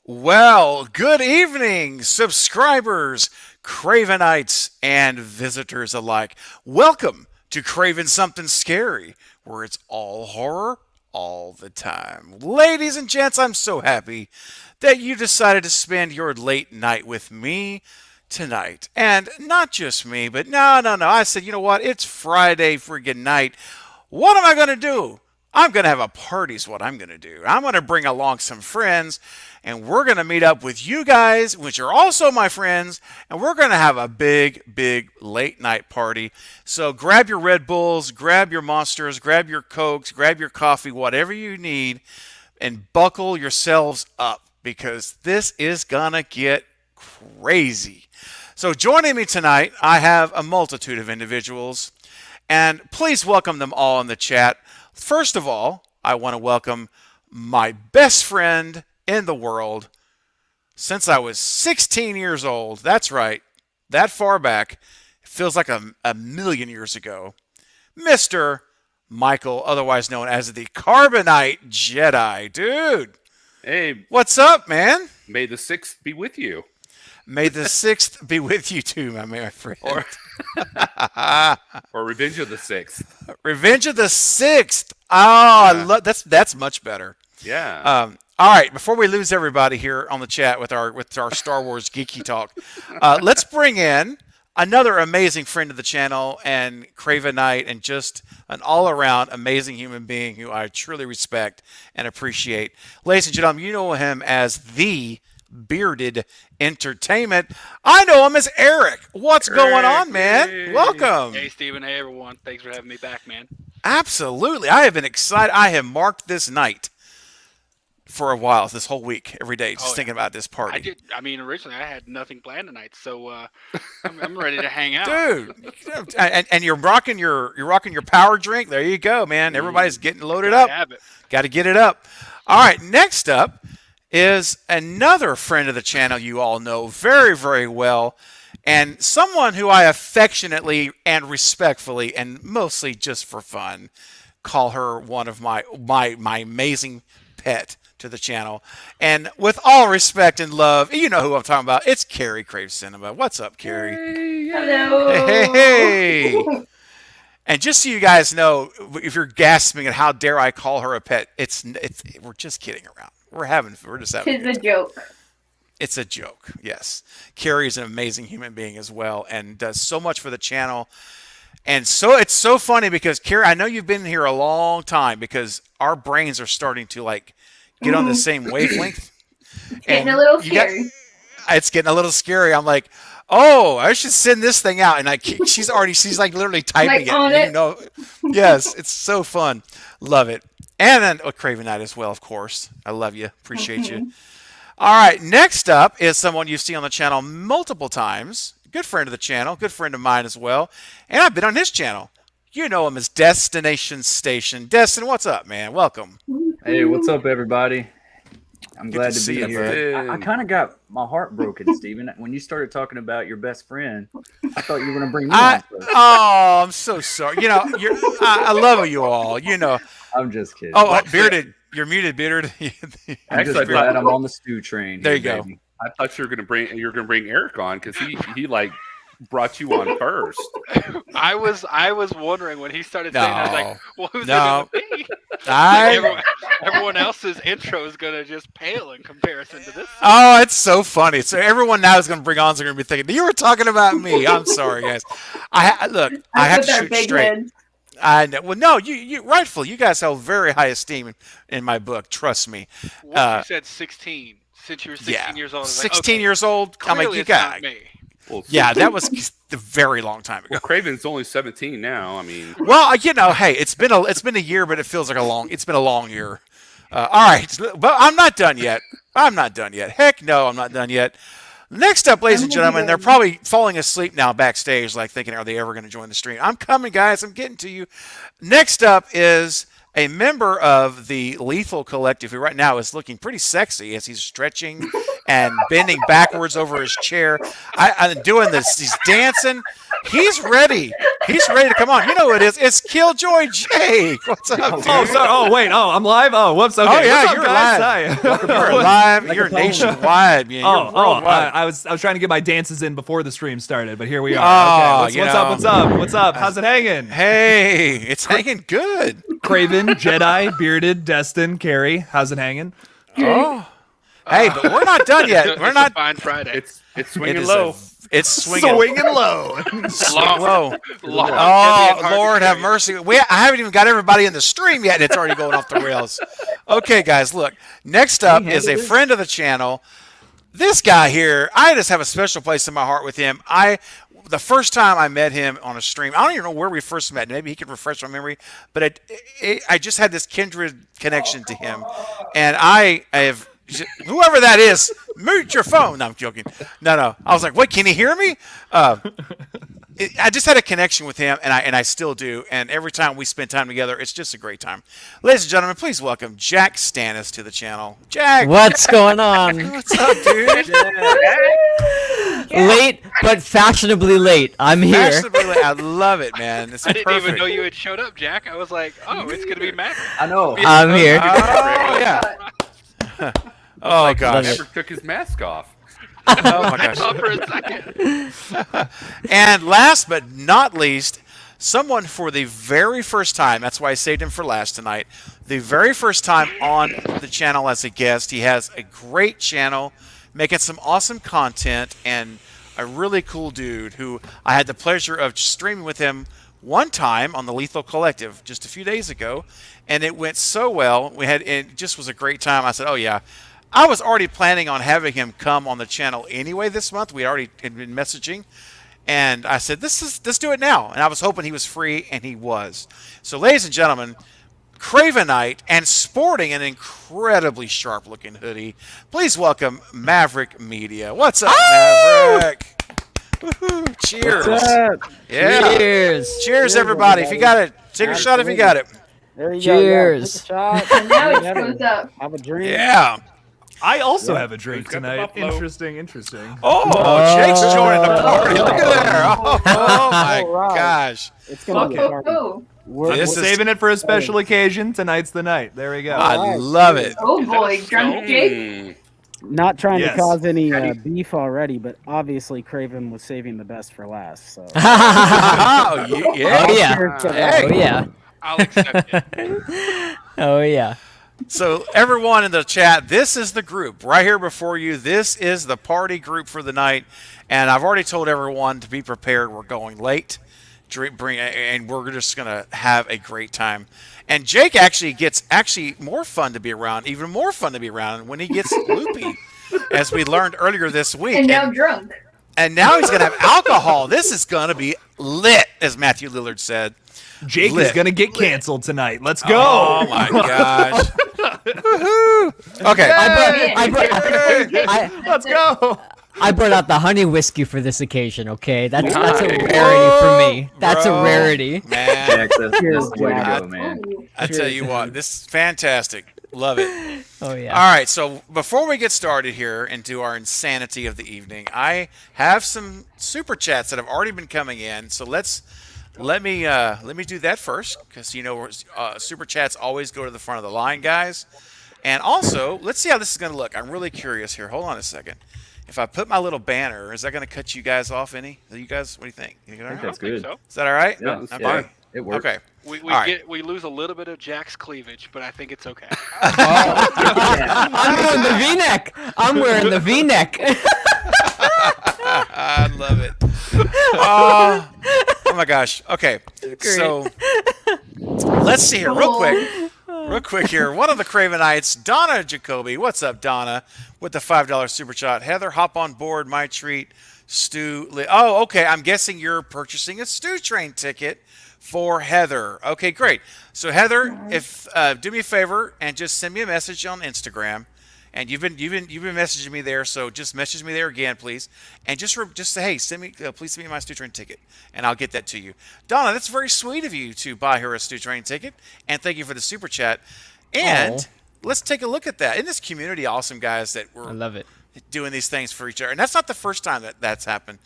Well, good evening, subscribers, Cravenites, and visitors alike. Welcome to Craven Something Scary, where it's all horror all the time. Ladies and gents, I'm so happy that you decided to spend your late night with me tonight. And not just me, but no. I said, you know what? It's Friday friggin' night. What am I going to do? I'm going to have a party, is what I'm going to do. I'm going to bring along some friends, and we're going to meet up with you guys, which are also my friends, and we're going to have a big late night party. So grab your Red Bulls, grab your Monsters, grab your Cokes, grab your coffee, whatever you need, and buckle yourselves up because this is going to get crazy. So joining me tonight, I have a multitude of individuals, and please welcome them all in the chat. First of all, I want to welcome my best friend in the world since I was 16 years old. That's right, that far back. It feels like a million years ago. Mr. Michael, otherwise known as the Carbonite Jedi. Dude, Hey, what's up, man? may the sixth be with you. May the 6th be with you too, my friend. Or or Revenge of the Sixth. Revenge of the 6th. Oh, I love that's much better. Yeah. All right, before we lose everybody here on the chat with our Star Wars geeky talk, let's bring in another amazing friend of the channel and Cravenite and just an all-around amazing human being who I truly respect and appreciate. Ladies and gentlemen, you know him as the Bearded Entertainment. I know him as Eric. What's going on, man? Hey. Welcome. Hey, Steven. Hey, everyone. Thanks for having me back, man. Absolutely. I have been excited. I have marked this night for a while, this whole week, every day, just thinking about this party. Originally I had nothing planned tonight, so I'm ready to hang out. Dude, and you're rocking your power drink. There you go, man. Everybody's getting loaded up. Have it. Got to get it up. All right, next up is another friend of the channel you all know very well, and someone who I affectionately and respectfully and mostly just for fun call her one of my amazing pet to the channel. And with all respect and love, you know who I'm talking about. It's Carrie Crave Cinema. What's up, Carrie? Hello. Hey. And just so you guys know, if you're gasping at how dare I call her a pet, it's we're just kidding around. We're just having Tis a joke. It's a joke, yes. Carrie is an amazing human being as well and does so much for the channel. And so it's so funny because, Carrie, I know you've been here a long time because our brains are starting to, like, get on the same wavelength. Getting a little scary. It's getting a little scary. I'm like, oh, I should send this thing out. And she's like literally typing Like on it. You know, yes, it's so fun. Love it. And then Cravenite as well, of course. I love you. Appreciate you. All right, next up is someone you've seen on the channel multiple times. Good friend of the channel, good friend of mine as well. And I've been on his channel. You know him as Destination Station. Destin, what's up, man? Welcome. Hey, what's up, everybody? I'm Good glad to to see be you, here. bud. I kind of got my heart broken, Steven. When you started talking about your best friend, I thought you were going to bring me on first. Oh, I'm so sorry. You know, I love you all. You know. I'm just kidding. Oh, Bearded. You're muted, Bearded. I'm Actually, just glad I'm on the stew train. There here, you go. baby. I thought you were gonna bring Eric on because he like brought you on first. I was wondering when he started saying, I was like, well, who's No. it gonna be? I Everyone else's intro is gonna just pale in comparison to this. Oh, it's so funny. So everyone now is going to bring on. So going to be thinking you were talking about me. I'm sorry, guys. I have That's to with our shoot big straight. heads. I know. Well, no, you rightfully. You guys held very high esteem in my book. Trust me. What you said 16. Since you were 16 Yeah, years old, I was 16 like, okay, years old. I'm like, clearly you it's not got. me. Well, Yeah, that was a very long time ago. well, Craven's only 17 now. I mean, Well, you know, hey, it's been a year, but it feels like it's been a long year. All right, but I'm not done yet. Heck no, I'm not done yet. Next up, ladies and gentlemen, they're probably falling asleep now backstage, like thinking, are they ever going to join the stream? I'm coming, guys. I'm getting to you. Next up is a member of the Lethal Collective who right now is looking pretty sexy as he's stretching and bending backwards over his chair. I'm doing this. He's dancing. He's ready. He's ready to come on. You know who it is. It's Killjoy Jake. What's up, dude? Oh, sorry. Oh, wait. Oh, I'm live. Oh, whoops. Okay. Oh, yeah, What's up, you're guys? live. Hi. You're live. Like You're a phone. nationwide. Man. You're worldwide. I was trying to get my dances in before the stream started, but here we are. Oh, Okay. you What's know. up? What's up? What's up? How's it hanging? Hey, it's hanging good. Craven, Jedi, Bearded, Destin, Carrie. How's it hanging? Oh. Hey, but we're not done yet. It's We're a not. fine Friday. It's It swinging is low. it's swinging. low. long, low. long, Oh, Lord have mercy. I haven't even got everybody in the stream yet, and it's already going off the rails. Okay, guys, look. Next up is a friend of the channel. This guy here, I just have a special place in my heart with him. The first time I met him on a stream, I don't even know where we first met. Maybe he could refresh my memory. But I just had this kindred connection to him. And I have... Whoever that is, mute your phone. No, I'm joking. No. I was like, wait, can he hear me? I just had a connection with him, and I still do. And every time we spend time together, it's just a great time. Ladies and gentlemen, please welcome Jack Stannis to the channel. Jack, What's going on? what's up, dude? Late, but fashionably late. I'm here. Fashionably, I love it, man. It's I didn't perfect. even know you had showed up, Jack. I was like, oh, it's gonna be Matt. I know. I'm here. Oh, yeah. Oh, gosh. Never took his mask off. Oh, my I gosh. thought for a second. And last but not least, someone for the very first time, that's why I saved him for last tonight, the very first time on the channel as a guest. He has a great channel, making some awesome content, and a really cool dude who I had the pleasure of streaming with him one time on the Lethal Collective just a few days ago, and it went so well. It just was a great time. I said, oh, yeah. I was already planning on having him come on the channel anyway this month. We already had been messaging. And I said, let's do it now. And I was hoping he was free, and he was. So, ladies and gentlemen, Cravenite, and sporting an incredibly sharp-looking hoodie, please welcome Maverick Media. What's up, Maverick? Woohoo. Cheers. Yeah. Cheers. Cheers, everybody. If you got it, take a shot if you got it. There you Cheers. go. Yeah, take a shot. And now it Have goes up. Have a drink. Yeah. I also have a drink Who's got the tonight. buffalo? Interesting. Oh, Jake's joining the party. Look at there. Oh my All right. gosh. It's gonna be a Oh, party. oh, We're, This We're is- saving it for a special occasion. Tonight's the night. There we go. I love it. oh boy, drunk Jake. Mm. not trying Yes. to cause any beef already, but obviously Craven was saving the best for last. So Oh, yeah. Oh yeah. Cheers to Hey. Oh yeah. I'll accept it. Oh yeah. So, everyone in the chat, this is the group right here before you. This is the party group for the night. And I've already told everyone to be prepared. We're going late. And we're just going to have a great time. And Jake actually gets more fun to be around, even more fun to be around when he gets loopy, as we learned earlier this week. And now drunk. And now he's going to have alcohol. This is going to be lit, as Matthew Lillard said. Jake Lit. is gonna get canceled tonight. Let's go. Oh, my gosh. Woohoo. Okay. Let's go. I brought out the honey whiskey for this occasion. Okay, that's a rarity for me. That's a Bro. rarity. Man, Jack, that's the way to Jack. go, man. Ooh. I tell you what, this is fantastic. Love it. Oh yeah. All right, so before we get started here into our insanity of the evening, I have some super chats that have already been coming in. So let me do that first, because super chats always go to the front of the line, guys. And also, let's see how this is going to look. I'm really curious here. Hold on a second. If I put my little banner, is that going to cut you guys off any? You guys, what do you think? You think all I right? think that's I think good. so. Is that all right? Yeah, Okay. fine. It works. Okay. We All right. we lose a little bit of Jack's cleavage, but I think it's okay. I'm wearing the V-neck. I'm wearing the V-neck. I love it. Oh my gosh. Okay. So let's see here real quick here. One of the Cravenites, Donna Jacoby. What's up, Donna? With the $5 super chat. Heather, hop on board. My treat. Stu. Oh, okay. I'm guessing you're purchasing a Stew Train ticket for Heather. Okay, great. So Heather, if do me a favor and just send me a message on Instagram. And you've been messaging me there, so just message me there again, please. And just say, hey, please send me my Stew Train ticket, and I'll get that to you. Donna, that's very sweet of you to buy her a Stew Train ticket, and thank you for the super chat. And let's take a look at that. Isn't this community awesome, guys? That I love it. doing these things for each other. And that's not the first time that that's happened.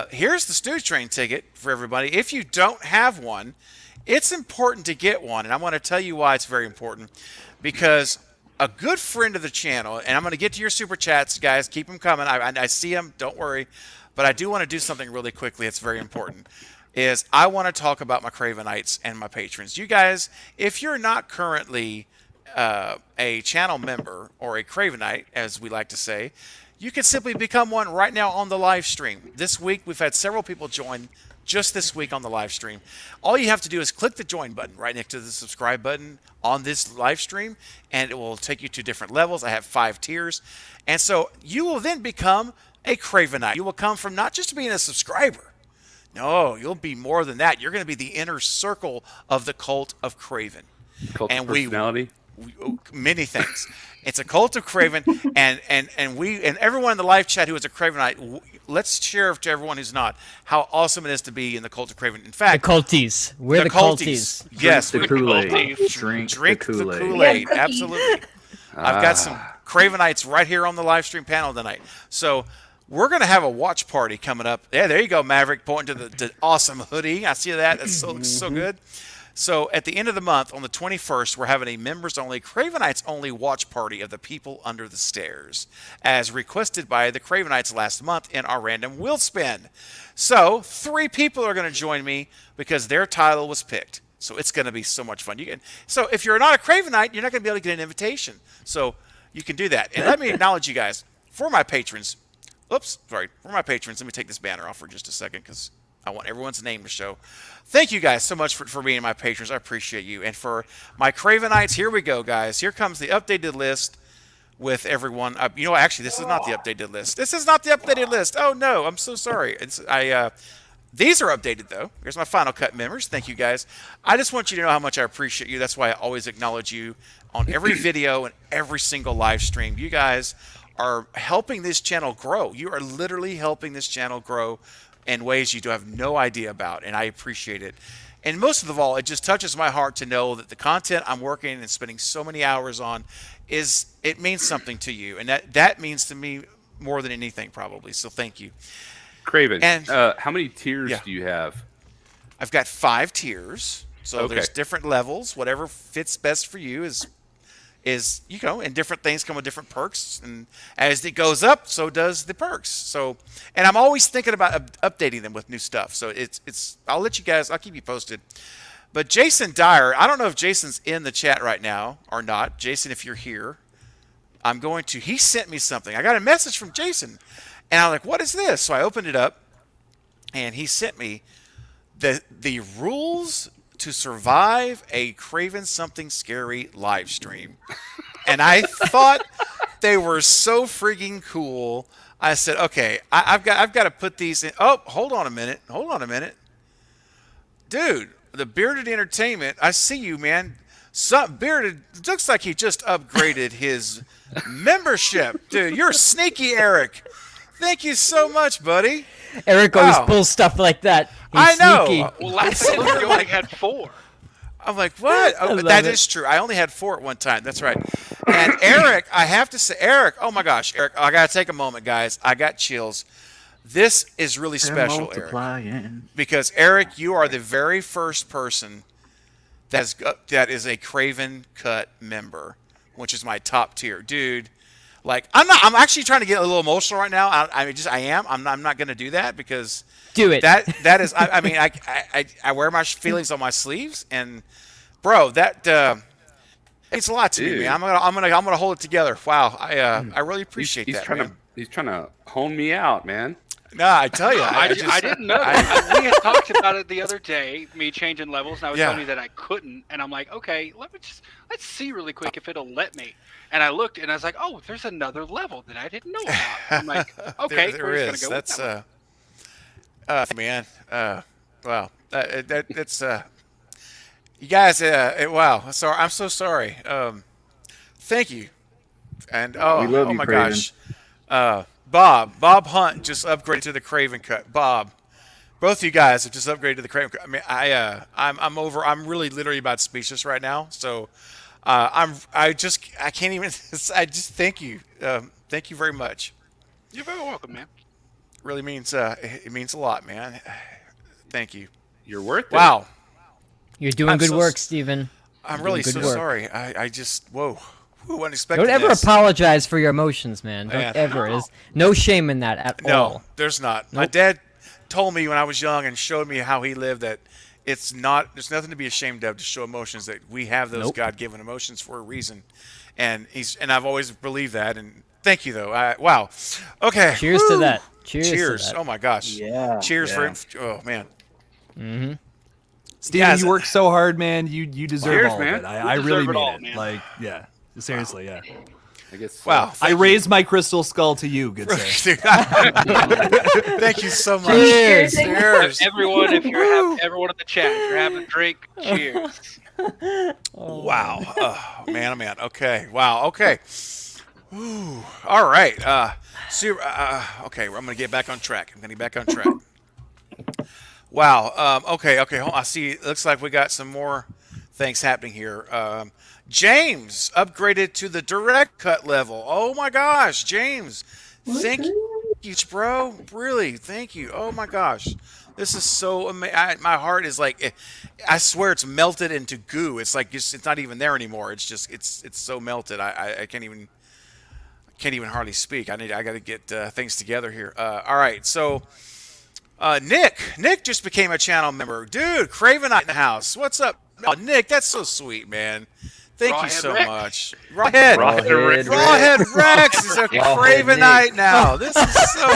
Here's the Stew Train ticket for everybody. If you don't have one, it's important to get one. And I want to tell you why it's very important. Because a good friend of the channel, and I'm going to get to your super chats, guys. Keep them coming. I see them. Don't worry. But I do want to do something really quickly. It's very important. Is I want to talk about my Cravenites and my patrons. You guys, if you're not currently a channel member or a Cravenite, as we like to say, you can simply become one right now on the live stream. This week, we've had several people join just this week on the live stream. All you have to do is click the join button right next to the subscribe button on this live stream, and it will take you to different levels. I have 5 tiers. And so you will then become a Cravenite. You will come from not just being a subscriber. No, you'll be more than that. You're going to be the inner circle of the cult of Craven. Cult of And personality. Many things. It's a cult of Craven, and everyone in the live chat who is a Cravenite, let's share to everyone who's not how awesome it is to be in the cult of Craven. In The fact, culties. We're the culties. Yes, the we- Kool-Aid. drink the the Kool-Aid. Kool-Aid. Yeah, Absolutely. I've got some Cravenites right here on the live stream panel tonight. So we're going to have a watch party coming up. Yeah, there you go, Maverick, pointing to the awesome hoodie. I see that. That's so good. So at the end of the month, on the 21st, we're having a members-only, Cravenites-only watch party of the people under the stairs, as requested by the Cravenites last month in our random wheel spin. So 3 people are going to join me because their title was picked. So it's going to be so much fun. So if you're not a Cravenite, you're not going to be able to get an invitation. So you can do that. And let me acknowledge you guys. For my patrons, for my patrons, let me take this banner off for just a second because I want everyone's name to show. Thank you guys so much for being my patrons. I appreciate you. And for my Cravenites, here we go, guys. Here comes the updated list with everyone. Actually, this is not the updated list. This is not the updated list. Oh, no. I'm so sorry. These are updated, though. Here's my Final Cut members. Thank you, guys. I just want you to know how much I appreciate you. That's why I always acknowledge you on every video and every single live stream. You guys are helping this channel grow. You are literally helping this channel grow in ways you do have no idea about, and I appreciate it. And most of all, it just touches my heart to know that the content I'm working and spending so many hours on it means something to you, and that means to me more than anything, probably. So thank you. Craven, And- how many tiers Yeah. do you have? I've got 5 tiers, so Okay. there's different levels. Whatever fits best for you is and different things come with different perks, and as it goes up, so does the perks. So, and I'm always thinking about updating them with new stuff. So I'll keep you posted. But Jason Dyer, I don't know if Jason's in the chat right now or not. Jason, if you're here, he sent me something. I got a message from Jason, and I'm like, what is this? So I opened it up, and he sent me the rules to survive a Craven Something Scary live stream. And I thought they were so frigging cool. I said, okay, I've got to put these in. Oh, hold on a minute. Dude, the Bearded Entertainment, I see you, man. Bearded, looks like he just upgraded his membership. Dude, you're sneaky, Eric. Thank you so much, buddy. Eric always Wow. pulls stuff like that. He's I know. sneaky. Well, last time you only had 4. I'm like, what? Oh, love that it. is true. I only had 4 at one time. That's right. And Eric, I have to say, Eric, oh my gosh, Eric, I got to take a moment, guys. I got chills. This is really special, Eric. Because, Eric, you are the very first person that is a Craven Cut member, which is my top tier. Dude, like, I'm actually trying to get a little emotional right now. I am. I'm not going to do that because Do it. that is, I wear my feelings on my sleeves, and bro, that it's a lot to me, Dude. man. I'm gonna hold it together. Wow, I really appreciate He's that, trying man. he's trying to hone me out, man. Nah, I tell you, I didn't know that. We had talked about it the other day, me changing levels, and I was Yeah. telling you that I couldn't, and I'm like, okay, let's see really quick if it'll let me. And I looked, and I was like, oh, there's another level that I didn't know about. I'm like, okay, there we're is. just gonna go That's with that one. man. Wow. It's you guys. Wow. Sorry. I'm so sorry. Thank you. And We love oh you, my Craven. gosh. Bob Hunt just upgraded to the Craven Cut. Bob, both of you guys have just upgraded to the Craven Cut. I mean, I'm really literally about speechless right now. So, I can't even. I just thank you. Thank you very much. You're very welcome, man. Really means it means a lot, man. Thank you. You're worth it. Wow. You're doing I'm good so work, Steven. I'm You're really doing so good work. sorry. I just whoa. Who unexpected Don't ever this. apologize for your emotions, man. Man. Don't ever. There's no shame in that at No, all. there's not. My Nope. dad told me when I was young and showed me how he lived that it's not. There's nothing to be ashamed of to show emotions. That we have those Nope. God-given emotions for a reason, and I've always believed that. And thank you though. Wow. Okay. Cheers to Woo. that. Cheers. Cheers. To that. Oh my gosh. Yeah. Cheers Yeah. for. Oh man. Mm-hmm. Steven, Yes. you work so hard, man. You deserve Cheers, all man. of it. You I really deserve it mean all, it. man. Like, yeah. Seriously, yeah. I guess. Wow. I thank you. raised my crystal skull to you, good sir. Thank you so much. Cheers. Cheers. Everyone, everyone in the chat, if you're having a drink, cheers. Wow. Oh, man, oh, man. Okay. Wow. Okay. Ooh. All right. Okay. I'm going to get back on track. Wow. Okay. I see. It looks like we got some more things happening here. James upgraded to the direct cut level. Oh, my gosh. James. Thank you, bro. Really. Thank you. Oh, my gosh. This is so amazing. My heart is like, I swear it's melted into goo. It's like it's not even there anymore. It's just it's so melted. I can't even hardly speak. I got to get things together here. All right, so Nick just became a channel member, dude. Cravenite in the house. What's up, Nick? That's so sweet, man. Thank you Rawhead so Rex. much. Rawhead Rawhead Rex is a Rawhead Cravenite Nick. now. This is so.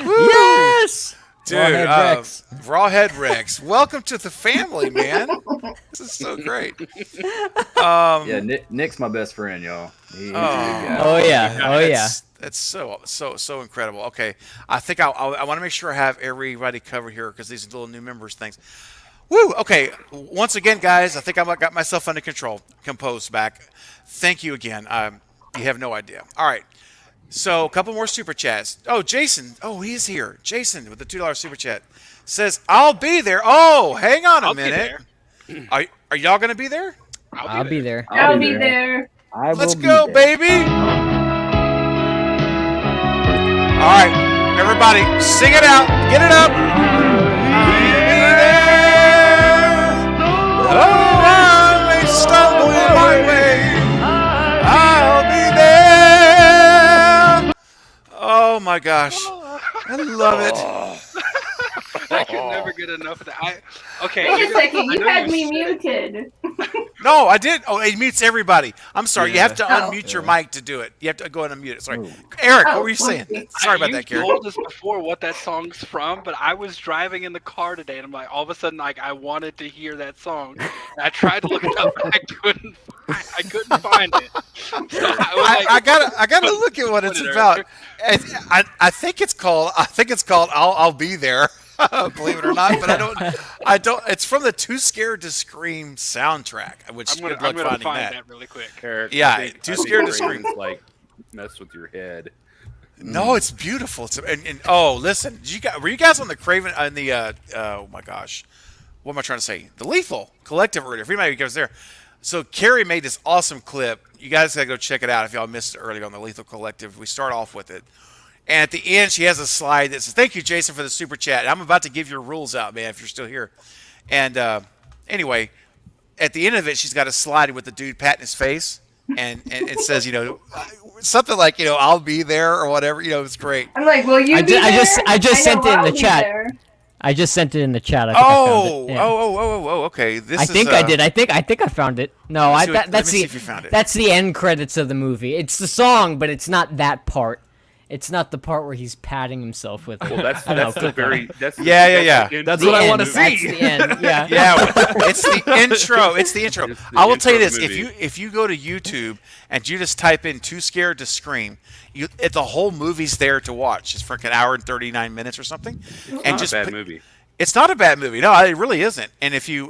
Yes. Dude, Rawhead Rex. Rawhead Rex. Welcome to the family, man. This is so great. Yeah, Nick's my best friend, y'all. He's a good guy. Oh yeah. Oh yeah. That's so incredible. Okay, I think I want to make sure I have everybody covered here because these little new members things. Woo! Okay, once again, guys, I think I got myself under control, composed back. Thank you again. You have no idea. All right. So a couple more super chats. Oh, Jason. Oh, he's here. Jason with the $2 super chat says, "I'll be there." Oh, hang on a I'll be minute. there. Are y'all gonna be there? I'll be there. I'll be there. I Let's will go, be there. baby. All right, everybody, sing it out. Get it up. I'll be there. Oh, I may stumble in my way. I'll be there. Oh my gosh, I love it. I can never get enough of that. Okay. Wait a second, I you know had me said- muted. No, I did. Oh, it mutes everybody. I'm sorry. You have to Oh. unmute your mic to do it. You have to go and unmute it. Sorry, Eric. What Oh, were you saying? okay. Sorry about You that, Gary. told us before what that song's from, but I was driving in the car today, and I'm like, all of a sudden, like, I wanted to hear that song. And I tried to look it up, but I couldn't find it. So I was like, I gotta look at what it's Put it, about. Eric. I think it's called I'll Be There. Believe it or not, but I don't. It's from the Too Scared to Scream soundtrack, which I'm gonna, good luck I'm gonna finding find that. that really quick. Eric, Yeah, I think- too I think scared to Raven's, scream. Like mess with your head. No, it's beautiful. And oh, listen, were you guys on the Craven on the oh my gosh, what am I trying to say? The Lethal Collective earlier. If anybody was there, so Carrie made this awesome clip. You guys gotta go check it out if y'all missed it earlier on the Lethal Collective. We start off with it. And at the end, she has a slide that says, "Thank you, Jason, for the super chat." And I'm about to give your rules out, man, if you're still here. And anyway, at the end of it, she's got a slide with the dude patting his face, and it says, something like, "I'll be there" or whatever. It's great. I'm like, will you I be ju- I there? just- I just sent know it in the I'll be chat. there. I just sent it in the chat. I think I found it. Yeah. Okay. This I is, think I did. I think I found it. No, Let me see that's see the if you found it. that's the end credits of the movie. It's the song, but it's not that part. It's not the part where he's patting himself with. Well, that's I know, that's the click on very it. that's the, Yeah, yeah, that's the yeah. intro. That's The what I end, wanna see. That's the end. Yeah. Yeah, it's the intro. It's the intro. It's the I will tell you intro this: of the movie. if you go to YouTube and you just type in "Too Scared to Scream," the whole movie's there to watch. It's for like an hour and 39 minutes or something. It's and not just a bad put- movie. It's not a bad movie. No, it really isn't. And if you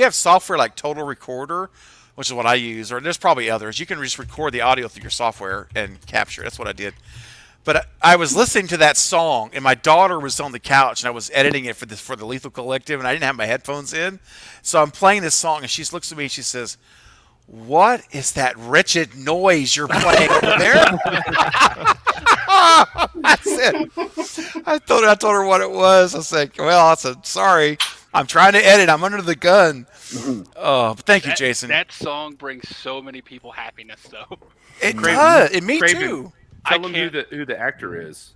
have software like Total Recorder, which is what I use, or there's probably others, you can just record the audio through your software and capture it. That's what I did. But I was listening to that song, and my daughter was on the couch, and I was editing it for the Lethal Collective, and I didn't have my headphones in, so I'm playing this song, and she looks at me, and she says, what is that wretched noise you're playing over there? That's it. I told her what it was. I was like, well, I said, sorry. I'm trying to edit. I'm under the gun. Oh, but thank you, Jason. That song brings so many people happiness, though. It Craven- does. And me Craven. too. Tell them can't- who the actor is.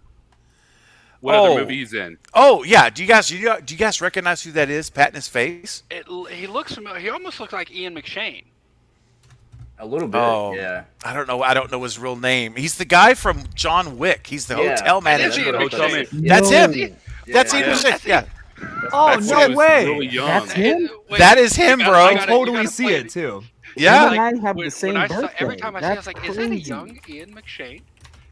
What Oh. other movie he's in? Oh, yeah. Do you guys recognize who that is? Patting his face? He looks familiar. He almost looks like Ian McShane. A little bit, Oh. yeah. I don't know his real name. He's the guy from John Wick. He's the Yeah. hotel That is manager. Ian Hotel McShane. Man. That's No. him. That's Ian Yeah. McShane. Yeah. Oh, Back when no he was way. Really young. That's him? Wait, That is him, you gotta- bro. you gotta- Totally you gotta see play it too. Yeah. Him and I have When- the same when I saw, birthday. every time I see it, I was That's like, is that a crazy. young Ian McShane?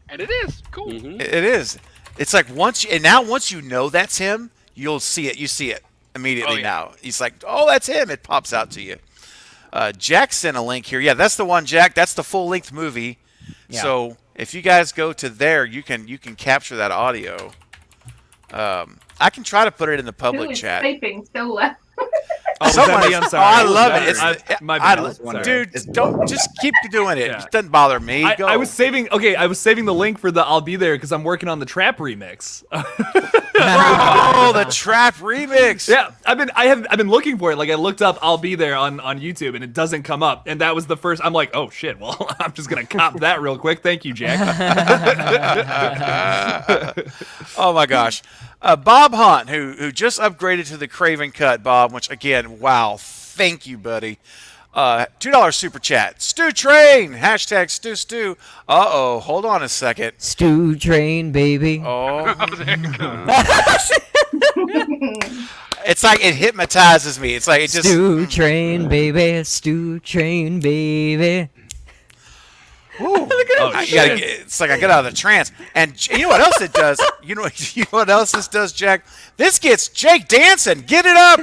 And it is. Cool. Mhm. It is. It's like once you know that's him, you'll see it. You see it immediately Oh, yeah. now. He's like, oh, that's him. It pops out to you. Jack sent a link here. Yeah, that's the one, Jack. That's the full length movie. Yeah. So if you guys go to there, you can capture that audio. I can try to put it in the Who public is chat. typing so loud? Oh, was Someone that me? is- I'm sorry. I love it. It's my I- bad. Sorry. dude, It's don't just keep doing it. Yeah. It doesn't bother me. Go. I was saving the link for the I'll be there because I'm working on the trap remix. oh, the trap remix. Yeah, I've been looking for it. Like I looked up I'll be there on YouTube and it doesn't come up. And that was the first. I'm like, oh shit. Well, I'm just gonna cop that real quick. Thank you, Jack. Oh my gosh, Bob Hunt, who just upgraded to the Craven Cut, Bob. Which again, wow, thank you, buddy. $2 super chat. Stew Train hashtag Stew. Uh-oh, hold on a second. Stew train, baby. Oh, it's like it hypnotizes me. It's like it just. Stew train, baby. Stew train, baby. Ooh. It's like I get out of the trance. And you know what else it does? You know what else this does, Jack? This gets Jake dancing. Get it up.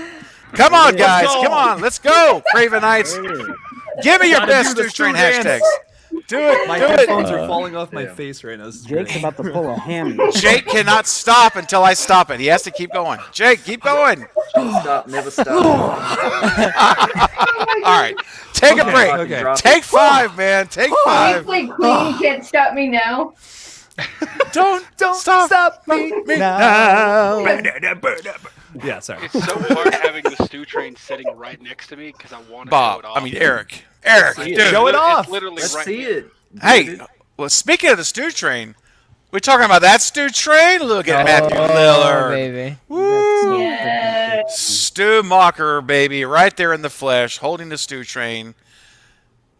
Come on, guys. go. Come on. Let's go, Cravenites. Give me your Gotta best do the Stew Train stew dance. hashtags. Do it. My do headphones it. are falling off my Yeah. face right now. This is Jake's great. about to pull a hammy. Jake cannot stop until I stop it. He has to keep going. Jake, keep going. Don't stop, never stop. All right. Take a break. Okay. Drop it. Take 5, man. Take 5. Honestly, Queen can't stop me now. Don't stop me now. Yeah, sorry. It's so hard having the Stew Train sitting right next to me because I want to Bob. show it off. I mean, Eric. Eric, See it. dude. Show it It's off. literally Let's right see here. it. Hey, well, speaking of the Stew Train, we're talking about that Stew Train. Look at Matthew Oh, Lillard. baby. Woo! Yes. Stu Mocker, baby, right there in the flesh, holding the Stew Train.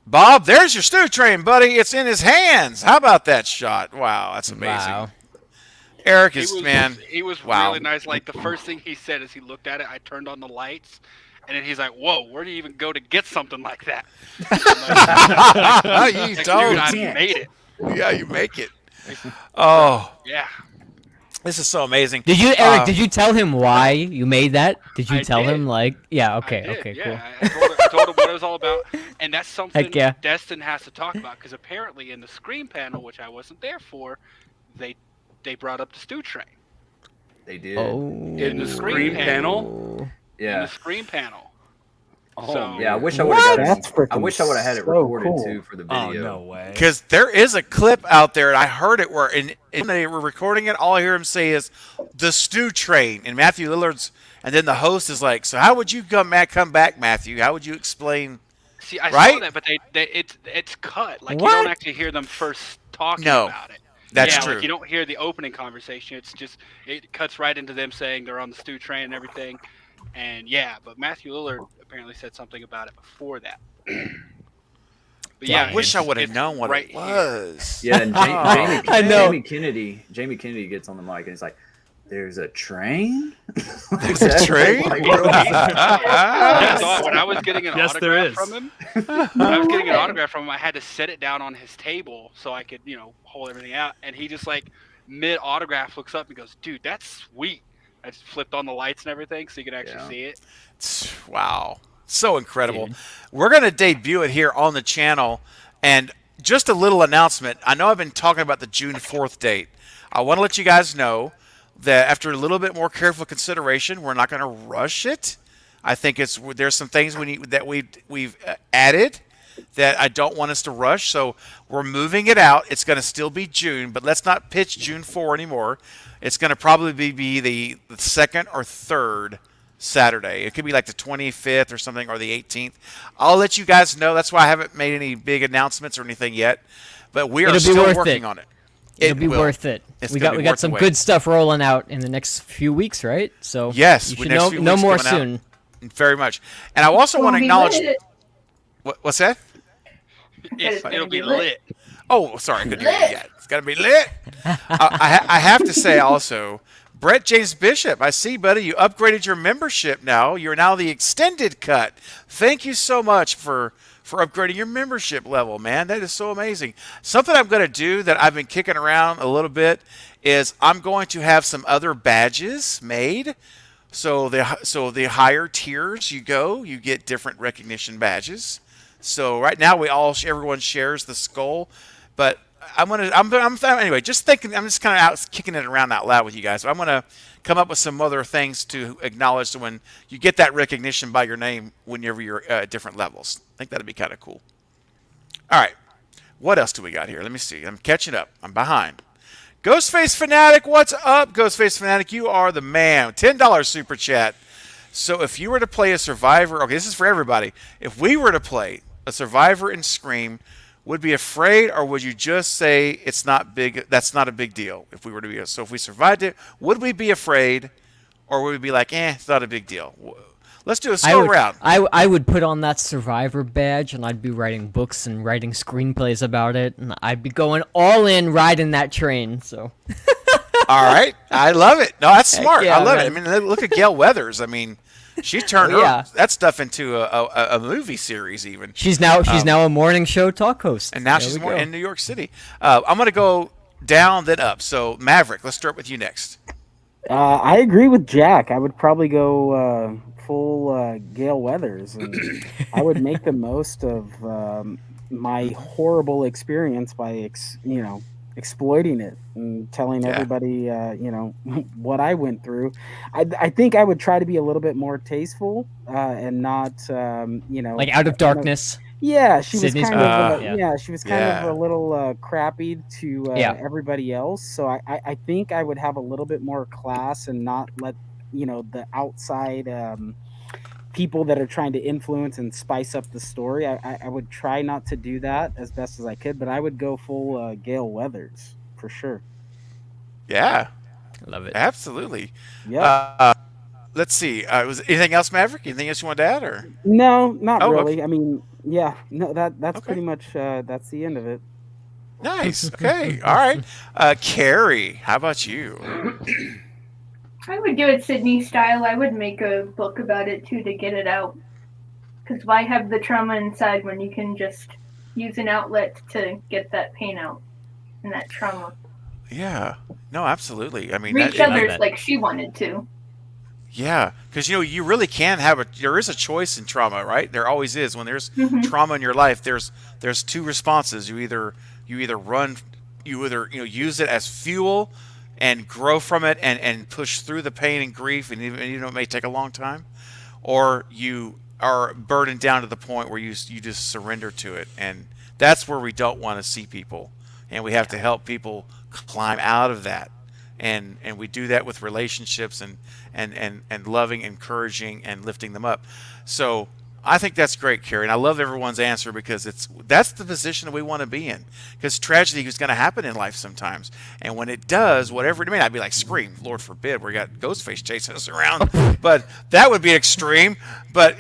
Bob, there's your Stew Train, buddy. It's in his hands. How about that shot? Wow, that's amazing. Wow. Eric He is, was, man. he was wow. really nice. Like the first thing he said as he looked at it, I turned on the lights, and then he's like, "Whoa, where do you even go to get something like that?" I'm You like, don't. Dude, I made it. Yeah, you make it. Oh, Yeah. this is so amazing. Did you, Eric? Did you tell him why you made that? Did you I tell did. him like? Yeah. I Okay. did, Okay. yeah. I told him what it was all about, and that's something Heck yeah. Destin has to talk about because apparently in the Scream panel, which I wasn't there for, they brought up the Stew Train They did. Cool. Oh. In the Scream panel? in Yeah. the Scream panel. Oh, So- Yeah, I wish I What? would have That's got. I freaking wish I would have had it so recorded cool. too for the Oh video. no way. Because there is a clip out there, and I heard it where when they were recording it, all I hear him say is the Stew Train, and Matthew Lillard's, and then the host is like, "So how would you come back, Matthew? How would you explain?" See, I Right? saw that, but it's cut. Like What? you don't actually hear them first talking No, about it. That's yeah, true. Like you don't hear the opening conversation. It's just it cuts right into them saying they're on the Stew Train and everything. And yeah, but Matthew Lillard apparently said something about it before that. But yeah, I wish I it's- would have it's known what right it here. was. Yeah, and Jamie, I know. Jamie Kennedy gets on the mic and he's like, "There's a train." There's a train? Like, what are we- I saw it when I was getting an Yes, there autograph is. from him. When I was getting an autograph from him, I had to set it down on his table so I could, hold everything out. And he just like mid autograph looks up and goes, "Dude, that's sweet." I just flipped on the lights and everything so you could actually Yeah. see it. Wow. So incredible. We're going to debut it here on the channel. And just a little announcement. I know I've been talking about the June 4th date. I want to let you guys know that after a little bit more careful consideration, we're not going to rush it. I think there's some things that we've added that I don't want us to rush. So we're moving it out. It's going to still be June, but let's not pitch June 4 anymore. It's going to probably be the second or third Saturday. It could be like the 25th or something, or the 18th. I'll let you guys know. That's why I haven't made any big announcements or anything yet. But we are It'll be still worth working it. on it. It'll be will. worth it. It's We gonna be got worth some the wait. good stuff rolling out in the next few weeks, right? So Yes, you we- should next know few know weeks more coming out. soon. Very much. And I also want to Won't be acknowledge. lit. What's that? It'll be lit. Oh, sorry, I couldn't hear you yet. It's got to be lit. I have to say also, Brett James Bishop, I see, buddy, you upgraded your membership now. You're now the extended cut. Thank you so much for upgrading your membership level, man. That is so amazing. Something I'm going to do that I've been kicking around a little bit is I'm going to have some other badges made. So the higher tiers you go, you get different recognition badges. So right now everyone shares the skull, but I'm anyway, just thinking, I'm just kind of out kicking it around out loud with you guys. So I'm gonna come up with some other things to acknowledge when you get that recognition by your name whenever you're at different levels. I think that'd be kind of cool. All right, what else do we got here? Let me see. I'm catching up. I'm behind. Ghostface Fanatic, what's up, Ghostface Fanatic? You are the man. $10 super chat. So if you were to play a survivor, okay, this is for everybody. If we were to play a survivor in Scream, would be afraid, or would you just say it's not big? That's not a big deal. If we were to be, so if we survived it, would we be afraid, or would we be like, it's not a big deal? Let's do a slow round. I would put on that survivor badge, and I'd be writing books and writing screenplays about it, and I'd be going all in riding that train. So. All right, I love it. No, that's smart. yeah, I love it. man. I mean, look at Gail Weathers. I mean, she turned Yeah. that stuff into a movie series, even. She's now a morning show talk host. And now There she's we more go. in New York City. I'm going to go down, then up. So, Maverick, let's start with you next. I agree with Jack. I would probably go full Gale Weathers, and I would make the most of my horrible experience by exploiting it and telling everybody what I went through. I think I would try to be a little bit more tasteful and not like Out of Darkness. Yeah, she Sydney's was kind of yeah. she was kind of a little crappy to everybody else. So I think I would have a little bit more class and not let the outside people that are trying to influence and spice up the story. I would try not to do that as best as I could, but I would go full Gale Weathers for sure. Yeah, Love it. absolutely. Yeah. Let's see. Was anything else, Maverick? Anything else you want to add, or? No, not Oh, really. okay. I mean, yeah, no, that's Okay. pretty much that's the end of it. Nice. Okay. All right. Carrie, how about you? I would do it Sydney style. I would make a book about it too to get it out. Because why have the trauma inside when you can just use an outlet to get that pain out and that trauma? Yeah. No, absolutely. I mean, Reach that- others that. like she wanted to. Yeah, because you really can there is a choice in trauma, right? There always is. When there's trauma in your life, there's two responses. You either use it as fuel and grow from it and push through the pain and grief, and even it may take a long time, or you are burdened down to the point where you just surrender to it, and that's where we don't want to see people, and we have to help people climb out of that. And we do that with relationships and loving, encouraging, and lifting them up. So I think that's great, Carrie, and I love everyone's answer because that's the position that we want to be in. Because tragedy is going to happen in life sometimes, and when it does, whatever it may not be like Scream, Lord forbid, we got Ghostface chasing us around, but that would be extreme. But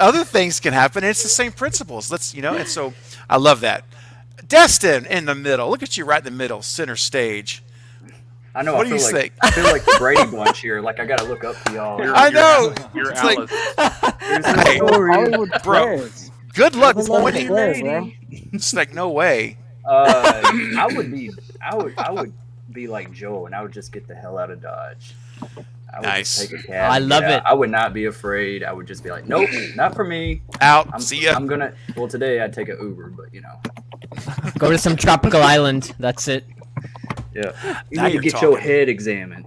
other things can happen, and it's the same principles. And so I love that. Destin in the middle. Look at you right in the middle, center stage. I know. What I do feel you like think? I feel like the Brady Bunch here. Like I gotta look up to y'all. I know. You're It's like- Alice. Hey, Hollywood bro. Squares. good luck Hollywood pointing. Squares, bro. It's like no way. I would be like Joe, and I would just get the hell out of Dodge. I would Nice. just take a cab. I and love get out. it. I would not be afraid. I would just be like, nope, not for me. Out. See ya. I'm gonna. Well, today I'd take an Uber, but Go to some tropical island. That's it. yeah. You Now need to you're get your talking. head examined.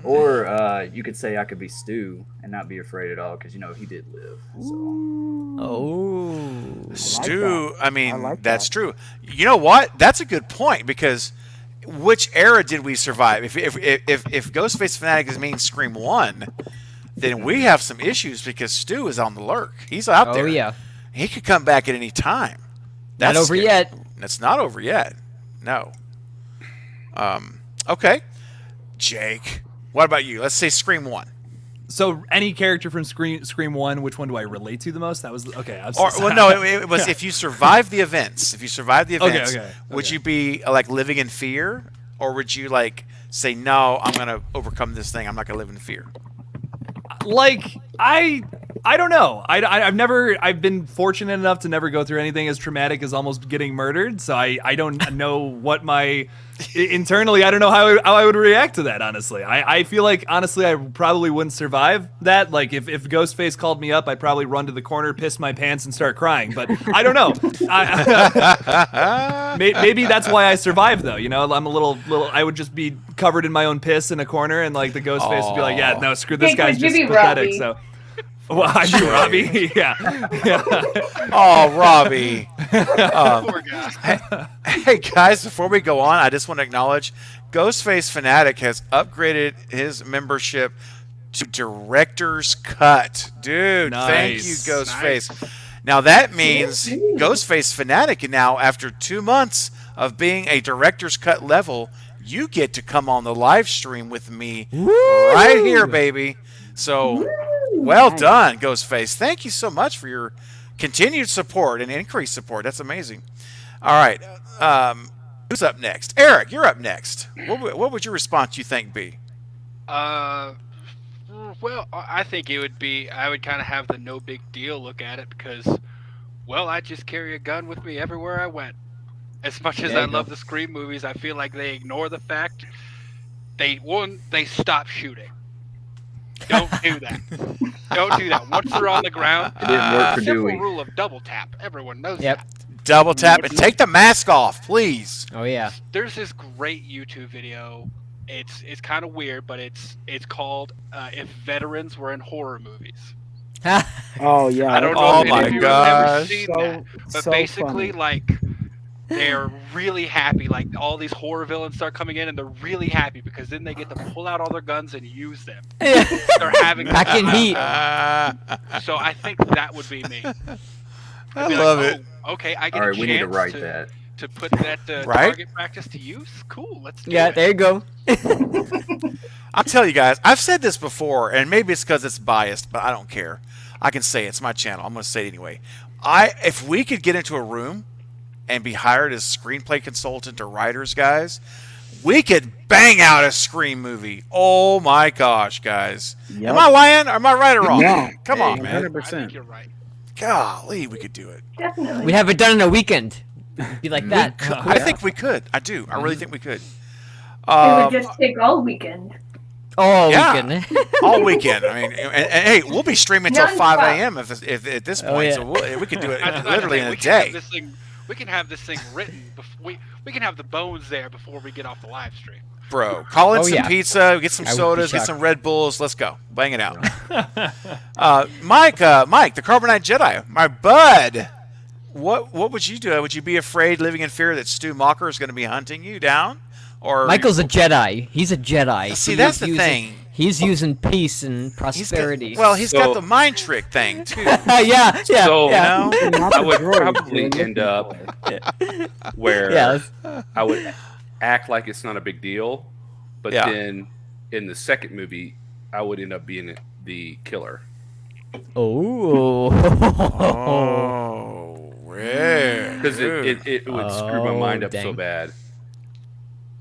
Or you could say I could be Stu and not be afraid at all because he did live. So. Oh. Stu, that. I mean, I like that's that. true. You know what? That's a good point because which era did we survive? If Ghostface Fanatic is mean Scream 1, then we have some issues because Stu is on the lurk. He's out Oh there. yeah. He could come back at any time. Not over scary. yet. That's not over yet. No. Okay. Jake, what about you? Let's say Scream 1. So any character from Scream 1, which one do I relate to the most? That was okay. It was if you survive the events. If you survive the events, Okay. would you be like living in fear, or would you like say no? I'm gonna overcome this thing. I'm not gonna live in fear. Like I don't know. I've been fortunate enough to never go through anything as traumatic as almost getting murdered. So I don't know what my internally. I don't know how I would react to that. Honestly, I feel like honestly I probably wouldn't survive that. Like if Ghostface called me up, I'd probably run to the corner, piss my pants, and start crying. But I don't know. Maybe that's why I survived though. I'm a little. I would just be covered in my own piss in a corner, and like the Ghostface would be like, "Yeah, no, screw this Jake, guy's would you just be pathetic." Robbie? So. Well, I'd be Robbie. Yeah. Oh, Robbie. Poor guy. Hey guys, before we go on, I just want to acknowledge Ghostface Fanatic has upgraded his membership to Director's Cut. Dude, thank you, Nice. Ghostface. Now that means Ghostface Fanatic now, after 2 months of being a Director's Cut level, you get to come on the live stream with me right here, baby. So, well done, Ghostface. Thank you so much for your continued support and increased support. That's amazing. All right. Who's up next? Eric, you're up next. What would your response, you think, be? Well, I think it would be. I would kind of have the no big deal look at it because, well, I just carry a gun with me everywhere I went. As much as There I you go. love the Scream movies, I feel like they ignore the fact they stop shooting. Don't do that. Don't do that. Once they're on the ground, It didn't work for simple Dewey. rule of double tap. Everyone knows Yep. that. Double tap and take the mask off, please. Oh yeah. There's this great YouTube video. It's kind of weird, but it's called "If Veterans Were in Horror Movies." Oh yeah. I don't know Oh if my any of you have ever gosh. seen So, that, but so basically, funny. like, they're really happy. Like, all these horror villains start coming in, and they're really happy because then they get to pull out all their guns and use them. They're having Back in heat. So I think that would be me. I I'd be love like, it. Oh, okay, I get All a right, we need to chance write that. to put that Right? target practice to use. Cool, let's do Yeah, it. there you go. I'll tell you guys, I've said this before, and maybe it's because it's biased, but I don't care. I can say it. It's my channel. I'm going to say it anyway. If we could get into a room and be hired as screenplay consultant or writers, guys, we could bang out a Scream movie. Oh my gosh, guys. Yep. Am I lying? Or am I right or wrong? No. Come on, man. I 100%. think you're right. Golly, we could do it. Definitely. We'd have it done in a weekend. Be like that. I think we could. I do. I really think we could. It would just take all weekend. Oh, Yeah. weekend. All weekend. I mean, and hey, we'll be streaming until Non-stop. 5 a.m. if at this point. Oh, yeah. So we could do it That's the literally thing, in a we can have day. this thing- We can have this thing written. We can have the bones there before we get off the live stream. Bro, call in Oh, some yeah. pizza, get some I would be sodas, get shocked. some Red Bulls. Let's go. Bang it out. Mike, the Carbonite Jedi, my bud. What would you do? Would you be afraid, living in fear that Stu Mocker is going to be hunting you down? Or Michael's a Jedi. He's a Jedi. See, He that's is the using- thing. He's using peace and he's got, prosperity. well, he's got So- the mind trick thing too. yeah. So- yeah. You know? Not I the would droid, probably they're end looking up for. where Yeah. I would act like it's not a big deal, but Yeah. then in the second movie, I would end up being the killer. Oh. Oh, yeah. Because it would screw my mind up so dang. bad.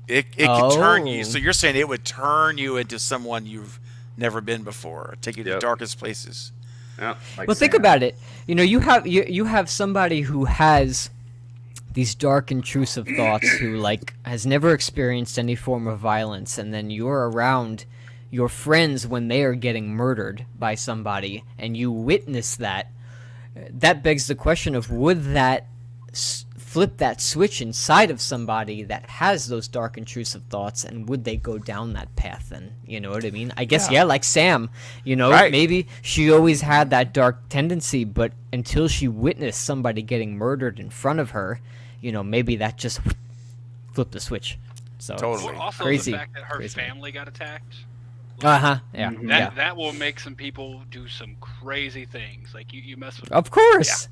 It could turn you. Oh. So you're saying it would turn you into someone you've never been before, take you to the Yep. darkest places. Yeah. Like Well, think Santa. about it. You have somebody who has these dark, intrusive thoughts, who has never experienced any form of violence, and then you're around your friends when they are getting murdered by somebody, and you witness that. That begs the question of would that flip that switch inside of somebody that has those dark intrusive thoughts, and would they go down that path then? You know what I mean? I guess yeah, like Sam, you know, Right. maybe she always had that dark tendency, but until she witnessed somebody getting murdered in front of her, you know, maybe that just flipped the switch. So Totally. Well, also Crazy. the fact that her Crazy. family got attacked. Uh-huh. Yeah. Mhm. That Yeah. that will make some people do some crazy things. Like you mess with. Of course.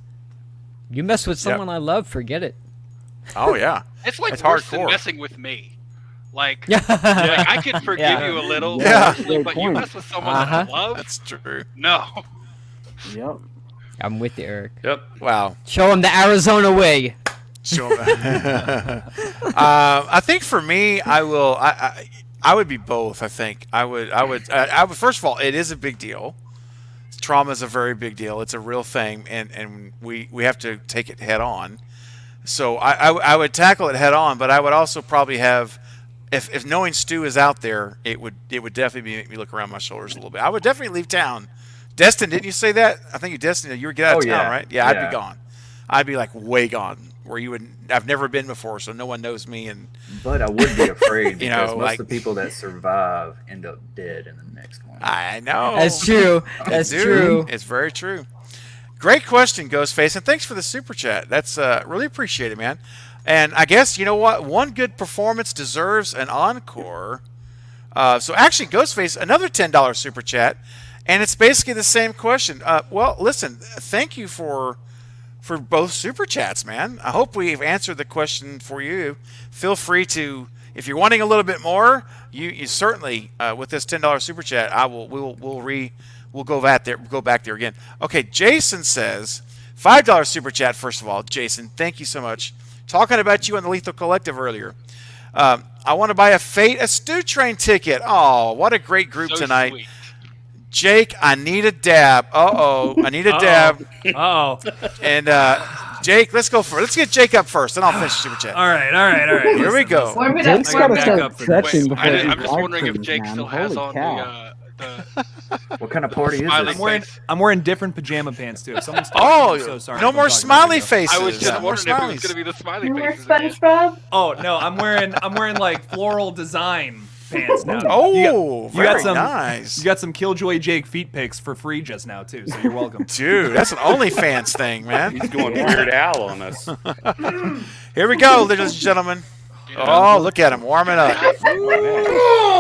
You mess with Yep. someone I love, forget it. Oh yeah. It's like It's worse than hardcore. messing with me. Like, Yeah. like I could forgive Yeah. you a little, Yeah. honestly, Great but you point. mess with someone that Uh-huh. I love. That's true. No. Yep. I'm with you, Eric. Yep. Wow. Show him the Arizona way. Sure. I think for me, I will. I would be both. I think I would. First of all, it is a big deal. Trauma is a very big deal. It's a real thing, and we have to take it head on. So I would tackle it head on, but I would also probably have, if knowing Stu is out there, it would definitely make me look around my shoulders a little bit. I would definitely leave town. Destin, didn't you say that? I think you, Destin, you would get out of Oh, town, yeah. right? Yeah, I'd Yeah. be gone. I'd be like way gone, where you would. I've never been before, so no one knows me, and But I would be afraid You because know, most like- of the people that survive end up dead in the next one. I know That's true. That's Dude, true. It's very true. Great question, Ghostface, and thanks for the super chat. That's really appreciate it, man. And I guess you know what? One good performance deserves an encore. So actually, Ghostface, another $10 super chat, and it's basically the same question. Well, listen, thank you for both super chats, man. I hope we've answered the question for you. Feel free to, if you're wanting a little bit more, you certainly with this $10 super chat, we'll go back there again. Okay, Jason says $5 super chat. First of all, Jason, thank you so much. Talking about you on the Lethal Collective earlier. I want to buy a Stew Train ticket. Oh, what a great group So tonight. sweet. Jake, I need a dab. I need a dab. Oh. And Jake, let's get Jake up first, and I'll finish the super chat. All right. Here we go. Warm it up. Jake's I got gotta to back start up for this. stretching Wait, before he I'm just live wondering if streams, Jake man. still has Holy on cow. the What kind of party is Smiley this? I'm wearing different pajama pants too. If someone's Oh, talking, I'm so sorry. no if I'm more talking smiley over you. faces. I was just No more wondering if it was smileys. going to be the smiley You more faces again. SpongeBob? Oh no, I'm wearing like floral design pants now. Oh, you very got some nice. You got some Killjoy Jake feet pics for free just now too, so you're welcome. Dude, that's an OnlyFans thing, man. He's going Weird Al on us. Here we go, ladies and gentlemen. You know? Oh, look at him warming up.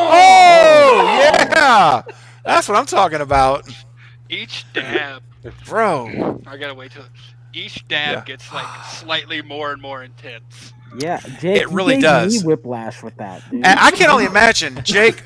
Oh, yeah. That's what I'm talking about. Each dab, Bro. I gotta wait till each dab gets like slightly more and more intense. Yeah, Jake, It really you gave does. me whiplash with that, dude. And I can only imagine, Jake,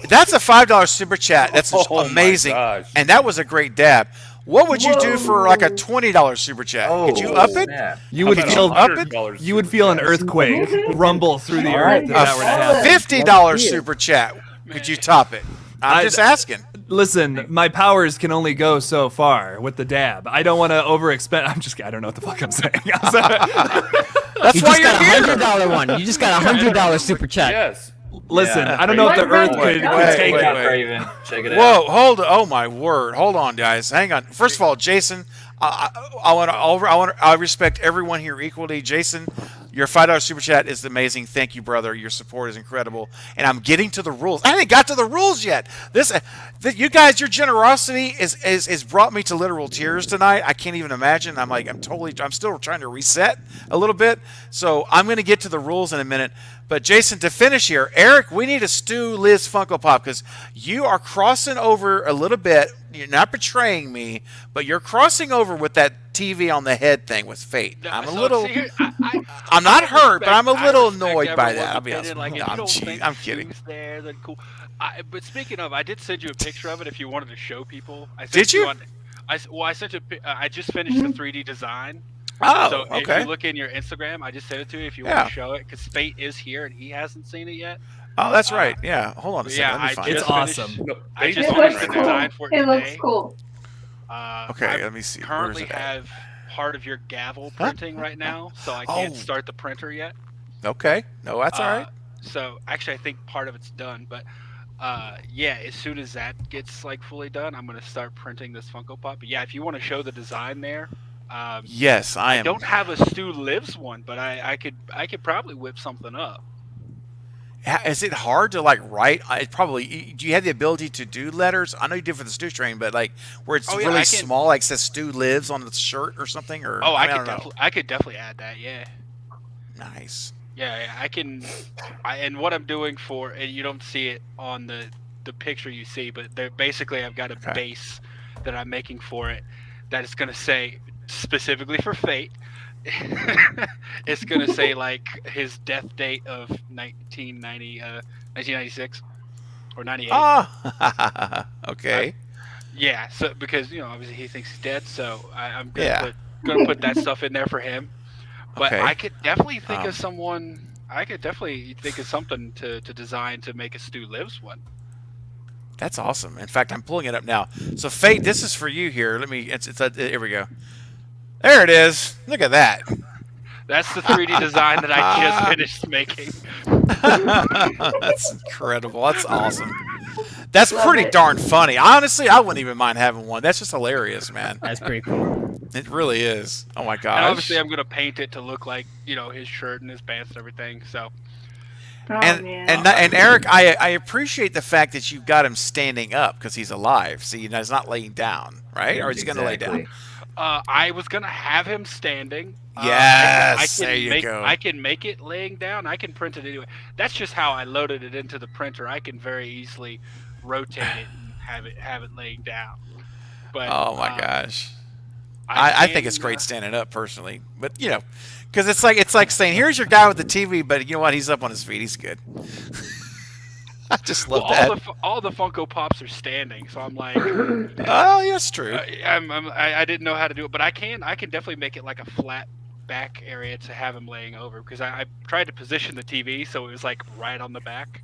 that's a $5 super chat. That's just Oh, my amazing. gosh. And that was a great dab. What would you do for like a $20 super chat? Could you up it? Snap. You would How about feel $100 you would feel an earthquake rumble through the All earth right. if that were to happen. $50 Let's see it. super chat. Could you top it? I'm I- just asking. Listen, my powers can only go so far with the dab. I don't want to overexpend. I don't know what the fuck I'm saying. I'm sorry. That's You why just you're got a here. $100 one. You just got a $100 super chat. Yes. Listen, Yeah. I don't know if the Wait, earth wait, could wait, take wait, it. wait. Craven, check it out. Whoa, hold! Oh my word! Hold on, guys. Hang on. First of all, Jason, I respect everyone here equally. Jason, your $5 super chat is amazing. Thank you, brother. Your support is incredible. And I'm getting to the rules. I haven't got to the rules yet. You guys, your generosity is brought me to literal tears tonight. I can't even imagine. I'm still trying to reset a little bit. So I'm going to get to the rules in a minute. But Jason, to finish here, Eric, we need a Stu Liz Funko Pop because you are crossing over a little bit. You're not betraying me, but you're crossing over with that TV on the head thing with Fate. No, I'm a so, little. see, I'm not hurt, but I'm a I little respect annoyed by that. everyone's I'll be honest. opinion. Like, if No, you don't think I'm kidding. Stu's there, then cool. But speaking of, I did send you a picture of it if you wanted to show people. I sent Did you? I sent you. I just finished the 3D design. Oh, So if okay. you look in your Instagram, I just sent it to you if you Yeah. want to show it because Fate is here and he hasn't seen it yet. Oh, that's right. Yeah. Hold on a second. Yeah, Let me I find It's it. just awesome. finished- No, I they just It don't finished looks the right now. design for it It today. looks cool. Okay, I let me see. Where is currently it at? have part of your gavel Huh? printing right now, so I can't Oh. start the printer yet. Okay. No, that's all right. So actually, I think part of it's done, but yeah, as soon as that gets like fully done, I'm gonna start printing this Funko Pop. But yeah, if you want to show the design there, Yes, I I am. don't have a Stu Lives one, but I could probably whip something up. Is it hard to like write? It probably. Do you have the ability to do letters? I know you did for the Stew Train, but like where it's Oh, yeah, really I can- small, like says Stu lives on the shirt or something. Or Oh, I I don't know. could definitely add that. Yeah. Nice. Yeah, I can. And what I'm doing for, and you don't see it on the picture you see, but basically I've got a Okay. base that I'm making for it that is going to say specifically for Fate. It's going to say like his death date of 1996 or 98. Ah, okay. Yeah, so because obviously he thinks he's dead, so I'm gonna Yeah. put that stuff in there for him. But Okay. I could definitely think Um, of someone. I could definitely think of something to design to make a Stu Lives one. That's awesome. In fact, I'm pulling it up now. So Fate, this is for you here. Let me. Here we go. There it is. Look at that. That's the 3D design that I just finished making. That's incredible. That's awesome. That's Love pretty it. darn funny. Honestly, I wouldn't even mind having one. That's just hilarious, man. That's pretty cool. It really is. Oh my And gosh. obviously, I'm gonna paint it to look like his shirt and his pants and everything. So Oh, and man. and Eric, I appreciate the fact that you got him standing up because he's alive. See, he's not laying down, right? Or he's going to lay down. I was gonna have him standing. Yes, there you go. I can make it laying down. I can print it anyway. That's just how I loaded it into the printer. I can very easily rotate it and have it laying down. But Oh my gosh. I think it's great standing up personally, but because it's like saying, "Here's your guy with the TV," but you know what? He's up on his feet. He's good. I just love that. All the Funko Pops are standing, so I'm like, Oh, yeah, that's true. I didn't know how to do it, but I can definitely make it like a flat back area to have him laying over because I tried to position the TV so it was like right on the back.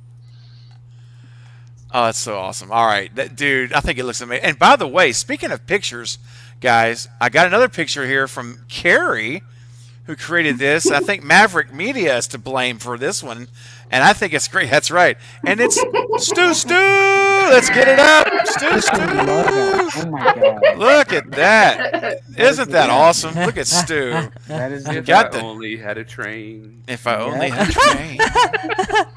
Oh, that's so awesome. All right, dude, I think it looks amazing. And by the way, speaking of pictures, guys, I got another picture here from Carrie, who created this. I think Maverick Media is to blame for this one, and I think it's great. That's right. And it's Stu. Let's get it up. Stu. I love that. Oh my god. Look at that. Isn't that awesome? Look at Stu. That is If got I the- only had a train. If I only Yeah. had a train.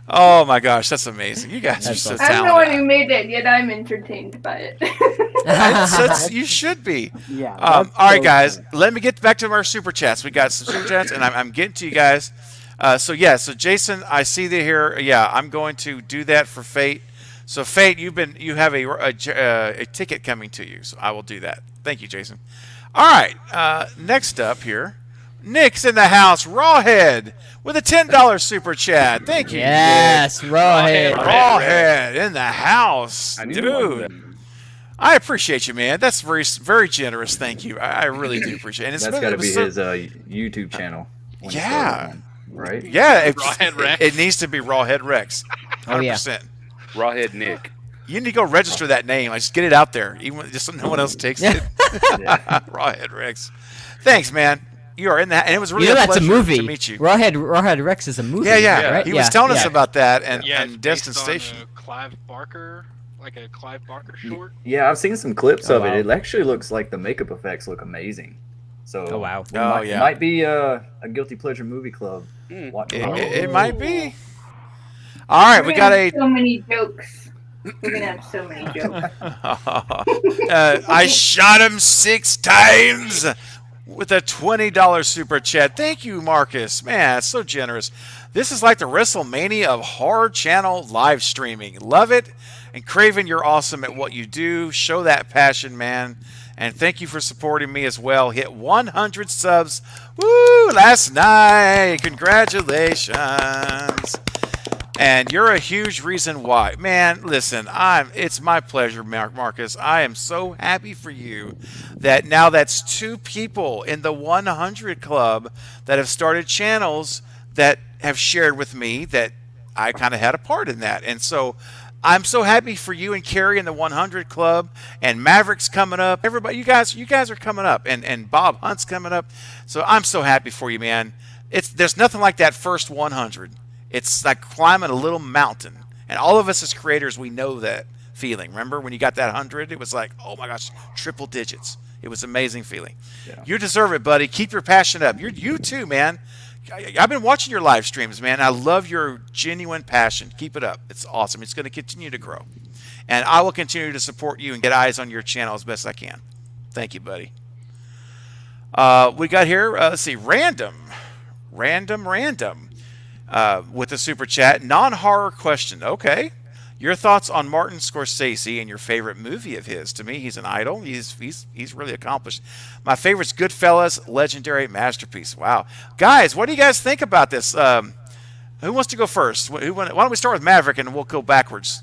Oh my gosh, that's amazing. You guys are That's so awesome. I'm the one talented. who made it, yet I'm entertained by it. You should be. Yeah. All that's right, so guys. cool. Let me get back to our super chats. We got some super chats, and I'm getting to you guys. So Jason, I see that here. Yeah, I'm going to do that for Fate. So Fate, you have a ticket coming to you, so I will do that. Thank you, Jason. All right. Next up here, Nick's in the house. Rawhead with a $10 super chat. Thank you. Yes, Rawhead. Nick. Rawhead in the house, I knew one of dude. them. I appreciate you, man. That's very, very generous. Thank you. I really do appreciate it. And That's got to be so- his YouTube channel. when he Yeah. started one, right? Yeah, Rawhead Rex. it needs to be Rawhead Rex. 100%. Oh, yeah. Rawhead Nick. You need to go register that name. Like, just get it out there, even just so no one else takes it. Yeah. Rawhead Rex. Thanks, man. You are in that, and it was really You know that's a pleasure movie. to meet you. Rawhead Rex is a movie. Yeah. Right? He was telling us about that and Yeah, it's Destin based on Station. a Clive Barker, like a Clive Barker short. Yeah, I've seen some clips Oh, of wow. it. It actually looks like the makeup effects look amazing. So Oh, wow. it might be a guilty pleasure movie club. Mm. Watch It might be. All right, We're we gonna got a. have so many jokes. We're gonna have so many jokes. I shot him 6 times with a $20 super chat. Thank you, Marcus. Man, it's so generous. This is like the WrestleMania of horror channel live streaming. Love it. And Craven, you're awesome at what you do. Show that passion, man. And thank you for supporting me as well. Hit 100 subs. Woo! Last night. Congratulations. And you're a huge reason why. Man, listen, it's my pleasure, Marcus. I am so happy for you that now that's 2 people in the 100 club that have started channels that have shared with me that I kind of had a part in that. And so I'm so happy for you and Carrie in the 100 club, and Maverick's coming up. Everybody, you guys are coming up, and Bob Hunt's coming up. So I'm so happy for you, man. There's nothing like that first 100. It's like climbing a little mountain, and all of us as creators, we know that feeling. Remember when you got that 100? It was like, oh my gosh, triple digits. It was an amazing feeling. Yeah. You deserve it, buddy. Keep your passion up. You too, man. I've been watching your live streams, man. I love your genuine passion. Keep it up. It's awesome. It's going to continue to grow. And I will continue to support you and get eyes on your channel as best I can. Thank you, buddy. We got here, let's see, Random with a super chat. Non-horror question. Okay. Your thoughts on Martin Scorsese and your favorite movie of his? To me, he's an idol. He's really accomplished. My favorite's Goodfellas, legendary masterpiece. Wow. Guys, what do you guys think about this? Who wants to go first? Why don't we start with Maverick and we'll go backwards?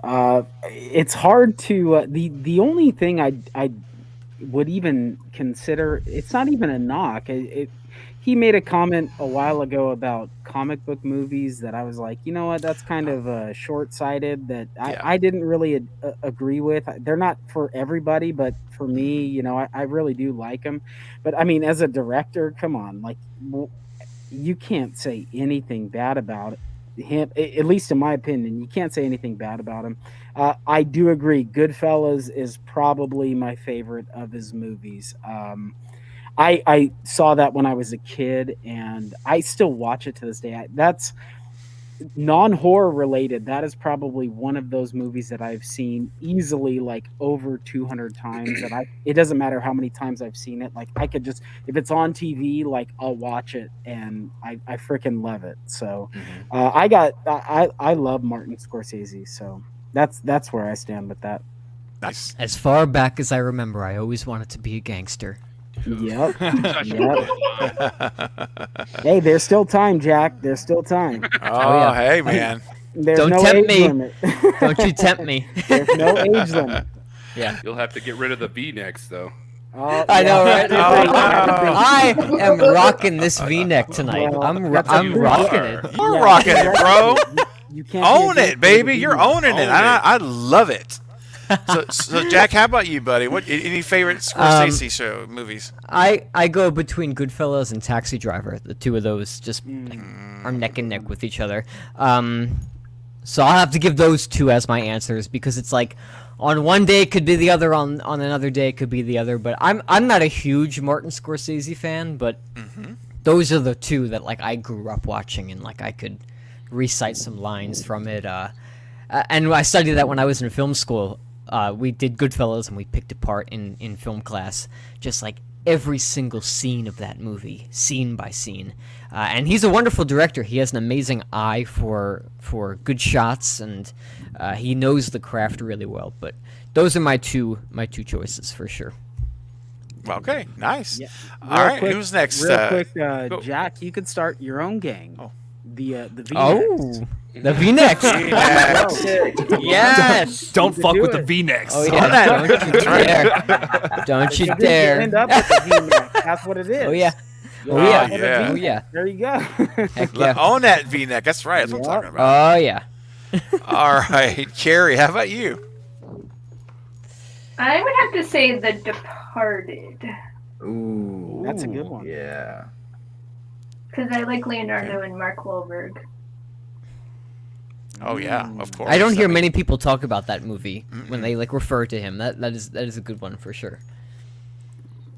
It's hard to the only thing I would even consider, it's not even a knock. He made a comment a while ago about comic book movies that I was like, you know what, that's kind of short-sighted, that I didn't really agree with. They're not for everybody, but for me, you know, I really do like them. But I mean, as a director, come on, like, you can't say anything bad about him, at least in my opinion. You can't say anything bad about him. I do agree, Goodfellas is probably my favorite of his movies. I saw that when I was a kid, and I still watch it to this day. That's non-horror related. That is probably one of those movies that I've seen easily like over 200 times. And it doesn't matter how many times I've seen it. Like, I could just, if it's on TV, like, I'll watch it, and I freaking love it. So I love Martin Scorsese. So that's where I stand with that. Nice. As far back as I remember, I always wanted to be a gangster. Yep. Hey, there's still time, Jack. There's still time. Oh, hey, man. There's Don't no tempt age me. limit. Don't you tempt me. There's no age limit. Yeah. You'll have to get rid of the V-necks, though. Oh, I know, yeah. right? I am rocking this V-neck tonight. Well, I'm that's rocking a- it. You're rocking it, bro. You can't Own be a it, baby. gangster You're with owning it. Own it. I love it. So Jack, how about you, buddy? What any favorite Scorsese show movies? I go between Goodfellas and Taxi Driver. The two of those just like, are neck and neck with each other. So I'll have to give those two as my answers, because it's like on one day it could be the other, on another day it could be the other. But I'm not a huge Martin Scorsese fan, but those are the two that like I grew up watching, and like I could recite some lines from it. And I studied that when I was in film school. We did Goodfellas, and we picked apart in film class just like every single scene of that movie, scene by scene. And he's a wonderful director. He has an amazing eye for good shots, and he knows the craft really well. But those are my two choices for sure. Okay, nice. Yeah. All right, who's next? Real quick, go. Jack, you could start your own gang. Oh. The V. Oh, the V-necks. Yes. Don't could fuck do with the it. V-necks. Oh On yeah. that. Don't you dare. Don't you You dare. end up with the V-neck. That's what it is. Oh yeah. You'll Oh end yeah. up with a yeah. Oh V-neck. yeah. There you go. Heck yeah. Own that V-neck. That's right. That's what I'm talking about. Oh yeah. All right, Carrie, how about you? I would have to say The Departed, Ooh, That's a good one. Yeah. because I like Leonardo and Mark Wahlberg. Oh yeah, of course. I don't hear mean, many people talk about that movie when they like refer to him. That is a good one for sure.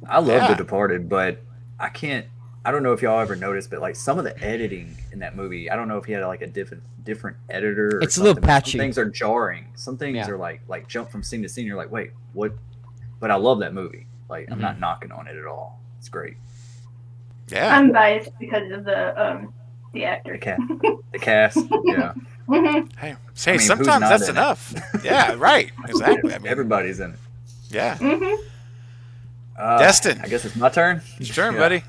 I love Yeah. The Departed, but I don't know if y'all ever noticed, but like some of the editing in that movie, I don't know if he had like a different editor. Or It's a little something, but patchy. Some things are jarring. Some things Yeah. are like jump from scene to scene. You're like, wait, what? But I love that movie. Like, I'm Mm-hmm. not knocking on it at all. It's great. Yeah. I'm biased because of the The actor. the cast, yeah. Mhm. Hey, I mean, who's sometimes not that's in it? enough. Yeah, right. Exactly. I mean, Everybody's in it. yeah. Mhm. Destin. I guess it's my turn. It's your turn, Yeah. buddy.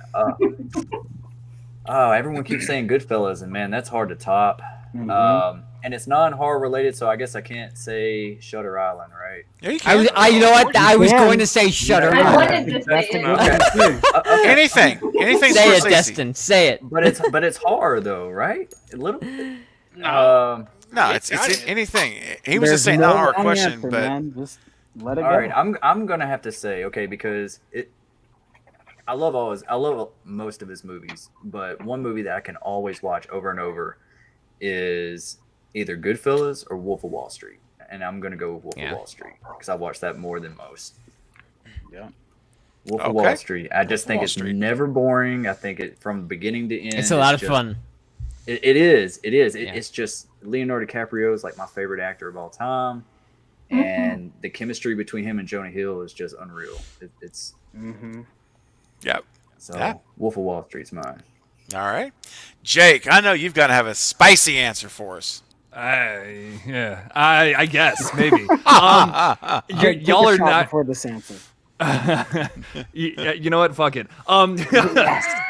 Oh, everyone keeps saying Goodfellas, and man, that's hard to top. Mhm. And it's non-horror related, so I guess I can't say Shutter Island, right? Yeah, you can. You know what? I was can. going to say Shutter I Island. wanted to say That's a it. good one, too. Okay. Anything Say it, Scorsese. Destin. Say it. But it's horror though, right? A little bit. No. No, It's it's got anything. He was There's just saying no not our wrong question, answer, but man. Just let it All go. right, I'm gonna have to say okay because I love most of his movies, but one movie that I can always watch over and over is either Goodfellas or Wolf of Wall Street. and I'm gonna go with Wolf Yeah. of Wall Street because I watched that more than most. Yeah. Wolf of Okay. Wall Street. I just of think Wall it's Street. never boring. I think it from beginning to end. It's a lot of just- fun. It is. It is. Yeah. It's just Leonardo DiCaprio is like my favorite actor of all time, Mhm. and the chemistry between him and Jonah Hill is just unreal. It's Mm-hmm. Yep. so Yeah. Wolf of Wall Street's mine. All right. Jake, I know you've got to have a spicy answer for us. I guess maybe. Y'all are not. before this answer. You know what? Fuck it.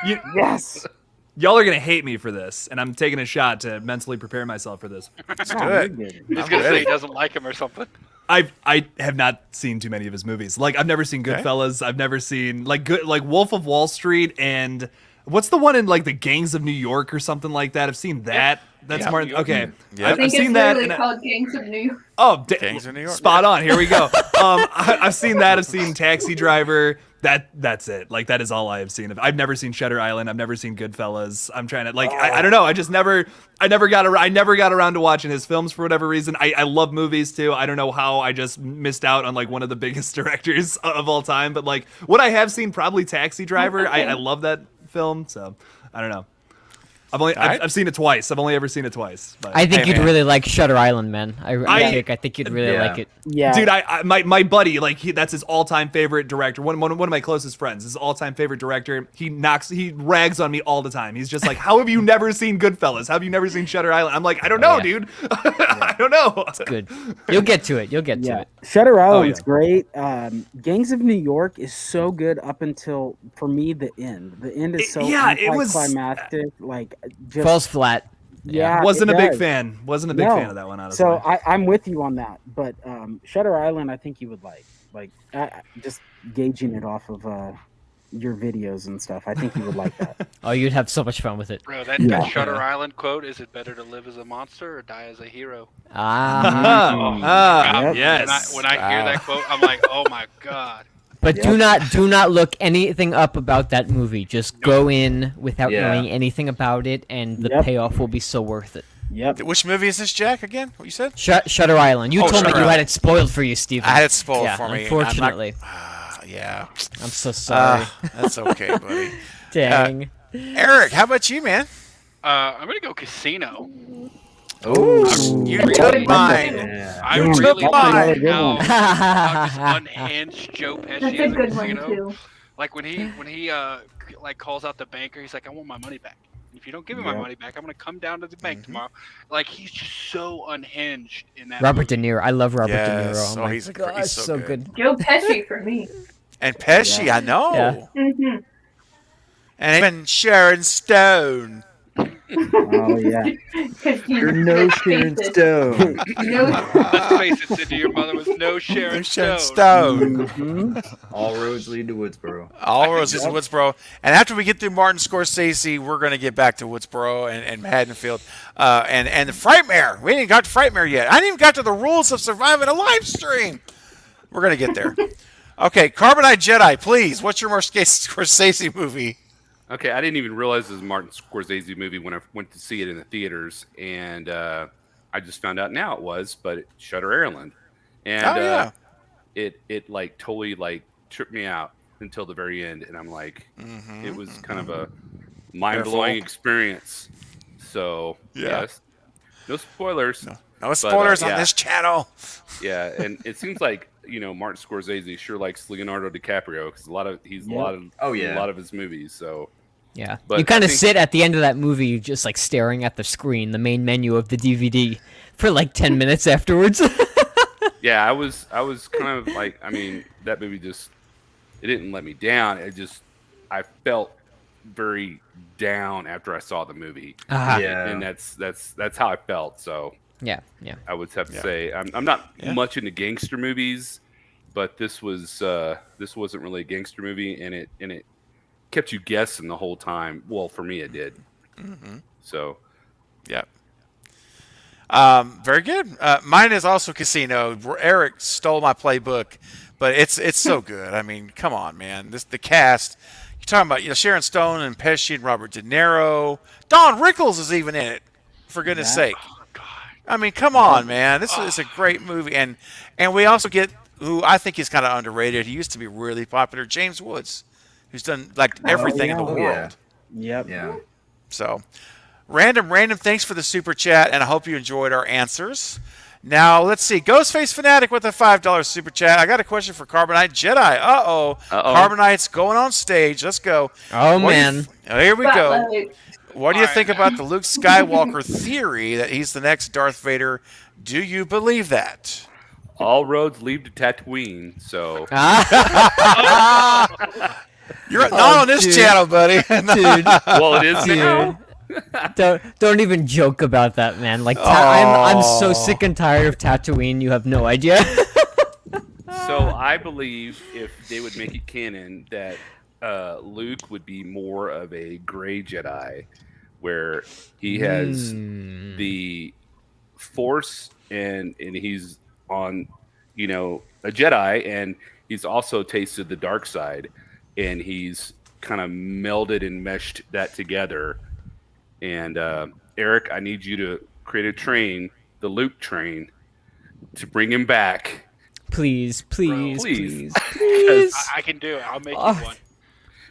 You, Yes. y'all are gonna hate me for this, and I'm taking a shot to mentally prepare myself for this. Let's Oh, do you're it. good. He's I'm gonna say ready. he doesn't like him or something. I have not seen too many of his movies. Like I've never seen Okay. Goodfellas. I've never seen like Wolf of Wall Street and what's the one in like the Gangs of New York or something like that. I've seen that. That's Yeah. Martin. Okay, Yeah. I I've think seen it's that. literally and called Gangs of New York. Gangs of New York. Spot on. Here we go. I've seen that. I've seen Taxi Driver. That's it. Like that is all I have seen. I've never seen Shutter Island. I've never seen Goodfellas. I'm trying to like I don't know. I never got around to watching his films for whatever reason. I love movies too. I don't know how I just missed out on like one of the biggest directors of all time. But like what I have seen, probably Taxi Driver. I love that film. So I don't know. Alright. I've seen it twice. I've only ever seen it twice. But. I think Hey, you'd man. really like Shutter Island, man. I- Jake, I think you'd really Yeah. like it. Yeah. Dude, my buddy, like that's his all-time favorite director. One of my closest friends, his all-time favorite director. He rags on me all the time. He's just like, "How have you never seen Goodfellas? How have you never seen Shutter Island?" I'm like, "I don't know, yeah. dude. I don't know." Good. You'll get to it. You'll get to Yeah, it. Shutter Island's yeah. great. Gangs of New York is so good up until, for me, the end. The end is so it was- anticlimactic. Like, just Falls flat. yeah, Wasn't it a big does. fan. Wasn't a big No. fan of that one, honestly. So I'm with you on that. But Shutter Island, I think you would like. Like, just gauging it off of your videos and stuff. I think you would like that. Oh, you'd have so much fun with it. Bro, that, Yeah. that Shutter Island quote, is it better to live as a monster or die as a hero? Ah. Yep. Yes. When I hear that quote, I'm like, oh my god. But do not look anything up about that movie. Just go in without Yeah. knowing anything about it, and the Yep. payoff will be so worth it. Yep. Which movie is this, Jack? Again? What you said? Shutter Island. You Oh, told me Shutter you had Island. it spoiled for you, Steven. I had it spoiled yeah, for me. Unfortunately, Yeah. I'm so sorry. That's okay, buddy. Dang. Eric, how about you, man? I'm gonna go Casino. Oh, You Really took good mine. yeah. I Damn, really that's like another good how, one. how just unhinged Joe Pesci That's is a in good one Casino. too. Like when he like calls out the banker, he's like, I want my money back. If you don't give me my Yeah. money back, I'm gonna come down to the bank tomorrow. Like he's just so unhinged in that. Robert De movie. Niro. I love Robert De Yes. Niro. Oh Oh, my he's a- gosh, he's so so good. good. Joe Pesci for me. And Pesci, Yeah. I know. Yeah. Mm-hmm. And even Sharon Stone. Oh yeah. You're no Sharon Stone. No, Let's face it, Cindy, your mother was no Sharon Sharon Stone. Stone. Mhm. All roads lead to Woodsboro. All roads is Woodsboro. And after we get through Martin Scorsese, we're going to get back to Woodsboro and Haddonfield. And the Frightmare. We ain't got to Frightmare yet. I didn't even got to the rules of surviving a live stream. We're going to get there. Okay, Carbonite Jedi, please. What's your Scorsese movie? Okay, I didn't even realize it was a Martin Scorsese movie when I went to see it in the theaters, and I just found out now it was, but Shutter Island, and Oh, yeah. it like totally like tripped me out until the very end, and I'm like, it was kind of a mind blowing Careful. experience. So Yeah. yes, no spoilers. No spoilers on yeah. this channel. Yeah, and it seems like Martin Scorsese sure likes Leonardo DiCaprio because a lot of Oh, yeah. a lot of his movies. So Yeah. But you kind I of think- sit at the end of that movie just like staring at the screen, the main menu of the DVD, for like 10 minutes afterwards. yeah, I was kind of like, I mean, that movie just it didn't let me down. I felt very down after I saw the movie. Ah. Yeah. And that's how I felt. So Yeah, yeah. I would have to Yeah. say I'm not Yeah. much into gangster movies, but this wasn't really a gangster movie, and it kept you guessing the whole time. Well, for me, it did. So Yeah. Very good. Mine is also Casino. Eric stole my playbook, but it's so good. I mean, come on, man. The cast. You're talking about Sharon Stone and Pesci and Robert De Niro. Don Rickles is even in it. For goodness sake. Oh god. I mean, come on, man. This is a great movie, and we also get who I think is kind of underrated. He used to be really popular, James Woods, who's done like everything in the yeah. world. Yep. Yeah. So, random. Thanks for the super chat, and I hope you enjoyed our answers. Now let's see, Ghostface Fanatic with a $5 super chat. I got a question for Carbonite Jedi. Uh-oh. Carbonite's going on stage. Let's go. Oh, What do you man. here we go. Spotlight. What do you All think right. about the Luke Skywalker theory that he's the next Darth Vader? Do you believe that? All roads lead to Tatooine, so You're not on this dude. channel, buddy. Dude, well, it is now. don't even joke about that, man. Like, I'm so sick and tired of Tatooine. You have no idea. So I believe if they would make it canon that Luke would be more of a gray Jedi, where he has the Force and he's on, a Jedi, and he's also tasted the dark side, and he's kind of melded and meshed that together. And Eric, I need you to create a train, the Luke train, to bring him back. Please. Please. I can do it. I'll make Oh. you one.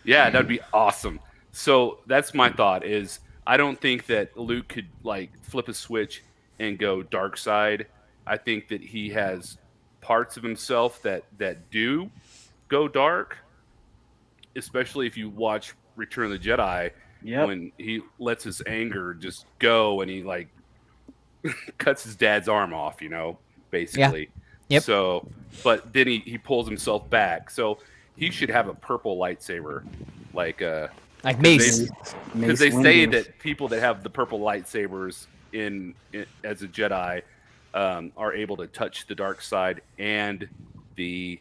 Yeah, that'd be awesome. So that's my thought is I don't think that Luke could like flip a switch and go dark side. I think that he has parts of himself that do go dark, especially if you watch Return of the Jedi Yep. when he lets his anger just go and he like cuts his dad's arm off, basically. Yep. So, but then he pulls himself back. So he should have a purple lightsaber, like Like Mace. because they say that people that have the purple lightsabers in as a Jedi are able to touch the dark side and the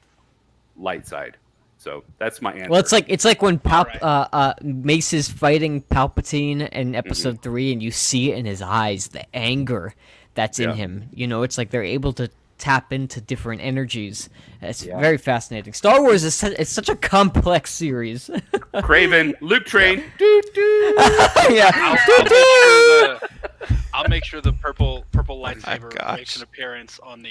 light side. So that's my answer. Well, it's like when Alright. Mace is fighting Palpatine in Episode 3, and you see it in his eyes, the anger that's in Yeah. him. It's like they're able to tap into different energies. It's Yeah. very fascinating. Star Wars it's such a complex series. Craven, Luke Train. Doo, doo. Yeah. I'll make sure the purple lightsaber gosh. makes an appearance on the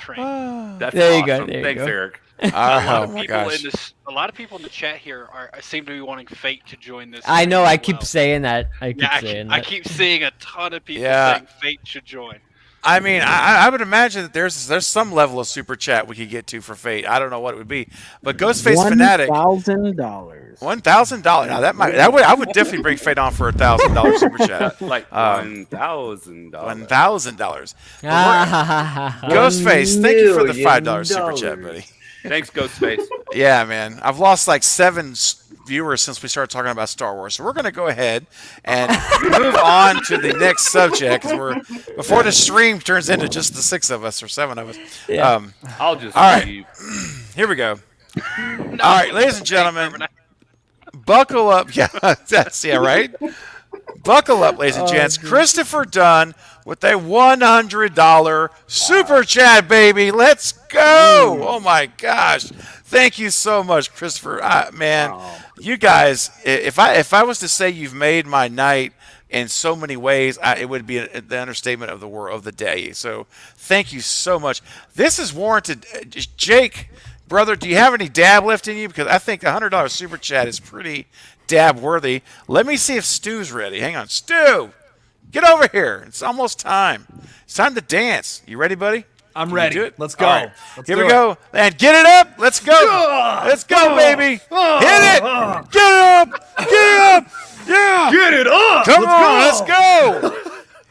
train. That's There you awesome. go, there you Thanks, go. Eric. A lot of my people gosh. a lot of people in the chat here seem to be wanting Fate to join this. I know. stream I as keep well. saying that. I keep Yeah, saying I that. keep seeing a ton of people Yeah. saying Fate should join. I mean, I would imagine that there's some level of super chat we could get to for Fate. I don't know what it would be, but Ghostface Fanatic, $1,000. $1,000. Now I would definitely bring Fate on for $1,000 super chat. Like $1,000. $1,000. Ah, Ghostface, thank you for the $1 $5 super million. chat, buddy. Thanks, Ghostface. Yeah, man. I've lost like 7 viewers since we started talking about Star Wars. So we're going to go ahead and move on to the next subject before the stream turns into just the 6 of us or 7 of us. Yeah. I'll just All right. leave. Here we go. All right, ladies and gentlemen, buckle up. Yeah, right? Buckle up, ladies and gents. Christopher Dunn with a $100 super chat, baby. Let's go. Oh, my gosh. Thank you so much, Christopher. Man, you guys, if I was to say you've made my night in so many ways, it would be the understatement of the day. So thank you so much. This is warranted. Jake, brother, do you have any dab left in you? Because I think the $100 super chat is pretty dab worthy. Let me see if Stu's ready. Hang on, Stu, get over here. It's almost time. It's time to dance. You ready, buddy? I'm Can you ready. do it? Let's go. All right. Let's Here do we it. go. And get it up. Let's go. Let's go, baby. Hit it. Get it up. Get it up. Yeah. Get it up. Come on. Let's go.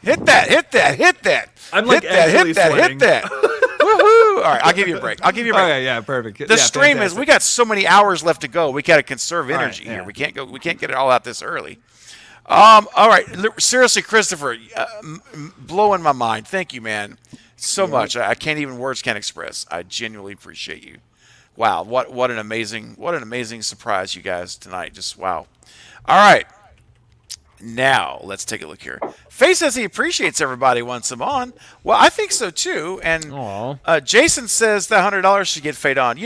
Hit that. Hit that. Hit that. I'm like hit that. actually Hit that. sweating. Hit that. Woohoo. All right. I'll give you a break. Okay, yeah, perfect. The stream is we got so many hours left to go. We got to conserve energy yeah. here. We can't get it all out this early. All right. Seriously, Christopher, blowing my mind. Thank you, man, so much. I can't even words can't express. I genuinely appreciate you. Wow, what an amazing surprise, you guys, tonight. Just wow. All right. Now, let's take a look here. Faye says he appreciates everybody wants him on. Well, I think so, too. And Aw. Jason says that $100 should get Fade on.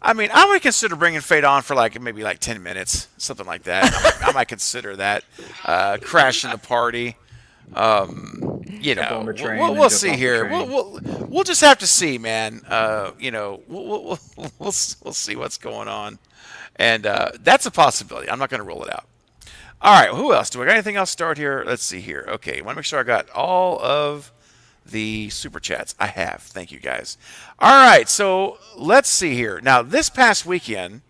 I mean, I would consider bringing Fade on for maybe 10 minutes, something like that. I might consider that. Crashing the party. you Jump know, on the train we'll, and we'll jump see off the here. train. We'll just have to see, man. You know, we'll see what's going on, and that's a possibility. I'm not going to rule it out. All right, who else? Do I got anything else to start here? Let's see here. Okay, want to make sure I got all of the super chats. I have. Thank you, guys. All right, so let's see here. Now, this past weekend.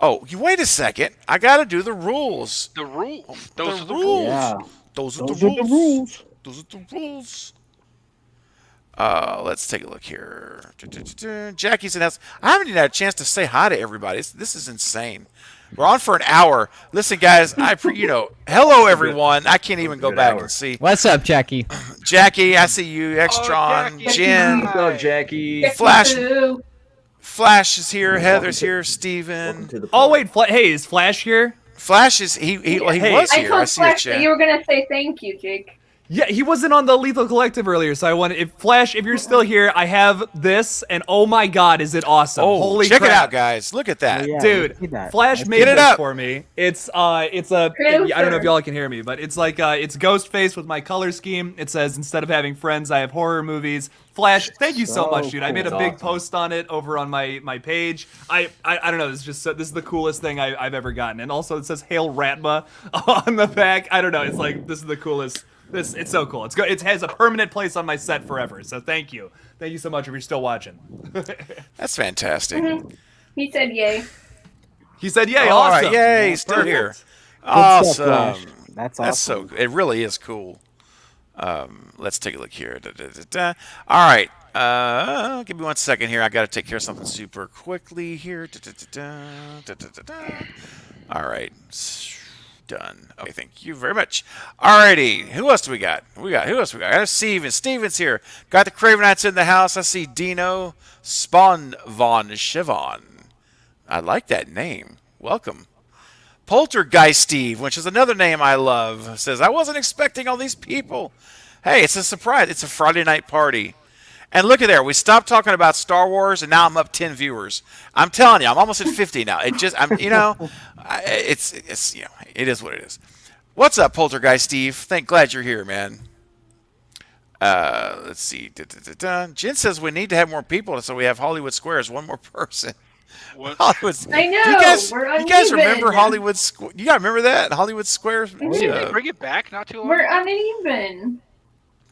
Oh, you wait a second. I got to do the rules. The rules. The Those are the rules. rules. Yeah. Those are Those the are the rules. rules. Those are the rules. Let's take a look here. Jackie's in the house. I haven't even had a chance to say hi to everybody. This is insane. We're on for an hour. Listen, guys, hello everyone. I can't even go Good back hour. and see. What's up, Jackie? Jackie, I see you. Extron, Jackie. Jen, What's up, Jackie? Flash. Boo. Flash is here. Heather's here. Welcome Steven. to the Oh party. wait, hey, is Flash here? Flash is he Hey, was I here. I told see a Flash that chat. you were gonna say thank you, Jake. Yeah, he wasn't on the Lethal Collective earlier, so I wanted. If Flash, if you're still here, I have this, and oh my God, is it awesome! Oh, Holy check crap. it out, guys. Look at that. Yeah, Dude, see that. Flash That's made Get it this up. for me. It's I don't know if y'all can hear me, but it's like it's Ghostface with my color scheme. It says instead of having friends, I have horror movies. Flash, thank you so So much, dude. I made a cool. big Awesome. post on it over on my page. I don't know. This is just this is the coolest thing I've ever gotten. And also it says Hail Ratma on the back. I don't know. It's like this is the coolest. It's so cool. It has a permanent place on my set forever. So thank you so much if you're still watching. That's fantastic. He said yay. He said, "Yay, All awesome!" right, yay, he's still Perfect. here. Good stuff, Awesome. Flash. That's That's so. awesome. It really is cool. Let's take a look here. All right. Give me 1 second here. I got to take care of something super quickly here. All right. Done. Okay, thank you very much. Alrighty. Who else do we got? Who else we got? I got Steven. Steven's here. Got the Cravenites in the house. I see Dino Spawn Von Chivon. I like that name. Welcome. Poltergeist Steve, which is another name I love, says, I wasn't expecting all these people. Hey, it's a surprise. It's a Friday night party. And look at there. We stopped talking about Star Wars, and now I'm up 10 viewers. I'm telling you, I'm almost at 50 now. It just, it's it is what it is. What's up, Poltergeist Steve? Glad you're here, man. Let's see. Jen says we need to have more people, so we have Hollywood Squares. One more person. What? Hollywood. I know. We're You guys uneven. remember Hollywood Square? You guys remember that Hollywood Square? Didn't they bring it back not too long We're ago? uneven.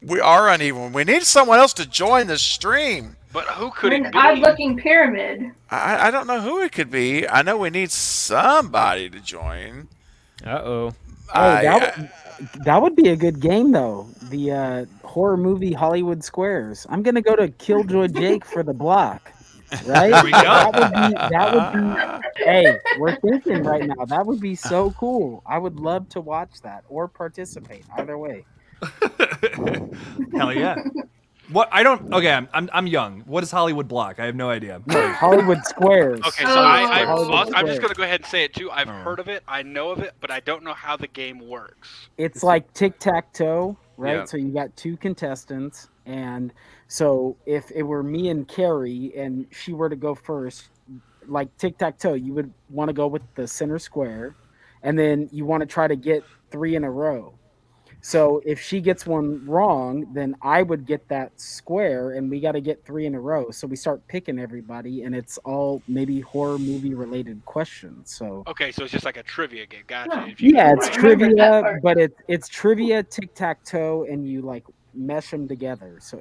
We are uneven. We need someone else to join the stream. But who could We're it an be? odd-looking pyramid. I don't know who it could be. I know we need somebody to join. Uh-oh. That would be a good game, though. The horror movie Hollywood Squares. I'm gonna go to Killjoy Jake for the block. Right? There we go. That would be. Hey, we're thinking right now. That would be so cool. I would love to watch that or participate. Either way. Hell yeah. What I don't. Okay, I'm young. What is Hollywood Block? I have no idea. Hollywood Squares. Okay, so Oh. I'm just gonna go ahead and say it too. I've heard of it, I know of it, but I don't know how the game works. It's like tic-tac-toe, right? Yeah. So you got two contestants, and so if it were me and Carrie and she were to go first, like tic-tac-toe, you would want to go with the center square, and then you want to try to get 3 in a row. So if she gets one wrong, then I would get that square, and we got to get 3 in a row. So we start picking everybody, and it's all maybe horror movie related questions. So Okay, so it's just like a trivia game. Gotcha. Huh. If you yeah, get it's it right. remember that trivia, part. but it's trivia, tic tac toe, and you like mesh them together. So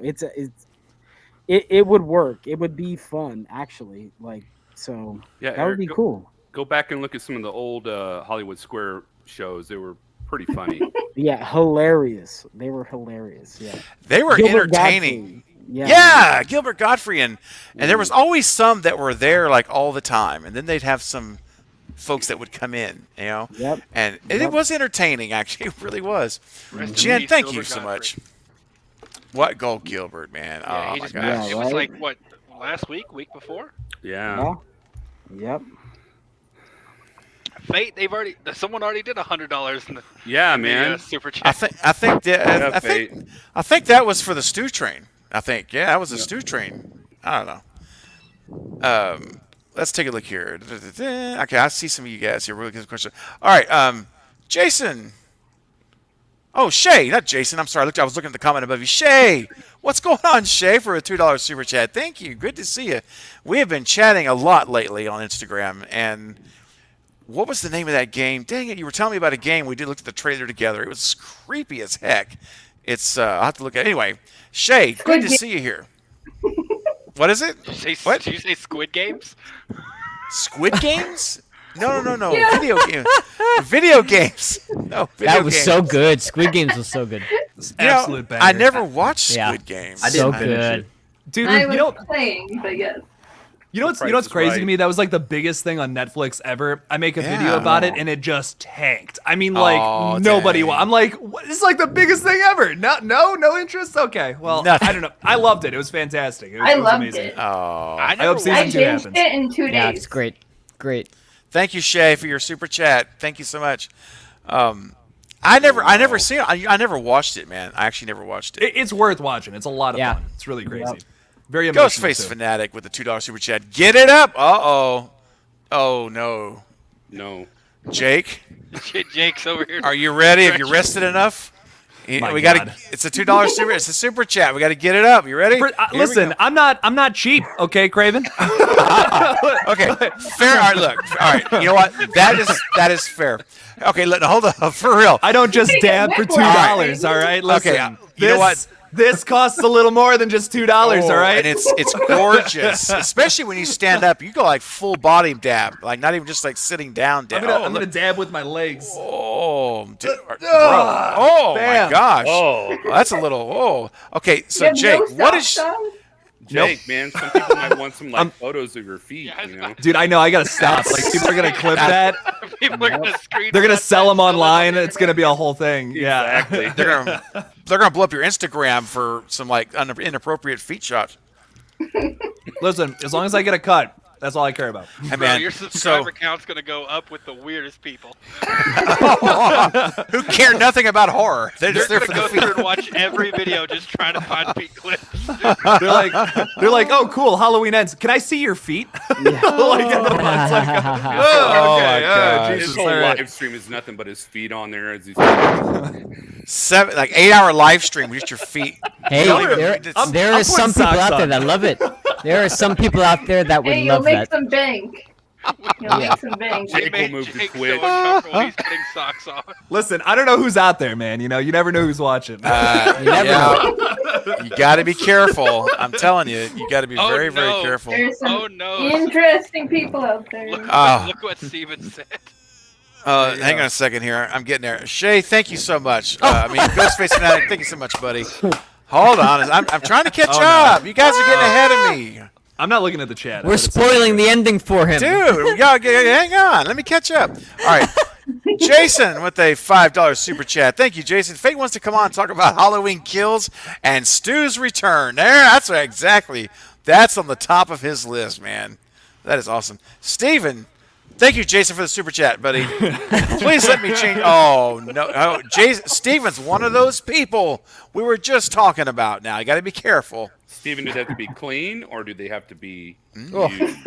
it would work. It would be fun, actually. Like so, Yeah, that would be Eric, cool. Go back and look at some of the old Hollywood Square shows. They were pretty funny. Yeah, hilarious. They were hilarious. Yeah, They were Gilbert entertaining. Godfrey. Yeah, Gilbert Godfrey, and there was always some that were there like all the time, and then they'd have some folks that would come in, Yep. and it Yep. was entertaining. Actually, it really was. Rest in Jen, peace, thank Gilbert you so Godfrey. much. What Gold Gilbert, man? Yeah, Oh he my just gosh. Yeah, it was right? like what last week before? Yeah. Yeah. Yep. Fate. Someone already did $100 in the Yeah, man. super chat. I think that Yeah, I think that was for the stew train. I think that was a stew train. I don't know. Let's take a look here. Okay, I see some of you guys here. Really good question. All right, Jason. Oh, Shay, not Jason. I'm sorry. I was looking at the comment above you. Shay, what's going on, Shay, for a $2 super chat? Thank you. Good to see you. We have been chatting a lot lately on Instagram. And what was the name of that game? Dang it, you were telling me about a game. We did look at the trailer together. It was creepy as heck. It's I'll have to look at it. Anyway, Shay, good to see you here. What is it? What? Did you say Squid Games? Squid Games? No. Yeah. Video games. Video games. No, video That was games. so good. Squid Games was so good. It's You know, absolute banger. I never watched Squid Yeah. Games. I So didn't finish good. it. Dude, I you was know, playing, but yes. what's Price what's is crazy to Right. me? That was like the biggest thing on Netflix ever. I make a Yeah. video about it and it just tanked. I mean, like Oh, nobody. dang. I'm like, what? It's like the biggest thing ever. No interest. Okay, well, Nothing. I don't know. I loved it. It was fantastic. It was, I it was loved amazing. it. Oh, I I never hope season I watched two it. binged happens. it in 2 days. Yeah, it's great. Great. thank you, Shay, for your super chat. Thank you so much. I never seen it. I never watched it, man. I actually never watched it. It's worth watching. It's a lot of Yeah. fun. It's really crazy. Very emotional. Ghostface too. Fanatic with the $2 super chat. Get it up. Uh-oh. Oh, no. No. Jake, Jake's over here. are you ready? Have you rested enough? My We got God. to. It's a $2 super. It's a super chat. We got to get it up. You ready? Here we Listen, go. I'm not cheap. Okay, Craven. Okay, fair. All right, look. All right, you know what? That is fair. Okay, hold on. For real. I don't just dab for $2. All right, listen. Okay, you know what? This costs a little more than just $2. Oh, all right. and it's gorgeous, especially when you stand up. You go like full body dab, like not even just like sitting down dab. I'm gonna dab with my legs. Oh, bro. Oh bam. my gosh. Oh, That's a little. Oh, okay. So You have Jake, no what is? socks on? Jake, man, some people might want some like photos of your feet. You know. Dude, I know. I gotta stop. Like people are gonna clip that. People are gonna screen. They're gonna sell them sell it online. on It's gonna be a whole thing. Yeah. Exactly. They're gonna blow up your Instagram for some like inappropriate feet shots. Listen, as long as I get a cut, that's all I care about. Hey, Bro, man. your subscriber count's gonna go up with the weirdest people. Who care nothing about horror? They're just there They're for gonna the go feet. through and watch every video just trying to find feet clips. They're like, oh, cool, Halloween ends. Can I see your feet? Like, it's like, Oh, okay, my gosh. Jesus, His whole all right. live stream is nothing but his feet on there as he's. 8 hour live stream with just your feet. Hey, You know, there, it's- there I'm are some putting people socks out there on. that love it. There are some people out there that would Hey, you'll love make that. some bank. You'll make some bank. Jake They will made move to Jake Twitch. so uncomfortable. He's putting socks on. Listen, I don't know who's out there, man. You know, you never know who's watching. You never know. You got to be careful. I'm telling you, you got to be Oh, very, very no. careful. There's some Oh no! interesting people out there. Look, Ah. look what Steven said. Hang on a second here. I'm getting there. Shay, thank you so much. Ghostface Fanatic, thank you so much, buddy. Hold on. I'm trying to catch Oh, no. up. You guys are getting ahead of me. I'm not looking at the chat. We're spoiling the ending for him. Dude, hang on. Let me catch up. All right. Jason with a $5 super chat. Thank you, Jason. Fate wants to come on and talk about Halloween Kills and Stu's return. That's right, exactly. That's on the top of his list, man. That is awesome. Steven, thank you, Jason, for the super chat, buddy. Please let me change. Oh, no. Oh, Steven's one of those people we were just talking about now. You got to be careful. Steven, do they have to be clean or do they have to be Oh. used?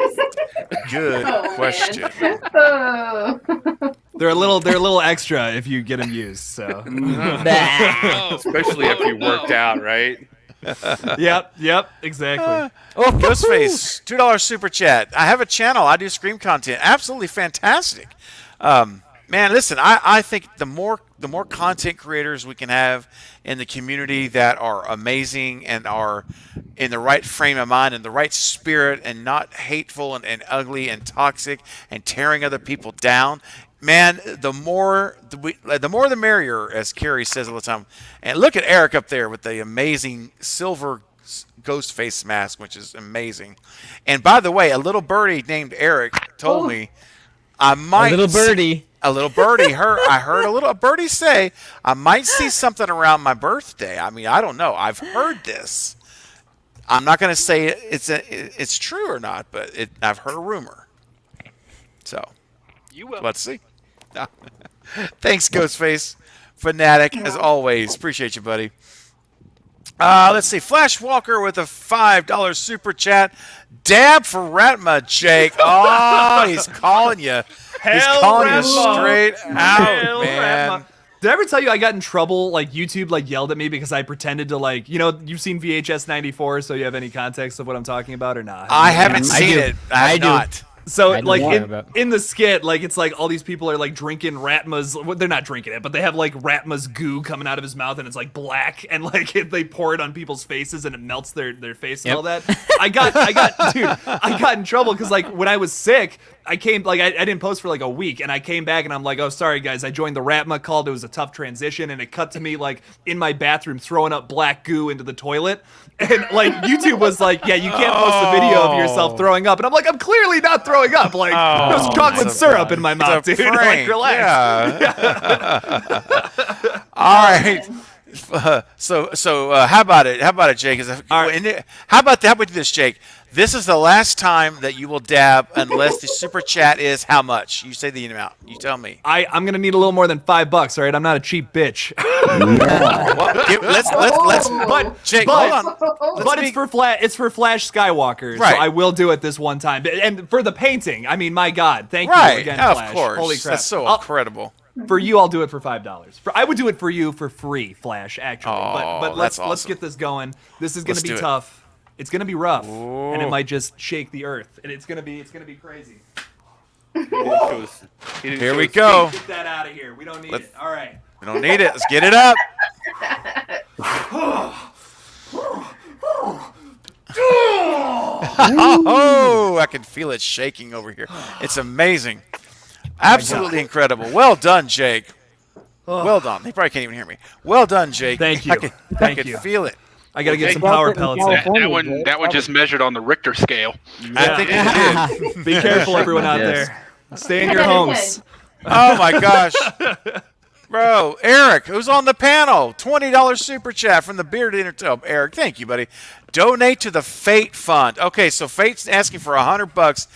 Good Oh, question. man. Oh. They're a little extra if you get them used. So. Oh, Especially if you worked out, right? Yep, exactly. Ghostface, $2 super chat. I have a channel. I do Scream content. Absolutely fantastic. Man, listen, I think the more content creators we can have in the community that are amazing and are in the right frame of mind and the right spirit and not hateful and ugly and toxic and tearing other people down, man, the more the merrier, as Carrie says all the time. And look at Eric up there with the amazing silver ghost face mask, which is amazing. And by the way, a little birdie named Eric told me I might A little birdie. a little birdie. I heard a birdie say I might see something around my birthday. I mean, I don't know. I've heard this. I'm not going to say it's true or not, but I've heard a rumor. So you will. let's see. Thanks, Ghostface Fanatic, as always. Appreciate you, buddy. Let's see. Flash Walker with a $5 super chat. Dab for Ratma, Jake. Oh, he's calling you. He's Hell, calling you Ratma. straight out, Hell, man. Ratma. Did I ever tell you I got in trouble? Like YouTube like yelled at me because I pretended to like, you've seen VHS 94, so you have any context of what I'm talking about or not? I haven't I seen do. it. I have I do. not. So I know like what you're about. in the skit, like it's like all these people are like drinking Ratma's. Well, they're not drinking it, but they have like Ratma's goo coming out of his mouth, and it's like black, and like they pour it on people's faces, and it melts their face and all that. I got in trouble because like when I was sick, I came like I didn't post for like a week, and I came back and I'm like, oh sorry guys, I joined the Ratma cult. It was a tough transition, and it cut to me like in my bathroom throwing up black goo into the toilet, and like YouTube was like, yeah, you can't post a video of yourself throwing up, and I'm like, I'm clearly not throwing up. Like there's chocolate syrup in my mouth, dude. Like Prank, relax. Yeah. All right. So how about it? How about it, Jake? How about this, Jake? This is the last time that you will dab unless the super chat is how much? You say the amount. You tell me. I'm gonna need a little more than $5. All right, I'm not a cheap bitch. Let's. But Jake, but- hold on. But it's for Flash Skywalker, Right. so I will do it this one time. And for the painting, I mean, my God, thank you Right. again, Of Flash. course. Holy crap! That's so I'll- incredible. For you, I'll do it for $5. I would do it for you for free, Flash. Actually, Oh, but let's that's awesome. get this going. This is gonna Let's be do it. tough. It's gonna be rough, and it Ooh. might just shake the earth, and it's gonna be crazy. Here we go. Get that out of here. We don't need Let's- it. All right. We don't need it. Let's get it up. Oh, I can feel it shaking over here. It's amazing. Absolutely incredible. Well done, Jake. Well done. He probably can't even hear me. Well done, Jake. Thank you. I Thank can you. feel it. I gotta get Jake, some Well, power in pellets. California, That one Jake, that one just measured on the Richter scale. I think it did. Be careful, everyone out Yes. there. Stay in your homes. Oh my gosh. Bro, Eric, who's on the panel? $20 super chat from the Bearded Entertainment. Oh, Eric, thank you, buddy. Donate to the Fate Fund. Okay, so Fate's asking for $100.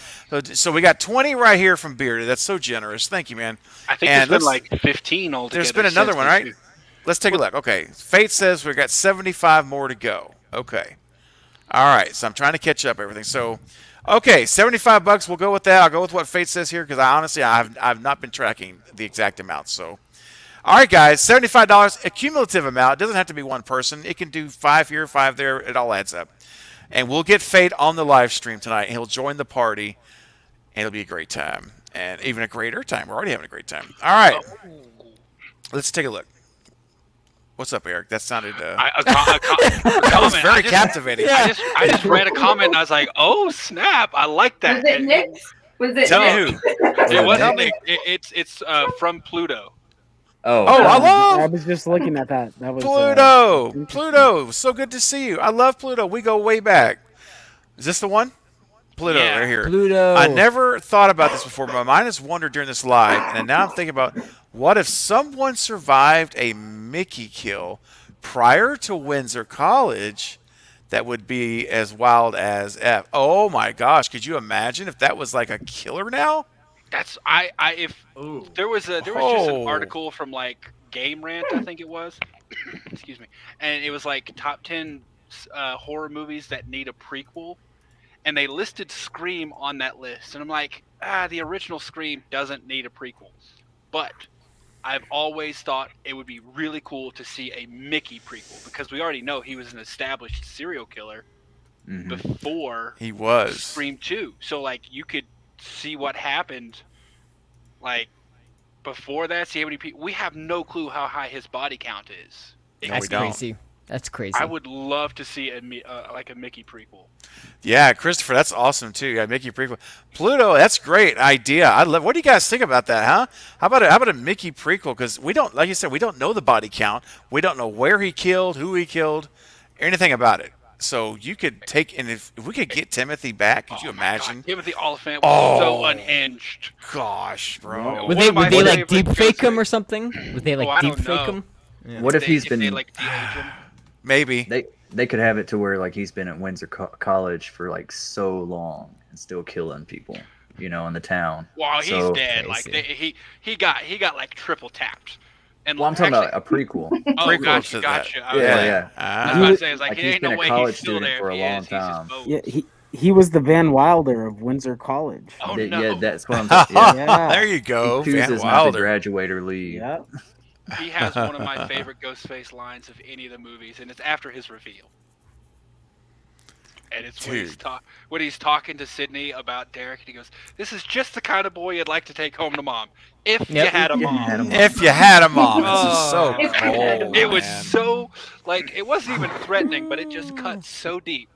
So we got 20 right here from Bearded. That's so generous. Thank you, man. I think And there's been let's- like 15 altogether. There's been another since one, then, right? too. Let's take a look. Okay, Fate says we've got 75 more to go. Okay. All right, so I'm trying to catch up everything. So, okay, $75. We'll go with that. I'll go with what Fate says here because I've not been tracking the exact amount. So, all right, guys, $75, a cumulative amount. It doesn't have to be one person. It can do 5 here, 5 there. It all adds up. And we'll get Fate on the live stream tonight. He'll join the party, and it'll be a great time, and even a greater time. We're already having a great time. All right, let's take a look. What's up, Eric? That sounded A that was comment. very I just- captivating. I just read a comment and I was like, "Oh snap! I like that." Was it Nick? Was it Tell me Nick? who. It Tell wasn't me. Nick. It's from Pluto. Oh, Oh, I I love was just looking at that. That was Pluto. interesting. Pluto, so good to see you. I love Pluto. We go way back. Is this the one? Pluto, Yeah. right here. Pluto. I never thought about this before. My mind has wandered during this live, and now I'm thinking about what if someone survived a Mickey kill prior to Windsor College that would be as wild as F. Oh my gosh, could you imagine if that was like a killer now? That's if there was just Oh. an article from like Game Rant, I think it was. Excuse me, and it was like top 10 horror movies that need a prequel, and they listed Scream on that list, and I'm like, the original Scream doesn't need a prequel, but I've always thought it would be really cool to see a Mickey prequel because we already know he was an established serial killer Mhm. before He was. Scream 2. So like you could see what happened like before that, see how many people. We have no clue how high his body count is. No, That's we don't. crazy. That's crazy. I would love to see like a Mickey prequel. Yeah, Christopher, that's awesome too. Yeah, Mickey prequel. Pluto, that's great idea. I love. What do you guys think about that, huh? How about a Mickey prequel? Because we don't, like you said, we don't know the body count. We don't know where he killed, who he killed, anything about it. So you could take, and if we could get Timothy back, could you Oh my God, imagine? Timothy Oliphant was so Oh. unhinged. Gosh, bro. One would of they my like favorite deep jokes fake him are- or something? Would they I like don't deep fake know. him? Yeah. What if he's They been? like de-age him? Maybe. They could have it to where like he's been at Windsor College for like so long and still killing people, in the town. Well, he's So- dead. Like crazy. he got like triple tapped. And Well, I'm talking actually- about a prequel. Oh, prequel gotcha, to gotcha. that. I was Yeah, like- yeah. I was Ah. about to say, it's like, Like, it he's ain't been no a way college he's still student there. for a If he long is, he's just time. both. Yeah, he was the Van Wilder of Windsor College. Oh That- no. Yeah, that's what I'm talking. Yeah. Yeah. There you go, He Van chooses not to Wilder. graduate or leave. Yeah. He has one of my favorite Ghostface lines of any of the movies, and it's after his reveal. And it's when he's talking to Sydney about Derek, and he goes, "This is just the kind of boy you'd like to take home to mom, if you had a mom." If you had a mom, this is so If you had a cold. mom. It was man. so it wasn't even threatening, but it just cut so deep.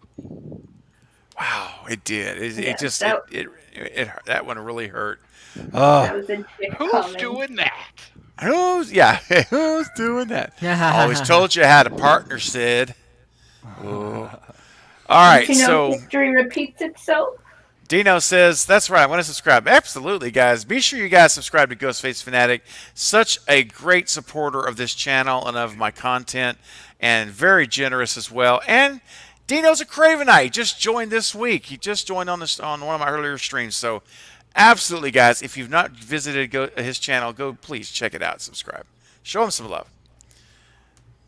Wow, it did. Yeah, It just that- that one really hurt. That Oh, was a dick Who's comment. doing that? who's doing that? Always told you I had a partner, Sid. Ooh. All right, Don't you know so history repeats itself? Dino says, that's right, I want to subscribe. Absolutely, guys. Be sure you guys subscribe to Ghostface Fanatic. Such a great supporter of this channel and of my content, and very generous as well. And Dino's a Cravenite. He just joined this week. He just joined on one of my earlier streams. So absolutely, guys, if you've not visited his channel, go please check it out. Subscribe. Show him some love.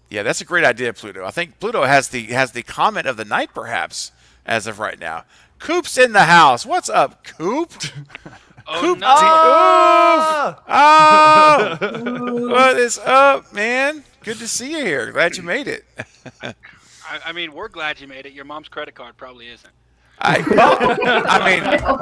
Yeah, that's a great idea, Pluto. I think Pluto has the comment of the night, perhaps, as of right now. Coop's in the house. What's up, Coop? Oh Coop no! Oh, what is up, man? Good to see you here. Glad you made it. I mean, we're glad you made it. Your mom's credit card probably isn't.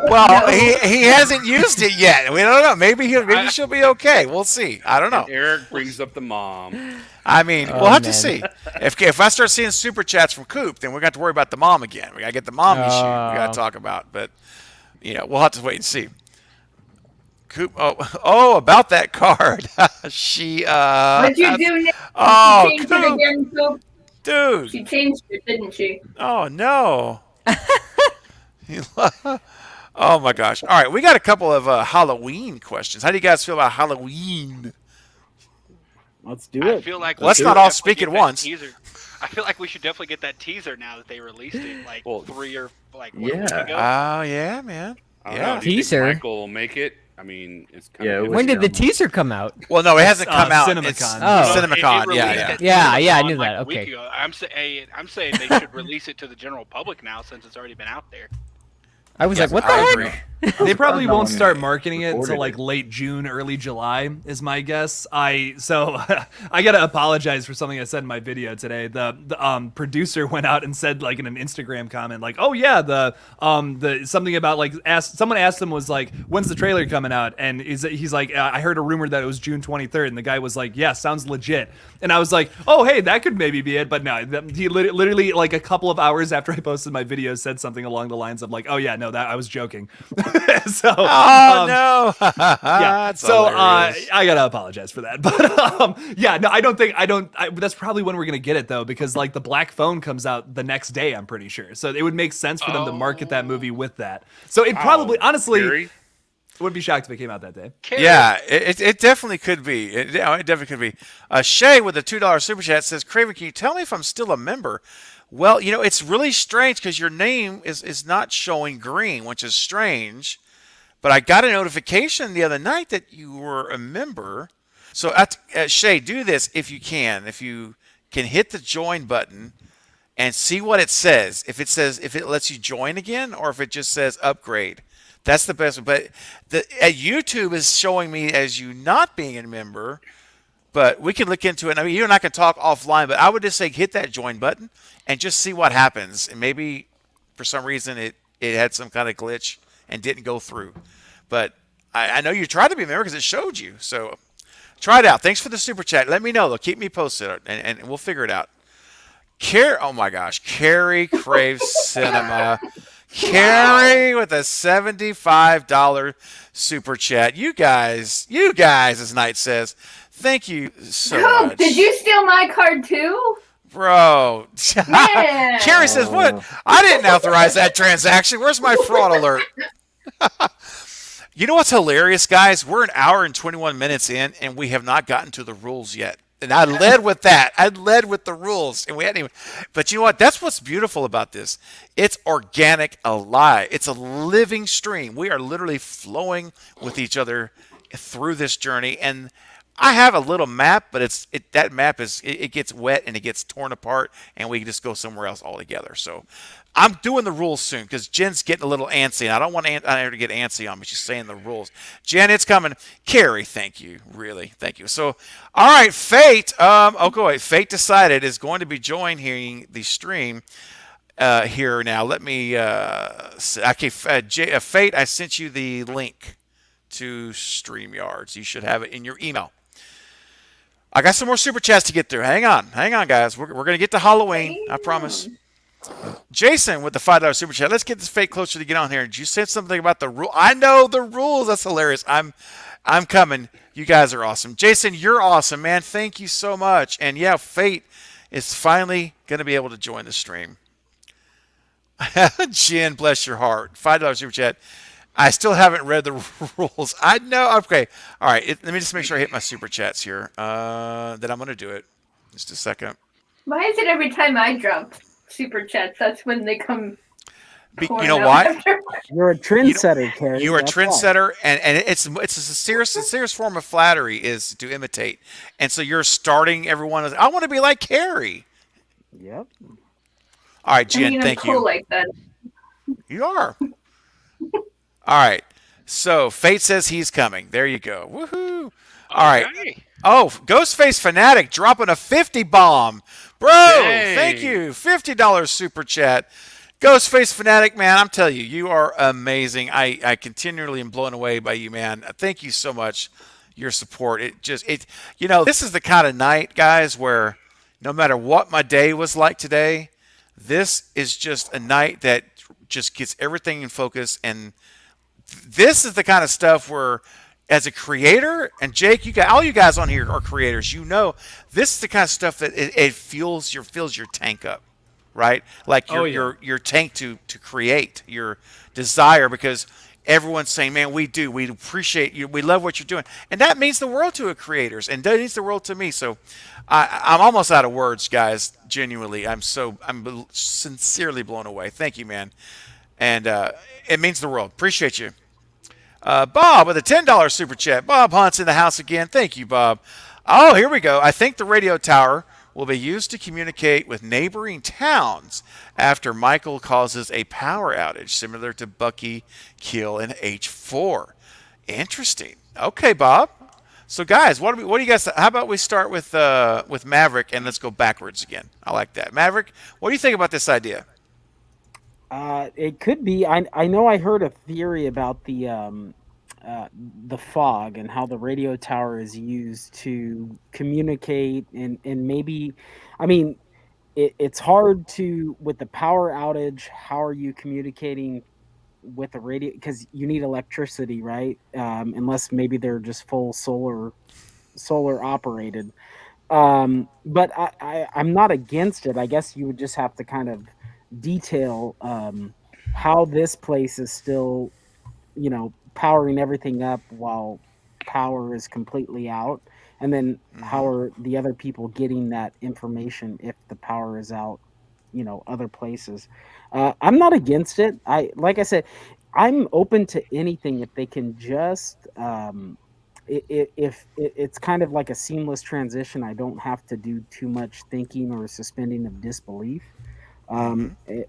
Well, he hasn't used it yet. We don't know. Maybe she'll be okay. We'll see. I don't know. And Eric brings up the mom. I mean, Oh, we'll have to man. see. If I start seeing super chats from Coop, then we're going to have to worry about the mom again. We got to get the mom issue we got to talk about. But, we'll have to wait and see. Coop, about that card. She, What'd you do, Nick? Oh, She changed Coop. it again, Coop. dude. She changed it, didn't she? Oh, no. Oh, my gosh. All right, we got a couple of Halloween questions. How do you guys feel about Halloween? Let's do I it. feel like Let's we not should all definitely speak get at that once. teaser. I feel like we should definitely get that teaser now that they released it, like Well, 3 or like yeah. a week ago. Oh, yeah, man. I don't Yeah. know. Do you think Teaser. Michael will make it. I mean, it's kind Yeah, it of was When did the dumb. teaser come out? Well, no, it hasn't come out. CinemaCon. It's Oh. CinemaCon, It yeah, released yeah. at Yeah, yeah, I CinemaCon knew like that. a week Okay. ago. I'm saying they should release it to the general public now since it's already been out there. I was like, what the I heck? agree. They probably No won't one start marketing it ordered until like it. late June, early July is my guess. So I gotta apologize for something I said in my video today. The producer went out and said like in an Instagram comment like, oh yeah, the something about like someone asked him was like, when's the trailer coming out? And he's like, I heard a rumor that it was June 23rd, and the guy was like, yeah, sounds legit. And I was like, oh hey, that could maybe be it, but no, he literally like a couple of hours after I posted my video said something along the lines of like, oh yeah, no, that I was joking. So Oh, no. yeah. That's So hilarious. I gotta apologize for that, but yeah, no, I don't think that's probably when we're gonna get it though, because like the Black Phone comes out the next day, I'm pretty sure. So it would make sense for them to market that movie with that. So it probably, honestly, Gary? wouldn't be shocked if it came out that day. Carrie, Yeah, it definitely could be. It definitely could be. Shay with a $2 super chat says, Craven, can you tell me if I'm still a member? Well, it's really strange because your name is not showing green, which is strange. But I got a notification the other night that you were a member. So, Shay, do this if you can. If you can hit the join button and see what it says. If it lets you join again or if it just says upgrade. That's the best. But YouTube is showing me as you not being a member. But we can look into it. I mean, you and I can talk offline, but I would just say hit that join button and just see what happens. And maybe for some reason it had some kind of glitch and didn't go through. But I know you tried to be a member because it showed you. So try it out. Thanks for the super chat. Let me know, though. Keep me posted, and we'll figure it out. Oh, my gosh. Carrie craves cinema. Carrie with a $75 super chat. You guys, as Knight says, thank you so Coop, much. did you steal my card too? Bro. Man. Carrie says, what? I didn't authorize that transaction. Where's my fraud alert? You know what's hilarious, guys? We're an hour and 21 minutes in, and we have not gotten to the rules yet. And I led with that. I led with the rules, and we hadn't even. But you know what? That's what's beautiful about this. It's organic, alive. It's a living stream. We are literally flowing with each other through this journey, and I have a little map, but that map it gets wet and it gets torn apart, and we can just go somewhere else altogether. So I'm doing the rules soon because Jen's getting a little antsy, and I don't want her to get antsy on me. She's saying the rules. Jen, it's coming. Carrie, thank you, really, thank you. So, all right, Fate. Okay, Fate decided is going to be joining the stream. Here now, let me. Okay, Fate, I sent you the link to StreamYards. You should have it in your email. I got some more super chats to get through. Hang on, guys. We're gonna get to Halloween. I promise. Jason with the $5 super chat. Let's get this Fate closer to get on here. Did you say something about the rule? I know the rules. That's hilarious. I'm coming. You guys are awesome. Jason, you're awesome, man. Thank you so much. And yeah, Fate is finally gonna be able to join the stream. Jen, bless your heart. $5 super chat. I still haven't read the rules. I know. Okay. All right. Let me just make sure I hit my super chats here. Then I'm going to do it. Just a second. Why is it every time I drop super chats, that's when they come? You know why? You're a trendsetter, Carrie. You're a That's why. trendsetter, and it's a serious form of flattery is to imitate. And so you're starting everyone. I want to be like Carrie. Yep. All right, Jen. I'm Thank cool you. like that. You are. All right. So Fate says he's coming. There you go. Woohoo! All right. Okay. Oh, Ghostface Fanatic dropping a 50 bomb. Bro, Yay. thank you. $50 super chat. Ghostface Fanatic, man, I'm telling you, you are amazing. I continually am blown away by you, man. Thank you so much. Your support. This is the kind of night, guys, where no matter what my day was like today, this is just a night that just gets everything in focus. And this is the kind of stuff where, as a creator, and Jake, all you guys on here are creators. You know, this is the kind of stuff that it fills your tank up, right? Like your tank to create, your desire, because everyone's saying, man, we appreciate you, we love what you're doing, and that means the world to creators, and that means the world to me. So I'm almost out of words, guys. Genuinely, I'm sincerely blown away. Thank you, man, and it means the world. Appreciate you. Bob with a $10 super chat. Bob Hunt's in the house again. Thank you, Bob. Oh, here we go. I think the radio tower will be used to communicate with neighboring towns after Michael causes a power outage, similar to Bucky kill in H4. Interesting. Okay, Bob. So, guys, what do you guys? How about we start with Maverick and let's go backwards again? I like that. Maverick, what do you think about this idea? It could be. I know I heard a theory about the fog and how the radio tower is used to communicate and maybe, I mean, it's hard to, with the power outage, how are you communicating with the radio? Because you need electricity, right? Unless maybe they're just full solar operated. But I'm not against it. I guess you would just have to kind of detail how this place is still, powering everything up while power is completely out, and then how are the other people getting that information if the power is out, other places. I'm not against it. Like I said, I'm open to anything if they can just if it's kind of like a seamless transition. I don't have to do too much thinking or suspending of disbelief.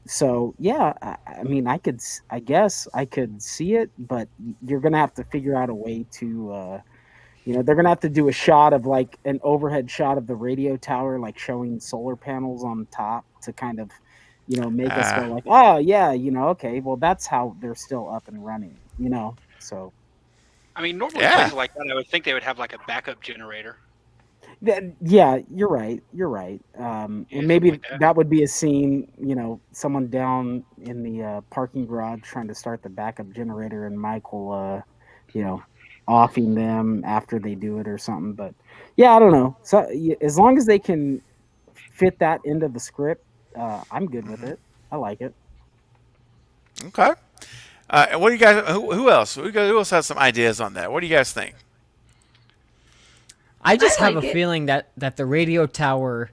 So yeah, I mean, I guess I could see it, but you're gonna have to figure out a way to, they're gonna have to do a shot of like an overhead shot of the radio tower, like showing solar panels on top to kind of, make us go like, oh yeah, okay, well that's how they're still up and running, so. I mean, normally places like that, I would think they would have like a backup generator. Yeah, you're right. And maybe like that would be a scene, someone down in the parking garage trying to start the backup generator and Michael, offing them after they do it or something. But yeah, I don't know. So as long as they can fit that into the script, I'm good with it. I like it. Okay. What do you guys? Who else? Who else has some ideas on that? What do you guys think? I just I have like a it. feeling that the radio tower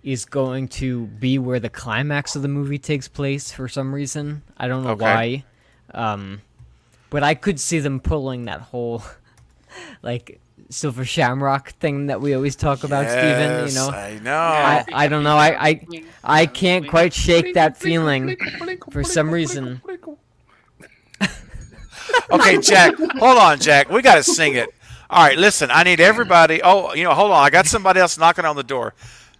is going to be where the climax of the movie takes place for some reason. I don't know why. But I could see them pulling that whole, like, silver shamrock thing that we always talk about, Steven. You know, I know. I don't know. I can't quite shake that feeling for some reason. Okay, Jack. Hold on, Jack. We got to sing it. All right, listen. I need everybody. Oh, hold on. I got somebody else knocking on the door.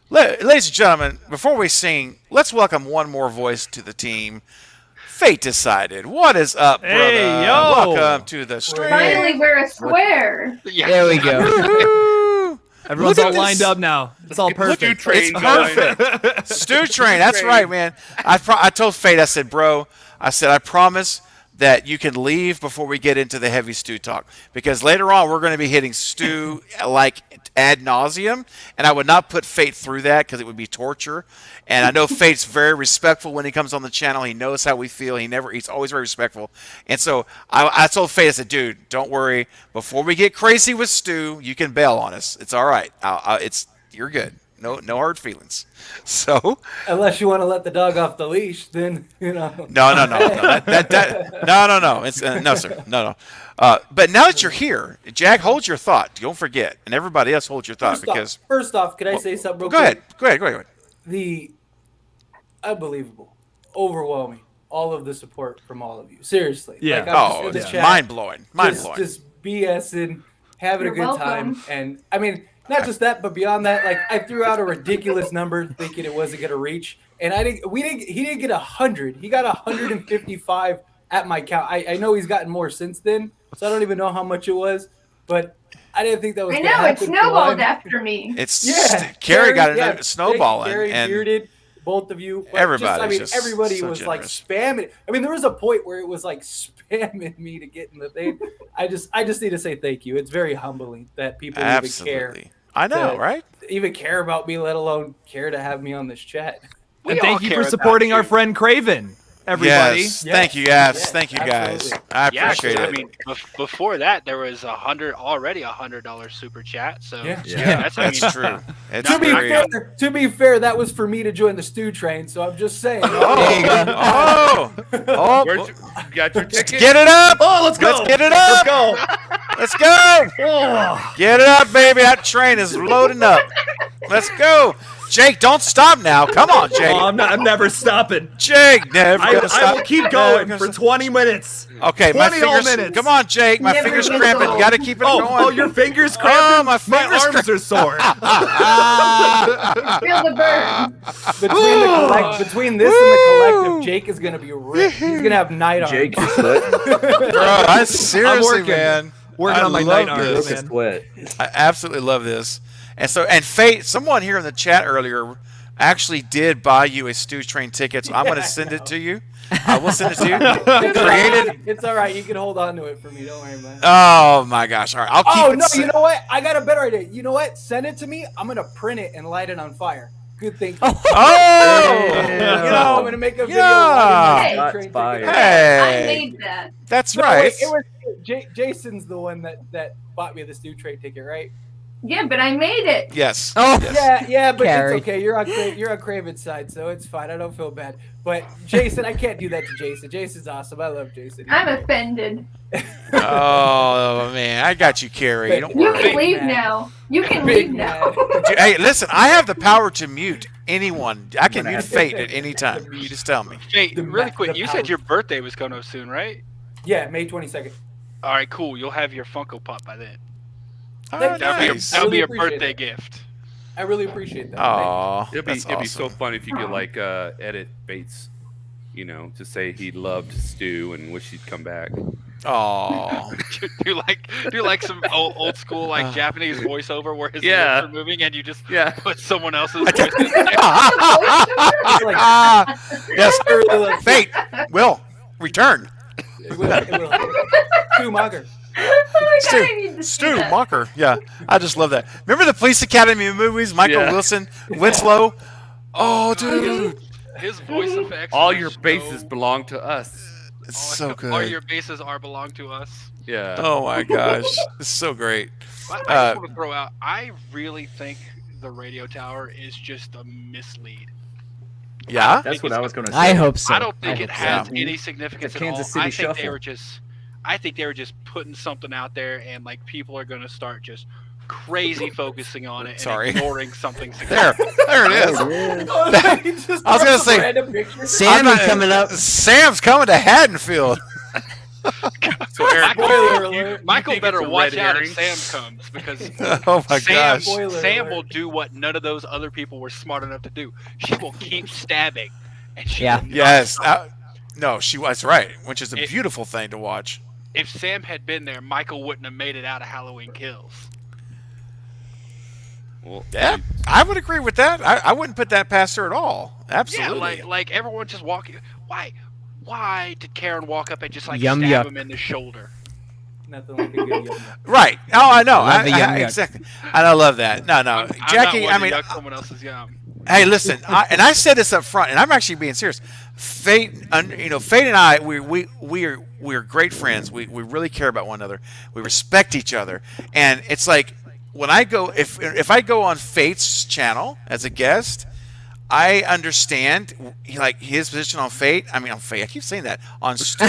Ladies and gentlemen, before we sing, let's welcome one more voice to the team. Fate Decided. What is up, brother? Hey, yo. Welcome to the stream. Finally, we're a square. Yeah. There we go. Woo-hoo. Everyone's Look at all lined this. up now. It's all perfect. Stew train It's going. perfect. Stew Train. That's right, man. I told Fate, I said, bro, I promise that you can leave before we get into the heavy stew talk, because later on we're going to be hitting stew like ad nauseum, and I would not put Fate through that because it would be torture. And I know Fate's very respectful when he comes on the channel. He knows how we feel. He's always very respectful. And so I told Fate, I said, dude, don't worry. Before we get crazy with stew, you can bail on us. It's all right. You're good. No hard feelings. So Unless you want to let the dog off the leash, then no. It's no, sir. No. But now that you're here, Jack, hold your thought. Don't forget, and everybody else hold your thought first off, can I say something real Go quick? ahead. Go ahead. The unbelievable, overwhelming, all of the support from all of you. Seriously. Yeah. Like, I'm just Oh, in the it's chat, mind blowing. just BSing, having You're a good welcome. time. And I mean, not just that, but beyond that, like I threw out a ridiculous number thinking it wasn't gonna reach. And he didn't get 100. He got 155 at my count. I know he's gotten more since then, so I don't even know how much it was, but I didn't think that was I gonna know, it happen. snowballed after me. It's Yeah, Carrie got yeah, a snowballing, Gary, and Bearded, both of you. But Everybody's just, just everybody so was like generous. spamming. I mean, there was a point where it was like spamming me to get in the thing. I just need to say thank you. It's very humbling that people even care, absolutely. I know, to- right? even care about me, let alone care to have me on this chat. We And all thank you care for about supporting our you. friend Craven, everybody. Yes. Thank you, guys. Thank you, guys. absolutely. I Yeah, appreciate it. I mean, before that, there was already $100 super chat. So Yeah. that's That's true. It's To be very- to be fair, that was for me to join the stew train. So I'm just saying. There you go. Oh, Where's you got your ticket? get it up! Oh, let's go. Let's get it up! Let's go. Let's go! Oh. Get it up, baby! That train is loading up. Let's go, Jake. Don't stop now. Come on, Jake. Oh, I'm never stopping. Jake, never I gonna stop. will keep Never going gonna for stop. 20 minutes. Okay, my 20 all fingers. minutes. Come on, Jake. My Never fingers gonna cramping. stop. You got to keep it going. Oh, your fingers cramping? my fingers arms are sore. Feel the burn. Between this and the collective, Jake is gonna be ripped. He's gonna have night arms. Jake sweat. Bro, I seriously, working. man. Working I on my love night this. arms, man. sweat. I absolutely love this. And Fate, someone here in the chat earlier actually did buy you a Stew Train ticket, so I'm going to send it to you. I will send it to you. Created. It's all right. You can hold on to it for me. Don't worry, man. Oh my gosh! All right, I'll keep Oh it. no! You know what? I got a better idea. You know what? Send it to me. I'm gonna print it and light it on fire. Good thing. Oh, I'm you gonna make a video. yeah. lighting my Shots train fired. ticket. Hey. I made that. that's No, right. wait, it was Jason's the one that bought me the stew trade ticket, right? Yeah, but I made it. Yes. Oh, Yeah, but Carrie. it's okay. You're on Craven's side, so it's fine. I don't feel bad. But Jason, I can't do that to Jason. Jason's awesome. I love Jason. I'm offended. Oh man, I got you, Carrie. Don't You worry. can leave man. now. You can Big leave now. Hey, listen, I have the power to mute anyone. I can mute Fate at any time. You just tell me. Hey, The really ma- quick, the you power. said your birthday was coming up soon, right? Yeah, May 22nd. All right, cool. You'll have your Funko Pop by then. Oh, Thank you. nice. That'll be Really a appreciate birthday it. gift. I really appreciate that. Oh, It'd be that's it'd be so awesome. fun if you could like edit Bates, to say he loved Stu and wish he'd come back. Oh, do like some old school like Japanese voiceover where his Yeah. lips are moving and you just Yeah. put someone else's voice in there. yes. I really love Fate will return. it. Will. Stu Mager. Oh my god, I Stu, need to see Stu that. Mocker. Yeah, I just love that. Remember the Police Academy movies? Michael Yeah. Wilson, Winslow. Oh, dude, His voice effects. All were your so- bases belong to us. it's all- so All good. your bases are belong to us. Yeah. Oh my gosh, it's so great. I Uh, just want to throw out. I really think the radio tower is just a mislead. Yeah. That's what I was going to say. I hope so. I don't think it hope so. has any significance It's at a Kansas all. City I think they shuffle. were just. I think they were just putting something out there, and like people are going to start just crazy focusing on it and Sorry. ignoring something. There it is. I was gonna say, Sammy I'm not- coming up. Sam's coming to Haddonfield. So Eric, Michael think better it's a watch red out herring? if Sam comes, because Oh my Sam, gosh. Sam will do what none of those other people were smart enough to do. She will keep stabbing, and she Yeah. will not Yes. stop. No, she was right, which is a It- beautiful thing to watch. If Sam had been there, Michael wouldn't have made it out of Halloween Kills. well, Yeah, I would agree with that. I wouldn't put that past her at all. Absolutely. Yeah, like everyone just walking. Why did Karen walk up and just like Yum stab yuck. him in the shoulder? Nothing like a good yum yum. Right. Oh, I know. Love the yum yuck. Exactly. And I love that. No, I'm Jackie. not I one mean, to yuck someone else's yum. hey, listen. I said this up front, and I'm actually being serious. Fate, Fate and I, we're great friends. We really care about one another. We respect each other, and it's like when I go, if I go on Fate's channel as a guest, I understand like his position on Fate. I mean, on Fate. I keep saying that on Stu,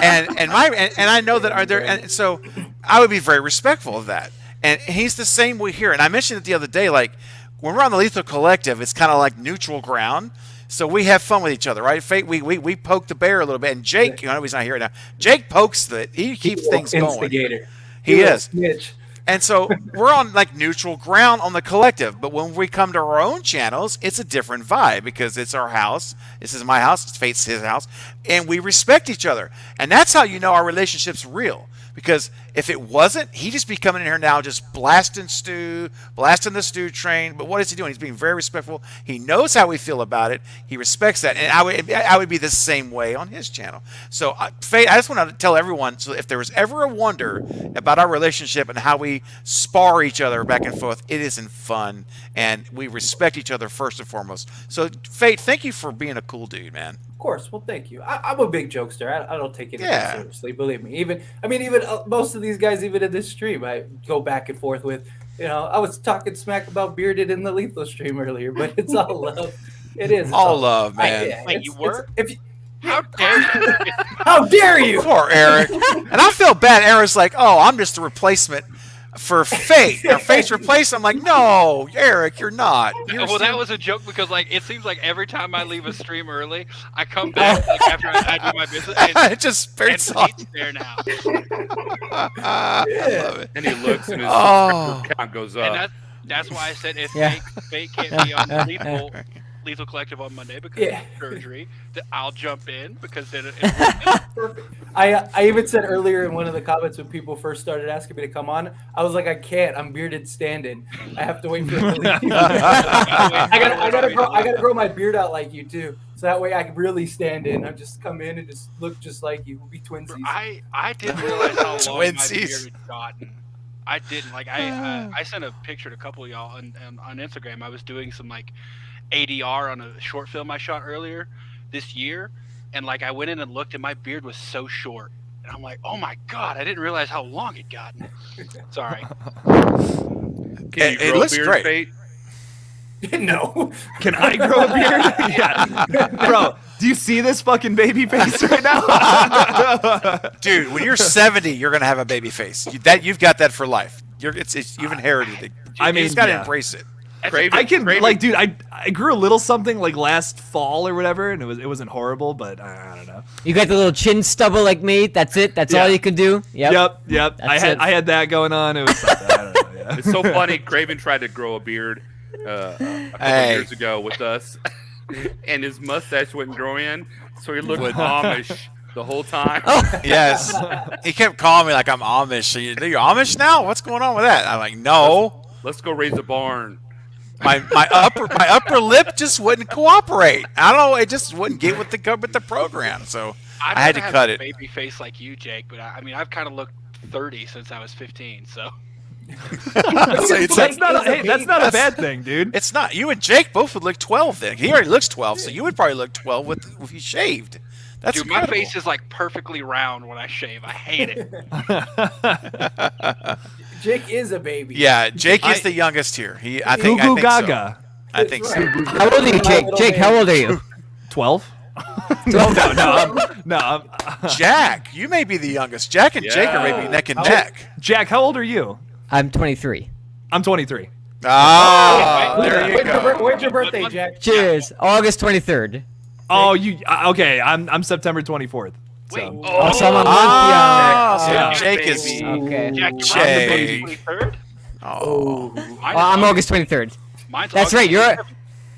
and I know that are there, and so I would be very respectful of that. And he's the same way here. And I mentioned it the other day, like when we're on the Lethal Collective, it's kind of like neutral ground. So we have fun with each other, right? Fate, we poke the bear a little bit, and Jake, I know he's not here right now. Jake pokes he keeps things going. Instigator. He will is. snitch. And so we're on like neutral ground on the collective, but when we come to our own channels, it's a different vibe because it's our house. This is my house. It's Fate's his house, and we respect each other. And that's how you know our relationship's real. Because if it wasn't, he'd just be coming in here now just blasting the Stu train. But what is he doing? He's being very respectful. He knows how we feel about it. He respects that. And I would be the same way on his channel. So, Faye, I just want to tell everyone, so if there was ever a wonder about our relationship and how we spar each other back and forth, it isn't fun. And we respect each other first and foremost. So, Faye, thank you for being a cool dude, man. Of course. Well, thank you. I'm a big jokester. I don't take anything Yeah. seriously. Believe me. Even most of these guys, even in this stream, I go back and forth with. I was talking smack about Bearded in the Lethal stream earlier, but it's all love. It is. It's All love, man. Wait, it's- you were? If you, How dare you? how dare you? Poor Eric. And I feel bad. Eric's like, oh, I'm just a replacement for Fate. Or Fate's replacement. I'm like, no, Eric, you're not. You're Well, that was a joke because like it seems like every time I leave a stream early, I come back like after I do my business and, It just very and soft. Pete's there now. I love it. and he looks and his Oh. subscriber count goes And up. that's why I said if Yeah. Fate can't be on Lethal Collective on Monday because Yeah. of surgery, that I'll jump in because then Perfect. I even said earlier in one of the comments when people first started asking me to come on, I was like, I can't. I'm bearded standing. I have to wait for him to leave. I gotta grow my beard out like you too, so that way I can really stand in. I just come in and just look just like you. We'll be twinsies. I didn't realize how long my Twinsies. beard had gotten. I didn't like I sent a picture to a couple of y'all on Instagram. I was doing some like ADR on a short film I shot earlier this year, and like I went in and looked, and my beard was so short, and I'm like, oh my god, I didn't realize how long it gotten. Sorry. Can you it grow looks a beard, great. Fate? No. Can I grow a beard? Yeah. Bro, do you see this fucking baby face right now? Dude, when you're 70, you're going to have a baby face. You've got that for life. You've inherited it. I You mean, just got to yeah. embrace it. Craven, I can Craven- like, dude. I grew a little something like last fall or whatever, and it wasn't horrible, but I don't know. You got the little chin stubble like me. That's it. That's all Yeah. you can do. Yep. Yep. That's it. I had that going on. It was something. I don't know. Yeah. It's so funny. Craven tried to grow a beard a couple Hey. years ago with us, and his mustache wouldn't grow in, so he looked Amish the whole time. Yes. He kept calling me like I'm Amish. So you're Amish now? What's going on with that? I'm like, no. Let's go raise a barn. My upper lip just wouldn't cooperate. I don't know. It just wouldn't get with the program. So I had to have cut a it. baby face like you, Jake, but I mean I've kind of looked 30 since I was 15, so. So it's That's like, not a bad thing, dude. it's not. You and Jake both would look 12 then. He already looks 12, so you would probably look 12 if you shaved. That's Dude, my incredible. face is like perfectly round when I shave. I hate it. Jake is a baby. Yeah, Jake is I- the youngest here. I Goo think goo so. gaga. I think so. How old are you, Jake? Jake, how old are you? 12. No. Jack, you may be the youngest. Jack and Jake are maybe neck and neck. Jack, how old are you? I'm 23. I'm 23. Ah, there you When's go. when's your birthday, Jack? Cheers. August 23rd. Oh, you okay? I'm September 24th. Wait. So. Oh, so I'm a month Ah, so Yeah. Jake is. Baby. Okay. Jack, you're Jake. August 23rd? Oh. I'm August 23rd. Mine's That's August right. 27th.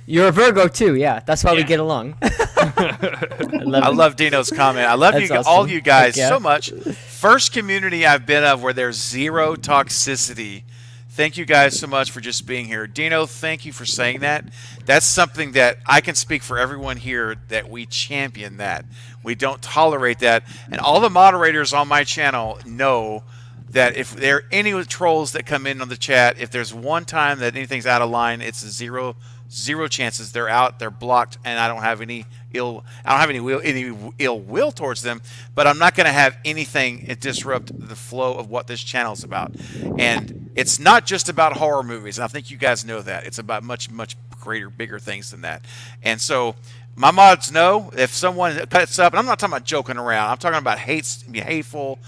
You're a Virgo too. Yeah, that's why we Yeah. get along. I love Dino's comment. I love That's you, all awesome. you guys Heck yeah. so much. First community I've been of where there's zero toxicity. Thank you guys so much for just being here. Dino, thank you for saying that. That's something that I can speak for everyone here that we champion that. We don't tolerate that. And all the moderators on my channel know that if there are any trolls that come in on the chat, if there's one time that anything's out of line, it's zero chances. They're out, they're blocked, and I don't have any ill will towards them, but I'm not going to have anything disrupt the flow of what this channel is about. And it's not just about horror movies. And I think you guys know that. It's about much greater, bigger things than that. And so my mods know if someone cuts up, and I'm not talking about joking around. I'm talking about hateful,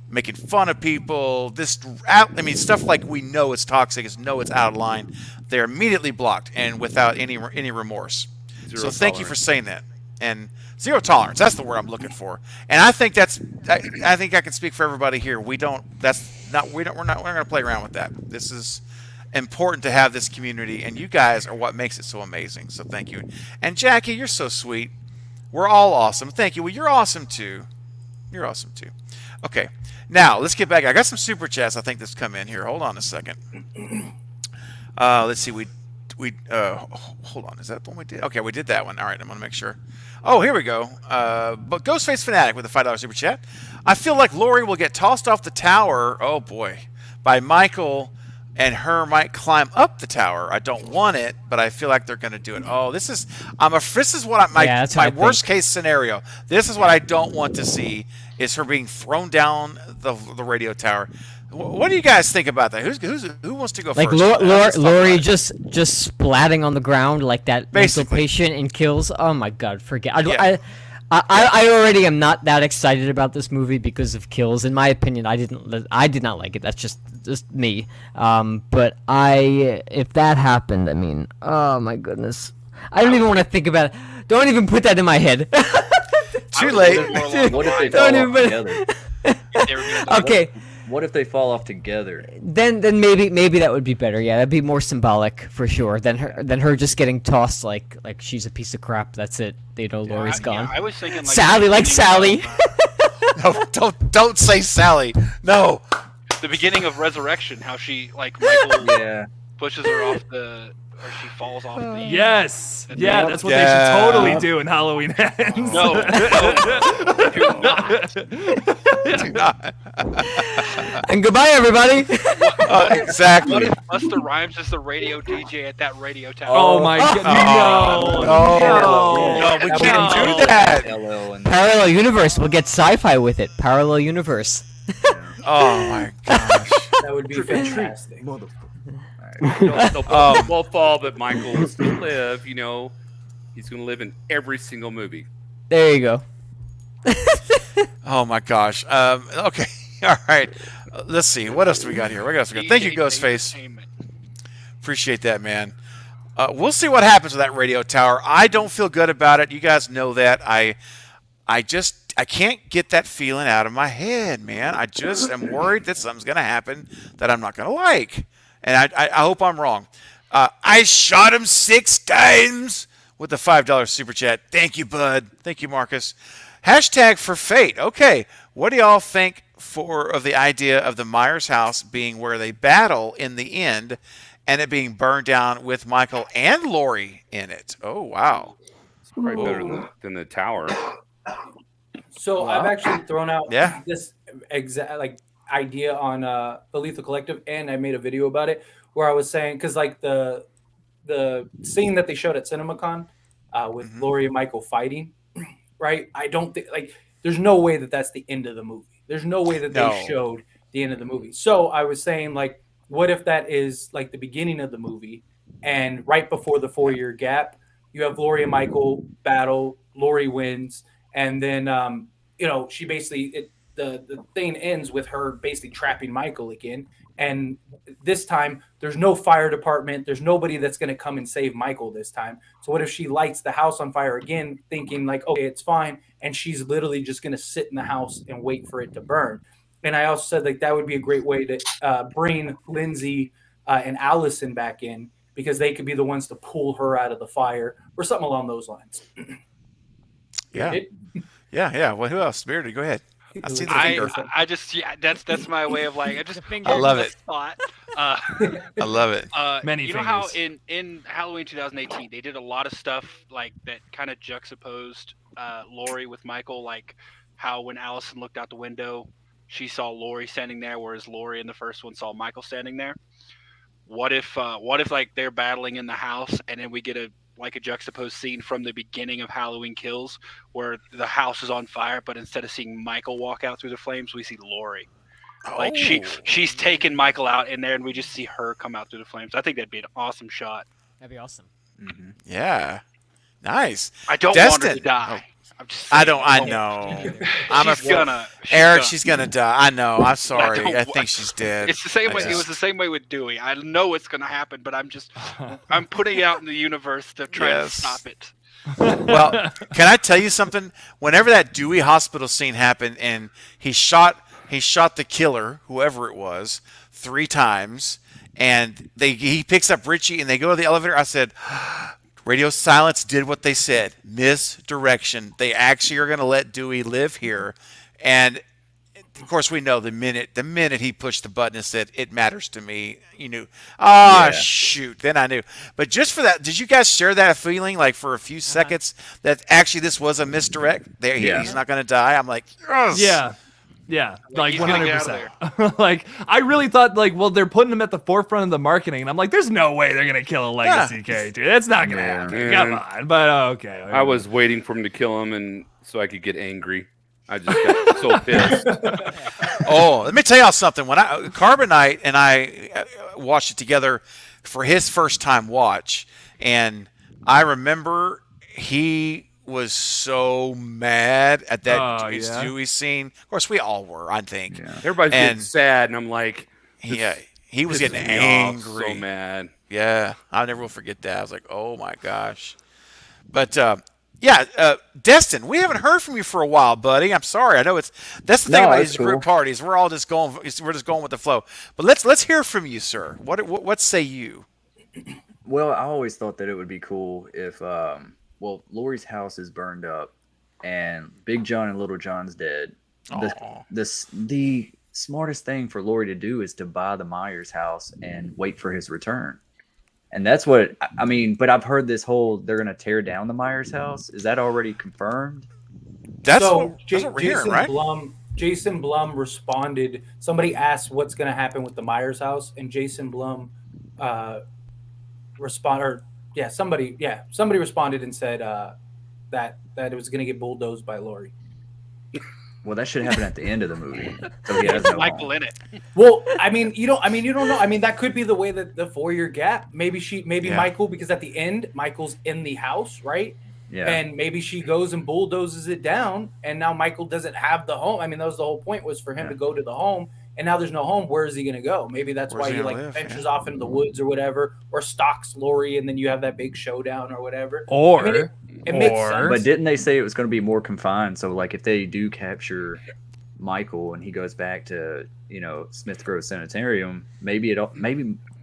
making fun of people. Stuff like we know it's toxic, know it's out of line. They're immediately blocked and without any remorse. Zero Thank you for tolerance. saying that. And zero tolerance. That's the word I'm looking for. And I think I think I can speak for everybody here. We're not going to play around with that. This is important to have this community, and you guys are what makes it so amazing. So thank you. And Jackie, you're so sweet. We're all awesome. Thank you. Well, you're awesome too. You're awesome too. Okay. Now, let's get back. I got some super chats I think that's come in here. Hold on a second. Let's see. Hold on. Is that the one we did? Okay, we did that one. All right, I'm going to make sure. Oh, here we go. But Ghostface Fanatic with a $5 super chat. I feel like Lori will get tossed off the tower. Oh, boy. By Michael, and her might climb up the tower. I don't want it, but I feel like they're going to do it. Oh, this is what that's what my I worst think. case scenario. This is what I don't want to see, is her being thrown down the radio tower. What do you guys think about that? Who wants to go Like first? Let's talk Lori about it. just splatting on the ground like that mental Basically. patient in Kills. Oh my god, forget. Yeah. I already am not that excited about this movie because of Kills. In my opinion, I did not like it. That's just me. But if that happened, I mean, oh my goodness, I don't even want to think about it. Don't even put that in my head. Too late. What if they Don't fall even off put- together? They were gonna do Okay. What if they fall off together? Then maybe that would be better. Yeah, that'd be more symbolic for sure than her just getting tossed like she's a piece of crap. That's it. Lori's gone. I was thinking like Sally, like Sally. No, don't say Sally. No. the beginning of Resurrection, how she like Michael Yeah. pushes her off or she falls off the. Yes. Yeah, Yep. that's what Yeah. they should totally do in Halloween Ends. No, do not. Do not. And goodbye, everybody. Exactly. What if Busta Rhymes is the radio DJ at that radio tower? Oh my god. No, we No, can't no. do that. LL and Parallel universe. We'll get sci-fi with it. Parallel universe. Oh my gosh. That would be fantastic. They'll fall, but Michael will still live. You know, he's going to live in every single movie. There you go. Oh my gosh. Okay. All right. Let's see. What else do we got here? What else do we got? Thank you, DJ Ghostface. Entertainment. Appreciate that, man. We'll see what happens with that radio tower. I don't feel good about it. You guys know that. I can't get that feeling out of my head, man. I just am worried that something's going to happen that I'm not going to like. And I hope I'm wrong. I shot him 6 times with the $5 super chat. Thank you, bud. Thank you, Marcus. Hashtag for fate. Okay. What do y'all think of the idea of the Myers house being where they battle in the end and it being burned down with Michael and Lori in it? Oh, wow. Probably better than the tower. So I've actually thrown out Yeah. this exact idea on the Lethal Collective, and I made a video about it where I was saying, because like the scene that they showed at CinemaCon with Lori and Michael fighting, right? I don't think there's no way that that's the end of the movie. There's no way that No. they showed the end of the movie. So I was saying what if that is like the beginning of the movie, and right before the 4-year gap, you have Lori and Michael battle Lori wins, and then she basically the thing ends with her basically trapping Michael again. And this time, there's no fire department. There's nobody that's going to come and save Michael this time. So what if she lights the house on fire again, thinking like, okay, it's fine, and she's literally just going to sit in the house and wait for it to burn? And I also said like that would be a great way to bring Lindsay and Allison back in, because they could be the ones to pull her out of the fire or something along those lines. Yeah. Yeah. Well, who else? Beardy, go ahead. I see the finger. I just that's my way of like I just I love it. thought. I love it. Many you know how fingers. in Halloween 2018 they did a lot of stuff like that kind of juxtaposed Lori with Michael, like how when Allison looked out the window she saw Lori standing there, whereas Lori in the first one saw Michael standing there. What if like they're battling in the house and then we get a juxtaposed scene from the beginning of Halloween Kills where the house is on fire, but instead of seeing Michael walk out through the flames, we see Lori. Like she's taken Michael out in there and we just see her come out through the flames. I think that'd be an awesome shot. That'd be awesome. Mm-hmm. Yeah. Nice. I don't want her to Destin. die. I'm just I saying. don't. I know. I'm She's gonna. Eric, she's gonna die. I know. I'm sorry. don't I want- think she's dead. It's the same I way. It just- was the same way with Dewey. I know it's gonna happen, but I'm putting it out in the universe to try to Yes. stop it. Well, can I tell you something? Whenever that Dewey Hospital scene happened and he shot the killer, whoever it was, 3 times, and he picks up Richie and they go to the elevator, I said, Radio Silence did what they said. Misdirection. They actually are going to let Dewey live here. And of course, we know the minute he pushed the button and said, "It matters to me," you knew. Yeah. Shoot. Then I knew. But just for that, did you guys share that feeling, like for a few seconds, that actually this was a misdirect? Yeah. He's not going to die. I'm like, yes. Yeah, like he's gonna get out 100%. Like I really thought, like, well, they're putting him at the forefront of the marketing, and I'm like, there's no way they're gonna kill a legacy character. It's not gonna happen. Yeah. Come on, but okay. I was waiting for him to kill him, and so I could get angry. I just got so pissed. Oh, let me tell y'all something. When Carbonite and I watched it together for his first time watch, and I remember he was so mad at that Dewey scene. Of course, we all were, I think. Yeah. Everybody's And- getting sad, and I'm like, He was pisses getting me off, angry. so mad. Yeah, I never will forget that. I was like, oh my gosh. But Destin, we haven't heard from you for a while, buddy. I'm sorry. I know that's the thing No, about it's these group cool. parties. We're just going with the flow. But let's hear from you, sir. What say you? Well, I always thought that it would be cool if, Lori's house is burned up, and Big John and Little John's dead. The smartest thing for Lori to do is to buy the Myers house and wait for his return. And that's what I mean. But I've heard this whole they're going to tear down the Myers house. Is that already confirmed? That's so what we're hearing, Jason right? Jason Blum responded. Somebody asked what's going to happen with the Myers house, and Jason Blum somebody responded and said that it was going to get bulldozed by Lori. Well, that should happen at the end of the movie. So he has no Michael home. in it. Well, you don't know. I mean, that could be the way that the 4-year gap. Maybe Yeah. Michael, because at the end, Michael's in the house, right? Yeah. And maybe she goes and bulldozes it down, and now Michael doesn't have the home. I mean, that was the whole point, was for him to go to the home, and now there's no home. Where is he going to go? Maybe that's Where's why he he gonna like live? ventures off into the woods or whatever, or stalks Lori, and then you have that big showdown or whatever. Or, I mean, it makes sense. But didn't they say it was going to be more confined? So, like, if they do capture Michael and he goes back to, Smith Grove Sanitarium, maybe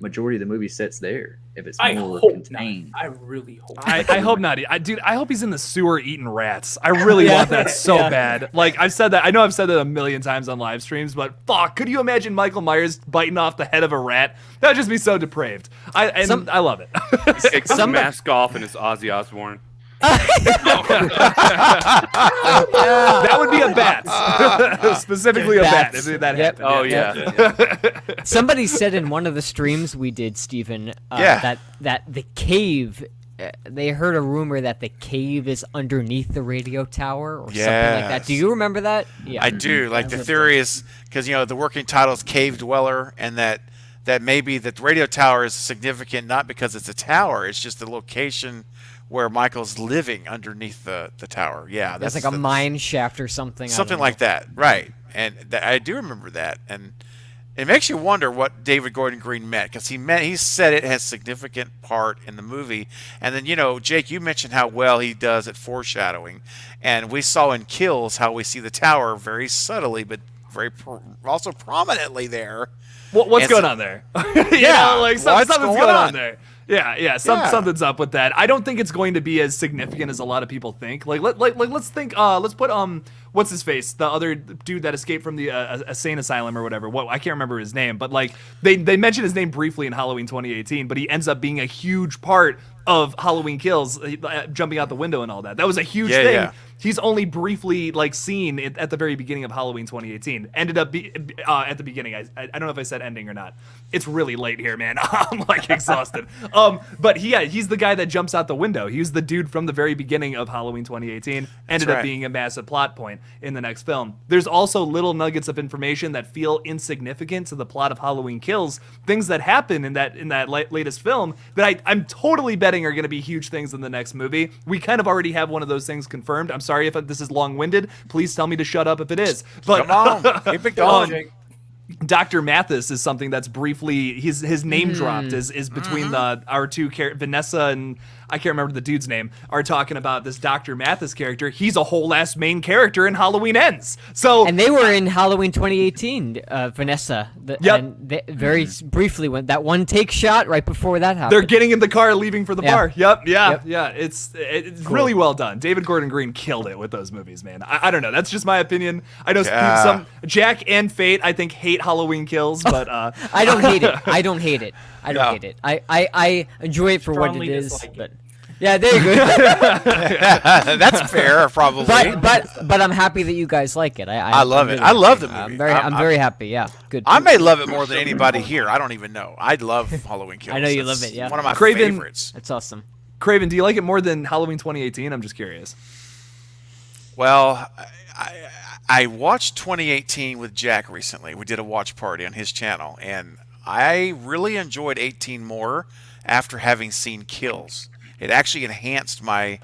majority of the movie sets there if it's I more hope contained. not. I really hope. I hope not. I hope he's in the sewer eating rats. I really want that so bad. Like I've said that. I know I've said that a million times on live streams, but fuck, could you imagine Michael Myers biting off the head of a rat? That'd just be so depraved. I love it. Takes the mask off, and it's Ozzy Osbourne. That would be a bat. Specifically a bat. Bats. If that Yep. happened. Oh yeah. Somebody said in one of the streams we did, Stephen, that the cave. They heard a rumor that the cave is underneath the radio tower or something like that. Do you remember that? Yeah, I do. Like the theory is because the working title is Cave Dweller, and that maybe that the radio tower is significant not because it's a tower, it's just the location where Michael's living underneath the tower. Yeah, There's that's like a mine shaft or something. I something don't like know. that, right? And I do remember that, and it makes you wonder what David Gordon Green meant, because he said it has significant part in the movie. And then, Jake, you mentioned how well he does at foreshadowing, and we saw in Kills how we see the tower very subtly but also prominently there. What's And going so- on there? Yeah, like what's something's going going on on? there. Yeah, something's up with that. I don't think it's going to be as significant as a lot of people think. Let's think. Let's put what's his face, the other dude that escaped from the insane asylum or whatever. I can't remember his name, but like they mentioned his name briefly in Halloween 2018, but he ends up being a huge part of Halloween Kills, jumping out the window and all that. That was a huge thing. Yeah. He's only briefly seen at the very beginning of Halloween 2018. Ended up at the beginning. I don't know if I said ending or not. It's really late here, man. I'm exhausted. But he's the guy that jumps out the window. He was the dude from the very beginning of Halloween 2018. Ended up right. being a massive plot point in the next film. There's also little nuggets of information that feel insignificant to the plot of Halloween Kills. Things that happen in that latest film that I'm totally betting are going to be huge things in the next movie. We kind of already have one of those things confirmed. I'm sorry if this is long-winded. Please tell me to shut up if it is. But Come on, keep it going. Dr. Mathis is something that's briefly his name dropped is between our two Vanessa and I can't remember the dude's name are talking about this Dr. Mathis character. He's a whole ass main character in Halloween Ends. So And they were in Halloween 2018, Vanessa. Yep. And they very briefly went that one take shot right before that happened. they're getting in the car, leaving for the Yeah. bar. Yep. Yep. It's really well done. David Gordon Green killed it with those movies, man. I don't know. That's just my opinion. I know Yeah. some Jack and Fate, I think, hate Halloween Kills, but I don't hate it. I don't hate it. I don't No. hate it. I enjoy it for what it Strongly is. dislike it. But yeah, there you go. That's fair, probably. but I'm happy that you guys like it. I love I'm it. really I love the happy. movie. I'm very happy. Yeah, good. I may love it more than anybody here. I don't even know. I love Halloween Kills. I know you That's love it, yeah. one of my Craven- favorites. That's awesome. Craven, do you like it more than Halloween 2018? I'm just curious. Well, I watched 2018 with Jack recently. We did a watch party on his channel, and I really enjoyed 18 more after having seen Kills. It actually enhanced my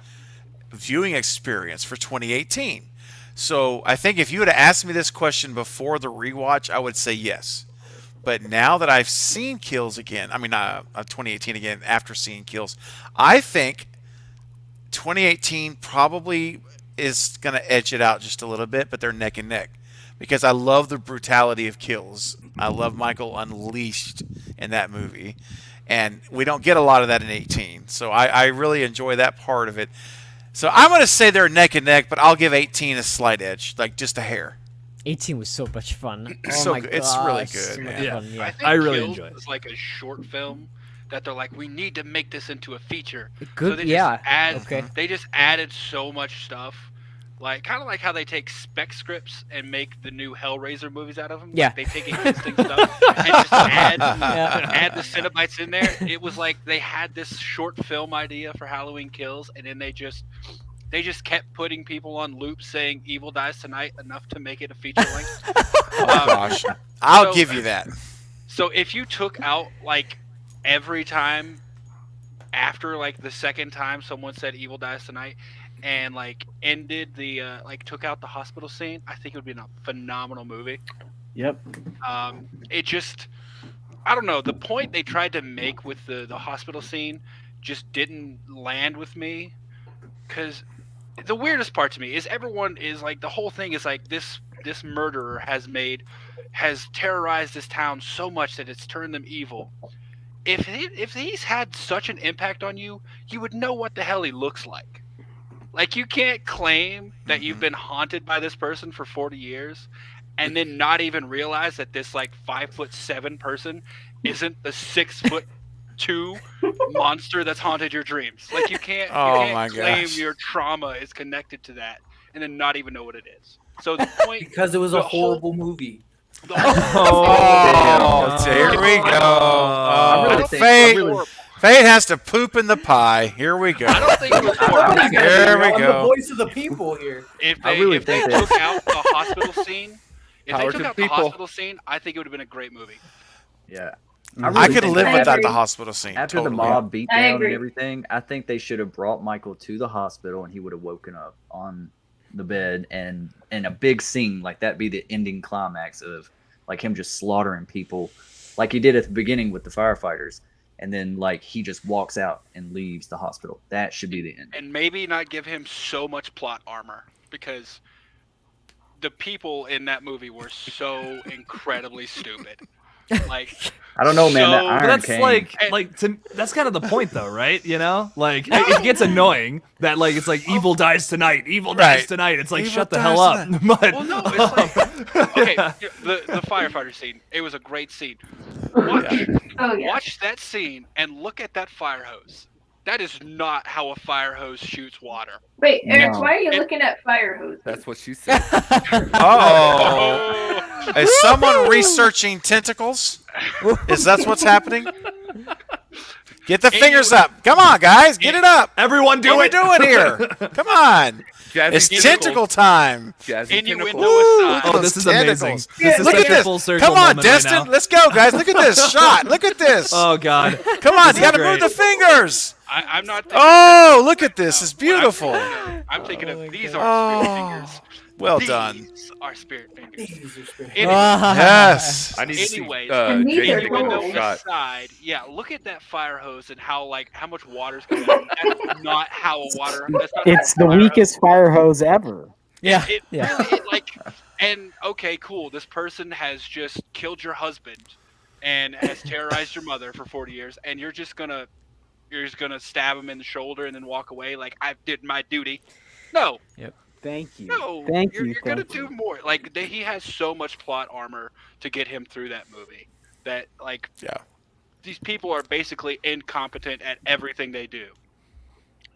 viewing experience for 2018. So I think if you had asked me this question before the rewatch, I would say yes. But now that I've seen Kills again, 2018 again after seeing Kills, I think 2018 probably is going to edge it out just a little bit, but they're neck and neck. Because I love the brutality of Kills. I love Michael Unleashed in that movie. And we don't get a lot of that in 18. So I really enjoy that part of it. So I'm going to say they're neck and neck, but I'll give 18 a slight edge, like just a hair. 18 was so much fun. Oh So my good. It's really gosh, good, so much man. Yeah. fun, yeah. I really Kills enjoy it. is like a short film that they're like, we need to make this into a feature. Good, So they yeah. Just add, Okay. They just added so much stuff. Like, kind of like how they take spec scripts and make the new Hellraiser movies out of them. Yeah. Like, they take existing stuff and just add Yeah. add the Cenobites in there. It was like they had this short film idea for Halloween Kills, and then they just kept putting people on loop saying "Evil Dies Tonight" enough to make it a feature length. Oh, gosh. I'll so- give you that. So if you took out like every time after like the second time someone said "Evil Dies Tonight" and like ended the took out the hospital scene, I think it would be a phenomenal movie. Yep. It just, I don't know, the point they tried to make with the hospital scene just didn't land with me, because the weirdest part to me is everyone is like, the whole thing is like this murderer has terrorized this town so much that it's turned them evil. If he's had such an impact on you, you would know what the hell he looks like. Like, you can't claim that you've been haunted by this person for 40 years and then not even realize that this like 5'7" person isn't the 6'2" monster that's haunted your dreams. Like, you can't my claim gosh. your trauma is connected to that and then not even know what it is. So the point, Because it was the a whole- horrible movie. the whole Oh, here we go. I really think- I Fate, really- Fate has to poop in the pie. Here we go. I don't think it was horrible. There we I'm go. the voice of the people here. If I they, really if they think that- took out the hospital scene, Power to the people. I think it would have been a great movie. Yeah. I could think live I with that. agree. The hospital scene. After totally. the mob I beatdown and agree. everything, I think they should have brought Michael to the hospital and he would have woken up on the bed and in a big scene like that be the ending climax of like him just slaughtering people like he did at the beginning with the firefighters, and then like he just walks out and leaves the hospital. That should be the end. And maybe not give him so much plot armor, because the people in that movie were so incredibly stupid. Like, I don't know, man. That So- Iron But that's Cane, that's kind of the point, though, right? You know, like it gets annoying that like it's like evil dies tonight, evil dies Right. tonight. It's like Evil shut the dies hell up. But well, no, it's like, okay, the firefighter scene. It was a great scene. Watch, Oh yeah. watch that scene and look at that fire hose. That is not how a fire hose shoots water. Wait, Eric, No. why are you It- looking at fire hoses? That's what she said. Oh, is someone researching tentacles? Is that what's happening? Get the fingers up! Come on, guys, get it up! everyone do What it. are we doing here? Come on! Jazzy It's tentacles. tentacle time. Jazzy Innuendo tentacles. aside. Oh, Those this is amazing. tentacles. This is Look such at a this! full circle Come on, moment right Destin, now. let's go, guys! Look at this shot! Look at this! Oh God. Come on, this you gotta is move great. the fingers! I'm not. Thinking Oh, look at this! It's What I'm beautiful. thinking of- I'm thinking of these are Oh, spirit fingers. well These done. are spirit fingers. Jesus Christ. Anyway, Yes. I need to see Anyways, And these Jay are take innuendo cool. a shot. aside, yeah, look at that fire hose and how much water's coming out. That's not how a water. That's not It's how the a fire weakest fire hose ever. Yeah. It Yeah. really and okay, cool. This person has just killed your husband and has terrorized your mother for 40 years, and you're just gonna stab him in the shoulder and then walk away like I did my duty. No, Thank you. no. Thank you're, you. You're gonna thank you. do more. Like he has so much plot armor to get him through that movie that like Yeah. these people are basically incompetent at everything they do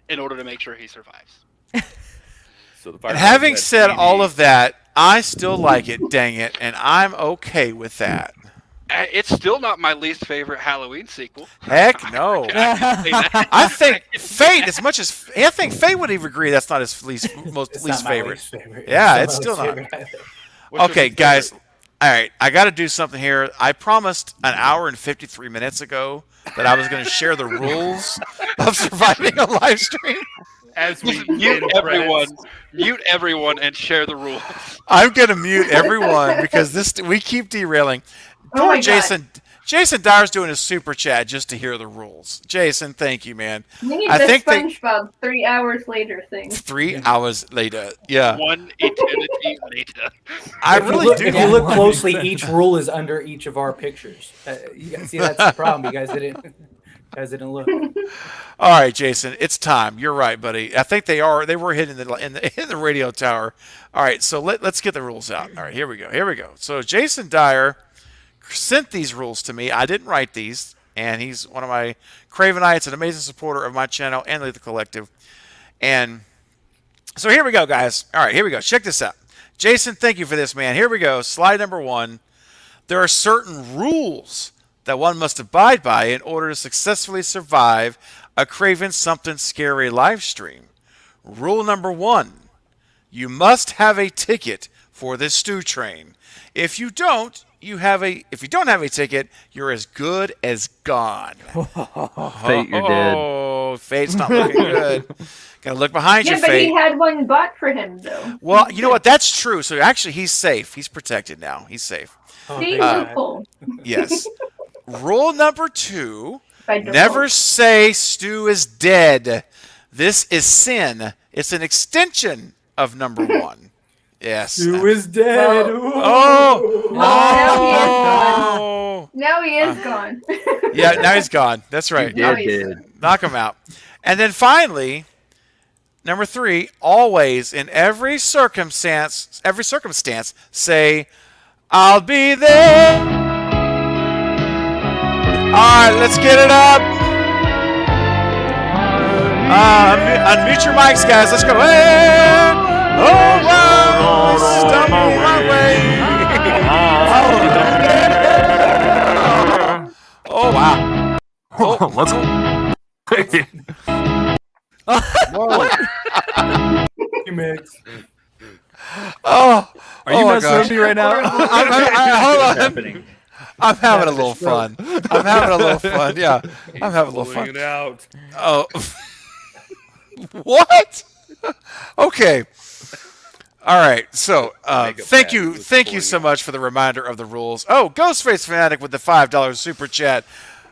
in order to make sure he survives. So the fire And having hose said had all CD. of that, I still like it, dang it, and I'm okay with that. It's still not my least favorite Halloween sequel. Heck no. I can say that. I think Fate, as much as I think Fate would even agree that's not his least It's least not my favorite. least favorite. Yeah, not it's my still least not. favorite either. What's your Okay, least guys. favorite? All right, I got to do something here. I promised an hour and 53 minutes ago that I was going to share the rules of surviving a live stream. As we Mute end everyone. credits. Mute everyone and share the rules. I'm going to mute everyone because we keep derailing. Oh Poor my God. Jason. Jason Dyer's doing a super chat just to hear the rules. Jason, thank you, man. We need I the think they- SpongeBob 3 hours later thing. 3 hours later. Yeah. One eternity later. I If you really look- do. If you look closely, each rule is under each of our pictures. You guys see, that's the problem. You guys didn't look. All right, Jason, it's time. You're right, buddy. I think they were hidden in the radio tower. All right, so let's get the rules out. All right, here we go. So Jason Dyer sent these rules to me. I didn't write these, and he's one of my Cravenites, an amazing supporter of my channel and the Collective. And so here we go, guys. All right, here we go. Check this out. Jason, thank you for this, man. Here we go. Slide number 1. There are certain rules that one must abide by in order to successfully survive a Craven Something Scary live stream. Rule number 1. You must have a ticket for this stew train. If you don't have a ticket, you're as good as gone. Fate, you're dead. Oh, Fate's not looking good. Gotta look behind Yeah, you, but Fate. he had one bought for him though. Well, you know what? That's true. So actually, he's safe. He's protected now. He's safe. Oh, See, thank God. loophole. Yes. Rule number 2. By default. Never say Stu is dead. This is sin. It's an extension of number 1. Yes. Who is dead? Oh. Oh. Oh. Now he is gone. Yeah, now he's gone. That's right. Now Dead, he's dead. Knock him out. And then finally, number 3, always in every circumstance, say, I'll be there. All right, let's get it up. Unmute your mics, guys. Let's go. Hey, oh, wow, stumble my way. Oh, wow. Oh, Let's go. You mix. Oh, Are you oh my messing gosh. with me right now? Hold on. What's happening? I'm having a little fun. I'm having a little fun. Yeah, I'm having a little Pulling fun. it out. Oh, what? Okay. All right. So, Makeup thank pad you was so pulling much for the reminder of the rules. Oh, Ghostface Fanatic with the $5 super chat,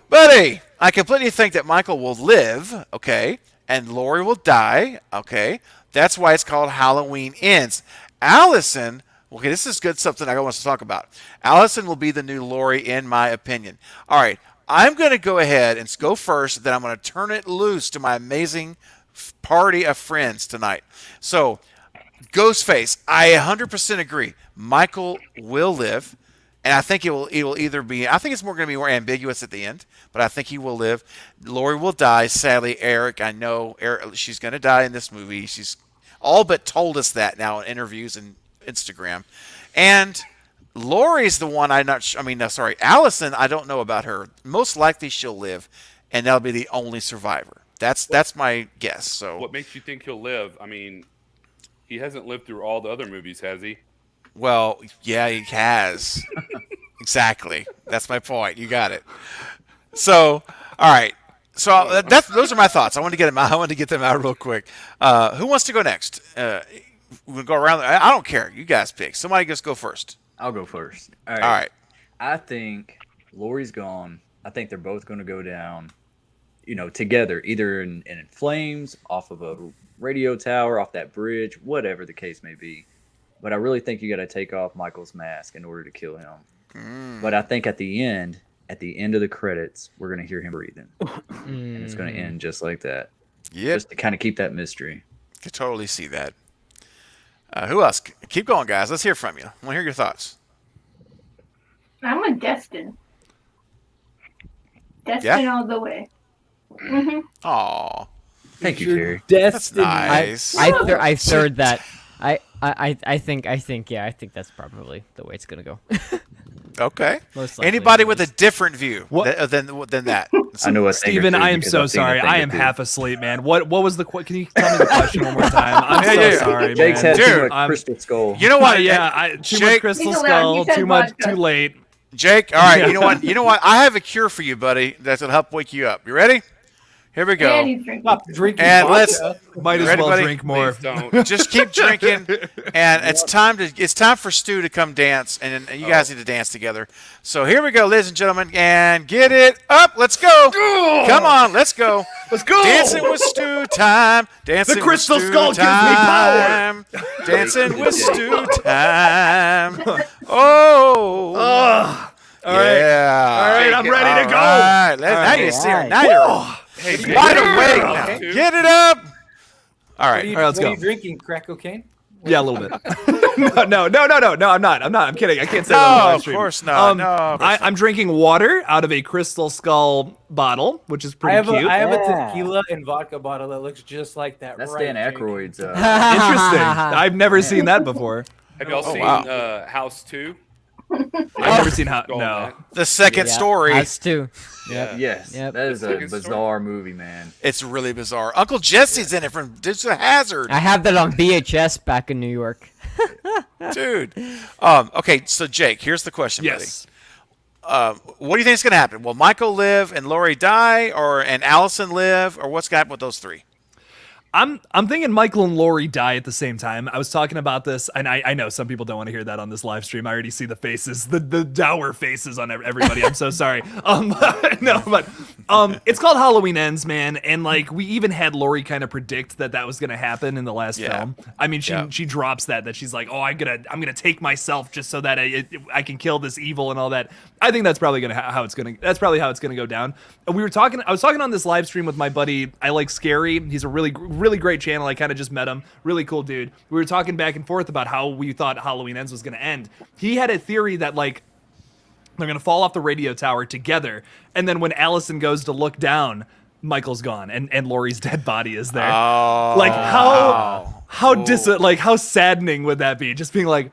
buddy. I completely think that Michael will live. Okay, and Laurie will die. Okay, that's why it's called Halloween Ends. Allison. Okay, this is good, something I want to talk about. Allison will be the new Laurie, in my opinion. All right, I'm going to go ahead and go first, then I'm going to turn it loose to my amazing party of friends tonight. So, Ghostface, I 100% agree. Michael will live, and I think it will either be, I think it's going to be more ambiguous at the end, but I think he will live. Laurie will die. Sadly, Eric, I know she's going to die in this movie. She's all but told us that now in interviews and Instagram. And Laurie's the one Allison, I don't know about her. Most likely she'll live, and that'll be the only survivor. That's my guess. So What makes you think he'll live? I mean, he hasn't lived through all the other movies, has he? Well, yeah, he has. Exactly. That's my point. You got it. So, all right. So those are my thoughts. I want to get them out real quick. Who wants to go next? We'll go around. I don't care. You guys pick. Somebody just go first. I'll go first. All All right. I think Laurie's gone. I think they're both going to go down, together, either in flames, off of a radio tower, off that bridge, whatever the case may be. But I really think you got to take off Michael's mask in order to kill him. But I think at the end of the credits, we're going to hear him breathing. And it's going to end just like that. Yep. Just to kind of keep that mystery. Could totally see that. Who else? Keep going, guys. Let's hear from you. I want to hear your thoughts. I'm a Destin. Destin all the way. Mm-hmm. Aw, Thank you, Carrie. that's nice. I third that. I think that's probably the way it's gonna go. Okay. Most likely Anybody it with a is. different view than that? I know a thing or Steven, two I am because so I've seen a sorry. thing I or am two. half asleep, man. What was the Can you tell me the question one more time? I'm so Yeah. sorry, Jake's man. had too Dude, much crystal skull. You know what? Too much Jake, crystal He's allowed. skull. He said Too much. vodka. Too late. Jake. All right. Yeah. You know what? I have a cure for you, buddy. That'll help wake you up. You ready? Here we go. And he's drinking. Stop drinking And vodka. Might as Ready, well buddy? drink more. Please don't. Just keep drinking, and it's time for Stu to come dance, and you guys need to dance together. So here we go, ladies and gentlemen, and get it up. Let's go. Come on, let's go. Let's go. Dancing with Stu time. Dancing The crystal with Stu skull gives me time. Dancing with Stu time. Oh. All right. Yeah. All right, I'm ready to go. All right. Now right. you're serious. Right. Now you're Hey, wide Jake, awake you're now. up, too. Get it up. All What are right. you, All right, let's what are go. you drinking? Crack cocaine? Yeah, a little bit. No, I'm not. I'm kidding. I can't say that on the No, live of stream. course not. No, of course I'm drinking water out of a crystal skull bottle, which is I pretty have, cute. I have a Yeah. tequila and vodka bottle that looks just like that. That's right, Dan Jake. Aykroyd's. Interesting. I've never seen that before. Have y'all seen wow. House 2? I've never seen how. Go on, No. Matt. The second Yeah, story. Us too. Yeah. Yes, Yep. that is a Second story. bizarre movie, man. It's really bizarre. Uncle Jesse's in it from Dukes of Hazzard, I have that on VHS back in New York. dude. Okay, so Jake, here's the question, Yes. buddy. What do you think is going to happen? Will Michael live and Laurie die, and Allison live, or what's going to happen with those three? I'm thinking Michael and Laurie die at the same time. I was talking about this, and I know some people don't want to hear that on this live stream. I already see the faces, the dour faces on everybody. I'm so sorry. It's called Halloween Ends, man, and like we even had Laurie kind of predict that was going to happen in the last film. I mean, she drops that she's like, oh, I'm gonna take myself just so that I can kill this evil and all that. I think that's probably how it's gonna go down. And I was talking on this live stream with my buddy. I like Scary. He's a really great channel. I kind of just met him. Really cool dude. We were talking back and forth about how we thought Halloween Ends was going to end. He had a theory that like they're going to fall off the radio tower together, and then when Allison goes to look down, Michael's gone and Laurie's dead body is there. Oh, Like how saddening would that be? Just being like,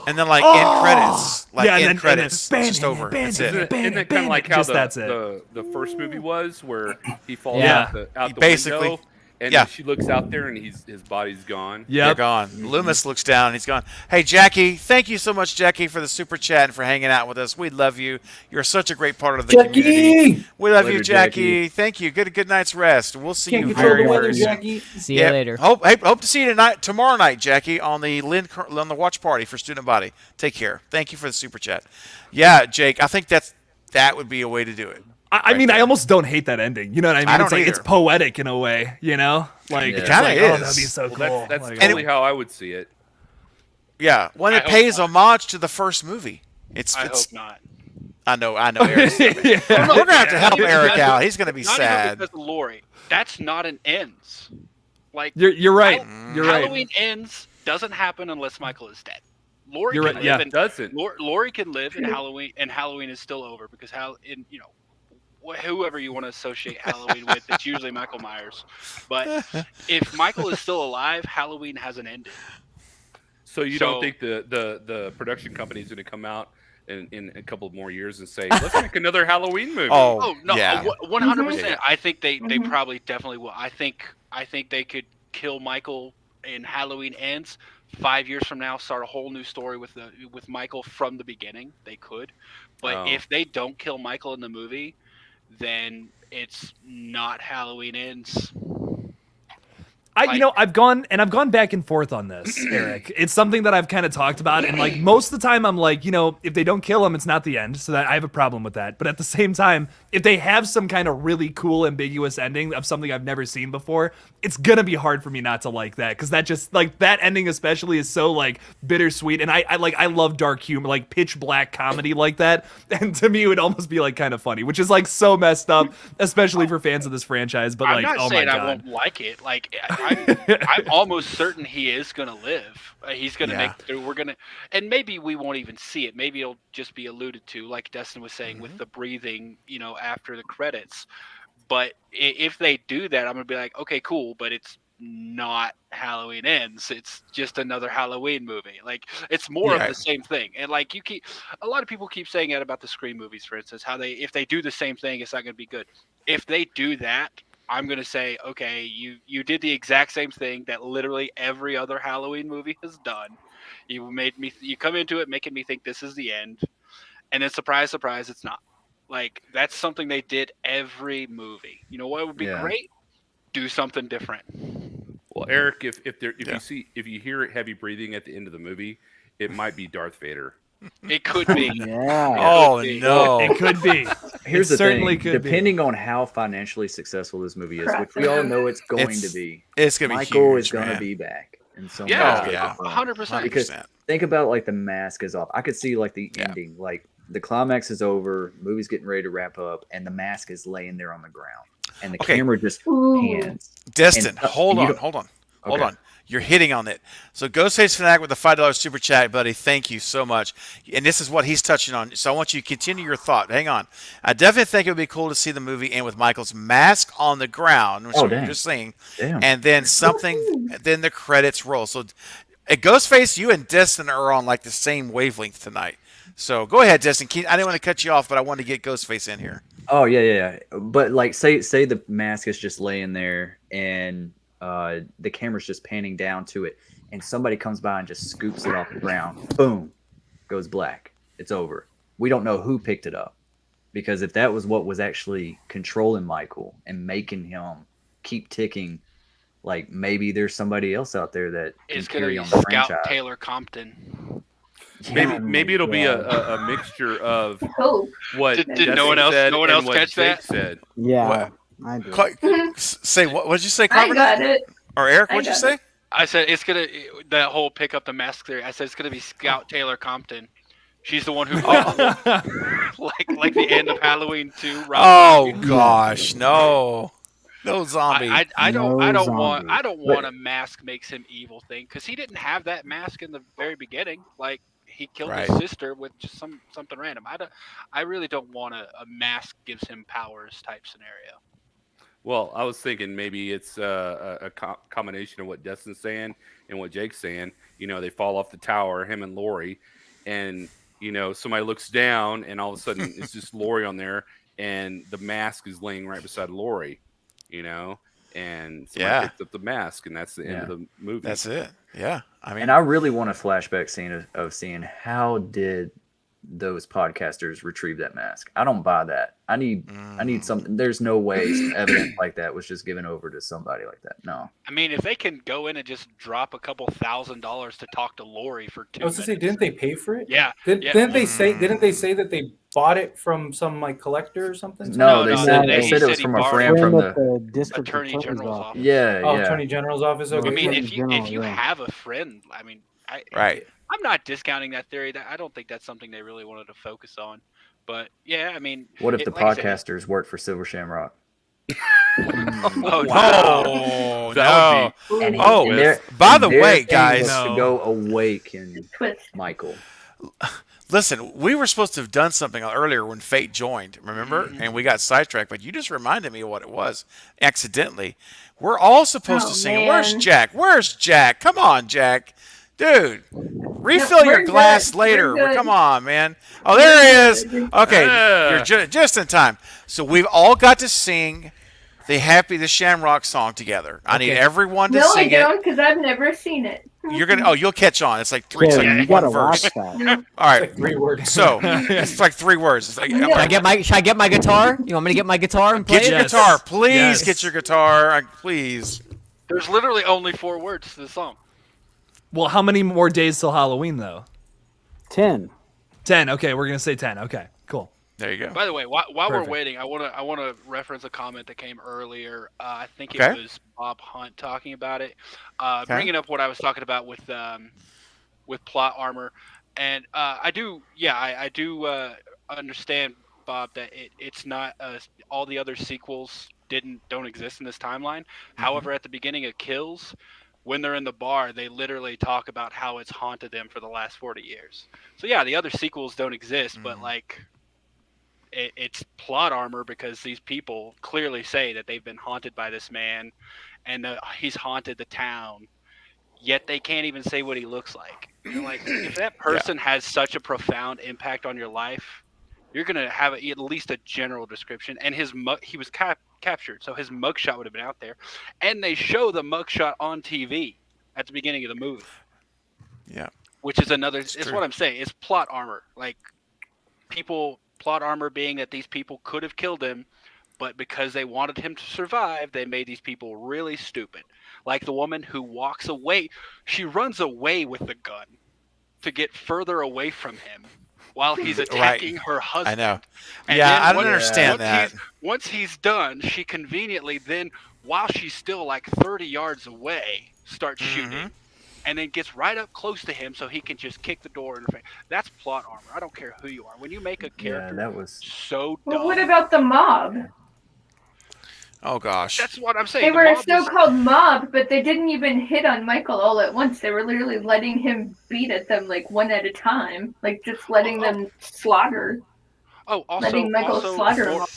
and then like end credits, and then credits, bam, it's just over. That's bam, it. bam. Isn't it kind of like how Just that's it. the first movie was, where he falls Yeah. out the Basically. window, And Yeah. then she looks out there and his body's gone. They're Yep. gone. Loomis looks down and he's gone. Hey, Jackie, thank you so much, Jackie, for the super chat and for hanging out with us. We love you. You're such a great part of the community. Jackie, We love you, Later, Jackie. Thank you. Good night's rest. We'll see can't you control very, the weather, very soon. Jackie. See you later. Hope to see you tomorrow night, Jackie, on the watch party for Student Body. Take care. Thank you for the super chat. Yeah, Jake, I think that would be a way to do it. I mean, I almost don't hate that ending. You know what I mean? I don't It's like either. it's poetic in a way. You know, like Yeah. it's Kinda like, is. oh, that'd be so Well, cool. that's Like, totally how I would see it. Yeah, when I it hope pays not. homage to the first movie. I hope not. I know. Eric's yeah. We're gonna have to help Not Eric even- out. He's gonna be Not sad. even because of Lori. That's not an ends. Like You're right. You're right. Halloween ends doesn't happen unless Michael is dead. Lori You're can right, live yeah. in Doesn't. Lori can live in Halloween, and Halloween is still over because whoever you want to associate Halloween with, it's usually Michael Myers. But if Michael is still alive, Halloween hasn't ended. So you So- don't think the production company is going to come out in a couple more years and say, let's make another Halloween movie? Oh, No, yeah. 100%. I think they Mhm. probably definitely will. I think they could kill Michael in Halloween ends. 5 years from now, start a whole new story with Michael from the beginning. They could, but Oh. if they don't kill Michael in the movie, then it's not Halloween ends. I've gone back and forth on this, Eric. It's something that I've kind of talked about, and like most of the time, I'm like, if they don't kill him, it's not the end. So that I have a problem with that. But at the same time, if they have some kind of really cool, ambiguous ending of something I've never seen before, it's gonna be hard for me not to like that, because that just like that ending especially is so like bittersweet, and I love dark humor, like pitch black comedy like that, and to me it would almost be like kind of funny, which is like so messed up, especially for fans of this franchise. But I'm like, not oh my saying I god. won't like it. Like I'm almost certain he is gonna live. He's gonna Yeah. make it through. We're gonna, and maybe we won't even see it. Maybe it'll just be alluded to, like Destin was saying, with the breathing, after the credits. But if they do that, I'm gonna be like, okay, cool. But it's not Halloween ends. It's just another Halloween movie. Like it's more Yeah. of the same thing. And like a lot of people keep saying that about the Scream movies, for instance, how if they do the same thing, it's not gonna be good. If they do that, I'm gonna say, okay, you did the exact same thing that literally every other Halloween movie has done. You come into it making me think this is the end, and then surprise, surprise, it's not. Like that's something they did every movie. You know what would be Yeah. great? Do something different. Well, Eric, if Yeah. if you hear heavy breathing at the end of the movie, it might be Darth Vader. It could be. Yeah. Oh could be. no! It could be. Here's It the certainly thing. could be. Depending on how financially successful this movie is, which we all know it's going It's to be, It's gonna be Michael huge, is going man. to be back in some Yeah, Oh, way, shape, yeah. or form. 100%. Because 100%. think about like the mask is off. I could see like the Yeah. ending, like the climax is over, movie's getting ready to wrap up, and the mask is laying there on the ground, and the Okay. camera just Ooh. pans. Destin, And- hold and you on, don't- hold on. Okay. You're hitting on it. So Ghostface Fanatic with the $5 super chat, buddy. Thank you so much. And this is what he's touching on. So I want you to continue your thought. Hang on. I definitely think it would be cool to see the movie end with Michael's mask on the ground, which Oh, we were dang. just saying, Damn. and then then the credits roll. So at Ghostface, you and Destin are on like the same wavelength tonight. So go ahead, Destin. I didn't want to cut you off, but I wanted to get Ghostface in here. Oh yeah. But like, say the mask is just laying there, and the camera's just panning down to it, and somebody comes by and just scoops it off the ground. Boom, goes black. It's over. We don't know who picked it up, because if that was what was actually controlling Michael and making him keep ticking, like maybe there's somebody else out there that can It's gonna carry be on the Scout franchise. Taylor Compton. Maybe it'll be a mixture of Hope. what Did Destin no one else- said no one and else what catch Jake that? said. Yeah, What? I do. Say what? What did you say, I Carmen? got it. Or Eric? I What'd you got say? it. I said it's gonna that whole pick up the mask theory. I said it's gonna be Scout Taylor Compton. She's the one who like the end of Halloween 2. Oh gosh, no zombie. I don't No want zombie. a mask makes him evil thing, because he didn't have that mask in the very beginning. Like he killed Right. his sister with just something random. I really don't want a mask gives him powers type scenario. Well, I was thinking maybe it's a combination of what Destin's saying and what Jake's saying. They fall off the tower, him and Lori, and somebody looks down, and all of a sudden it's just Lori on there, and the mask is laying right beside Lori. and Yeah. somebody picks up the mask, and that's the end Yeah. of the movie. That's it. Yeah. I mean, And I really want a flashback scene of seeing how did those podcasters retrieve that mask. I don't buy that. I need something. There's no way some evidence like that was just given over to somebody like that. No. I mean, if they can go in and just drop a couple $1,000s to talk to Lori for 2 I was minutes. gonna say, didn't they pay for it? Yeah. Didn't they say? Didn't they say that they bought it from some like collector or something? No, No, they no, said they they said it was said he from a borrowed friend it. from Friend the at the district Attorney attorney's General's office. office. yeah Oh, yeah. Attorney General's office. Okay. I mean, Attorney if you General, yeah. have a friend, I mean, right. I'm not discounting that theory. That I don't think that's something they really wanted to focus on. But yeah, I mean, What if the like I said, podcasters worked for Silver Shamrock? Oh, Oh, That no. would And Oh, and their- by and the their way, thing guys. was No. to go awaken Twist. Michael. Listen, we were supposed to have done something earlier when Fate joined, remember? And we got sidetracked, but you just reminded me of what it was accidentally. We're all supposed Oh, to sing. Where's man. Jack? Where's Jack? Come on, Jack. Dude, refill No, your we're glass good. later. We're good. Come on, man. Oh, there he is. Okay, Yeah. you're just in time. So we've all got to sing the Shamrock song together. I need Okay. everyone to No, I sing it. don't, because I've never seen it. You'll catch on. It's like three, it's Carrie, you like one gotta verse. watch that. All right. Like 3 words. So it's like 3 words. It's like, No. Should I get my guitar? You want me to get my guitar and play get your it? Yes. guitar, please. Yes. Get your guitar, please. there's literally only 4 words to the song. Well, how many more days till Halloween though? 10. 10. Okay, we're gonna say 10. Okay, cool. There you go. By the way, while we're Perfect. waiting, I wanna reference a comment that came earlier. I think Okay. it was Bob Hunt talking about it, bringing up what I was talking about with plot armor, and I do understand, Bob, that it's not all the other sequels don't exist in this timeline. However, at the beginning of Kills, when they're in the bar, they literally talk about how it's haunted them for the last 40 years. So yeah, the other sequels don't exist, but like it's plot armor because these people clearly say that they've been haunted by this man and he's haunted the town, yet they can't even say what he looks like. And like, if that person has such a profound impact on your life, you're gonna have at least a general description. And he was captured, so his mugshot would have been out there, and they show the mugshot on TV at the beginning of the movie, Yeah. which is another. It's true. what I'm saying. It's plot armor, like plot armor being that these people could have killed him, but because they wanted him to survive, they made these people really stupid. Like the woman who walks away, she runs away with the gun to get further away from him while he's attacking her husband. I know. And Yeah, then I don't once- understand once that. Once he's done, she conveniently then, while she's still like 30 yards away, starts shooting. And then gets right up close to him so he can just kick the door in her face. That's plot armor. I don't care who you are. When you make a character that was so Well, dumb, what about the mob? Oh gosh. that's what I'm saying. They The were a mob was- so-called mob, but they didn't even hit on Michael all at once. They were literally letting him beat at them like one at a time, like just letting them slaughter. Oh, also, letting Michael slaughter more, him.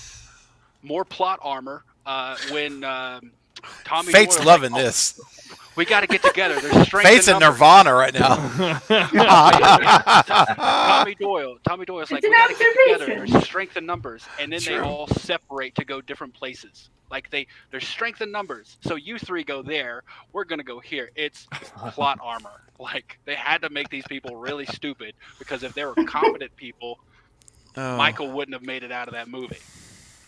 more plot armor when Tommy Fate's Doyle, loving like, this. we got to get together. There's strength Fate's in in numbers. Nirvana right now. Tommy Doyle's like, It's we an got to get together. observation. There's strength in numbers, and then they True. all separate to go different places. Like there's strength in numbers. So you 3 go there. We're gonna go here. It's plot armor. Like they had to make these people really stupid because if they were competent people, Oh. Michael wouldn't have made it out of that movie.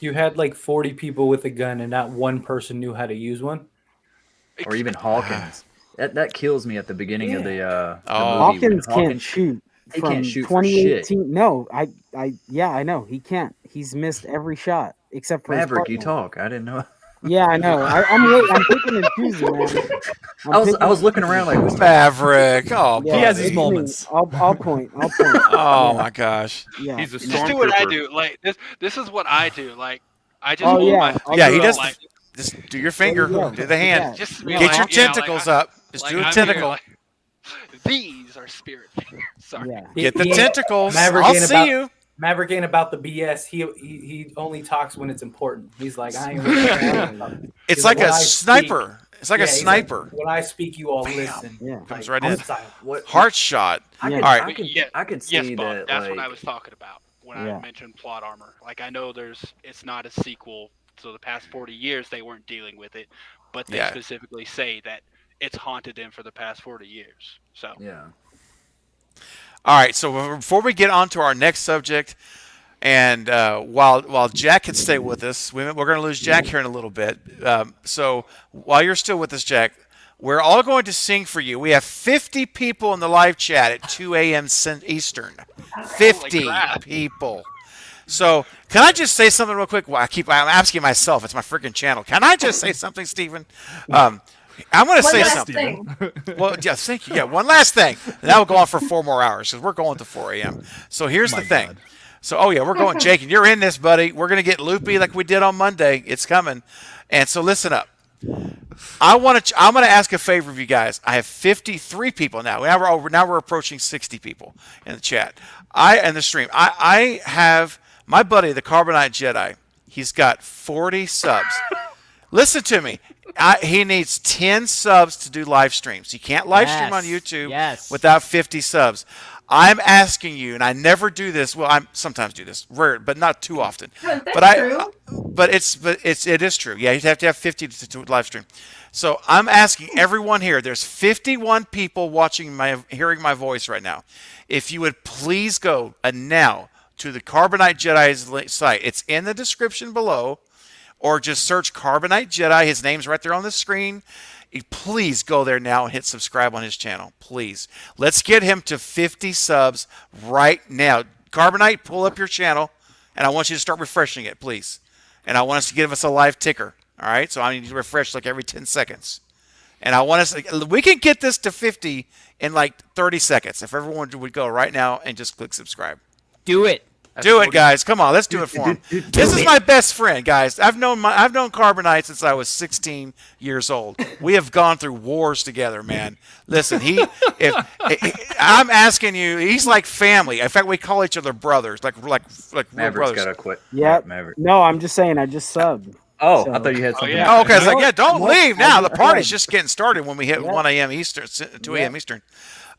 You had like 40 people with a gun, and not one person knew how to use one. or even Hawkins. That kills me at the beginning of the Oh. movie. when Hawkins can't shoot. he From can't shoot for shit. 2018. No, I know he can't. He's missed every shot except for his Maverick, you partner. talk. I didn't know. Yeah, I know. I'm picking and choosing, man. I was looking around like, who's Maverick. Oh, He has his it's me. moments. I'll point. Oh my gosh. Yeah. He's a Just do what I stormtrooper. do. Like this is what I do. Like I just Oh, hold yeah. my I'll Yeah, do he that. does. like, Just do your finger. There you go. Do the hand. Yeah. just be Get like, your yeah, tentacles like, up. Just like, do a I'm here, tentacle. like, these are spirit fingers. Sorry. Yeah. Get the He ain't- tentacles. Maverick I'll ain't see about- you. Maverick ain't about the BS. He only talks when it's important. He's like, I ain't. Really It's He's like when a I sniper. It's like a Yeah, he's like, sniper. when I speak, you all listen. Yeah. Comes right I'm in. silent. what? Heart shot. I Yeah. could, All right. I could, Yeah, I could see Yes, Bob. that. That's like, what I was talking about when Yeah. I mentioned plot armor. Like I know it's not a sequel So the past 40 years they weren't dealing with it, but they Yeah. specifically say that it's haunted them for the past 40 years. So Yeah. All right, so before we get on to our next subject, and while Jack can stay with us, we're going to lose Jack here in a little bit. So while you're still with us, Jack, we're all going to sing for you. We have 50 people in the live chat at 2 a.m. Eastern. 50 crap. people. So can I just say something real quick? Well, I'm asking myself. It's my freaking channel. Can I just say something, Stephen? I'm going to One say last something. thing. Well, yeah, thank you. Yeah, one last thing. That will go on for 4 more hours because we're going to 4 a.m. So here's the thing. So, oh yeah, we're going, Jake, and you're in this, buddy. We're going to get loopy like we did on Monday. It's coming. And so listen up. I'm going to ask a favor of you guys. I have 53 people now. Now we're approaching 60 people in the chat. In the stream. I have my buddy, the Carbonite Jedi. He's got 40 subs. Listen to me. He needs 10 subs to do live streams. You can't live stream on YouTube without 50 subs. I'm asking you, and I never do this. Well, I sometimes do this, rare, but not too often. No, that's true. But it is true. Yeah, you have to have 50 to live stream. So I'm asking everyone here. There's 51 people hearing my voice right now. If you would please go now to the Carbonite Jedi's site. It's in the description below, or just search Carbonite Jedi. His name's right there on the screen. Please go there now and hit subscribe on his channel. Please. Let's get him to 50 subs right now. Carbonite, pull up your channel, and I want you to start refreshing it, please. And I want us to give us a live ticker. All right? So I need to refresh like every 10 seconds. And I want us to, we can get this to 50 in like 30 seconds if everyone would go right now and just click subscribe. Do it. Do it, guys. Come on, let's do it for him. This is my best friend, guys. I've known Carbonite since I was 16 years old. We have gone through wars together, man. Listen, I'm asking you, he's like family. In fact, we call each other brothers, like real Maverick's brothers. gotta quit. Yeah. Maverick. No, I'm just saying I just subbed. Oh, So- I thought you had something. yeah. Oh, okay. I was like, No, yeah, don't no, leave now. The go party's ahead. just getting started when we hit Yeah. 1 a.m. Eastern, 2 a.m. Yeah. Eastern.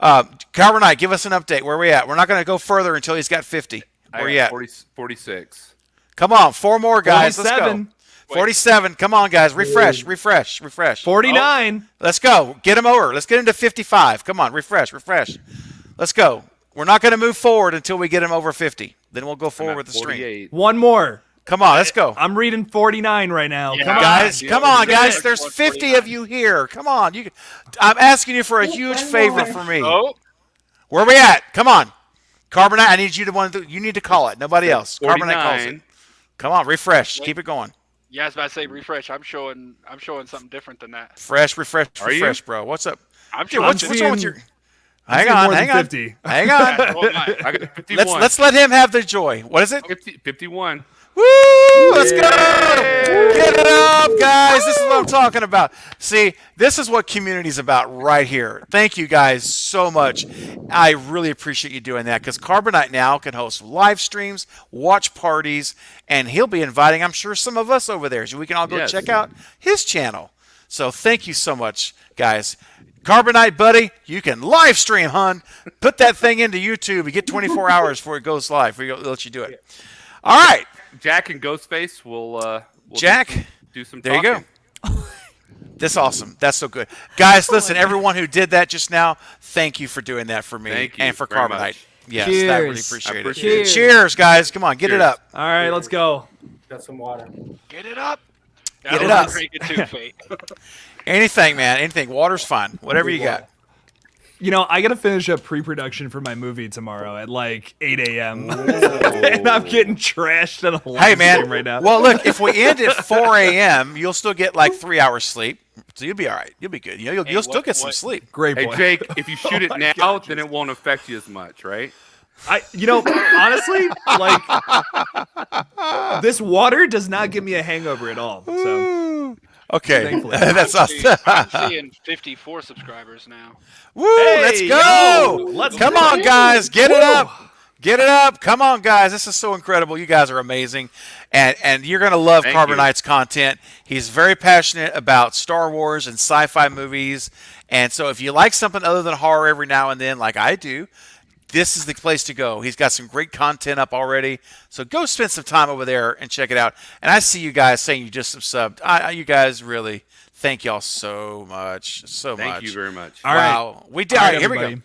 Carbonite, give us an update. Where are we at? We're not going to go further until he's got 50. Where are you at? 46. Come on, 4 more, guys. Let's go. 47. 47. Come on, guys. Refresh. 49. Let's go. Get him over. Let's get him to 55. Come on. Refresh. Let's go. We're not going to move forward until we get him over 50. Then we'll go forward with the stream. 48. One more. Come on. Let's go. I'm reading 49 right now. Yeah. Come on. Guys, Yeah, come on, we're guys. good. There's 50 of 49. you here. Come on. I'm asking you for a huge one favor more. for me. Oh, Where are we at? Come on. Carbonite, I need you you need to call it. Nobody else. Carbonite calls it. 49. Come on, refresh. Keep it going. yeah, I was about to say refresh. I'm showing something different than that. Refresh, you? bro. What's up? I'm Dude, showing what's wrong with seeing- your... I'm Hang seeing on, more than hang on. 50. Hang on. I got 51. Let's let him have the joy. What is it? 51. Woo! Let's go! Get it up, guys. This is what I'm talking about. See, this is what community's about right here. Thank you guys so much. I really appreciate you doing that because Carbonite now can host live streams, watch parties, and he'll be inviting, I'm sure, some of us over there so we can all go Yes. check out his channel. So thank you so much, guys. Carbonite, buddy, you can live stream, hun. Put that thing into YouTube. You get 24 hours before it goes live. We'll let you do it. All right. Jack and Ghostface will Jack, do some there you talking. go. That's awesome. That's so good. Guys, listen, everyone who did that just now, thank you for doing that for me Thank you and for very Carbonite. much. Yes, Cheers. I really I appreciate it. appreciate it. Cheers, guys. Come on, get it Cheers. up. All right, let's go. Got some water. Get it up. Get it up. Drink it too, Fate. Anything, man. Anything. Water's fine. Whatever you got. You know, I got to finish up pre-production for my movie tomorrow at like 8 a.m. and I'm getting trashed on a live Hey, man. stream right now. Well, look, if we end at 4 a.m., you'll still get like 3 hours sleep. So you'll be all right. You'll be good. You'll Hey, still get some what- sleep. Great Hey boy. Jake, if you shoot it now, then it won't affect you as much, right? Honestly, like this water does not give me a hangover at all. So Okay. Thankfully. That's awesome. I'm seeing 54 subscribers now. Woo, Hey, let's yo, go. let's Come go. on, guys. Get it up. Get it up. Come on, guys. This is so incredible. You guys are amazing. And you're going to love Thank Carbonite's content. He's very passionate about Star Wars and sci-fi movies. And so if you like something other than horror every now and then, like I do, this is the place to go. He's got some great content up already. So go spend some time over there and check it out. And I see you guys saying you just subbed. You guys really, thank y'all so much. So much. Thank you very much. All right. Wow. We did. All right, here we everybody. go.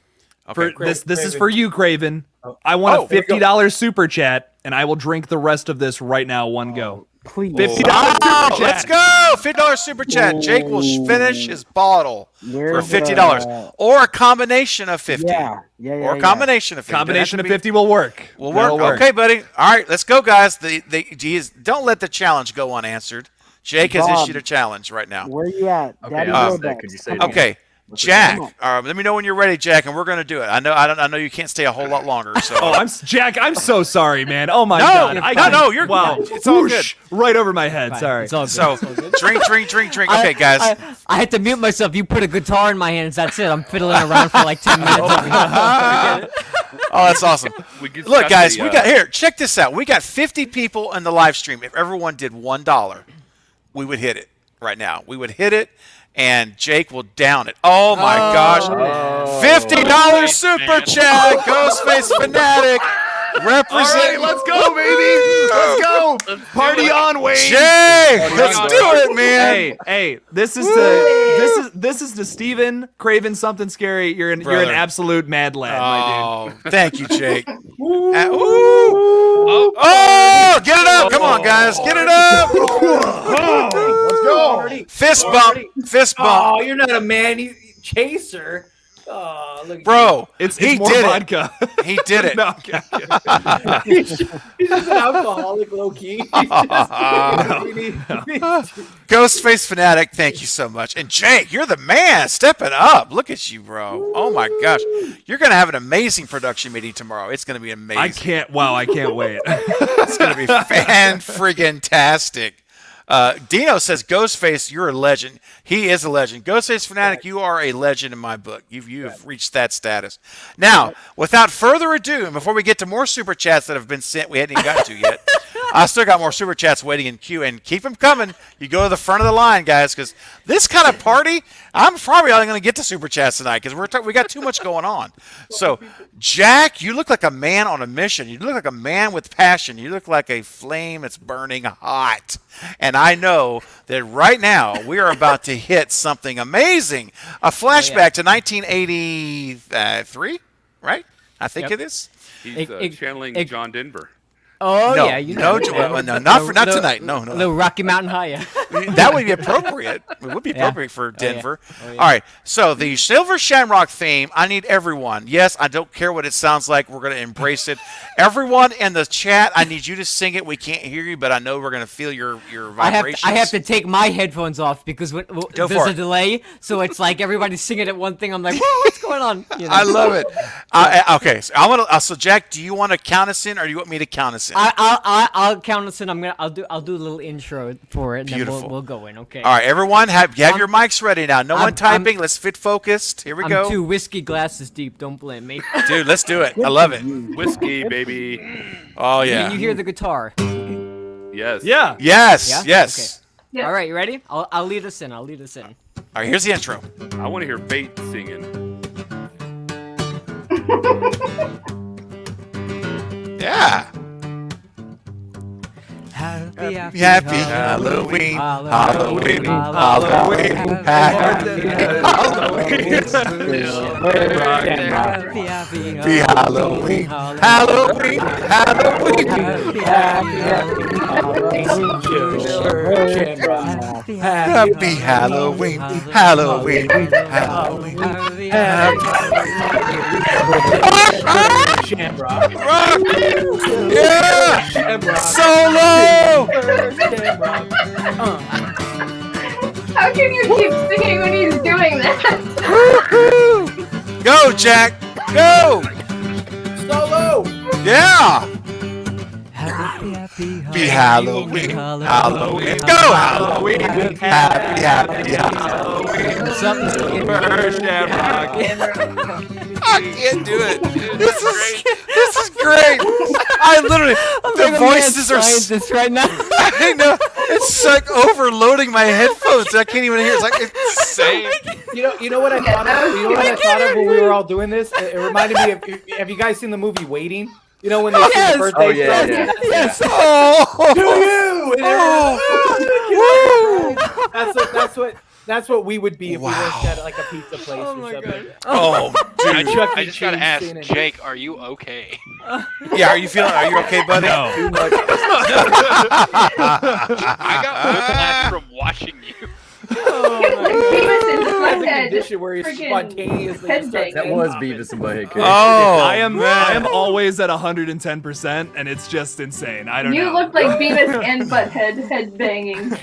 For Okay. this is for you, Craven. I want a here we go. $50 super chat, and I will drink the rest of this right now. One go. Please. $50 Wow, super chat. let's go! $50 super chat. Jake will finish his bottle for Where's, $50, or a combination of 50. Yeah. Or a combination of 50. Combination of Doesn't have to 50 will work. Will work. That'll Okay, buddy. All right, let's go, guys. Geez, don't let the challenge go unanswered. Jake has Bob, issued a challenge right now. Where you at? Okay, Daddy I Road missed that. Back. Could you say it again? Okay, What's the Jack. time? All right, let me know when you're ready, Jack, and we're going to do it. I know you can't stay a whole lot longer. So. Oh, Jack. I'm so sorry, man. Oh my No, God. no, you're wow. good. It's all Whoosh, right over my head. Fine. Sorry. It's all good. So It's all good. drink. Okay, guys. I had to mute myself. You put a guitar in my hands. That's it. I'm fiddling around for like 10 minutes. Oh, that's awesome. We just Look, got guys, the, we got here. Check this out. We got 50 people in the live stream. If everyone did $1, we would hit it right now. We would hit it, and Jake will down it. Oh my gosh! $50 super chat, Ghostface Fanatic. Represent. Let's go, baby. Let's go. Party on, Wayne. Jay, let's do it, man. Hey, this is to Steven Craven something scary. You're an Brother. absolute mad lad, my dude. Oh, thank you, Jake. Oh, get it up. Come on, guys. Get it up. Let's go. Fist bump. Fist Oh, bump. you're not a man. You chaser. Oh, look at Bro, It's he more did vodka. it. He did it. No, okay. you. He's just an alcoholic, low key. Ghostface Fanatic, thank you so much. And Jake, you're the man. Stepping up. Look at you, bro. Oh my gosh. You're going to have an amazing production meeting tomorrow. It's going to be amazing. I can't wait. It's going to be fan-friggin-tastic. Dino says, Ghostface, you're a legend. He is a legend. Ghostface Fanatic, you are a legend in my book. You've reached that status. Now, without further ado, and before we get to more super chats that have been sent, we hadn't even got to yet. I still got more super chats waiting in queue, and keep them coming. You go to the front of the line, guys, because this kind of party, I'm probably only going to get to super chats tonight because we got too much going on. So, Jack, you look like a man on a mission. You look like a man with passion. You look like a flame that's burning hot. And I know that right now we are about to hit something amazing. A flashback to 1983, right? I think it is. He's channeling John Denver. Oh, No, yeah. You know. no, not tonight. No. The Rocky Mountain High. Yeah. That would be appropriate. It would be appropriate for Denver. Oh, yeah. All right. So the Silver Shamrock theme, I need everyone. Yes, I don't care what it sounds like. We're going to embrace it. Everyone in the chat, I need you to sing it. We can't hear you, but I know we're going to feel your vibrations. I have to take my headphones off because Go there's for a it. delay, so it's like everybody's singing at one thing. I'm like, whoa, what's going on? You know? I love it. Okay, so I want to. So Jack, do you want to count us in, or do you want me to count us in? I'll count us in. I'll do a little intro for it, and Beautiful. then we'll go in. Okay. All right, everyone, have your mics ready now. No one typing. Let's fit focused. Here we I'm go, 2 whiskey glasses deep. Don't blame me. dude. Let's do it. I love it. Whiskey, baby. Oh yeah. Can you hear the guitar? Yes. Yeah. Yes. Yeah? Yes. Yeah. All right, you ready? I'll lead us in. All right. Here's the intro. I want to hear Fate singing. Yeah. Happy Happy Halloween, Halloween, Halloween, Happy Halloween, Halloween, Halloween. Happy Halloween, Halloween, Halloween. Yeah! Solo! How can you keep singing when he's doing that? Go, Jack! Go! Solo. Yeah! Happy Be Halloween, Halloween. Go, Halloween! Happy Halloween. I can't do it. This is great. I literally, the voices are. this right now. I know. It's It's like overloading my headphones. I can't even hear. It's like it's Same. You know what I thought of? You know what I thought of when we were all doing this? It reminded me of. Have you guys seen the movie Waiting? You know when they sing the birthday Oh, yeah, song? yeah. Yes. Oh, Do you? And that's what we would be if we worked at like a pizza place or something. oh, I dude. just gotta ask, Jake, are you okay? Yeah, are you okay, buddy? No. Too much. I got whiplash from watching you. Beavis and That's a Butthead. condition where you Friggin' spontaneously head just start bang. That was Beavis and Butthead. Kid. Oh, I am man. always at 110%, and it's just insane. I don't You know. look like Beavis and Butthead head banging.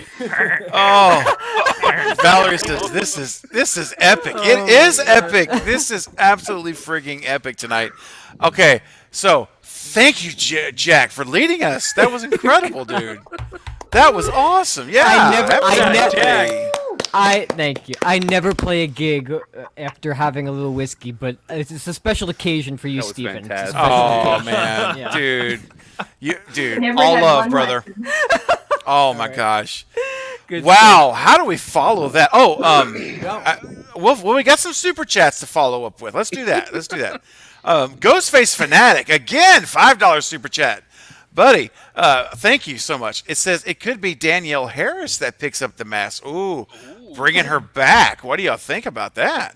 Oh, Valerie says this is epic. It is epic. This is absolutely frigging epic tonight. Okay, so thank you, Jack, for leading us. That was incredible, dude. That was awesome. Yeah, Thank you. I never play a gig after having a little whiskey, but it's a special occasion for you, That was Steven. It's a fantastic. special Oh occasion. man, Yeah. dude, Never all had love, one brother. lesson. Oh my gosh. Good Wow, how do we follow that? Oh, well, we got some super chats to follow up with. Let's do that. Ghostface Fanatic again, $5 super chat, buddy. Thank you so much. It says it could be Danielle Harris that picks up the mask. Ooh, bringing her back. What do y'all think about that?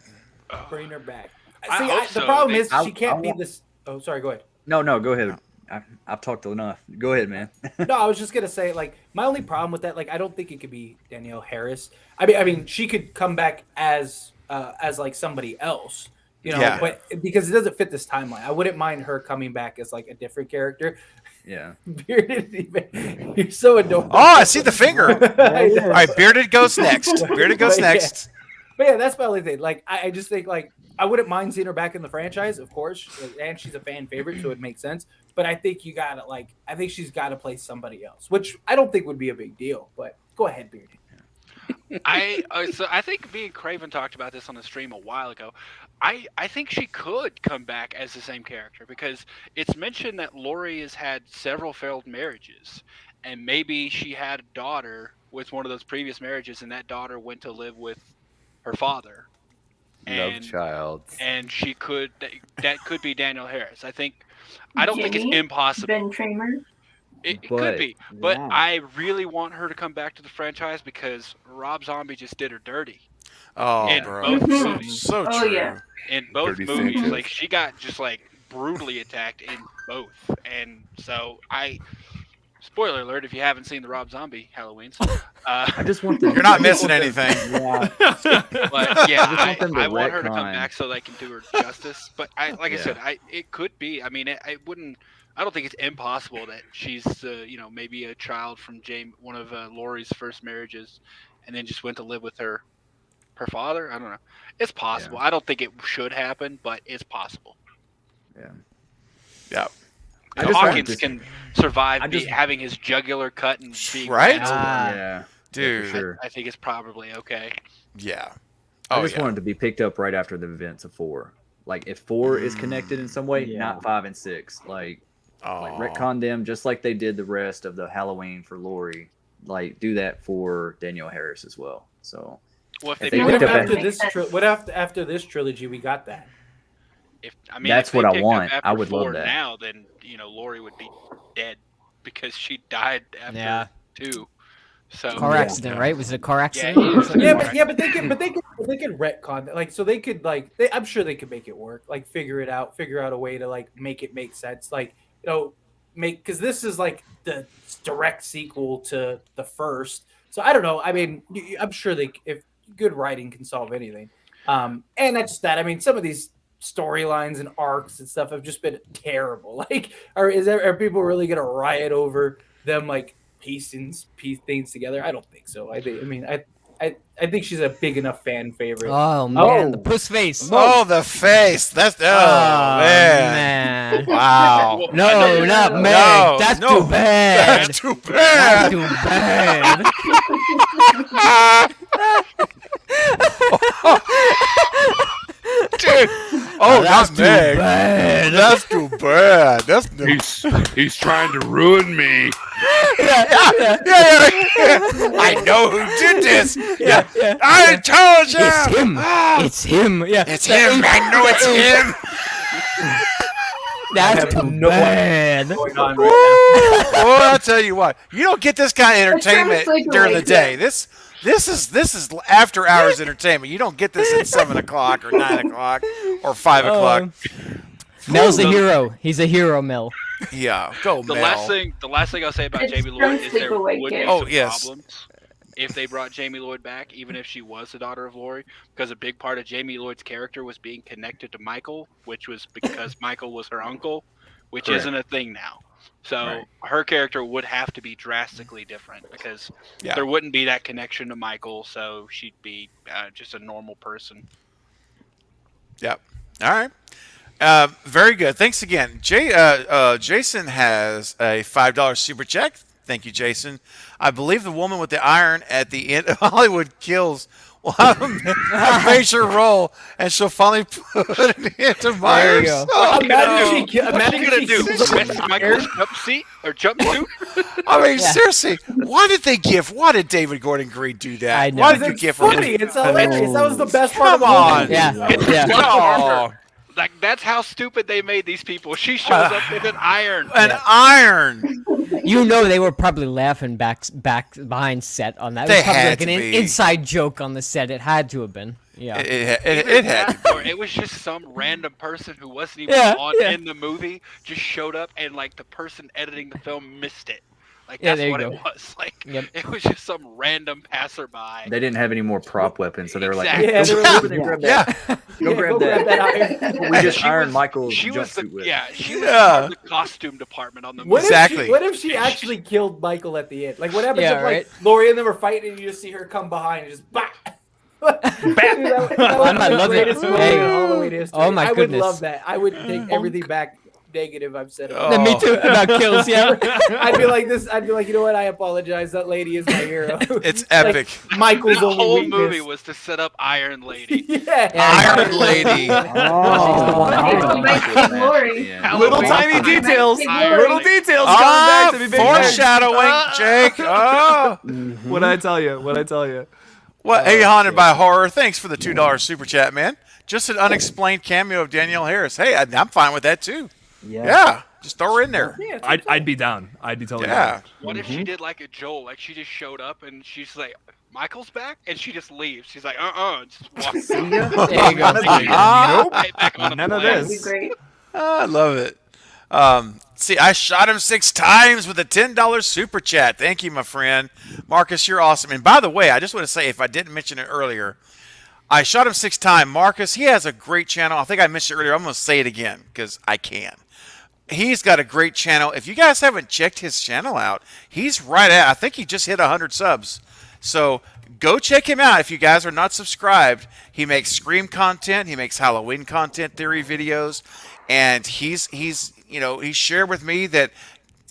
Bring her back. I See, hope the so. problem is I- she can't I be want- this. Oh, sorry. Go ahead. No, go ahead. I've talked enough. Go ahead, man. No, I was just gonna say, like, my only problem with that, like, I don't think it could be Danielle Harris. I mean, she could come back as like somebody else, you know, Yeah. but because it doesn't fit this timeline, I wouldn't mind her coming back as like a different character. Yeah. Bearded, you're so annoying. Oh, I see the finger. I know. All right, Bearded goes next. Bearded goes But yeah. next. But yeah, that's my only thing. Like, I just think, like, I wouldn't mind seeing her back in the franchise, of course, and she's a fan favorite, so it makes sense. But I think I think she's got to play somebody else, which I don't think would be a big deal. But go ahead, Bearded. I think me and Craven talked about this on the stream a while ago. I think she could come back as the same character because it's mentioned that Lori has had several failed marriages, and maybe she had a daughter with one of those previous marriages, and that daughter went to live with her father. Love child. And she could that could be Danielle Harris. I don't think it's Jenny? impossible. Ben Tramer. It could But- be, but yeah. I really want her to come back to the franchise because Rob Zombie just did her dirty Oh, in bro. both Mhm. movies. So Oh, true. yeah. In both Dirty movies, Sanchez. like she got just like brutally attacked in both, and so spoiler alert if you haven't seen the Rob Zombie Halloweens, I just want the. You're not missing anything. Yeah. but yeah, I just want them to I want her to come retcon. back so they can do her justice. But like I said, it could be. I mean, I wouldn't. I don't think it's impossible that she's, maybe a child from one of Laurie's first marriages, and then just went to live with her father. I don't know. It's possible. I don't think it should happen, but it's possible. Yeah. Yeah. I just want Hawkins this- can survive I just- having his jugular cut and being Right? masked. Yeah. Dude. For sure. I think it's probably okay. Yeah. I Oh, just yeah. wanted to be picked up right after the events of 4. Like if 4 is connected in some way, Yeah. not 5 and 6. Like Aw. retcon them just like they did the rest of the Halloween for Lori. Like do that for Danielle Harris as well. So Well, if If they they What pick if pick up, up after Makes this? sense. What after this trilogy we got that? That's if they what I picked up want. after I would love 4 that. Now, then Lori would be dead because she died after Yeah. 2. So Car Yeah. accident, right? Was it a car Yeah, accident? yeah. or something? Yeah, but they could retcon that. Like, so they could I'm sure they could make it work. Like, figure out a way to like make it make sense. Like, because this is like the direct sequel to the first. So I don't know. I mean, I'm sure if good writing can solve anything. And not just that. I mean, some of these storylines and arcs and stuff have just been terrible. Like, are people really gonna riot over them like piecing things together? I don't think so. I think she's a big enough fan favorite. Oh man, the Oh. puss face. Oh, the face. That's man. man. Wow. Well, No, not Meg. No, That's no. too bad. That's too That's bad. too bad. Dude. Oh, That's not too Meg. bad. That's too bad. That's no. He's trying to ruin me. I know who did this. Yeah, yeah. I told you. It's him. It's him. Yeah. It's him. I know it's him. That's too bad. Going on right Well, I'll tell you what. You don't get this kind of It's trying to entertainment sleep during the awake, day. This is after hours entertainment. You don't get this at 7 o'clock or 9 o'clock or 5 o'clock. Mel's a hero. He's a hero, Mel. Yeah, go The Mel. last thing I'll say about It's Jamie from Lloyd is there Sleepaway would be Camp. Oh, some yes. problems if they brought Jamie Lloyd back, even if she was the daughter of Laurie, because a big part of Jamie Lloyd's character was being connected to Michael, which was because Michael was her uncle, which Correct. isn't a thing now. So Right. her character would have to be drastically different because Yeah. there wouldn't be that connection to Michael, so she'd be just a normal person. Yep. All right. Very good. Thanks again. Jason has a $5 super check. Thank you, Jason. I believe the woman with the iron at the end of Hollywood Kills will have a major role, and she'll finally put an end to Myers. go. Oh, Imagine no. if she What's imagine she if gonna she do? kills him. Miss Michael's jumpsuit? I mean, Yeah. seriously, why did David Gordon Green do that? I know. Why did you It's give her? funny. It's hilarious. That was the best part Come of the on. movie. Yeah. It's Yeah. Chuck Oh, Barker. Like that's how stupid they made these people. She shows up with an iron. an iron. You know they were probably laughing back behind set on that. It They was probably had like an to be. inside joke on the set. It had to have been. Yeah. It had. Or it was just some random person who wasn't even Yeah, on yeah. in the movie just showed up and like the person editing the film missed it. Like Yeah, that's there you what go. it was. Like Yep. it was just some random passerby. They didn't have any more prop weapons, so they were like, Exactly. Yeah, they were "Go over like, there, grab Yeah. that. Go grab that. iron. We just She ironed was- Michael's She was the jumpsuit with." she was Yeah. part of the costume department on the What movie. Exactly. What if she actually killed Michael at the end? Like, what happens Yeah, if right. like Laurie and them were fighting and you just see her come behind and just bah! That I might the love it. greatest movie Hey. in Halloween history. Oh, my I would goodness. love that. I would take everything back negative I've said about Oh. Me too. About kills. Yeah. I'd be like this. I'd be like, you know what? I apologize. That lady is my hero. It's Like, epic. Michael's The only whole weakness. movie was to set up Iron Lady. Yeah. Iron Lady. Oh, Michael might kill Lori. Yeah. Little Wait. tiny details. Iron Little Lady. details coming back to be big things. Foreshadowing, Jake. Oh. What I tell you? What I tell you? What? Hey, haunted by horror. Thanks for the $2 super chat, man. Just an unexplained cameo of Danielle Harris. Hey, I'm fine with that too. Yeah, just throw her in there. I'd be down. I'd be totally Yeah. down. What if she did like a Joel? Like she just showed up and she's like, Michael's back? And she just leaves. She's like, just walks There you go. right back on the None of plane. That'd be this. great. I love it. See, I shot him 6 times with a $10 super chat. Thank you, my friend. Marcus, you're awesome. And by the way, I just want to say, if I didn't mention it earlier, I shot him 6 times. Marcus, he has a great channel. I think I mentioned it earlier. I'm going to say it again because I can. He's got a great channel. If you guys haven't checked his channel out, he's right at, I think he just hit 100 subs. So go check him out if you guys are not subscribed. He makes Scream content. He makes Halloween content theory videos. And he's shared with me that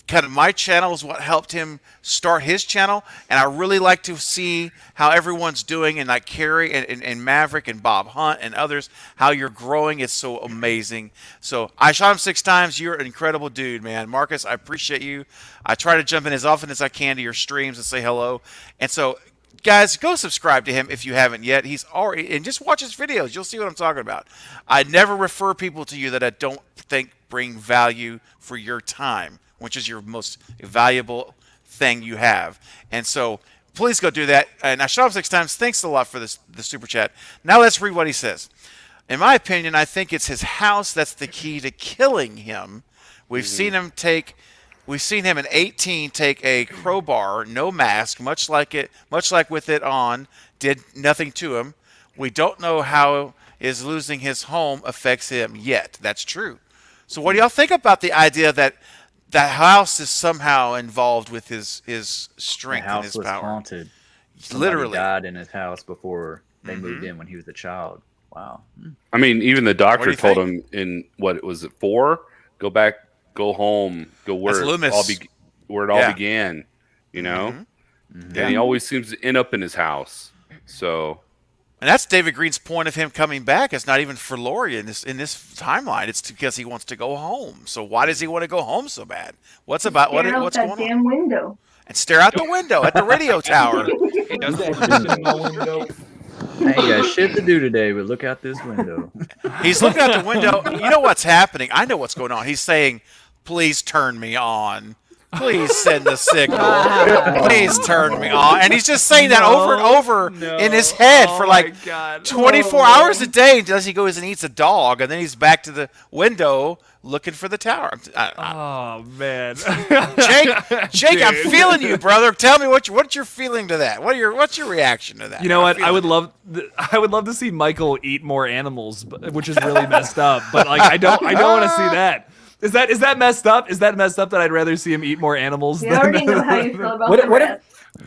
kind of my channel is what helped him start his channel, and I really like to see how everyone's doing, and like Carrie and Maverick and Bob Hunt and others, how you're growing. It's so amazing. So I shot him 6 times. You're an incredible dude, man. Marcus, I appreciate you. I try to jump in as often as I can to your streams and say hello. And so guys, go subscribe to him if you haven't yet. He's already, and just watch his videos. You'll see what I'm talking about. I never refer people to you that I don't think bring value for your time, which is your most valuable thing you have. And so please go do that. And I shot him 6 times. Thanks a lot for the super chat. Now let's read what he says. In my opinion, I think it's his house that's the key to killing him. We've seen him in 18 take a crowbar, no mask, much like with it on, did nothing to him. We don't know how is losing his home affects him yet. That's true. So what do y'all think about the idea that that house is somehow involved with his The strength and house his was power? haunted. Somebody Literally. died in his house before they moved in when he was a child. Wow. I mean, even the What do doctor you told think? him in what was it 4? Go back, go home, go where That's it Loomis. all Yeah. began. You know, Mhm. and he always seems to end up in his house. So And that's David Green's point of him coming back. It's not even for Laurie in this timeline. It's because he wants to go home. So why does he want to go home so bad? What's Stare out what's that going damn on? window. And stare out the window at the radio tower. He does I ain't got shit to do today, but look out this window. He's looking out the window. You know what's happening? I know what's going on. He's saying, "Please turn me on. Please send the signal. Please turn me on." And he's just saying that over and over in his head for like 24 hours a day until he goes and eats a dog, and then he's back to the window looking for the tower. Oh man, Jake, I'm Dude. feeling you, brother. Tell me what's your feeling to that. What's your reaction to that? You know what? I I'm would love to see Michael eat more animals, which is really messed up. But like, I don't want to see that. Is that messed up? Is that messed up that I'd rather see him eat more animals? We already know how you feel about What- the what if-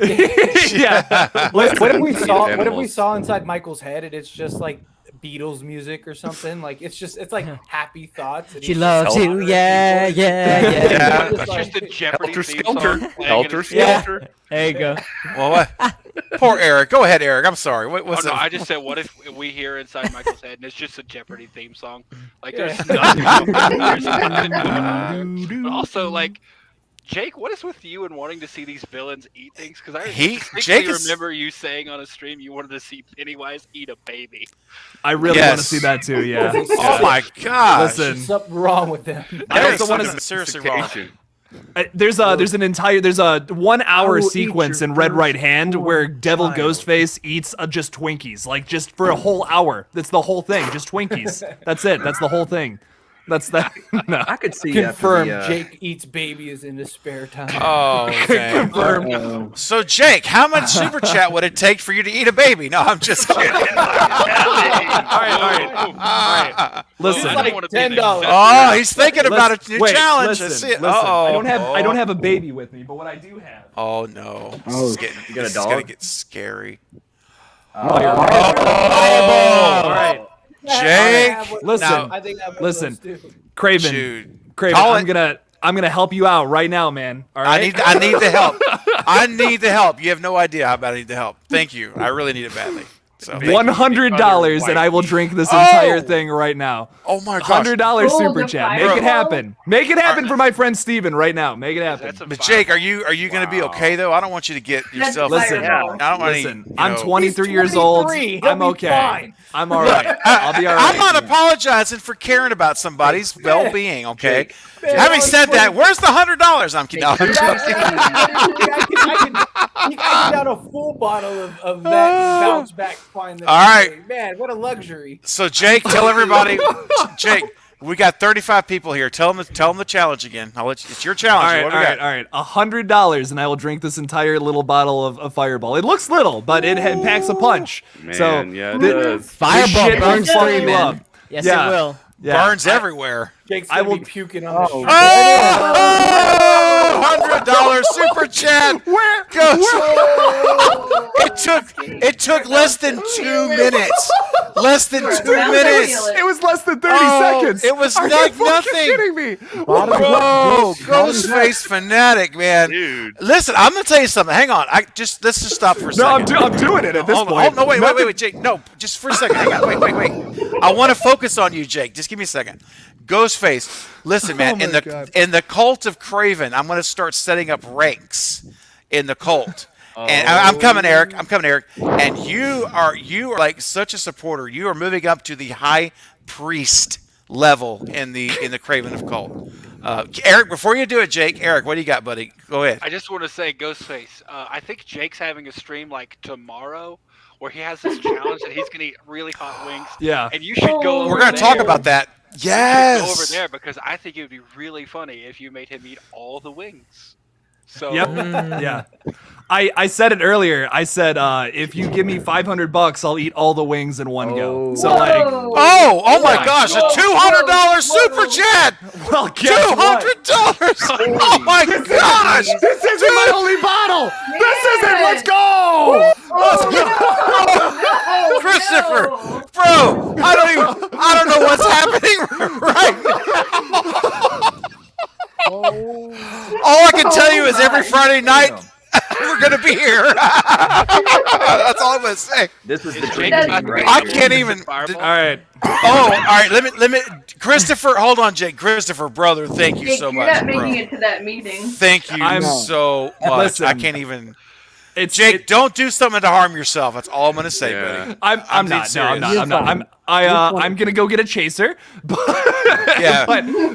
rest. Yeah. What if we saw? What if we Animals. saw inside Michael's head and it's just like Beatles music or something? Like it's like happy thoughts. And She he's loves just- you, yeah, yeah, yeah. Yeah. It's just the Jeopardy Helter theme song Skelter. playing in Helter his head. Skelter. There you go. Well, what? Poor Eric. Go ahead, Eric. I'm sorry. What's Oh, no, up? I just said, what if we hear inside Michael's head and it's just a Jeopardy theme song? Like, Yeah. there's nothing. There's nothing. But also, like, Jake, what is with you and wanting to see these villains eat things? Because I distinctly Jake is- remember you saying on a stream you wanted to see Pennywise eat a baby. I really Yes. want to see that too. Yeah. Oh my gosh. Listen, Something wrong with them. I There's also want something to. seriously wrong. There's a 1 I hour will eat sequence your in Red Right firstborn Hand where Devil child. Ghostface eats just Twinkies, like just for a whole hour. That's the whole thing, just Twinkies. That's it. That's the whole thing. That's that. No. I could see Confirm. after the, Jake eats babies in his spare time. Oh, okay. uh, So, Jake, how much super chat would it take for you to eat a baby? No, I'm just kidding. All right. Listen. I don't wanna be the $10. Oh, he's thinking about a new Wait, challenge. Listen, I see it. listen. Uh-oh. I don't have a baby with me, but what I do have. Oh no. This Oh, is getting, you got a this is gonna dog? get scary. All right. Jake, Listen. now, I think I'm Listen. those two. Craven. dude, Craven, call I'm it. gonna help you out right now, man. All right. I need the help. I need the help. You have no idea how bad I need the help. Thank you. I really need it badly. So, thank you. $100, and I will drink this entire thing right now. Oh my gosh. $100 Oh, super the chat. Make fireball? it happen. Make it happen for my friend Steven right now. Make it happen. That's a But fire- Jake, are you going to be okay though? I don't want you to get That's yourself. Listen, fireball. I don't want Listen, to. I'm 23 years old. 23. He'll I'm be okay. fine. I'm all right. I'll be all right. I'm not apologizing for caring about somebody's well-being. Okay. Jake, Having said that, where's the $100? I'm kidding. No, I'm joking. I can down a full bottle of that and bounce back fine. All right. Man, what a luxury. So Jake, tell everybody. Jake, we got 35 people here. Tell them the challenge again. I'll let you, it's your challenge. All right, What all do we right, got? all right. $100, and I will drink this entire little bottle of Fireball. It looks little, but it packs a punch. Man, so yeah, it thi- does. this Fireball shit will burns fuck through, you man. up. Yes, Yeah. it will. Yeah. Burns everywhere. Jake's I gonna will- be puking on the street. $100 super chat. Where goes? It took less than 2 minutes. Less than 2 Now minutes. feel It was less than 30 Oh, seconds. it was Are like you fucking nothing. kidding me? Whoa, Ghostface fanatic, man. Dude. Listen, I'm gonna tell you something. Hang on. Let's just stop for a No, second. I'm doing it at this Hold on. point. Oh, no, wait, Jake. No, just for a second. Hang on. Wait. I want to focus on you, Jake. Just give me a second. Ghostface, listen, man. In the cult of Craven, I'm gonna start setting up ranks in the cult. And I'm coming, Eric. And you are like such a supporter. You are moving up to the high priest level in the Craven of cult. Eric, before you do it, Jake. Eric, what do you got, buddy? Go ahead. I just want to say, Ghostface, I think Jake's having a stream like tomorrow where he has this challenge that he's going to eat really hot wings. Yeah. And you should go over We're gonna there. talk about that. You should Yes. go over there because I think it would be really funny if you made him eat all the wings. So Yep. Yeah. I said it earlier. I said if you give me $500, I'll eat all the wings in one go. Oh. So like, Oh my gosh, a $200 super chat. well, guess what? $200. Oh my gosh. This isn't my only bottle. This isn't. Let's go. Christopher, bro, I don't know what's happening right now. All I can tell you is every Friday night we're gonna be here. That's all I'm gonna say. This is the Jake dream about team to right I here. can't even. All right. Oh, all right. Let me. Christopher, hold on, Jake. Christopher, brother, thank you Jake, so you're much, not making bro. it to that meeting. Thank you I'm- so much. Listen. I can't even. It's Jake, don't do something to harm yourself. That's all I'm gonna say, Yeah. buddy. I'm I'm not. No, I'm serious. not. You're I'm not. fine. I'm gonna go get a chaser. But, Yeah.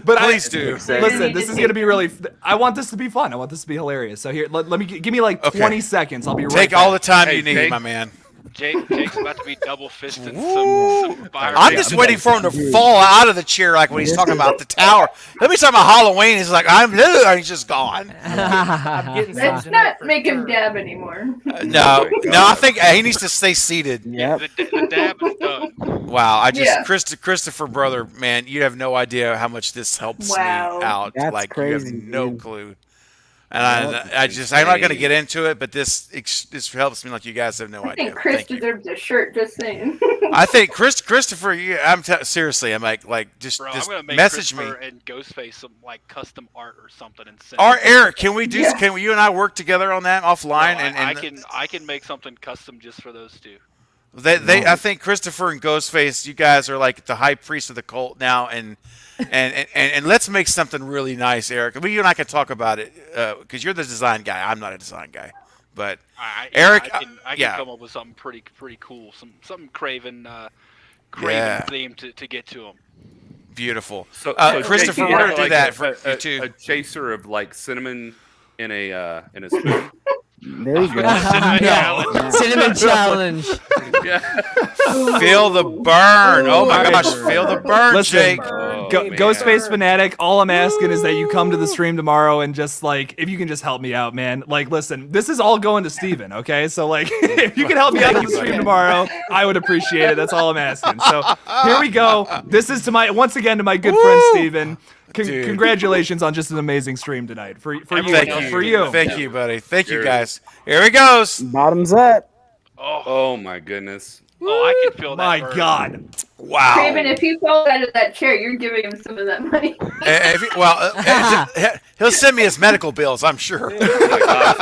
but Please do. Listen, this is gonna be really. I want this to be fun. I want this to be hilarious. So here, let me give me like Okay. 20 seconds. I'll be right Take back. all the time Hey, you need, Jake. my man. Jake's about to be double fisting Woo. some fire. I'm just waiting for him to fall out of the chair like when he's talking about the tower. Let me talk about Halloween. He's like, I'm new, and he's just gone. I'm getting Let's something not up for make him sure. dab anymore. No, I think he needs to stay seated. Yep. The dab is done. Wow, I just Yeah. Christopher, brother, man, you have no idea how much this helps Wow. me out. That's like crazy, you have no dude. clue. And I'm not going to get into it, but this helps me like you guys have no I idea. think Chris Thank you. deserves a shirt. Just saying. I think Christopher, seriously, I'm like just Bro, I'm just gonna make message me. Christopher and Ghostface some like custom art or something and send. Or it. Eric, can we do? Yeah. Can you and I work together on that Bro, offline? I can make something custom just for those two. I think Christopher and Ghostface, you guys are like the high priest of the cult now, and let's make something really nice, Eric. You and I can talk about it because you're the design guy. I'm not a design guy, but Eric, I can yeah. come up with something pretty cool, something Craven Yeah. theme to get to him. beautiful. So, Christopher, Jake, we're you gonna want, do like, that for you a too. chaser of like cinnamon in a spoon. There you go. Yeah. Cinnamon challenge. Yeah. Feel the burn. Oh my All right. gosh, feel the burn, Listen, Jake. Oh, man. Ghostface Fanatic, all I'm asking is that you come to the stream tomorrow and just like, if you can just help me out, man. Like, listen, this is all going to Steven, okay? So, like, if you can help me out on the stream tomorrow, I would appreciate it. That's all I'm asking. So, here we go. This is once again to my good friend Steven. Dude. Congratulations on just an amazing stream tonight. For you, Thank man, you. for you. Thank you, buddy. Thank you, Cheers. guys. Here he goes. Bottoms up. Oh my goodness. Oh, I can feel that. My burn. God. Wow. Craven, if he falls out of that chair, you're giving him some of that money. He'll send me his medical bills, I'm sure. Oh my gosh.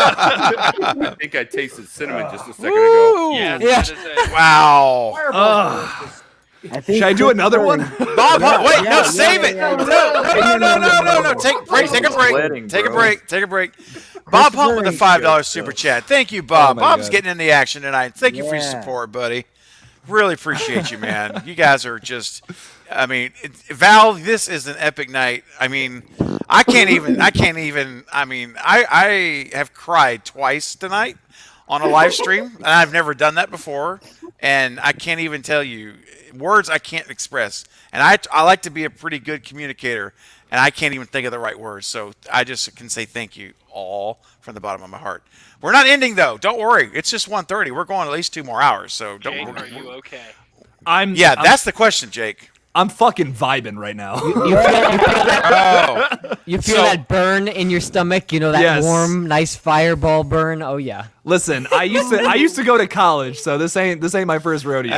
I think I tasted cinnamon just a second ago. Woo. Yeah, Yeah. that is it. Wow. I think Should I do another one? Bob, Yeah, wait, no, yeah, save yeah, it. yeah, No. Take a break. Take a break. Sweating, Take a bro. break. Take a break. Bob Hunt with a $5 super chat. Thank you, Bob. my Bob's God. getting in the action tonight. Thank you for your Yeah. support, buddy. Really appreciate you, man. You guys are just, Val, this is an epic night. I have cried twice tonight on a live stream, and I've never done that before, and I can't even tell you words I can't express. And I like to be a pretty good communicator, and I can't even think of the right words. So I just can say thank you all from the bottom of my heart. We're not ending though. Don't worry. It's just 1:30. We're going at least 2 more hours. So don't. Jake, are you okay? I'm That's the question, Jake. I'm fucking vibing right now. Oh, You feel So- that burn in your stomach, you know, that Yes. warm, nice fireball burn. Oh yeah. Listen, I used to go to college, so this ain't my first rodeo.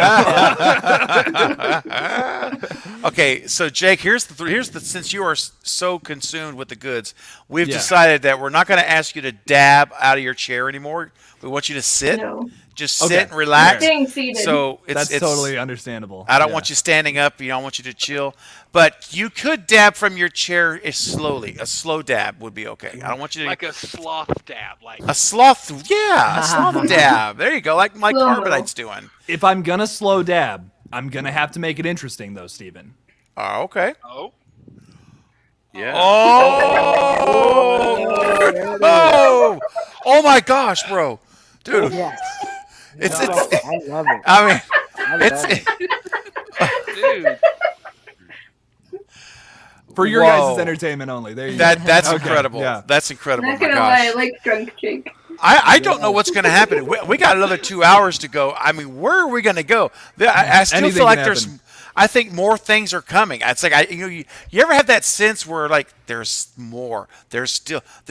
okay. So Jake, here's the since you are so consumed with the goods, we've Yeah. decided that we're not going to ask you to dab out of your chair anymore. We want you to sit, No. just Okay. sit and relax. Staying seated. So That's totally understandable. I don't Yeah. want you standing up. You don't want you to chill. But you could dab from your chair slowly. A slow dab would be okay. I don't want you to. Like a sloth dab, like A sloth. Yeah, a sloth dab. There you go. Like Mike Slow-mo. Carbonite's doing. If I'm gonna slow dab, I'm gonna have to make it interesting though, Steven. Oh, okay. oh, Yeah. Oh my gosh, bro. Dude, Yes. it's I love it. I mean, I love it's it. dude. For your Whoa. guys' entertainment only. There you that's Okay, incredible. yeah. That's I'm incredible. not My gonna lie, I gosh. like drunk Jake. I don't know what's going to happen. We got another 2 hours to go. I mean, where are we going to go? I still Anything feel like can there's. happen. I think more things are coming. It's like you ever have that sense where like there's more. There's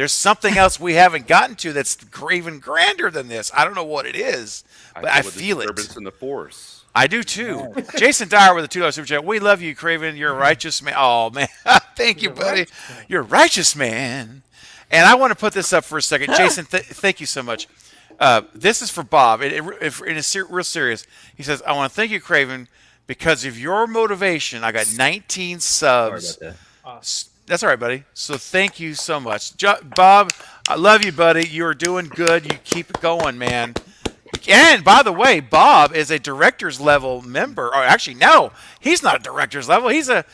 something else we haven't gotten to that's even grander than this. I don't know what it is, but I the feel it. disturbance in the force. I do too. Jason Dyer with a $2 super chat. We love you, Craven. You're a righteous man. Oh man, thank you, buddy. You're a righteous man. And I want to put this up for a second, Jason. Thank you so much. This is for Bob. Real serious. He says, "I want to thank you, Craven, because of your motivation. I got 19 Sorry subs. about that. That's all right, buddy. So thank you so much, Bob. I love you, buddy. You are doing good. You keep it going, man." And by the way, Bob is a director's level member. Or actually, no, he's not a director's level. He's a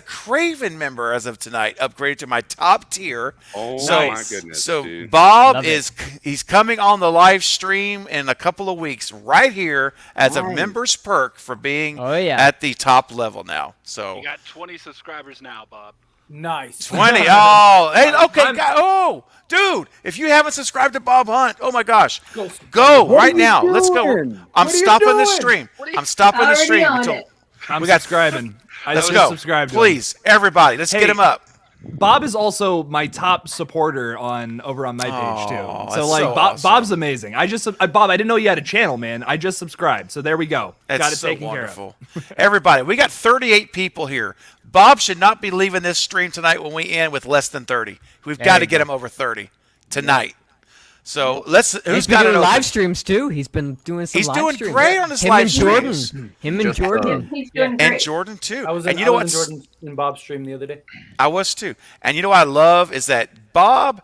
Craven member as of tonight, upgraded to my top tier. Oh So- my goodness, So dude. Bob Love it. he's coming on the live stream in a couple of weeks, right here as a Nice. member's perk for being Oh, yeah. at the top level now. So You got 20 subscribers now, Bob. Nice. 20. Oh, hey, okay, dude, if you haven't subscribed to Bob Hunt, oh my gosh, go What are right you now. Let's go. doing? I'm What are you stopping the doing? stream. What are you- I'm stopping the Already stream on until. it. I'm We got- subscribing. I Let's just go, subscribed to him. please, everybody. Let's Hey, get him up. Bob is also my top supporter over on my page Oh, too. that's So like so Bob, awesome. Bob's amazing. Bob, I didn't know you had a channel, man. I just subscribed. So there we go. That's Got it so taken wonderful. Everybody, we got 38 people here. Bob should not be leaving this stream tonight when we end with less than 30. We've got to you get go. him over 30 tonight. So let's. He's Who's been got it doing open? live streams too. He's been doing some He's live doing streams. great on his Him live and Jordan. streams. Him and Just, Jordan. He's doing And great. Jordan too. I was and in, you know I what's was in Jordan and Bob's stream the other day. I was too. And you know what I love is that Bob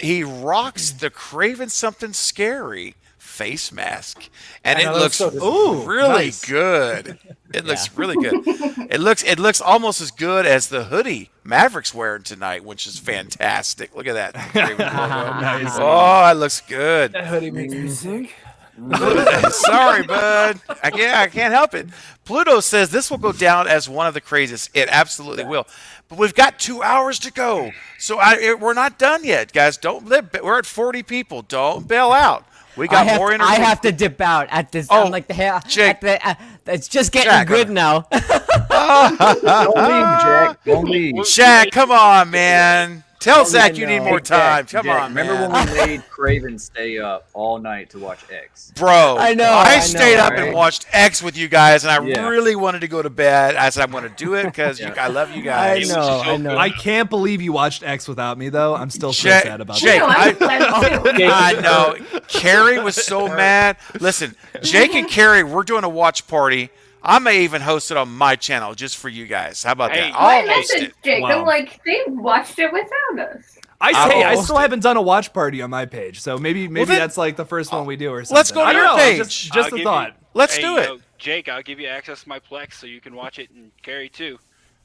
he rocks the Craven Something Scary face mask. And I it know, that looks was so really nice. good. It looks really good. It looks almost as good as the hoodie Maverick's wearing tonight, which is fantastic. Look at that. Craven logo. Nice. Oh, it looks good. That hoodie makes me sick. Sorry, bud. I can't help it. Pluto says this will go down as one of the craziest. It absolutely will. But we've got 2 hours to go, so we're not done yet, guys. We're at 40 people. Don't bail out. We got more I entertainment. have to dip out at this. Oh, I'm like Jake. it's just getting Jack, good now. Don't leave, Jack. Don't leave. Shaq, come on, man. Tell Zach you need know. more time. Jack, Come on, remember man. when we made Craven stay up all night to watch X? Bro, I know, I I stayed know, up and right? watched X with you guys, and I Yeah. really wanted to go to bed. I said I'm going to do it because Yeah. I love you I guys. know. I can't believe you watched X without me though. I'm still so Jake- sad about Jake, No, that. I'm glad too. I know. Carrie was so mad. Listen, Jake and Carrie, we're doing a watch party. I may even host it on my channel just for you guys. How about Hey, that? I I'll host messaged it. Jake. Wow. I'm like, they watched it without us. I Oh. still haven't done a watch party on my page, so maybe then- that's like the first one we do or something. Let's go to I don't your know. page. Just I'll a give thought. Let's Hey, do it. Jake, I'll give you access to my Plex so you can watch it and carry too.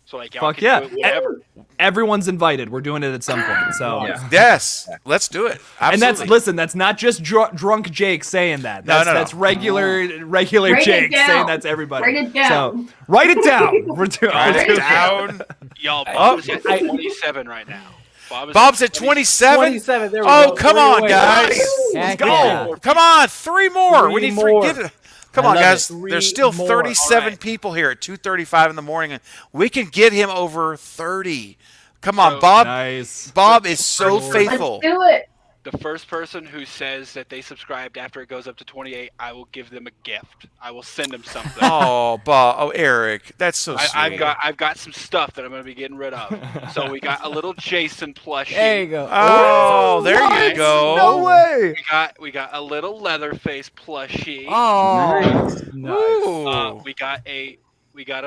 So like y'all Fuck can yeah. do it whatever. Everyone's invited. We're doing it at some point. So. Yeah. Yes, let's do it. And Absolutely. that's not just drunk Jake saying that. No, That's, no, no. that's regular Write it Jake down. saying that's everybody. Write it down. So write it down. We're doing. Write we're it doing- down. Y'all, Oh, Bob is at 27 right now. Bob's at 27. 27. There we Oh, go. come 3 on, away. guys. Heck go. yeah. Come on, 3 more. We Three need more. Get it. Come I on, love guys. it. There's Three still more. 37 All right. people here at 2:35 in the morning, and we can get him over 30. Come on, So- Bob. Nice. Bob is so Let's faithful. Let's do it. The first person who says that they subscribed after it goes up to 28, I will give them a gift. I will send them something. Oh, Bob. Oh, Eric. That's so sweet. I've got some stuff that I'm going to be getting rid of. So we got a little Jason plushie. There you go. Oh, there you go. No way. We got a little Leatherface plushie. Oh. Ooh. We got a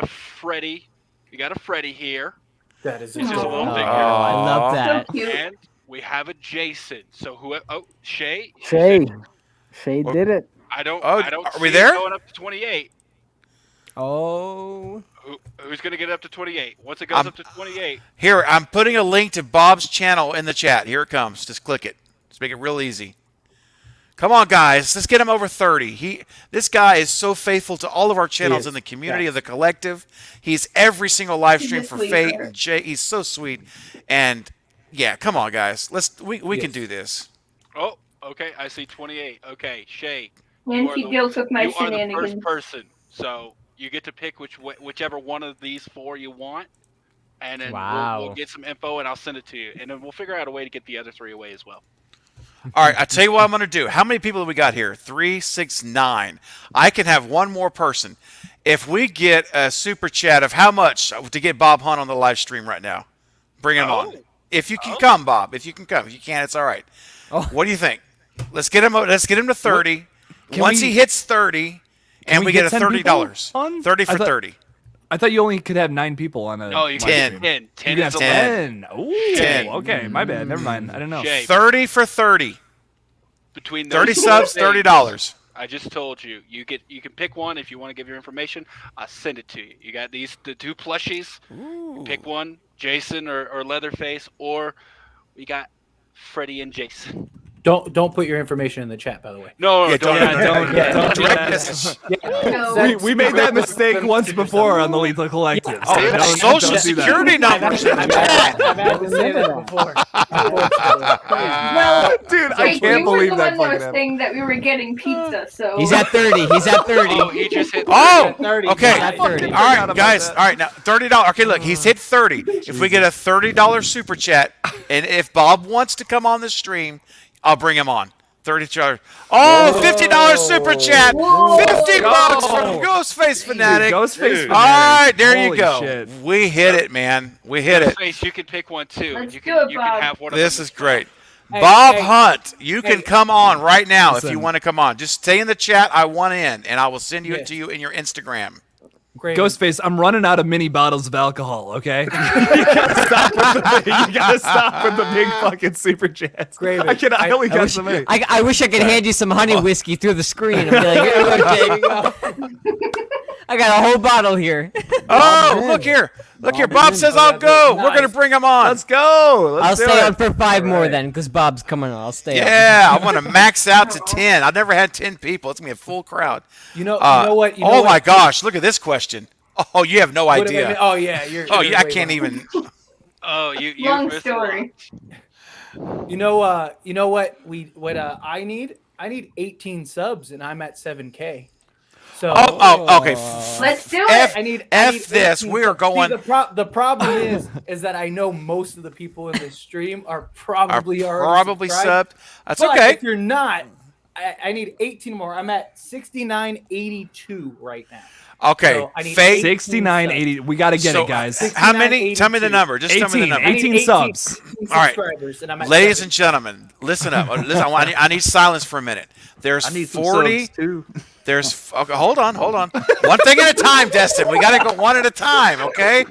Freddy. We got a Freddy here, That is It's just a adorable. little Oh, figure. I love that. So cute. and we have a Jason. So Shay. Shay did it. I don't. Oh, I don't are see we it there? going up to 28. Oh. Who's going to get up to 28? Once it goes up to 28, Here, I'm putting a link to Bob's channel in the chat. Here it comes. Just click it. Let's make it real easy. Come on, guys. Let's get him over 30. This guy is so faithful to all of our channels is. in the community of the collective. He's every single live stream He's a for Fate sweetheart. and Jay. He's so sweet. And yeah, come on, guys. We can Yes. do this. oh, okay. I see 28. Okay, Shay. And you are he the- deals with my you are the first shenanigans. person, so you get to pick whichever one of these 4 you want, and then Wow. we'll get some info and I'll send it to you, and then we'll figure out a way to get the other 3 away as well. All right, I'll tell you what I'm going to do. How many people have we got here? 3, 6, 9. I can have one more person. If we get a super chat of how much to get Bob Hunt on the live stream right now, bring him on. Oh. If you can come, Bob. If you can come. If you can't, it's all right. Oh. What do you think? Let's get him to 30. Can Once we- he hits 30, and we we get get a 10 $30. people on? 30 I for thought- 30. I thought you only could have 9 people on a. Oh, you live can stream. 10. 10 You is can a have limit. 10. Ooh, 10. okay, my bad. Never mind. I didn't know. Jay, 30 for 30. between those 30 two subs, things, $30. I just told you, you can pick one if you want to give your information. I'll send it to you. You got the 2 plushies. Pick one, Jason or Leatherface, or we got Freddy and Jason. Don't put your information in the chat, by the way. No, Yeah, don't. don't do Direct that. message. No. We made that mistake once before on the Lethal Collective. Oh, so don't social do that. security numbers in the chat. I've had to say that before. Well, Dude, I Jake, can't you were believe the that one that fucking was happened. saying that we were getting pizza, so He's at 30. He's at 30. Oh, he just hit. Oh, 30. okay. He's at 30. All right, guys. All right, now $30. Okay, look, he's hit 30. If we get a $30 super chat, and if Bob wants to come on the stream, I'll bring him on. $30. Oh, $50 super chat. Whoa. 50 bucks Go. from Ghostface Fanatic. Ghostface All right, there you Holy go. shit. We hit it, man. We hit it. Face, you can pick one too. Let's you do can, it, you Bob. can have one of This them is as great. Hey, Bob hey, Hunt, you can hey. come on right now if you Listen. want to come on. Just stay in the chat. I want in, and I will send you it Yes. to you in your Instagram. Great. Ghostface, I'm running out of mini bottles of alcohol, okay? You gotta stop with the big fucking super chats. Graven, I only I got wish, so many. I wish I could hand you some honey whiskey through the screen and be like, here you go, Jake. I got a whole bottle here. Oh, look here. Look here. Bob says Oh, I'll go. nice. We're going to bring him on. Let's go. I'll Let's do stay it. on for 5 more then, because Bob's coming on. I'll stay on. Yeah, I want to max out to 10. I've never had 10 people. It's going to be a full crowd. You know what? You know Oh, what? my gosh. Look at this question. Oh, you have no What have I idea. been- Oh yeah, you're. Oh, you're yeah, I way can't behind. even. Oh, you long missed a lot. story. You know what I need? I need 18 subs, and I'm at 7K. So Okay. Let's do F, it. I need this. 18 We are subs. going. See, the problem is that I know most of the people in the stream are probably already subscribed. subbed. That's But okay. if you're not, I need 18 more. I'm at 6982 right now. Okay. So I need Fate. 69.80. We got to get So, it, guys. How many? Tell me the 69.82. number. Just tell me the 18. number. I need 18 subs. 18 All right. subscribers, and I'm at Ladies 7. and gentlemen, listen up. Listen, I need silence for a minute. There's I need some 40. subs too. There's okay, hold on. One thing at a time, Destin. We got to go one at a time, okay?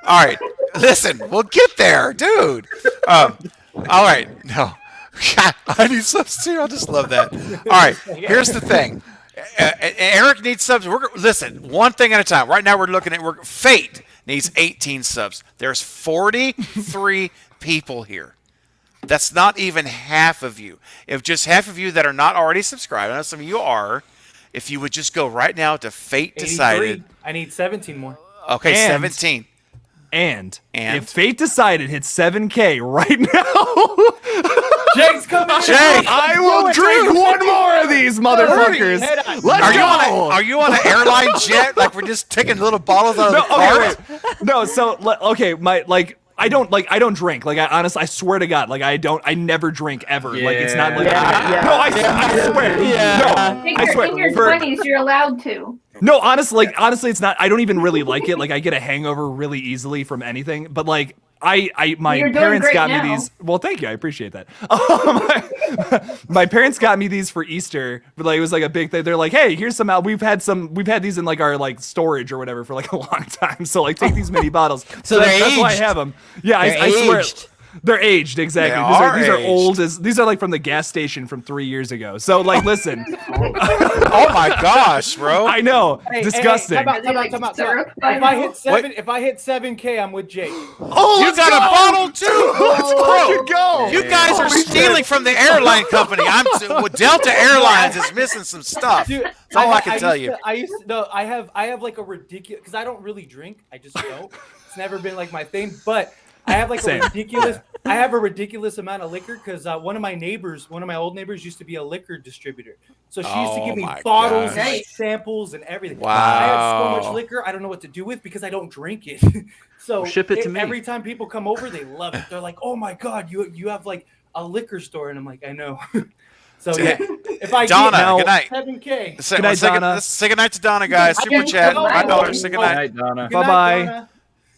All right. Listen, we'll get there, dude. All right. No. God, I need subs too. I just love that. All right. Here's the thing. Eric needs subs. Listen, one thing at a time. Right now we're looking at Fate needs 18 subs. There's 43 people here. That's not even half of you. If just half of you that are not already subscribed, I know some of you are, if you would just go right now to Fate 83. Decided. I need 17 more. Okay, And- 17. And And? if Fate Decided hits 7K right now, Jake's coming. in. Jake! I will drink one more of these motherfuckers. Head on. Let's Are you, go. are you on an airline jet? Like we're just taking little bottles out of No, the car? okay, wait. No, so okay, I don't drink. Like I swear to God, like I never drink ever. Like it's not like no, I swear. Yeah. In No, I swear. your For- 20s, you're allowed to. No, honestly, it's not. I don't even really like it. Like I get a hangover really easily from anything. But like my You're doing parents great got now. me these. Well, thank you, I appreciate that. My parents got me these for Easter. But like it was like a big thing. They're like, hey, here's some. We've had these in like our like storage or whatever for like a long time. So like take these mini bottles. So they're that's why I aged. have them. Yeah, They're I swear. aged. They're aged, exactly. They These are are old as these are like from the gas station from 3 years ago. So like listen, Oh my gosh, bro. I know. Hey, disgusting. Hey, Are they like time out. syrup by If I now? hit 7, if I hit 7K, I'm with Jake. Oh, You let's got go! a bottle too. Let's fucking go! You guys are stealing from the airline company. Delta Airlines is missing some stuff. Dude, That's all I can tell used you. to- I used to, no, I have like a ridiculous because I don't really drink. I just don't. It's never been like my thing. But I have like Same. I have a ridiculous amount of liquor because one of my old neighbors used to be a liquor distributor. So she used to Oh give me my bottles gosh. and samples and everything. Wow. I have so much liquor, I don't know what to do with because I don't drink it. So Ship it to me. Every time people come over, they love it. They're like, "Oh my god, you have like a liquor store," and I'm like, "I know." So yeah, if I Donna, get good night. 7K. Say, Good night, Donna. let's say goodnight to Donna, guys. I Super didn't chat. know. $5. Say Good goodnight. night, Donna. Good night, Bye-bye. Donna.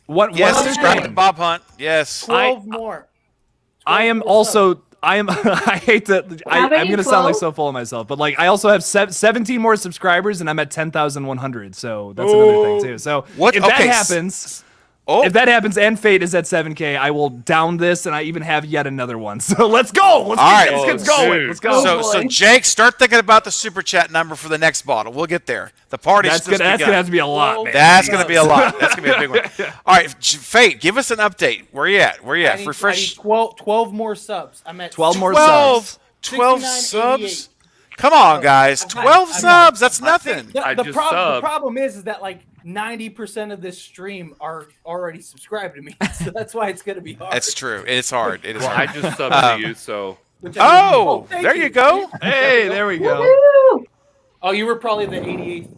What? Yes, one other subscribe thing. to Bob Hunt. Yes. 12 more. I am 12 more subs. I am. I hate to. I'm many? gonna sound like 12? so full of myself, but like I also have 17 more subscribers, and I'm at 10,100. So that's another thing too. So What? if that Okay, happens, Oh, if that happens, and Fate is at 7K, I will down this, and I even have yet another one. So let's go. Let's All get right. this going. Dude. Let's go. so Jake, start thinking about the super chat number for the next bottle. We'll get there. The party's that's just gonna begun. have to be a lot, man. That's gonna be a lot. That's gonna be a big one. All right, Fate, give us an update. Where you at? Where you I at? need, Refresh. 12 more subs. I'm at 12 more 12, subs. 12 69.88. subs. Come on, guys. 12 I'm subs. That's nothing. I The just problem, subbed. the problem is that like 90% of this stream are already subscribed to me, so that's why it's gonna be hard. That's true. It's hard. It is Well, I hard. just subbed to you, so Which I mean- Oh, thank there you go. Hey, there we go. Woo! Oh, you were probably the 88th.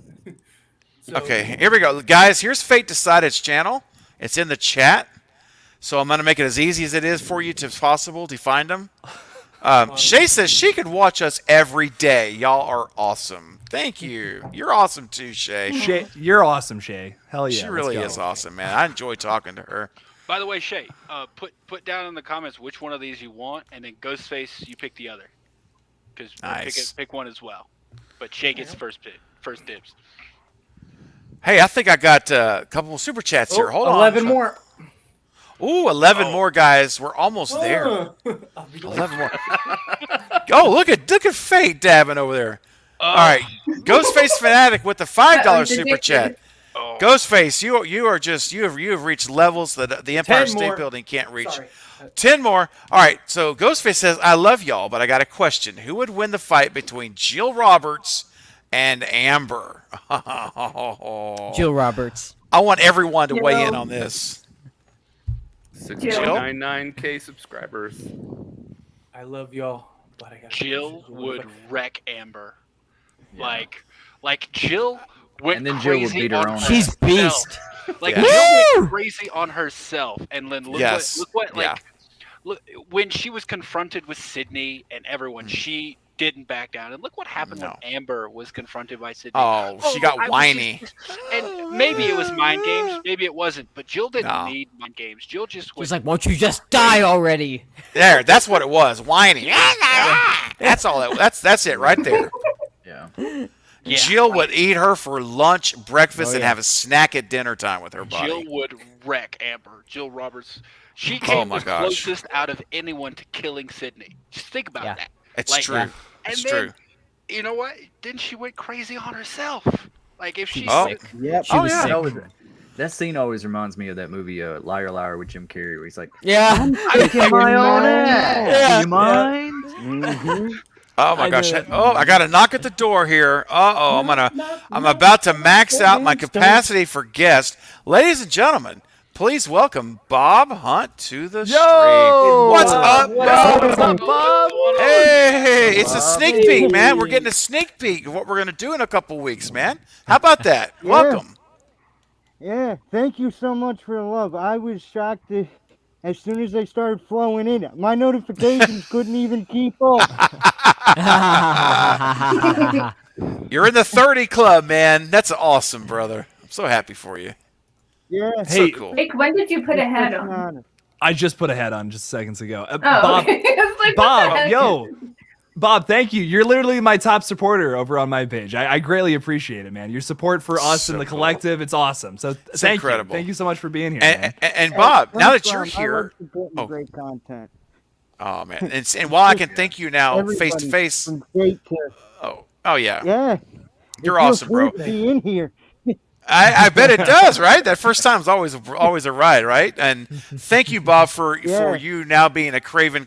So- Okay, here we go. Guys, here's Fate Decided's channel. It's in the chat. So I'm going to make it as easy as it is for you to possible to find them. Shay says she could watch us every day. Y'all are awesome. Thank you. You're awesome too, Shay. Shay, you're awesome, Shay. Hell yeah. She really let's is go. awesome, man. I enjoy talking to her. By the way, Shay, put down in the comments which one of these you want, and then Ghostface, you pick the other. Because Nice. pick one as well. But Shay gets first dibs. Hey, I think I got a couple more super chats here. Hold on. 11 more. Ooh, 11 more, guys. We're almost there. I'll be 11 more. Oh, look at Fate dabbing over there. All right, Ghostface Fanatic with the $5 super chat. Oh. Ghostface, you have reached levels that the Empire 10 State more. Building can't reach. Sorry. 10 more. All right, so Ghostface says, I love y'all, but I got a question. Who would win the fight between Jill Roberts and Amber? Jill Roberts. I want everyone to weigh in on this. 699K subscribers. I love y'all, but I got Jill would wreck Amber. Like Jill went And then Jill would crazy beat her on own ass. She's herself. beast. Like Yeah. Jill went crazy on herself, and then look Yes. what Yeah. look when she was confronted with Sydney and everyone, she didn't back down. And look what happened No. when Amber was confronted by Sydney. Oh, she got I was whiny. and maybe it was mind games, maybe it wasn't. But Jill didn't No. need mind games. Jill just She was was like, won't you just die already? There, that's what it was. Whiny. That's all. That's it right there. Yeah. Yeah, Jill would eat her for lunch, breakfast, Oh, and yeah. have a snack at dinner time with her body. Jill would wreck Amber. Jill Roberts. She Oh came my the gosh. closest out of anyone to killing Sydney. Just think about Yeah. that. It's Like, true. and It's then, true. You know what? Didn't she went crazy on herself? Like if she Oh. said, Yep. She was yeah. sick. That scene always reminds me of that movie Liar Liar with Jim Carrey, where he's like, Yeah. "Kicking my own ass. Yeah. Do you mind?" Mhm. Oh my I gosh! knew it. Oh, I got a knock at the door here. I'm about to max out my capacity for guests. Ladies and gentlemen, please welcome Bob Hunt to the stream. What's up, Bob? What's up, Bob? Hey, it's a sneak peek, man. We're getting a sneak peek of what we're gonna do in a couple weeks, man. How about that? Yeah. Welcome. Yeah, thank you so much for the love. I was shocked as soon as they started flowing in. My notifications couldn't even keep up. You're in the 30 club, man. That's awesome, brother. I'm so happy for you. Yeah. So Hey, cool. Nick, when did you put a hat It's an on? honor. I just put a hat on just seconds ago. Oh, Bob, okay. I was like, what the Bob, heck? yo, Bob, thank you. You're literally my top supporter over on my page. I greatly appreciate it, man. Your support for us So and the cool. collective, it's awesome. So thank incredible. you. Thank you so much for being here, man. And Bob, now that you're Thanks, Ron. I here, love supporting oh. great content. oh man, and while I can thank you now Everybody face to face. From great to Oh yeah, yeah. You're It feels awesome, bro. weird to be in here. I bet it does, right? That first time's always a ride, right? And thank you, Bob, for Yeah. you now being a Craven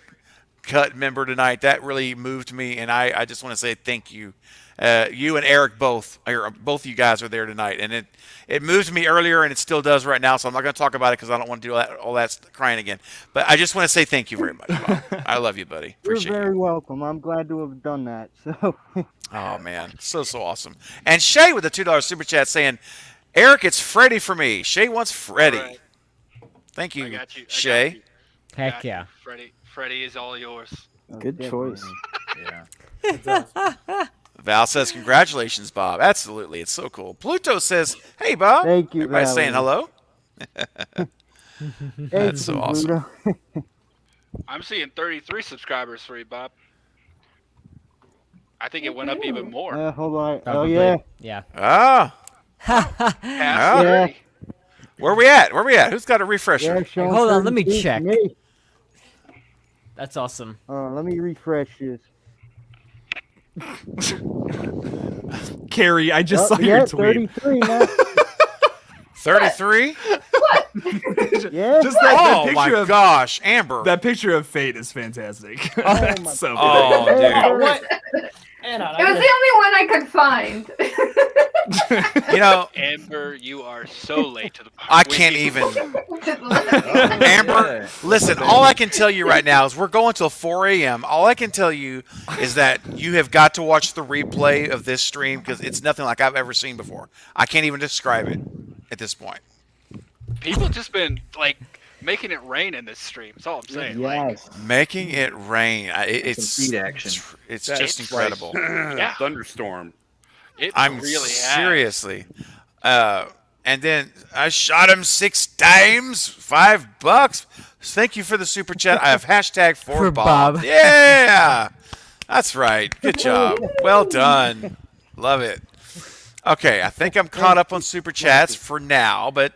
Cut member tonight. That really moved me, and I just want to say thank you. You and Eric both of you guys are there tonight, and it moved me earlier, and it still does right now. So I'm not going to talk about it because I don't want to do all that crying again. But I just want to say thank you very much, Bob. I love you, buddy. You're Appreciate very you. welcome. I'm glad to have done that. So Oh man, so awesome. And Shay with the $2 super chat saying, Eric, it's Freddy for me. Shay wants Freddy. All right. Thank you, I got you. I got Shay. you. Heck Got you. yeah. Freddie is all yours. Good choice. Yeah. It's awesome. Val says, congratulations, Bob. Absolutely. It's so cool. Pluto says, hey, Bob. Thank you, Everybody's Val. saying hello. Thank That's you, so awesome. Pluto. I'm seeing 33 subscribers for you, Bob. I think it went up even more. Hold on. Oh Probably. yeah. Yeah. Ah, Past Yeah. 30. where we at? Where we at? Who's got a refresher? Yeah, showing hold on, let me 32 for check. me. That's awesome. Let me refresh this. Carrie, I just saw yeah, your tweet. 33 now. 33? Yeah. Just that Oh picture my of gosh, Amber. that picture of Fate is fantastic. my So good. Oh, dude. What? Anna, It was the only one I could find. You know, Amber, you are so late to the party. I can't even. Amber, listen, all I can tell you right now is we're going till 4 a.m. All I can tell you is that you have got to watch the replay of this stream because it's nothing like I've ever seen before. I can't even describe it at this point. People just been like making it rain in this stream. That's all I'm saying. Like, Yes. Making it rain. It's Some feed action. It's That just is incredible. Yeah. Thunderstorm. it I'm really has. seriously. And then I shot him 6 times, $5. Thank you for the super chat. I have hashtag for Bob. Bob. Yeah, that's right. Good job. Well done. Love it. Okay, I think I'm caught up on super chats for now, but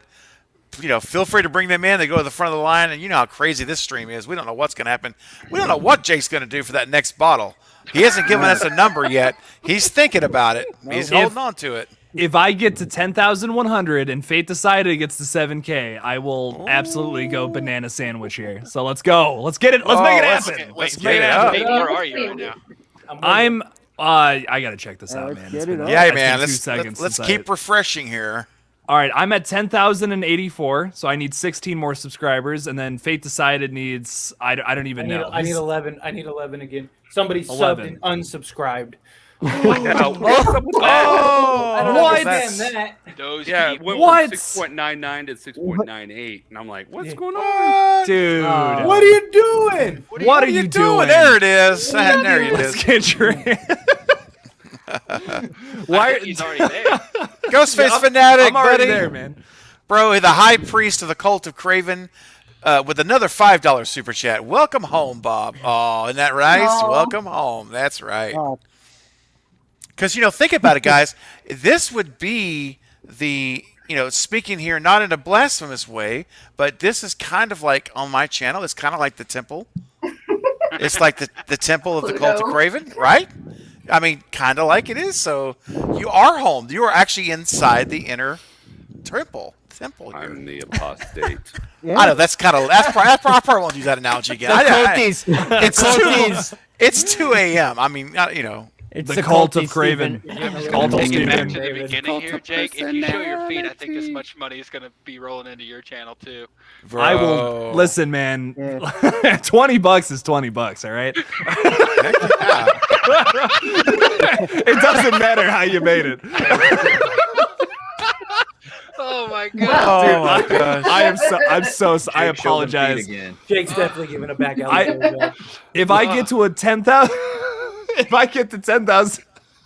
feel free to bring them in. They go to the front of the line, and you know how crazy this stream is. We don't know what's going to happen. We don't know what Jake's going to do for that next bottle. He hasn't given us a number yet. He's thinking about it. He's holding on to it. If I get to 10,100 and Fate Decided gets to 7K, I will absolutely go banana sandwich here. So let's go. Let's get it. Let's make it let's happen. Wait, get it up. Wait, where are you right now? I'm. I gotta check this out, let's man. get It's been it up. Yeah, I man. think 2 Let's seconds let's since keep refreshing here. All right, I'm at 10,084, so I need 16 more subscribers, and then Fate Decided needs. I don't even know. I need 11. I need 11 again. Somebody 11. subbed and unsubscribed. Yeah, what's up with that? I don't What? understand that. Those Yeah, it people. went What? from 6.99 to 6.98, and I'm like, what's going on? Dude. What are you doing? What are you doing? There it is. There it Let's is. get your. I Why? think he's already there. Ghostface Fanatic, I'm already buddy. there, man. Bro, the high priest of the cult of Craven, with another $5 super chat. Welcome home, Bob. Oh, isn't that right? Aw. Welcome home. That's right. Oh, Because, think about it, guys. This would be the, speaking here not in a blasphemous way, but this is kind of like on my channel. It's kind of like the temple. It's like the temple of the cult of Pluto. Craven, right? I mean, kind of like it is. So you are home. You are actually inside the inner temple. Here. I'm the apostate. yeah. I know that's kind of I probably won't use that analogy again. Culties. It's 2 a.m. I mean, It's The cult of culty, Craven. Stephen. Cult of Take it back Stephen. to the David. beginning here, Jake. If you show your feet, I think this much money is going to be rolling into your channel too. I will listen, man. Yeah. $20 is $20, all right? It doesn't matter how you made it. Oh my Oh god. my gosh. I Jake showed them feet apologize. again. Jake's definitely giving it back out. If I get to a 10,000, if I get to 10,000,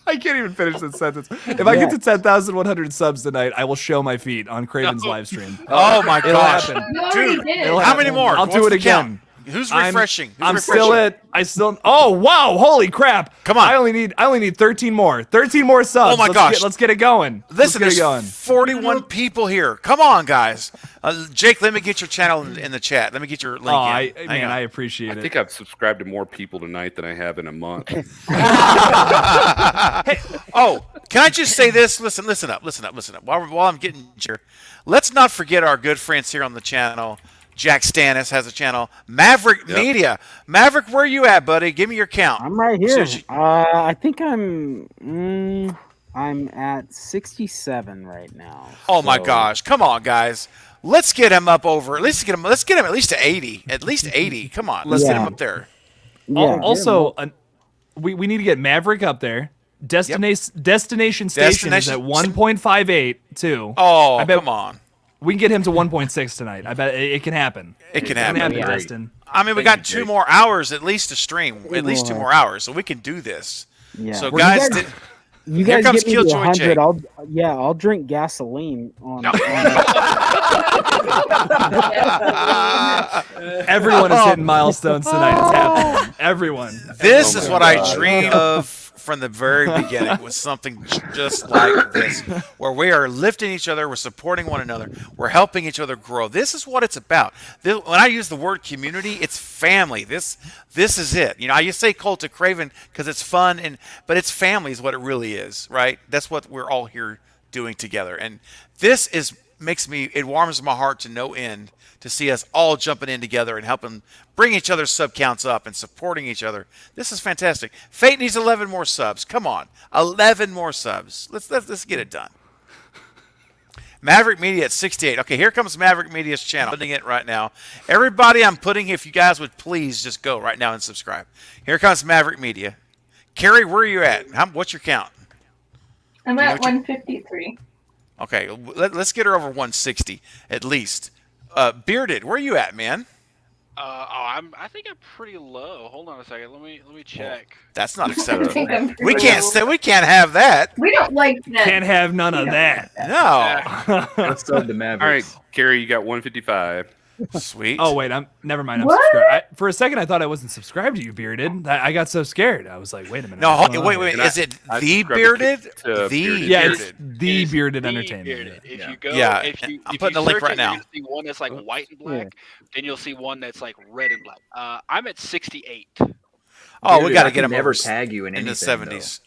I can't even finish this sentence. If I get to 10,100 subs tonight, I will show my feet on Craven's No. live stream. Oh my It'll gosh. happen. You already Dude, did. It'll How happen. many more? I'll What's do it the count? again. Who's I'm- refreshing? I'm still at. Oh wow! Holy crap! Come on. I only need 13 more. 13 more subs. Oh my Let's gosh. Let's get it going. Listen, Let's get it there's going. 41 people here. Come on, guys. Jake, let me get your channel in the chat. Let me get your link. Oh, in. Hang man, on. I appreciate I it. think I've subscribed to more people tonight than I have in a month. Oh, can I just say this? Listen up. While I'm getting here, let's not forget our good friends here on the channel. Jack Stannis has a channel. Maverick Media. Maverick, where you at, buddy? Give me your count. I'm right here. So I think I'm at 67 right now. Oh my so- gosh! Come on, guys. Let's get him up over. Let's get him at least to 80. At least 80. Come on. Let's get him Yeah. up there. Yeah. Also, we need to get Maverick up there. Destination Station is at 1.58 too. Oh, I bet- come on. We can get him to 1.6 tonight. I bet it can happen. It can It can happen. happen, Yeah. Destin. I mean, we Thank got you, 2 Jake. more hours at least to stream. At least 2 more. more hours, so we can do this. Yeah. So, Well, guys, you You Here guys comes get me to Killjoy Jake. 100. I'll drink gasoline on. Everyone is hitting milestones tonight. It's happening. Everyone. This Oh is my what God. I dreamed of from the very beginning, was something just like this, where we are lifting each other, we're supporting one another, we're helping each other grow. This is what it's about. When I use the word community, it's family. This is it. You know, I used to say Cult of Craven because it's fun, but it's family is what it really is, right? That's what we're all here doing together. And this it warms my heart to no end to see us all jumping in together and helping bring each other's sub counts up and supporting each other. This is fantastic. Fate needs 11 more subs. Come on, 11 more subs. Let's get it done. Maverick Media at 68. Okay, here comes Maverick Media's channel. I'm putting it right now. Everybody, if you guys would please just go right now and subscribe. Here comes Maverick Media. Carrie, where are you at? What's your count? I'm Do you know at what you- 153. Okay, let's get her over 160 at least. Bearded, where are you at, man? I think I'm pretty low. Hold on a second. Let me check. That's not I acceptable. think I'm We pretty can't low. say we can't have that. We don't like that. Can't have none of that. No. Let's sub the All right, Mavericks. Carrie, you got 155. Sweet. Oh wait, never mind. I'm What? subscribed. For a second, I thought I wasn't subscribed to you, Bearded. I got so scared. I was like, wait a minute. No, what's going on wait. here? And Is it I the subscribed to Bearded? Bearded. The Yeah, it's Bearded. the It's Bearded the Entertainment. Bearded. If Yeah. you go, Yeah, if you I'm if putting you the link search right it, now. you'll see one that's like white and black. Then you'll see one that's like red and black. I'm at 68. Oh, we Dude, got to I get can him never over tag you in in the anything, 70s.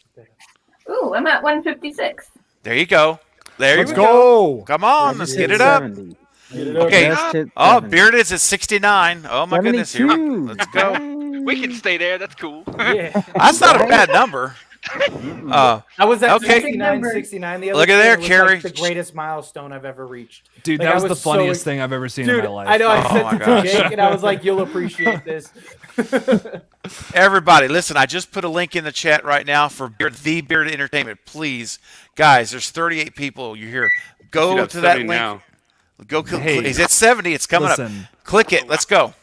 Ooh, I'm at 156. There you go. There Let's you go. go. Come on, let's get it up. 70. Okay. Just hit Oh, 70. Bearded's at 69. Oh my goodness. Here, 72. let's go. We can stay there. That's cool. Yeah. That's not a bad number. I was at Okay. 69, 69 the other Look at day, there, and it was Carrie. like the greatest milestone I've ever reached. Dude, Like, that I was the was so funniest ex- thing I've ever seen Dude, in my life. I know. I Oh said my to gosh. Jake, and I was like, "You'll appreciate this." Everybody, listen, I just put a link in the chat right now for The Bearded Entertainment. Please, guys, there's 38 people. You're here. Go Dude, I'm to that 70 link. now. Go. Hey. He's at 70. It's coming up. Listen. Click it. Let's go.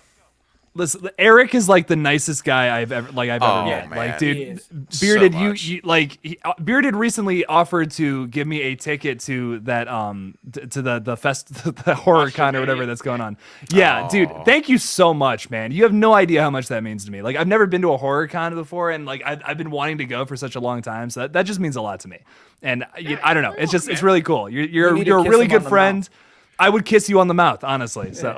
Listen, Eric is like the nicest guy I've ever Oh, met. man. Like, He dude, is. Bearded, So you much. Bearded recently offered to give me a ticket to that to the horror con or whatever that's going on. Yeah, dude, thank you so much, man. You have no idea how much that means to me. Like, I've never been to a horror con before, and like I've been wanting to go for such a long time, so that just means a lot to me. And I don't know, it's really cool. You're You need to you're a kiss really him good on the friend. mouth. I would kiss you on the mouth, honestly. So.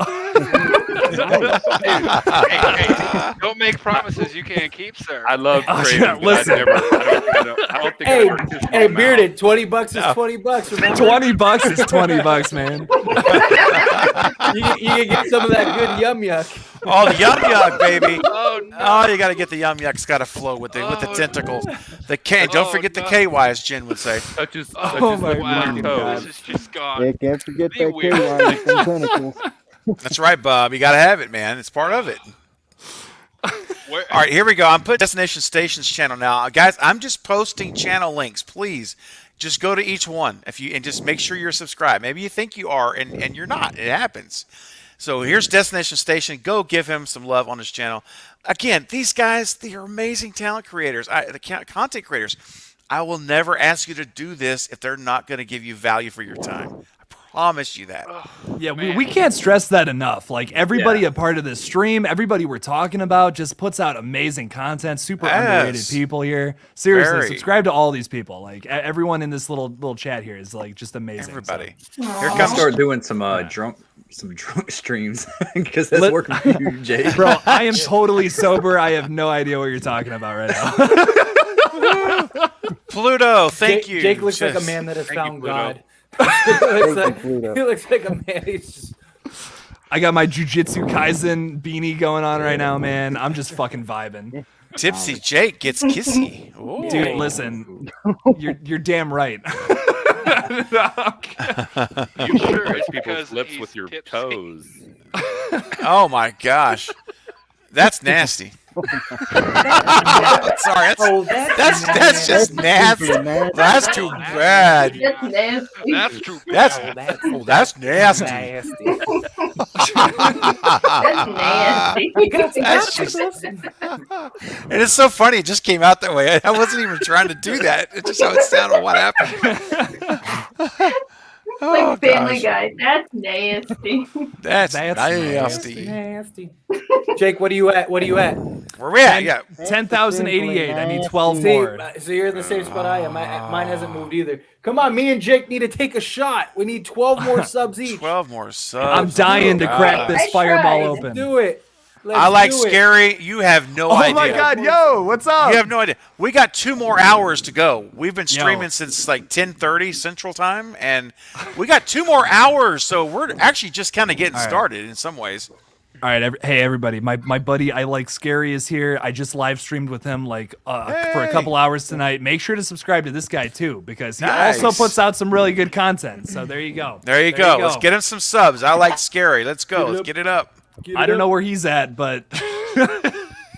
Hey, don't make promises you can't keep, sir. I love Oh, Craven, yeah, but listen. I don't think Hey, I've ever kissed hey, my Bearded, $20 is $20. Remember? $20 is $20, man. You can get some of that good yum yuck. Oh, the yum yuck, baby. Oh no. Oh, you got to get the yum yuck. It's got to flow with the Oh, tentacles. The K. Don't Oh, forget the no. KY, as Jen would say. Touches Oh my my Wow, fucking toes. this is just gone. Yeah, can't forget Be that weird. KY with them tentacles. That's right, Bob. You got to have it, man. It's part of it. Where, All right, here we go. I'm putting Destination Stations channel now, guys. I'm just posting channel links. Please, just go to each one and just make sure you're subscribed. Maybe you think you are, and you're not. It happens. So here's Destination Station. Go give him some love on his channel. Again, these guys, they are amazing talent creators, the content creators. I will never ask you to do this if they're not going to give you value for your time. I promise you that. Yeah, we can't stress that enough. Like, everybody Yeah. a part of this stream, everybody we're talking about just puts out amazing content, super underrated Yes. people here. Seriously, Very. subscribe to all these people. Like, everyone in this little chat here is like just amazing. Everybody. So. Here Aw. I'll comes start doing some drunk streams because that's working for you, Jake. Bro, I am totally sober. I have no idea what you're talking about right now. Pluto. Thank you. Jake looks like a Just- man that has Thank you, found Pluto. God. he, looks Thank you, like, Pluto. he looks like a man. He's just I got my Jujutsu Kaisen beanie going on right now, man. I'm just fucking vibing. Tipsy Jake gets kissy. Ooh. Dude, listen, you're damn right. you sure Touch it's people's because lips he's with your tipsy? toes. Oh my gosh. That's nasty. Sorry, Oh, that's just nasty. That's too bad. That's nasty. That's too That's bad. that's nasty. That's nasty. That's just, and it's so funny. It just came out that way. I wasn't even trying to do that. It's just how it sounded. What happened? Oh, Like Family gosh. Guy. That's nasty. That's nasty. nasty. Jake, what are you at? Where we at? Yeah. 10,088. I need 12 See, more. so you're in the same spot I am. Mine hasn't moved either. Come on, me and Jake need to take a shot. We need 12 more subs each. 12 more subs. I'm dying to crack this I fireball tried. open. Do it. I like do it. Scary. You have no Oh idea. my God, yo, what's up? You have no idea. We got 2 more hours to go. We've been Yo. streaming since like 10:30 Central Time, and we got 2 more hours. So we're actually just kind of getting All right. started in some ways. All right, hey everybody, my buddy I Like Scary is here. I just live streamed with him for a Hey. couple hours tonight. Make sure to subscribe to this guy too, because he Nice. also puts out some really good content. So there you go. There you go. Let's get him some subs. I like Scary. Let's go. Let's get it up. I don't know where he's at, but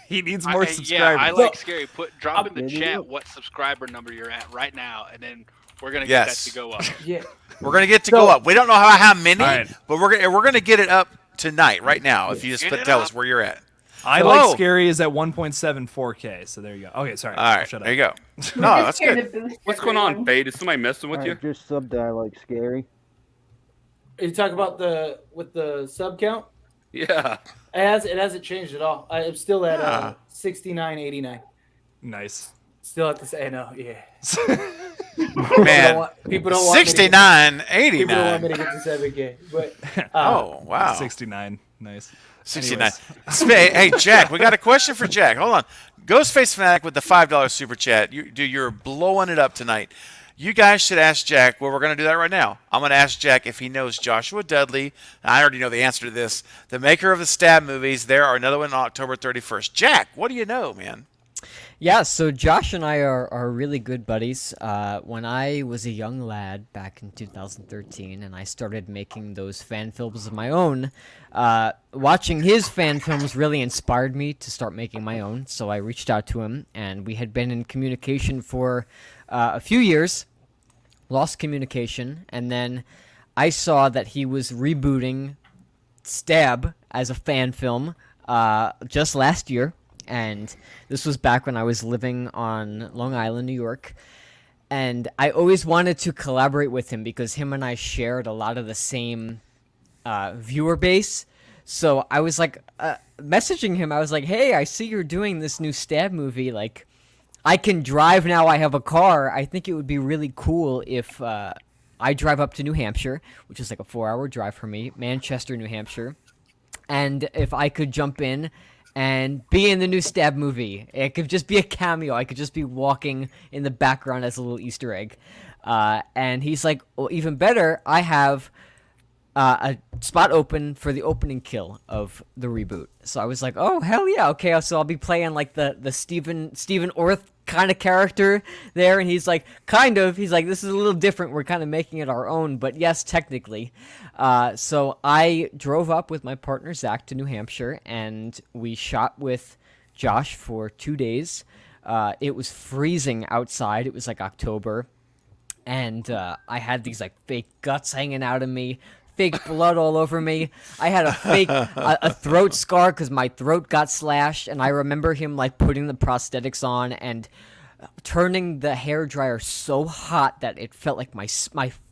he needs more Yeah, subscribers. I like Scary. Drop in the chat what subscriber number you're at right now, and then we're gonna get Yes. that to go up. Yeah. We're gonna get to go up. We don't know how many, All right. but we're gonna get it up tonight, right now. If you just Get it tell up. us where you're at. I Hello. Like Scary is at 1.74K. So there you go. Okay, sorry. All I'll right, shut up. there you go. No, that's Here good. to boost What's going on, everyone. Fade? Is somebody messing with you? Just subbed I like Scary. You talk about with the sub count? Yeah. It hasn't changed at all. I'm still at Ah. 69.89. Nice. Still at the same. No, yeah. Man, People don't want me to get- 69, People don't want me 89. to get to 7K. But Oh, wow. 69. Nice. 69. Hey, Jack, we got a question for Jack. Hold on. Ghostface Fanatic with the $5 super chat. You're blowing it up tonight. You guys should ask Jack. Well, we're going to do that right now. I'm going to ask Jack if he knows Joshua Dudley. I already know the answer to this. The maker of the Stab movies. There are another one on October 31st. Jack, what do you know, man? Yeah, so Josh and I are really good buddies. When I was a young lad back in 2013 and I started making those fan films of my own, watching his fan films really inspired me to start making my own. So I reached out to him, and we had been in communication for a few years, lost communication, and then I saw that he was rebooting Stab as a fan film just last year. And this was back when I was living on Long Island, New York. And I always wanted to collaborate with him because him and I shared a lot of the same viewer base. So I was like messaging him. I was like, hey, I see you're doing this new Stab movie. Like, I can drive now. I have a car. I think it would be really cool if I drive up to New Hampshire, which is like a 4-hour drive for me, Manchester, New Hampshire. And if I could jump in and be in the new Stab movie. It could just be a cameo. I could just be walking in the background as a little Easter egg. And he's like, well, even better, I have a spot open for the opening kill of the reboot. So I was like, oh, hell yeah. Okay, so I'll be playing like the Stephen Orth kind of character there. And he's like, kind of. He's like, this is a little different. We're kind of making it our own. But yes, technically. So I drove up with my partner, Zach, to New Hampshire. And we shot with Josh for 2 days. It was freezing outside. It was like October. And I had these like fake guts hanging out of me. Fake blood all over me. I had a fake a throat scar because my throat got slashed, and I remember him like putting the prosthetics on and turning the hairdryer so hot that it felt like my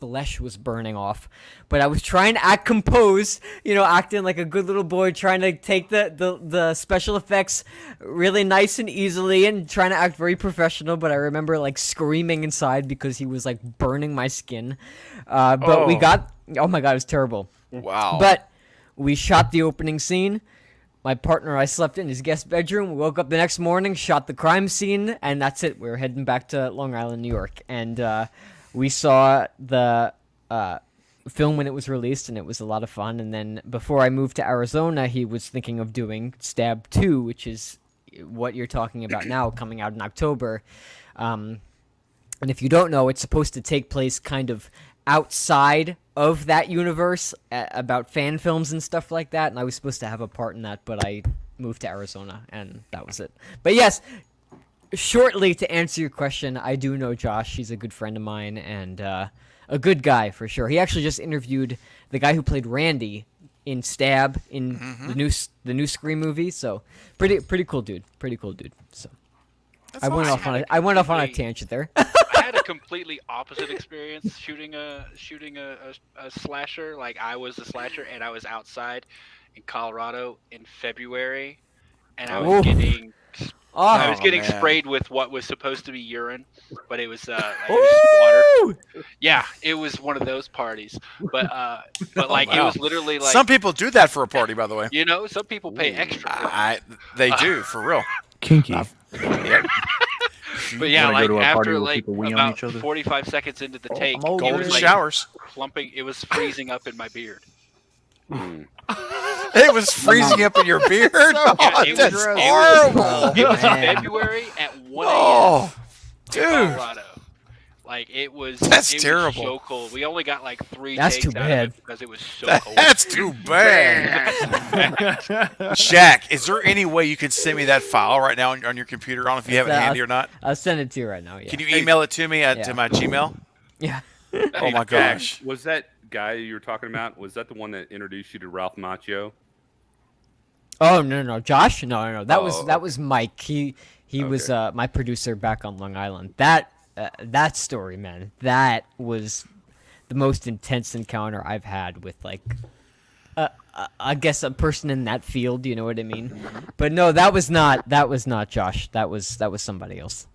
flesh was burning off. But I was trying to act composed, acting like a good little boy, trying to take the special effects really nice and easily and trying to act very professional. But I remember like screaming inside because he was like burning my skin. But we got, oh my God, it was terrible. Wow. But we shot the opening scene. My partner, I slept in his guest bedroom. We woke up the next morning, shot the crime scene, and that's it. We were heading back to Long Island, New York. And we saw the film when it was released, and it was a lot of fun. And then before I moved to Arizona, he was thinking of doing Stab 2, which is what you're talking about now, coming out in October. And if you don't know, it's supposed to take place kind of outside of that universe about fan films and stuff like that, and I was supposed to have a part in that, but I moved to Arizona, and that was it. But yes, shortly to answer your question, I do know Josh. He's a good friend of mine and a good guy for sure. He actually just interviewed the guy who played Randy in Stab in the new Scream movie. So pretty cool dude. Pretty cool dude. So I went off on a tangent there. I had a completely opposite experience shooting a slasher. Like I was a slasher, and I was outside in Colorado in February, and I was getting man. sprayed with what was supposed to be urine, but it was water. Yeah, it was one of those parties. But like it was literally like Some people do that for a party, by the way. you know, some people pay extra. For it. They do, for real. Kinky. Yeah. But yeah, wanna go like to a party after where like people wee on about each other? 45 seconds into the take, I'm old. it Golden was like showers. clumping. It was freezing up in my beard. It was freezing up in your beard. Oh, it that's was horrible. It was Man. February at 1 a.m. Oh, in dude. Colorado. Like it was. That's it was terrible. so cold. We only got like 3 That's takes too out bad. of it because it was so cold. That's too bad. Jack, is there any way you can send me that file right now on your computer? I don't know if you have it handy or not. I'll send it to you right now. Yeah. Can you email it to me Yeah. to my Gmail? Yeah. Oh my gosh. Was that guy you were talking about? Was that the one that introduced you to Ralph Macchio? Oh no, Josh? No. That Oh, was Mike. He was my producer back on Long Island. That story, man. That was the most intense encounter I've had with like I guess a person in that field, you know what I mean? But no, that was not Josh. That was somebody else.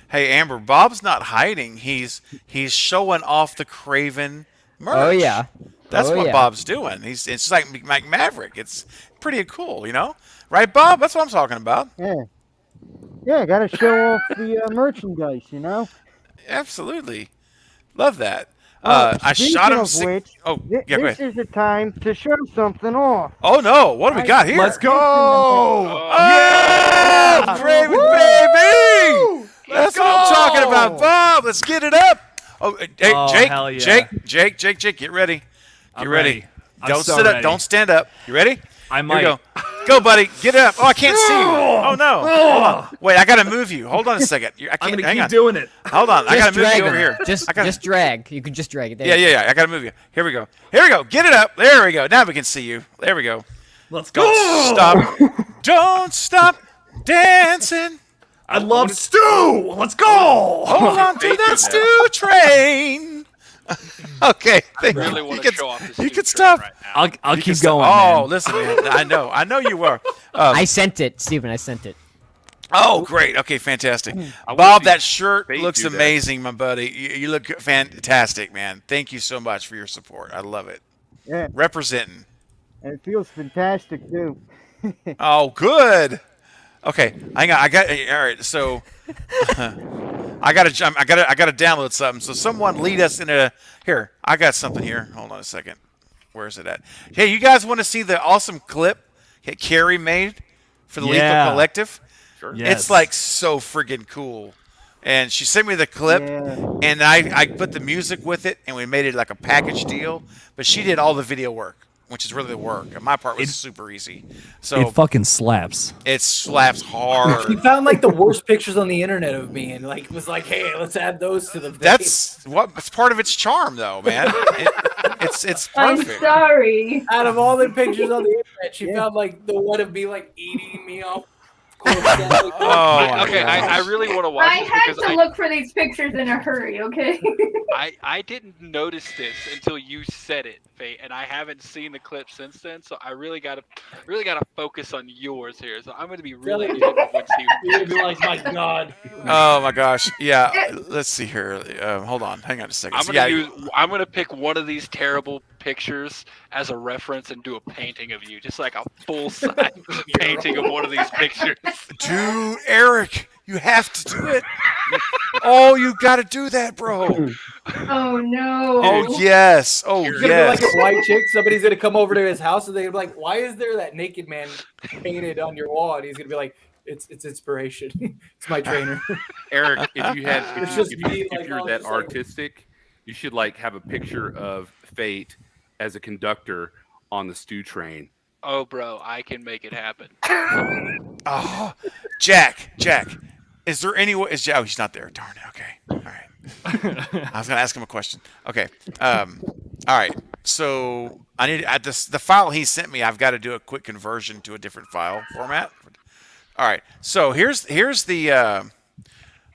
Hey Amber, Bob's not hiding. He's showing off the Craven merch. Oh yeah. That's Oh, what yeah. Bob's doing. It's like Mike Maverick. It's pretty cool, you know? Right, Bob? That's what I'm talking about. Yeah, gotta show off the merchandise, you know? Absolutely. Love that. I shot him. Speaking of which, Oh, yeah, go this ahead. is the time to show something off. Oh no! What do we got here? Let's go! Oh, Craven, baby! That's what I'm talking about, Bob. Let's get it up. Oh, hey, Oh, Jake, hell yeah. Jake, get ready. Get I'm ready. ready. I'm Don't so sit up. ready. Don't stand up. You ready? I Here might. we go. Go, buddy. Get it up. Oh, I can't see you. Oh no. Hold on. Wait, I gotta move you. Hold on a second. I I'm can't. gonna Hang keep on. doing it. Hold on. I Just gotta move drag you over him. here. Just I gotta- just drag. You can just drag it there. Yeah. I gotta move you. Here we go. Get it up. There we go. Now we can see you. There we go. Let's go. Don't stop. Don't stop dancing. I love stew. Let's go. Hold on to that stew train. Okay. I really want to show off this. You stew can train stop. right now. I'll You can keep stop. going. Oh, man. listen, man. I know you were. I sent it, Steven. I sent it. Oh, great. Okay, fantastic. I Bob, wanna see that shirt Faith looks do that. amazing, my buddy. You look fantastic, man. Thank you so much for your support. I love it. Yeah, Representing. and it feels fantastic too. Oh, good. Okay, hang on. I got all right. So, I gotta download something. So, someone lead us into here. I got something here. Hold on a second. Where is it at? Hey, you guys want to see the awesome clip that Carrie made for the Yeah. Lethal Collective? Sure. Yes. It's like so friggin' cool. And she sent me the clip, Yeah. and I put the music with it, and we made it like a package deal. But she did all the video work, which is really the work. And my part was super easy. So It fucking slaps. it slaps He hard. found like the worst pictures on the internet of me and like was like, hey, let's add those to the thing. That's what it's part of its charm, though, man. It's I'm perfect. sorry. out of all the pictures on the internet, she found like the one of me like eating me off. Oh, my Okay, gosh. I really want to watch I this had because to look for these pictures in a hurry, okay? I didn't notice this until you said it, Faye, and I haven't seen the clip since then. So I really gotta focus on yours here. So I'm gonna be really interested once You're gonna be like, my God. Oh my gosh. Yeah. Let's see here. Hold on. Hang on a second. I'm gonna pick one of these terrible pictures as a reference and do a painting of you, just like a full size painting of one of these pictures. Dude, Eric, you have to do it. Oh, you got to do that, bro. Oh no. Oh yes. Oh It's gonna yes. be like a white chick. Somebody's gonna come over to his house and they're like, "Why is there that naked man painted on your wall?" And he's gonna be like, "It's inspiration. It's my trainer." Eric, if you had, It's if, just you, me, if like, you're all that just, like- artistic, you should like have a picture of Fate as a conductor on the stew train, Oh, bro, I can make it happen. Oh, Jack, is there any way? Oh, he's not there. Darn it. Okay, all right. I was gonna ask him a question. Okay. All right. So I need the file he sent me. I've got to do a quick conversion to a different file format. All right. So here's the.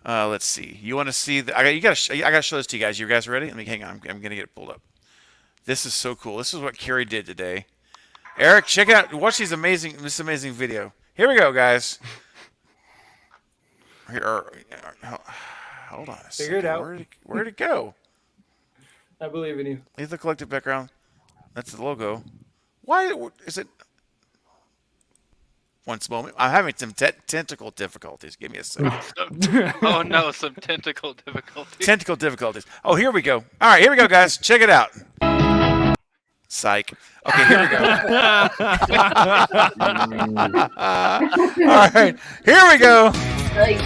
Let's see. You want to see the? I gotta show this to you guys. You guys ready? Let me hang on. I'm gonna get it pulled up. This is so cool. This is what Carrie did today. Eric, check out. Watch this amazing video. Here we go, guys. Here, hold on a second. Figure it out. Where'd it go? I believe in you. Leave the collective background. That's the logo. Why is it? One moment. I'm having some tentacle difficulties. Give me a second. Oh no, some tentacle difficulties. Tentacle difficulties. Oh, here we go. All right, here we go, guys. Check it out. Psych. Okay, here we go. All right, here we go. Like,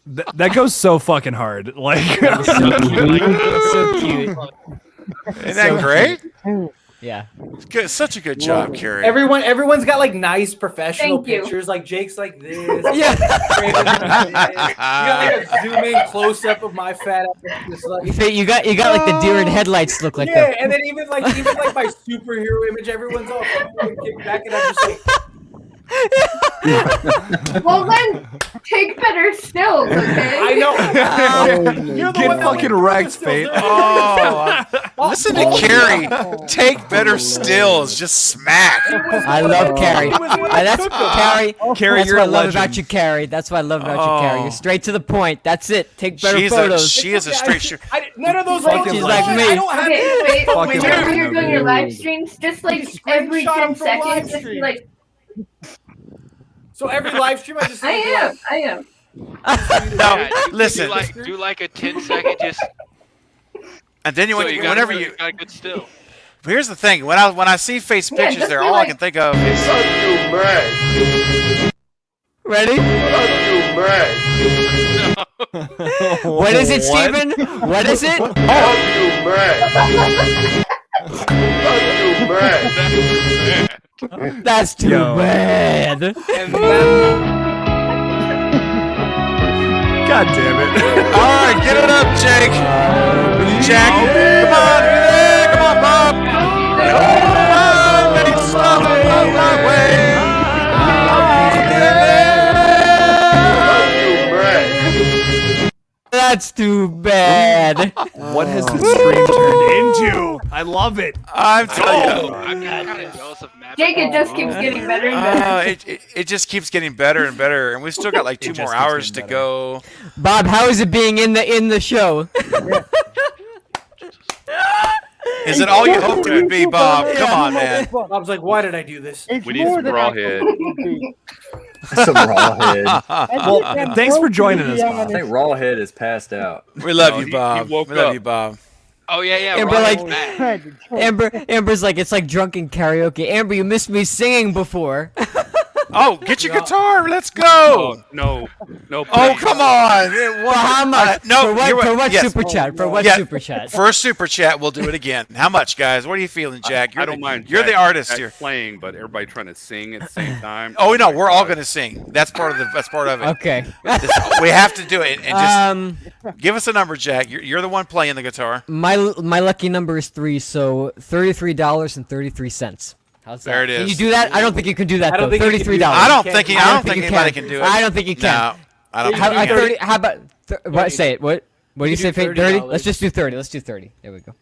That goes so fucking hard. Like, So cute. Isn't that great? Yeah. Good, such a good job, Carrie. Everyone's got like nice professional Thank you. pictures. Like Jake's like this. Yeah. Craven's like this. You got like a zoom in close up of my fat ass. Just like, You got like the deer in headlights look like yeah, that. and then even like my superhero image, everyone's all kicked back, and I'm just like, well then, take better stills, okay? I know. You're the Get one that fucking like, wrecked, still Fate. doing it. Oh, listen to Carrie. Take better stills. Just smack. I love Carrie. That's Carrie. Carrie, That's you're what I a love legend. about you, Carrie. That's what I love about you, Carrie. Oh. You're straight to the point. That's it. Take better She photos. is a straight shooter. None of those Fucking She's photos, like me. I don't have Okay, wait, Fucking whenever you're doing your live dude. streams, just You like every screenshot 10 them from live seconds, just be stream. like, So every live stream, I just I am. No, Yeah, listen. do like a 10-second just. And then So you got whenever you you. got good still. Here's the thing. When I see face Yeah, pictures just there, be all I like- can think of is. Ready? What is it, Steven? What is it? That's too Yo. bad. And that, God damn it. All right, get it up, Jake. Jack, come on, yeah, come on, Bob. Make stuff on my way. That's too bad. What has this stream turned into? I love it. I'm telling you. I'm kind of jealous of Matt. Jake, it just keeps getting better and better. It just keeps getting better and better, and we've still got like 2 just more keeps hours to getting better. go. Bob, how is it being in the show? Is it all you hoped it would be, Bob? Come on, man. Bob's like, why did I do this? It's We need more some than raw I head. thought it would be. Some rawhead. Well, thanks for joining us, Bob. I think rawhead is passed out. We love No, you, he Bob. woke We love up. you, Bob. Oh yeah, Amber, Ron like- is Matt. Amber's like, it's like drunken karaoke. Amber, you missed me singing before. Oh, get your guitar. Let's go. Oh, no. Oh, please. come on. For how much? No, for what yes. super chat? For what Yeah, super chat? For a super chat, we'll do it again. How much, guys? What are you feeling, Jack? I don't mind. You're the Jack- artist Jack here. playing, but everybody trying to sing at the same time. Oh no, my we're all God. gonna sing. That's part of it. Okay. We have to do it. And just Um, give us a number, Jack. You're the one playing the guitar. my lucky number is 3, so $33.33. How's that? There it Can is. you do that? I don't think you can do that. I don't though. think you can do $33. that. I don't can't think do I that. don't think anybody can do it. I don't think you can. No, I don't How, think you can. how about what? Say it. What do you say? do Fate? 30? $30. Let's just do 30. Let's do 30. There we go.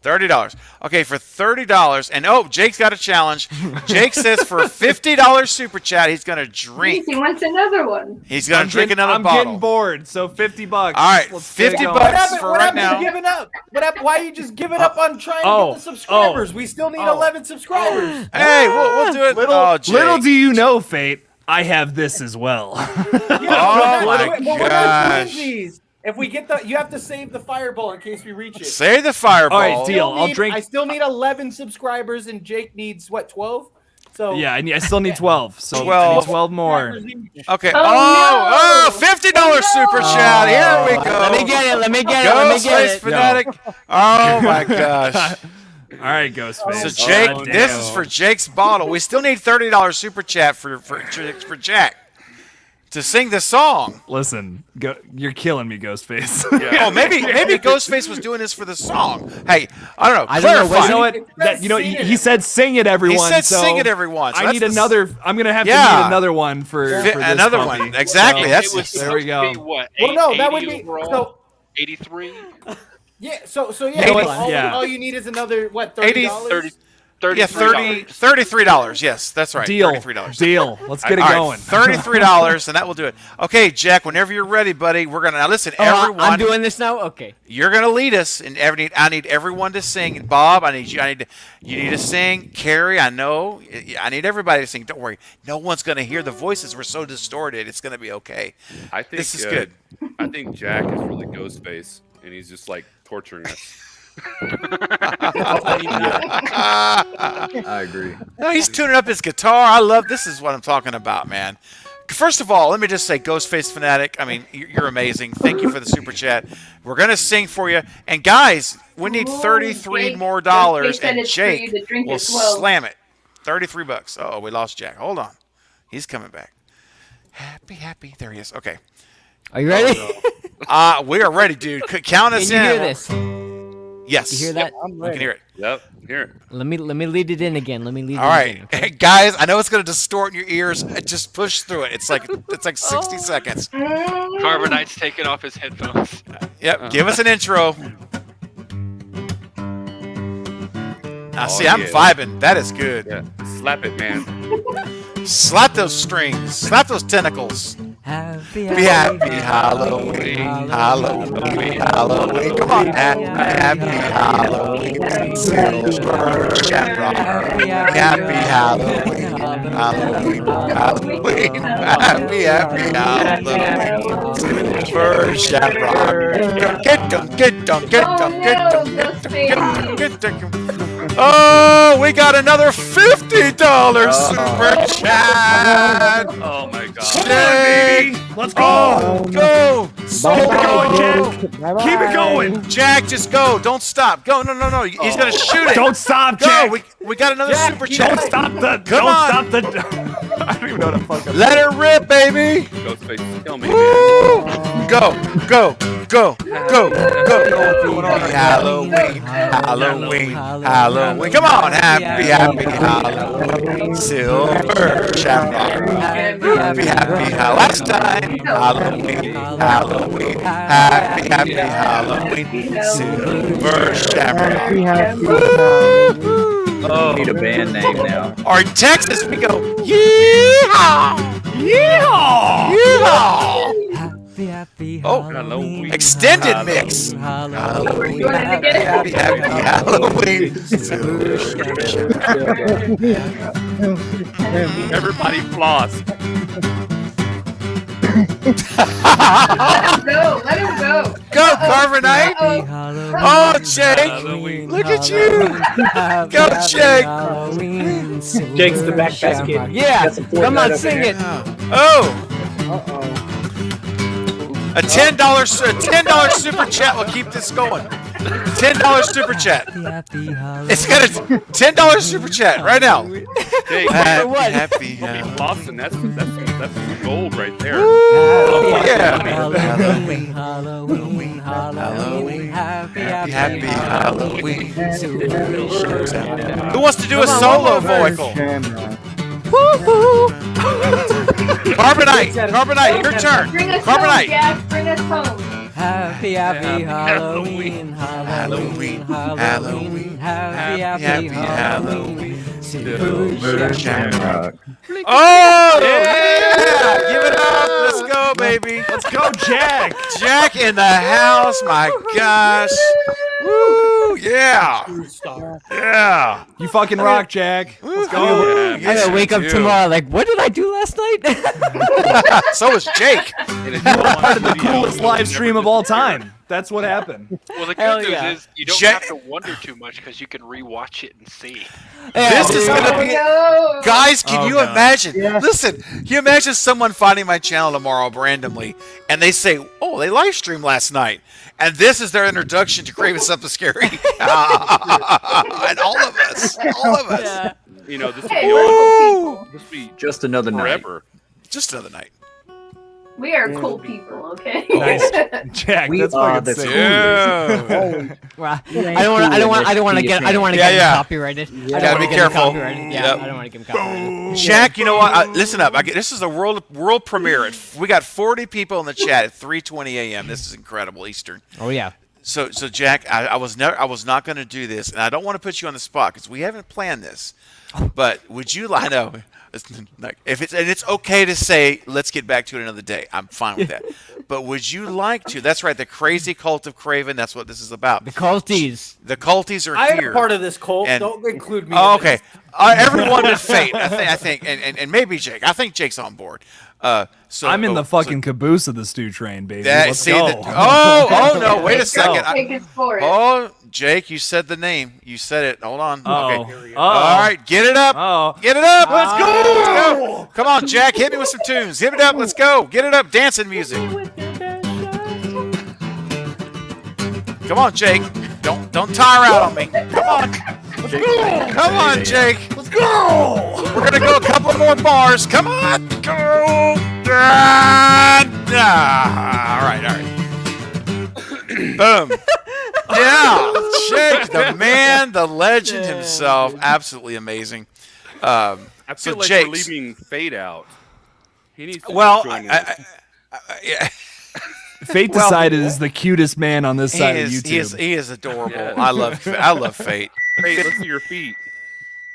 $30. Okay, for $30, and Jake's got a challenge. Jake says for $50 super chat, he's gonna drink. He wants another one. He's gonna drink another I'm bottle. getting bored, so $50. All right, Let's get it $50 going. bucks for What right happened now. to giving up? What happened? Why are you just giving up on trying to Oh, get the subscribers? We still need 11 subscribers. Hey, we'll do it. Jake. Little do you know, Fate, I have this as well. Oh my But we're not gosh! doing these. If we get you have to save the fireball in case we reach it. Say the fireball. All right, deal. I'll drink. I still need 11 subscribers, and Jake needs what, 12? So Yeah, I still need 12. So 12. I need 12 more. Okay. Oh, no. $50 super chat. Here we go. Let me get it. Let me get it. Let me get Ghostface it. Fanatic. Oh my gosh. All right, Ghostface. So Jake, God this damn. is for Jake's bottle. We still need $30 super chat for Jack to sing the song. Listen, you're killing me, Ghostface. Oh, maybe Ghostface was doing this for the song. Hey, I don't know. I don't know, Clarify. You know what? He said sing it, everyone. He said so sing it, everyone. So I that's need the another. I'm gonna have to Yeah. need another one for this another puppy. one. Exactly. So, That's It was there we supposed to go. be what? Well, no, that 80 would be overall? so. 83. Yeah, so yeah. You know what? All, Yeah. all you need is another what? $80, $30. 30, Yeah, $33. $33. Yes, that's right. Deal. $33. Deal. Let's get it All right, going. $33, and that will do it. Okay, Jack. Whenever you're ready, buddy, we're gonna now listen. Everyone, I'm doing this now. Okay. you're gonna lead us, and I need everyone to sing. Bob, you need to sing. Carrie, I know. I need everybody to sing. Don't worry, no one's gonna hear the voices. We're so distorted. It's gonna be okay. I think This is good. I think Jack is really Ghostface, and he's just like torturing us. I agree. No, he's tuning up his guitar. I love. This is what I'm talking about, man. First of all, let me just say, Ghostface Fanatic, I mean, you're amazing. Thank you for the super chat. We're going to sing for you. And guys, we need Ooh, 33 Jake- more dollars, Jake said and it's for you Jake to drink will as well. slam it. 33 bucks. Oh, we lost Jack. Hold on. He's coming back. Happy. There he is. Okay. Are you ready? We are ready, dude. Count us Can you in. hear this? Yes. You hear that? We can hear it. Yep, here it. Let me lead it in again. Let me lead All it in. right, guys. I know it's going to distort in your ears. Just push through it. It's like 60 seconds. Carbonite's taking off his headphones. Yep. Give us an intro. Now, see, I'm yeah. vibing. That is good. Yeah, slap it, man. Slap those strings. Slap those tentacles. Happy, Be happy Halloween. Halloween. Halloween. Come on. Happy Halloween. Silver Shamrock. Happy Halloween. Halloween. Halloween. Happy Halloween. Silver Shamrock. Get them. Oh, we got another $50 super chat. Oh my god. Jake, Let's go. go. Bye-bye. Keep it going. Jack, just go. Don't stop. Go. No. He's gonna shoot it. Don't stop, go. Jack. We got another super chat. Don't stop the. Come don't on. stop the. I don't even know what the fuck. I'm Let her rip, baby. Ghostface, kill me, man. Woo. Go. Halloween. Halloween. Come on. Happy Halloween. Silver Shamrock. Happy last time. Halloween. Happy Halloween. Silver Shamrock. Oh, need a band name now. Or in Texas, we go, yeehaw! Yeehaw! Yeehaw! Happy Oh, Halloween. Extended mix. Halloween. Doing it again? Happy Halloween. Everybody floss. Let him go. Go, Carbonite. Halloween. Oh, Jake. Look at you. Go, Jake. Jake's the backpack kid. Yeah, come on, sing it. Oh. A $10 super chat will keep this going. $10 super chat. Happy Halloween. It's got a $10 super chat right now. Jake, Happy don't be Halloween. flossing. That's gold right there. Yeah. Halloween, Halloween, Halloween, happy Halloween. Halloween. Who wants to do a solo vocal? Carbonite, your turn. Bring us home, Carbonite. Jack. Bring us home. Happy, happy Halloween, Halloween, Halloween, happy, happy Halloween. Silver Shamrock. Oh yeah! Give it up. Let's go, baby. Let's go, Jack. Jack in the house. My gosh. Woo! Yeah. True star. Yeah. You fucking rock, Jack. Let's go. Woo-hoo. I Yes, gotta wake you up do. tomorrow like, what did I do last night? So is Jake. And if you want Part of the video, coolest you'll live never stream of all disappear. time. That's what happened. Well, the Hell good news yeah. is you don't Ja- have to wonder too much because you can rewatch it and see. This is Yeah, gonna be. No. Guys, can Oh, you God. imagine? Yeah. Listen, can you imagine someone finding my channel tomorrow randomly and they say, "Oh, they live streamed last night," and this is their introduction to Craven Something Scary, and all of us, yeah. You know, this will Hey, be we're on. cool people. This will be Just another night. forever. just another night. We are cool people, okay? Nice. Jack, We that's are fucking the sick. Yeah. Well, You ain't I don't want cool to. I don't want. unless I don't want to you get. I think. don't want to Yeah, get yeah. him copyrighted. I Gotta don't be want to get him careful. copyrighted. Yeah, Yep. I don't want to get him copyrighted. Jack, you know what? Listen up. This is a world premiere. We got 40 people in the chat at 3:20 a.m. This is incredible Eastern. Oh yeah. So Jack, I was not going to do this, and I don't want to put you on the spot because we haven't planned this. But would you? I know. If it's okay to say, let's get back to it another day. I'm fine with that. But would you like to? That's right. The crazy cult of Craven. That's what this is about. The culties. The culties are I here. am part of this cult. And- Don't include me. Oh, in okay. this. Everyone but Fate. I think, and maybe Jake. I think Jake's on board. So I'm in the so fucking caboose of the stew train, baby. that. Let's See go. that? Oh no! Wait a Let's go. second. Take it for it. Oh, Jake, you said the name. You said it. Hold on. Uh-oh. Okay. Uh-oh. All right, get it up. Oh. Get it up. Let's go. Let's go. Come on, Jack. Hit me with some tunes. Hit it up. Let's go. Get it up. Dancing music. Come on, Jake. Don't tire out on me. Come on. Come on, Jake. Let's go. We're gonna go a couple more bars. Come on. Go. All right. Boom. Yeah, Jake, the man, the legend himself, absolutely amazing. I feel So like Jake's- we're leaving Fade out. He needs to Well, join us. yeah, Fate Well, decided is the cutest man on this side of YouTube. he is adorable. Yeah. I love Fate. Fade, let's see your feet.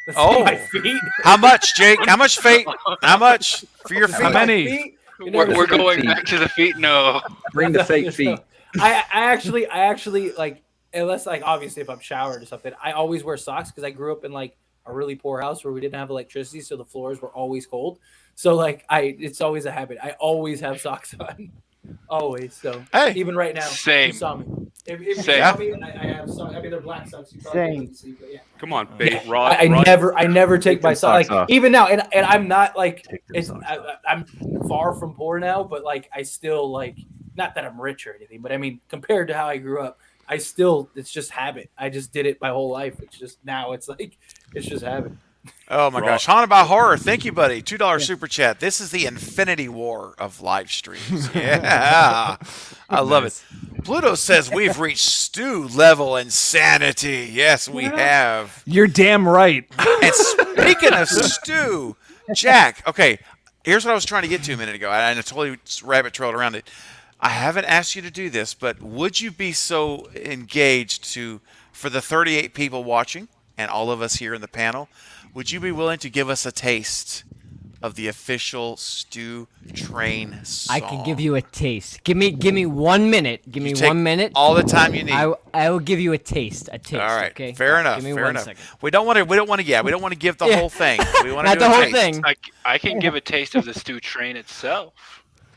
Let's see Oh. my feet. How much, Jake? How much Fate? How much for your How feet? many? Feet? You We're, never we're see my going feet. back to the feet. No. Bring the fake feet. I actually like, unless like obviously if I'm showered or something, I always wear socks because I grew up in like a really poor house where we didn't have electricity, so the floors were always cold. So like it's always a habit. I always have socks on, always. So Hey. even right now, Same. You saw me. If you Same. saw me, I have socks. I mean they're black socks. You probably Same. couldn't see, but yeah. Come on, Fade. Rod, I Rod- never take Take my them socks socks like off. even now, and I'm not like Take them it's socks I'm far from poor now, but like I still like not that I'm rich or anything, but I mean compared to how I grew up, I still it's just habit. I just did it my whole life. It's just now it's like it's just habit. Oh my gosh, Haunted by Horror. Thank you, buddy. $2 super chat. This is the Infinity War of live streams. Yeah, I love it. Pluto says we've reached stew level insanity. Yes, we have. You're damn right. And speaking of stew, Jack. Okay, here's what I was trying to get to a minute ago. I totally rabbit trailed around it. I haven't asked you to do this, but would you be so engaged for the 38 people watching and all of us here in the panel? Would you be willing to give us a taste of the official Stew Train song? I can give you a taste. Give me 1 minute. Give me Take 1 minute. all the time you need. I will give you a taste. A taste. All right, Okay. fair enough. Give me fair 1 enough. second. We don't want to. We don't want to give the Yeah. whole thing. We want to Not do the a whole taste. thing. I can give a taste of the stew train itself.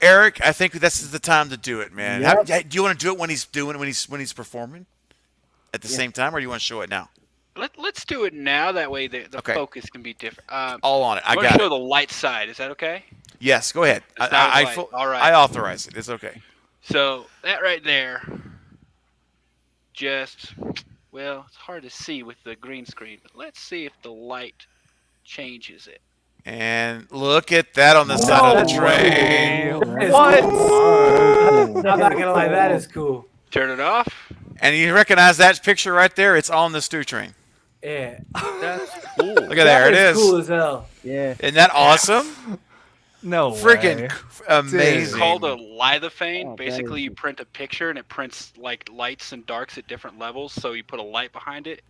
Eric, I think this is the time to do it, man. Yep. Do you want to do it when he's performing at the same time, or do you want to show it now? Let's do it now. That way the Okay. focus can be different. All on it. I I'm gonna got show it. the light side. Is that okay? Yes, go ahead. It's not right. All right. I authorize it. It's okay. So that right there, just well, it's hard to see with the green screen, but let's see if the light changes it. And look at that on the side of the train. What? I'm not gonna lie, that is cool. Turn it off. And you recognize that picture right there? It's on the Stew Train. Yeah, That's cool. Look at there. It is. Cool as hell. Yeah. Isn't that awesome? No way. Freaking amazing. It's called a lithophane. Oh, that Basically, is- you print a picture and it prints like lights and darks at different levels. So you put a light behind it,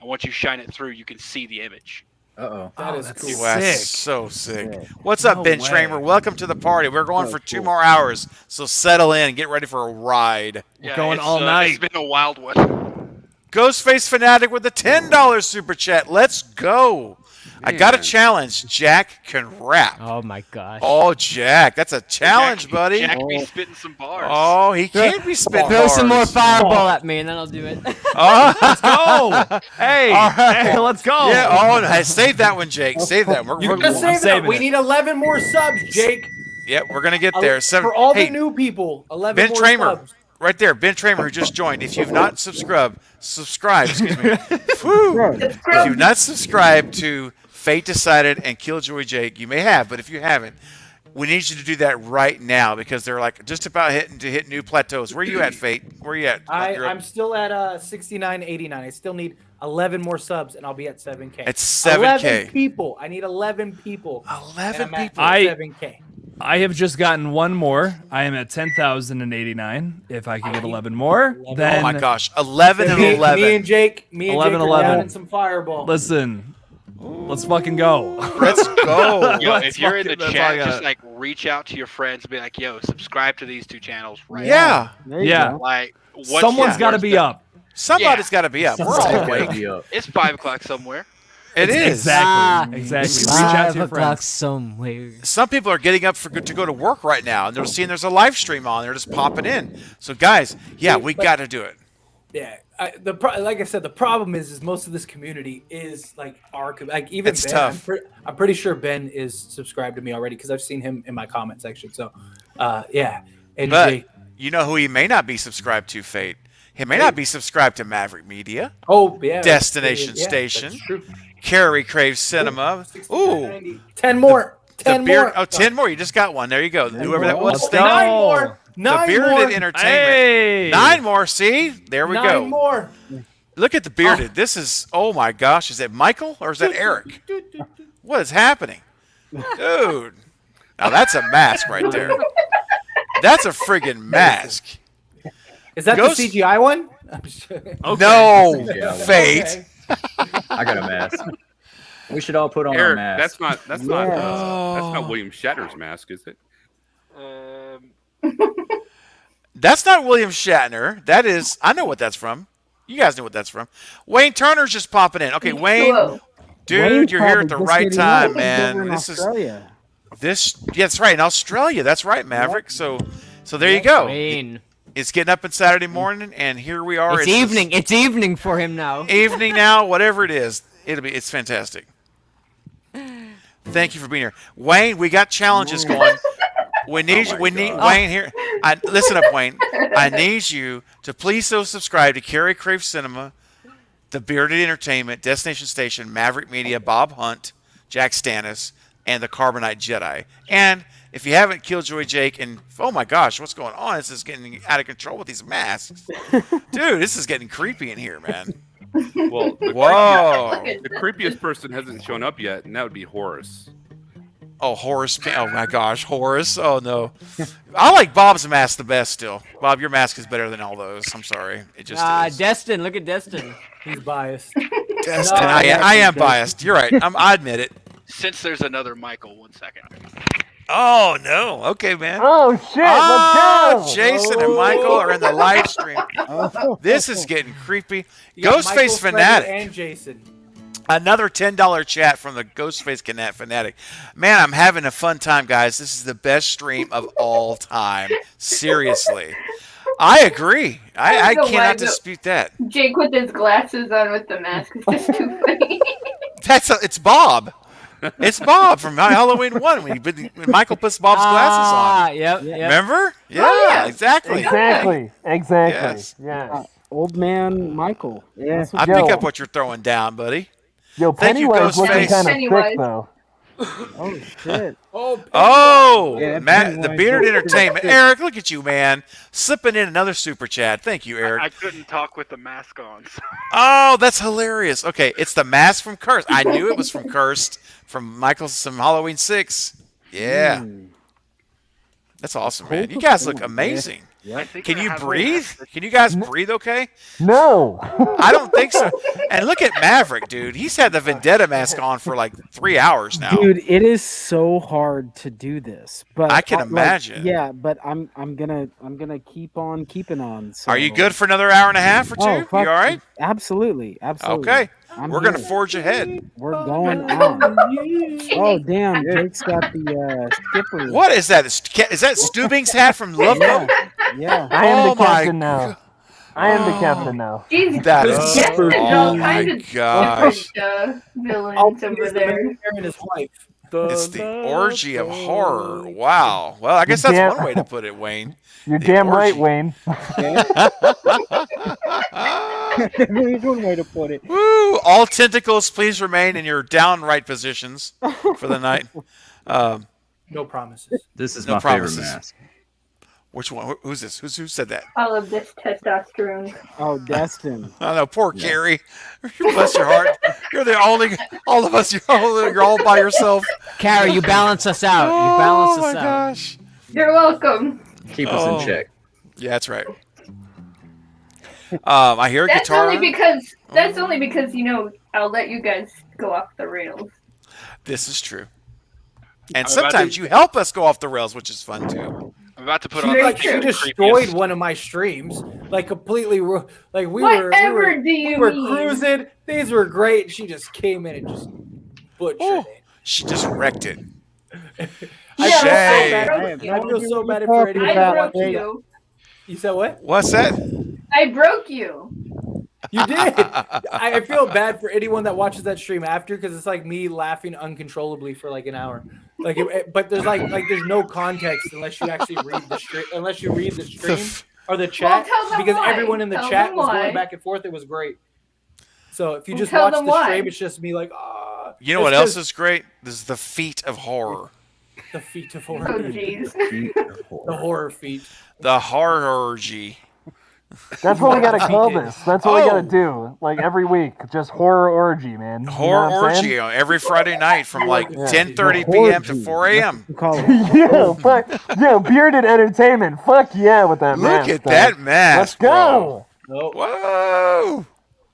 and once you shine it through, you can see the image. Uh-oh. That is that's cool. Wow, that's sick. so sick. Yeah. What's up, No Ben way. Tramer? Welcome to the party. We're going Oh, for 2 cool. more hours, so settle in and get ready for a ride. Yeah, going it's, all night. It's been a wild one. Ghostface Fanatic with the $10 super chat. Let's go. I got a Man. challenge. Jack can rap. Oh my gosh. Oh, Jack, that's a challenge, Jack, buddy. Jack be Oh. spitting some bars. Oh, he can't be spitting Throw some more bars. fireball at me and then I'll do it. Oh. Go! Hey, All right. hey, let's go! Yeah. Oh, no, save that one, Jake. Save that. We're, You we're, can Just I'm save saving that. We it. need 11 more subs, Jake. yeah, we're gonna get there. For all hey, the new people, 11 Ben more Tramer, subs. right there. Ben Tramer, who just joined. If you've not subscribed. Excuse me. Whew. Right. If you've not subscribed to Fate Decided and Killjoy Jake, you may have, but if you haven't, we need you to do that right now because they're like just about hit new plateaus. Where are you at, Fate? Where are you at? You're I'm still at 69.89. I still need 11 more subs, and I'll be at 7K. It's 7K. 11 people. I need 11 people. 11 and I'm at people. 7K. I have just gotten one more. I am at 10,089. If I can get 11 more, then Oh my gosh, 11 and Me 11. and Jake 11, are 11. down in some fireball. listen, let's fucking go. Let's go. Yo, Let's if you're in the fucking- that's all I chat, got. just like reach out to your friends and be like, "Yo, subscribe to these 2 channels right Yeah, There you Yeah. go. Like, what's Someone's the got to worst be that- up. somebody's got to be up. We're all Gotta awake. be up. It's 5 o'clock somewhere. It is. Exactly. Exactly. It's Reach out 5 to your o'clock friends. somewhere. Some people are getting up to go to work right now, and they're seeing there's a live stream on. They're just popping in. So, guys, yeah, we got to do it. Yeah, like I said, the problem is most of this community is like like even It's Ben. tough. I'm pretty sure Ben is subscribed to me already because I've seen him in my comment section. So, yeah, and But Jake- you know who he may not be subscribed to, Fate? He may not be subscribed to Maverick Media, oh yeah, Destination yeah, Station. that's true. Carrie Crave Cinema. Ooh, 69.90. 10 more. the 10 beard. more. Oh, 10 more. You just got one. There you go. Whoever that was. Let's thank go. you. 9 more. The 9 Bearded more. Entertainment. Hey! 9 more. See? There we 9 go. more. Look at the Bearded. This is, oh my gosh. Is that Michael or is that Eric? What is happening? Dude. Now that's a mask right there. That's a friggin' mask. Is that Ghost- the CGI one? No, Yeah, Fate. Okay. I got a mask. We should all put on our Eric, masks. that's not Oh. William Shatner's mask, is it? That's not William Shatner. That is, I know what that's from. You guys know what that's from. Wayne Turner's just popping in. Okay, Wayne, Hello. dude, Wayne's you're here at probably the just right getting time, out. He's over man. in This is Australia. yeah, that's right in Australia. That's right, Maverick. So there you go. Wayne. It's getting up on Saturday morning, and here we are. It's evening. It's evening for him now. Evening now, whatever it is. It's fantastic. Thank you for being here, Wayne. We got challenges going. We need Oh you. my We need God. Wayne here. Listen up, Wayne. I need you to please subscribe to Carrie Crave Cinema, The Bearded Entertainment, Destination Station, Maverick Media, Bob Hunt, Jack Stannis, and the Carbonite Jedi. And if you haven't, Killjoy Jake, and oh my gosh, what's going on? This is getting out of control with these masks. Dude, this is getting creepy in here, man. Well, Whoa. the creepiest person hasn't shown up yet, and that would be Horace. Oh, Horace. Oh my gosh, Horace. Oh no. I like Bob's mask the best still. Bob, your mask is better than all those. I'm sorry. It just is. Destin. Look at Destin. He's biased. Destin, No, I am biased. You're right. I admit it. Since there's another Michael, 1 second. Oh no. Okay, man. Oh shit! Oh, Let's go. Jason and Michael are in the live stream. Oh. This is getting creepy. You got Michael, Ghostface Freddy, Fanatic. and Jason. Another $10 chat from the Ghostface Fanatic. Man, I'm having a fun time, guys. This is the best stream of all time. Seriously. I agree. I don't know why, cannot but- dispute that. Jake with his glasses on with the mask is just too funny. It's Bob. It's Bob from Halloween 1 when Michael puts Bob's glasses on. Yep. Remember? Yeah, yeah. exactly. Exactly. Exactly. Yes. Yeah. Old man Michael. Yeah. I Yo, pick up what you're throwing down, buddy. Yo, Thank you, Pennywise looking Ghostface. kind of Pennywise. thick though. Oh shit. Oh, Oh, Yeah, Matt, the Pennywise Bearded looking Entertainment. thick. Eric, look at you, man. Slipping in another super chat. Thank you, Eric. I couldn't talk with the mask on. So. Oh, that's hilarious. Okay, it's the mask from Cursed. I knew it was from Cursed, from Michael's some Halloween 6. Yeah. Mm. That's awesome, Cool man. You guys look performance, man. amazing. I think Can I you have breathe? one. Can you guys breathe okay? No. I don't think so. And look at Maverick, dude. He's had the Vendetta mask on for like 3 hours now. Dude, it is so hard to do this. But I can like, imagine. yeah, but I'm gonna keep on keeping on. So. Are you good for another hour and a half or two? Oh, You fuck, all right? Absolutely. Okay. I'm We're going to here. forge ahead. We're going on. Oh damn, Jake's got the skipper. What is that? Is that Stubing's hat from Love Yeah, Boat? yeah. I am Oh the my captain now. I am the captain now. Jeez, That is yes, super there's cool. all Oh kinds my of gosh. different villains Alton over is the there. millionaire and his wife. It's the orgy of horror. Wow. Well, I guess that's Damn. one way to put it, Wayne. You're The damn right, orgy. Wayne. There's one way to put it. Woo! All tentacles, please remain in your downright positions for the night. No promises. This is No my promises. favorite mask. Which one? Who's this? Who said that? All of this testosterone. Oh, Destin. I know, poor Carrie. Bless your heart. You're the only. All of us. You're all by yourself. Carrie, you balance us out. You balance Oh my us out. gosh. You're welcome. Keep us Oh. in check. Yeah, that's right. I hear a That's guitar. only because I'll let you guys go off the rails. This is true. And I'm about sometimes to- you help us go off the rails, which is fun too. I'm about to put She, on like, the she destroyed one of my streams, like completely. Like we Whatever do you we were mean? cruising. These were great. She just came in and just butchered Oh, it. she just wrecked it. I Shame. feel so bad for talking anyone I that about broke watches. you. You said what? What's that? I broke you. You did. I feel bad for anyone that watches that stream after because it's like me laughing uncontrollably for like an hour. Like, but there's there's no context unless you actually read the stream, unless you read the stream or the chat, tell them because why. everyone in the Tell chat them was why. going back and forth. It was great. So if you Well, just tell watch them the why. stream, it's just me like, ah. You know what else is great? This is the feat of horror. The feet of Oh horror. jeez. The horror feet. The horrorgy. That's what we gotta call this. That's what we Oh. gotta do. Like every week, just horror orgy, man. You know Horror what I'm saying? orgy on every Friday night from like Yeah. 10:30 p.m. to Orgy. 4 a.m. We call it. Yeah, fuck, yeah, bearded entertainment. Fuck yeah, with that Look mask. at though. that mask. Let's go. Nope. Whoa!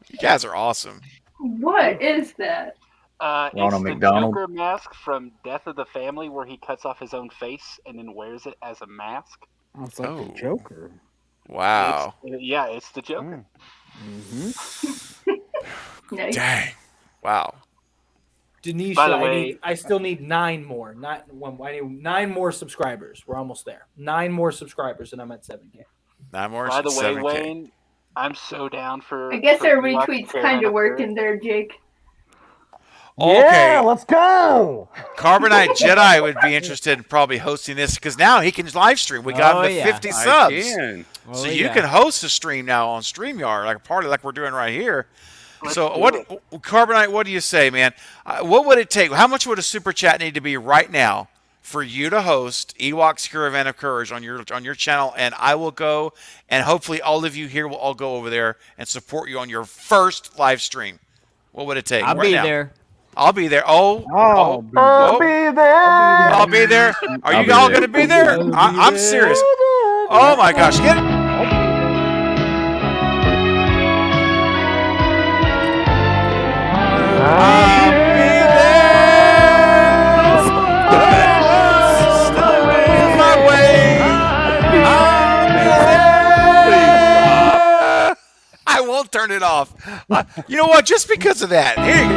You guys are awesome. What is that? Ronald It's the McDonald. Joker mask from Death of the Family, where he cuts off his own face and then wears it as a mask. Oh, it's like Oh. the Joker. Wow. It's the Joker. Nice. Dang. Wow. Denisha, By the way- I still need 9 more. Not one. I need 9 more subscribers. We're almost there. 9 more subscribers, and I'm at 7K. 9 more. By the way, 7K. Wayne, I'm so down for. I guess for our Ewok retweets Caravan kind of of working there, Jake. Okay. Yeah, let's go. Carbonite Jedi would be interested in probably hosting this because now he can live stream. We got Oh, him to yeah. 50 I subs. can. So you can host a stream now on StreamYard, like a party like we're doing right here. Let's So do what, it. Carbonite? What do you say, man? What would it take? How much would a super chat need to be right now for you to host Ewok's Caravan of Courage on your channel? And I will go, and hopefully all of you here will all go over there and support you on your first live stream. What would it take? I'll right be now? there. I'll be there. Oh, I'll be there. I'll be there. Are I'll you be all there. going to be there? I'm serious. Oh my gosh! Get it. I'll be there. My way. I'll be there. I won't turn it off. You know what? Just because of that. Here you go.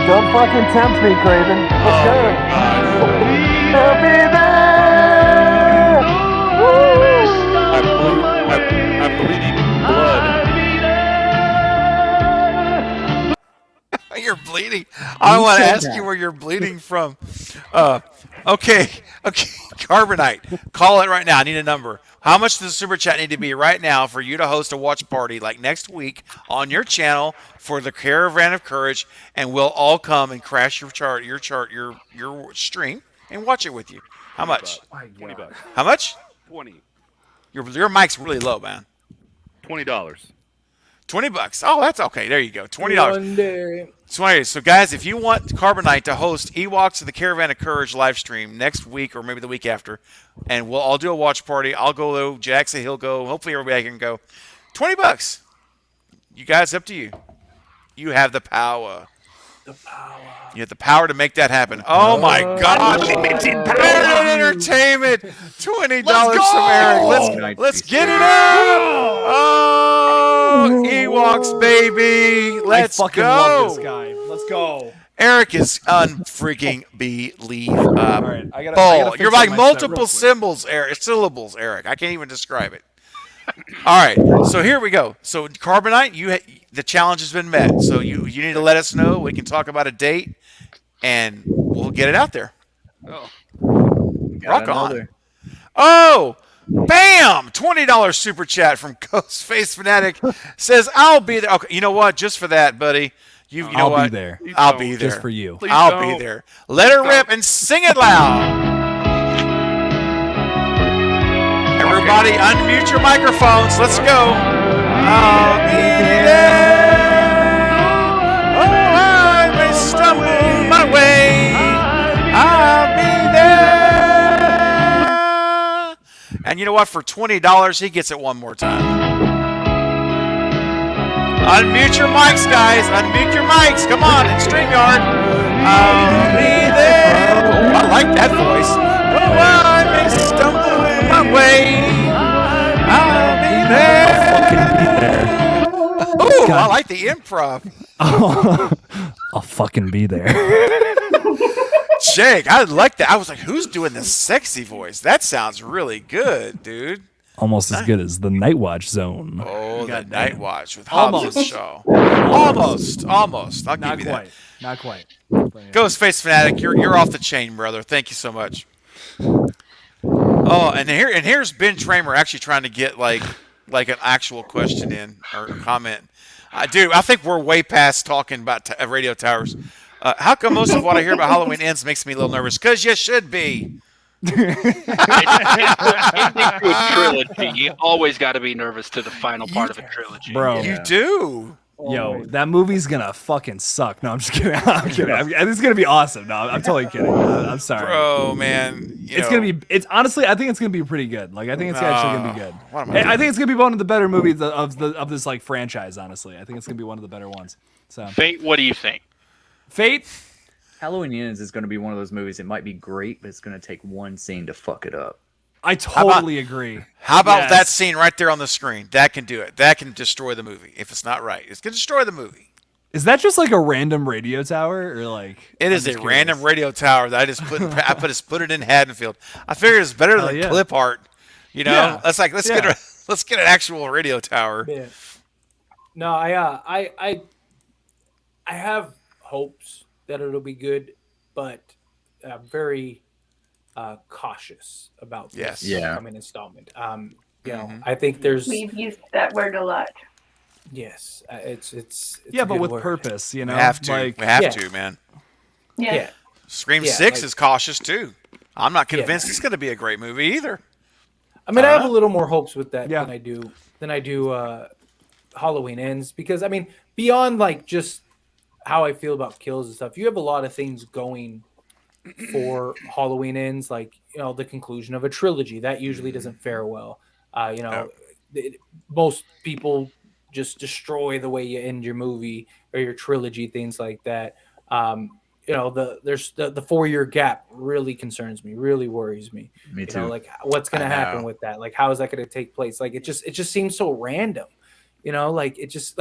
Don't fucking tempt me, Craven. Let's Oh, go. I'll be there. Woo. I'm bleeding blood. You're bleeding. I want to ask you where you're bleeding from. Okay, Carbonite, call it right now. I need a number. How much does the super chat need to be right now for you to host a watch party like next week on your channel for the Caravan of Courage, and we'll all come and crash your stream and watch it with you. How much? $20. How much? 20. Your mic's really low, man. $20. $20. Oh, that's okay. There you go. $20. One day. So guys, if you want Carbonite to host Ewoks of the Caravan of Courage live stream next week or maybe the week after, and I'll do a watch party. I'll go though. Jack said he'll go. Hopefully everybody can go. $20. You guys, up to you. You have the power. You have the power to make that happen. Oh my God! Entertainment, $20 from Eric. Let's get it out. Oh, Ewoks, baby. Let's I fucking go. love this guy. Let's go. Eric is unfreaking believable. All right, I gotta fix You're up like my multiple set real syllables, Eric. I can't even describe it. All right, so here we go. So Carbonite, the challenge has been met. So you need to let us know. We can talk about a date, and we'll get it out there. Oh. Rock on. Oh, bam! $20 super chat from Ghostface Fanatic says, "I'll be there." Okay, you know what? Just for that, buddy. You know I'll what? be there. I'll be there. Just for you. I'll be there. Let her rip and sing it loud. Everybody, unmute your microphones. Let's go. I'll be there. Oh, I may stumble my way. I'll be there. And you know what? For $20, he gets it one more time. Unmute your mics, guys. Unmute your mics. Come on, in StreamYard. I'll be there. Oh, I like that voice. Oh, I may stumble my way. I'll be there. Oh, I like the improv. I'll fucking be there. Jake, I like that. I was like, who's doing the sexy voice? That sounds really good, dude. Almost as good as the Night Watch Zone. Oh, the God Night damn. Watch with Hobbs and Shaw. Almost. I'll Not give you quite. that. Not quite. Ghostface Fanatic, you're off the chain, brother. Thank you so much. Oh, and here's Ben Tramer actually trying to get like an actual question in or comment. I think we're way past talking about radio towers. How come most of what I hear about Halloween Ends makes me a little nervous? Because you should be. Into a trilogy, you always got to be nervous to the final part of a trilogy. Bro. You do. Yo, that movie's gonna fucking suck. No, I'm just kidding. I'm kidding. It's gonna be awesome. No, I'm totally kidding. I'm sorry. Bro, man. It's honestly, I think it's gonna be pretty good. Like, I think it's actually gonna be good. What am I I think it's gonna be one of the better movies of this like franchise. Honestly, I think it's gonna be one of the better ones. So, Fate, what do you think? Fate. Halloween Ends is going to be one of those movies. It might be great, but it's going to take one scene to fuck it up. I totally agree. How about that scene right there on the screen? That can do it. That can destroy the movie if it's not right. It's gonna destroy the movie. Is that just like a random radio tower, or like? It is a random radio tower that I just put. I put it in Haddonfield. I figured it's better than clip art. You know, Yeah. let's get an actual radio tower. Yeah. No, I have hopes that it'll be good, but I'm very cautious about this upcoming installment. You know, I think we've used that word a lot. Yes, it's Yeah, a but good with word. purpose, you know. We have to. Like, we have to, man. Yeah. Scream 6 is cautious too. I'm not convinced it's going to be a great movie either. I mean, I have a little more hopes with that than I do Halloween Ends, because I mean, beyond like just how I feel about kills and stuff, you have a lot of things going for Halloween Ends, like, you know, the conclusion of a trilogy that usually doesn't fare well. You know, most people just destroy the way you end your movie or your trilogy, things like that. You know, there's the 4-year gap really concerns me, really worries me. Me too. You know, like what's going to happen with that? Like, how is that going to take place? Like, it just seems so random. You know, like it's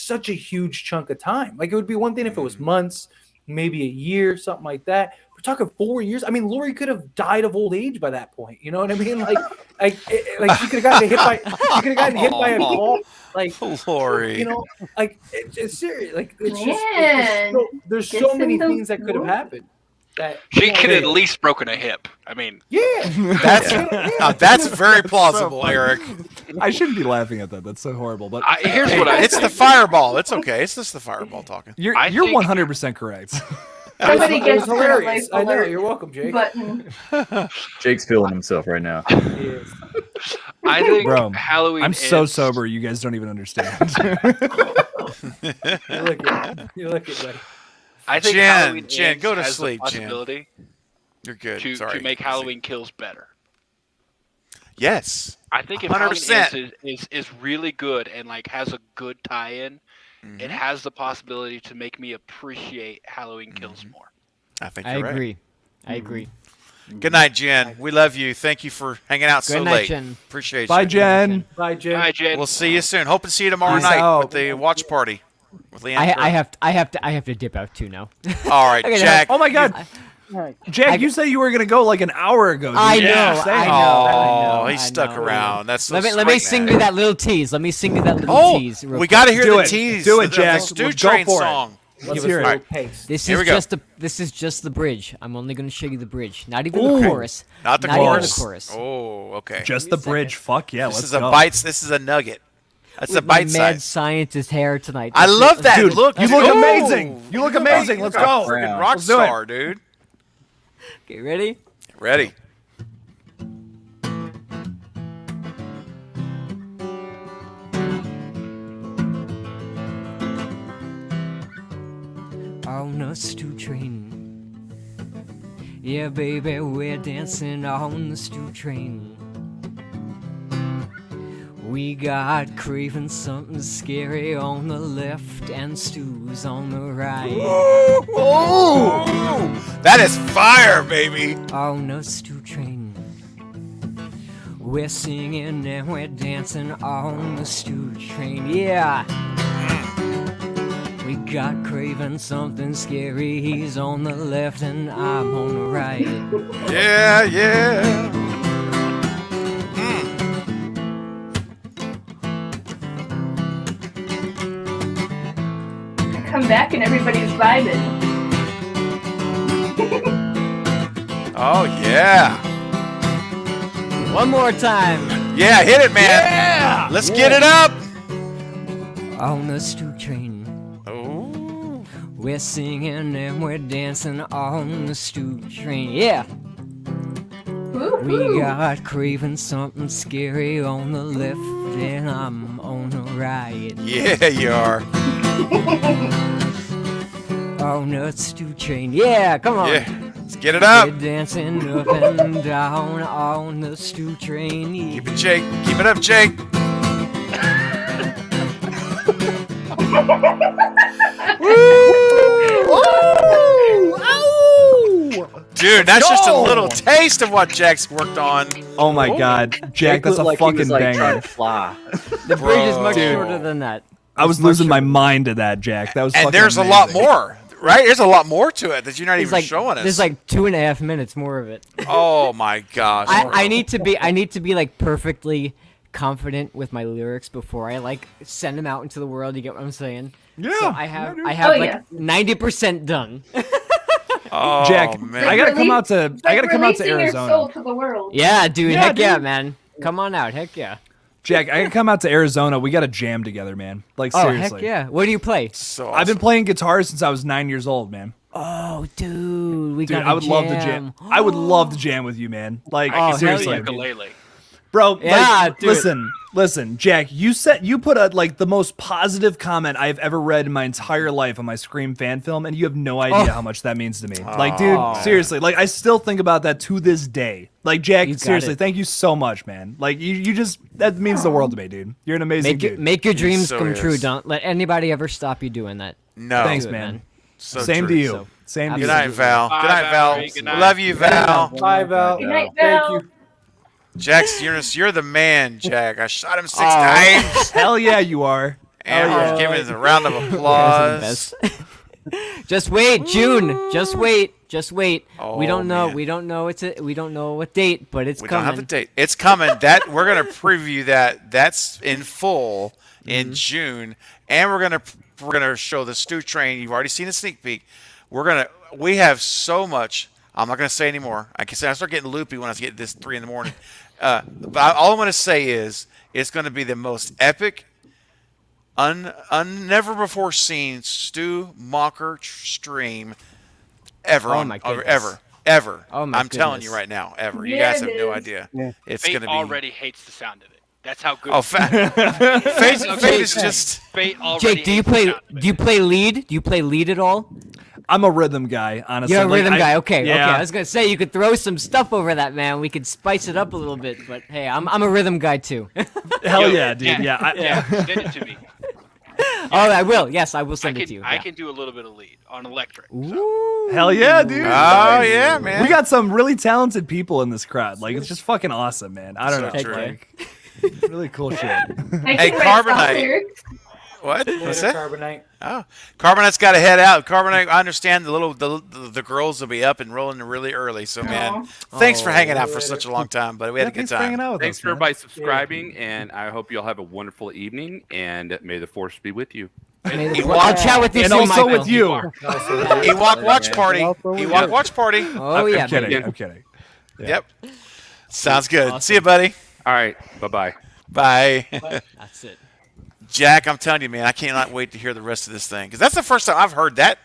such a huge chunk of time. Like, it would be one thing if it was months, maybe a year, something like that. We're talking 4 years. I mean, Laurie could have died of old age by that point. You know what I mean? Like she could have gotten hit by a ball. Like, Laurie, you know, like it's serious. Like, it's Man, just there's so many things that could have happened. That She could have at least broken a hip. I mean, that's very plausible, Eric. I shouldn't be laughing at that. That's so horrible. But here's what I it's the fireball. It's okay. It's just the fireball talking. You're I think- 100% correct. Somebody It gets was hilarious. life I know. alert You're welcome, Jake. button. Jake's feeling himself right now. He is. I think Bro, Halloween. I'm so Ends- sober. You guys don't even understand. You look at buddy. I think Jen, Halloween Jen, Ends go to has sleep, the Jen. possibility You're good. to Sorry. make Halloween Kills better. Yes. I think if Halloween 100%. Ends is really good and like has a good tie-in, it has the possibility to make me appreciate Halloween Kills more. I think I you're right. agree. I agree. Good night, Jen. We love you. Thank you for hanging out so Good night, late. Jen. Appreciate Bye, you. Jen. Bye, Jen. Hi, Jen. We'll see you soon. Hope to see you tomorrow Peace night out. with the watch party with Leanne. I have to dip out too now. All right, Okay, Jack. Oh my God, All right. Jack, you said you were gonna go like an hour ago. Dude. I You know, didn't say. I know. Oh, he I stuck know. around. That's so Let me sweet, sing man. you that little tease. Let me sing you that little Oh, tease. real we quick. got to hear Do the it. tease. Do it, the Jack. Stew Go Train for it. song. Let's Give hear us it. a- Pace. This Here is we go. just the bridge. I'm only gonna show you the bridge, not even Ooh. the chorus. Not the Not even chorus. the chorus. Oh, okay. Just Give the me a bridge. Fuck yeah, this let's is a go. bite. This is a nugget. That's a With my bite mad size. scientist hair tonight. I That's it. love that. Dude, Look, you let's look go. amazing. You look amazing. Let's You're a go. freaking rock Let's do it. star, dude. Okay, ready? Ready. On a stew train. Yeah, baby, we're dancing on the stew train. We got craving something scary on the left and stews on the right. Oh, that is fire, baby. On a stew train. We're singing and we're dancing on the stew train. Yeah. We got craving something scary. He's on the left and I'm on the right. Yeah, yeah. Come back and everybody's vibing. Oh yeah. One more time. Yeah, hit it, man. Yeah. Let's get it up. On the stew train. Oh. We're singing and we're dancing on the stew train. Yeah. We got craving something scary on the left and I'm on the right. Yeah, you are. On the stew train. Yeah, come on. Yeah. Let's get it up. We're dancing up and down on the stew train. Keep it, Jake. Keep it up, Jake. Dude, that's just a little taste of what Jack's worked on. Oh my God, Jack, that's a looked like fucking he was, like, banger. trying to fly. The bridge is much Bro. shorter than that. I was losing my mind to that, Jack. That was And fucking there's a lot amazing. more, right? There's a lot more to it that you're not There's even like showing us. there's like 2.5 minutes more of it. Oh my gosh. I need to be like perfectly confident with my lyrics before I like send them out into the world. You get what I'm saying? Yeah. So I have Oh, like yeah. 90% done. Oh, Jack, man. I gotta come out to It's like releasing your Arizona. soul to the world. Yeah, dude. Yeah, Heck yeah, dude. man. Come on out. Heck yeah. Jack, I can come out to Arizona. We got to jam together, man. Like Oh, seriously. heck yeah. What do you play? So I've been awesome. playing guitar since I was 9 years old, man. Oh, dude. We Dude, got I would love to jam. I would love to jam with you, man. Like Oh, hell seriously, yeah, Ukulele. bro. Yeah, like, dude. listen, Jack. You put like the most positive comment I've ever read in my entire life on my Scream fan film, and you have no idea how much that means to me. Like, dude, seriously, like I still think about that to this day. Like, Jack, You got seriously, it. thank you so much, man. Like, you just that means the world to me, dude. You're an amazing dude. Make your dreams so come true. is. Don't let anybody ever stop you doing that. No. Thanks, Do it, man. So Same true. to you. So, Same to Good you. night, Val. Bye, Good night, Val. Valerie. Good night. Love you, Val. Bye, Val. Good night, Thank Val. you. Jack's, you're the man, Jack. I shot him 6 Aw. times. Hell yeah, you are. And Hell yeah. we're giving a round of Those are the applause. best. Just wait, June. Just wait. Just wait. We Oh, don't know. man. We don't know. We don't know what date, but it's We coming. don't have the date. It's coming. That we're gonna preview that. That's in full in Mm-hmm. June, and we're gonna show the Stew Train. You've already seen a sneak peek. We have so much. I'm not gonna say anymore. I start getting loopy when I get this 3 in the morning. But all I'm gonna say is it's gonna be the most epic, never before seen Stu Mocker stream ever. Oh my goodness. Ever. ever. Oh my I'm telling you goodness. right now, ever. You Yeah, guys have it no is. idea. Yeah. It's Fate gonna be. already hates the sound of it. That's how good. Oh, Fate is just. Fate already. Jake, do you hates the play? sound of it. Do you play lead? Do you play lead at all? I'm a rhythm guy, honestly. You're a Like, rhythm guy. Okay, yeah. okay. I was gonna say you could throw some stuff over that, man. We could spice it up a little bit, but hey, I'm a rhythm guy too. Hell Yo, yeah, dude. Yeah. Yeah, send it to me. Oh, I will. Yes, I will send it to you. I yeah. can do a little bit of lead on electric. So. Ooh. Hell yeah, dude. Oh yeah, man. We got some really talented people in this crowd. Like, it's just fucking awesome, man. I don't So know. true. Like, really cool shit. I Hey, can write song Carbonite. lyrics. What? Later, What's that? Carbonite. Oh, Carbonite's got to head out. Carbonite, I understand the girls will be up and rolling really early. So, man, Aw. thanks for Oh. hanging out for such a long time, but we had a good Thanks for hanging time. out with Thanks us, for man. everybody subscribing, and I hope you all have a wonderful evening. And may the force be with you. May the- Ewok- I'll chat with you And soon, also Michael. with you. Ewok watch party. Ewok watch party. Oh yeah, I'm kidding. baby. I'm kidding. Yeah. Yep. Sounds good. Awesome. See you, buddy. All right. Bye-bye. Bye. That's it. Jack, I'm telling you, man, I cannot wait to hear the rest of this thing because that's the first time I've heard that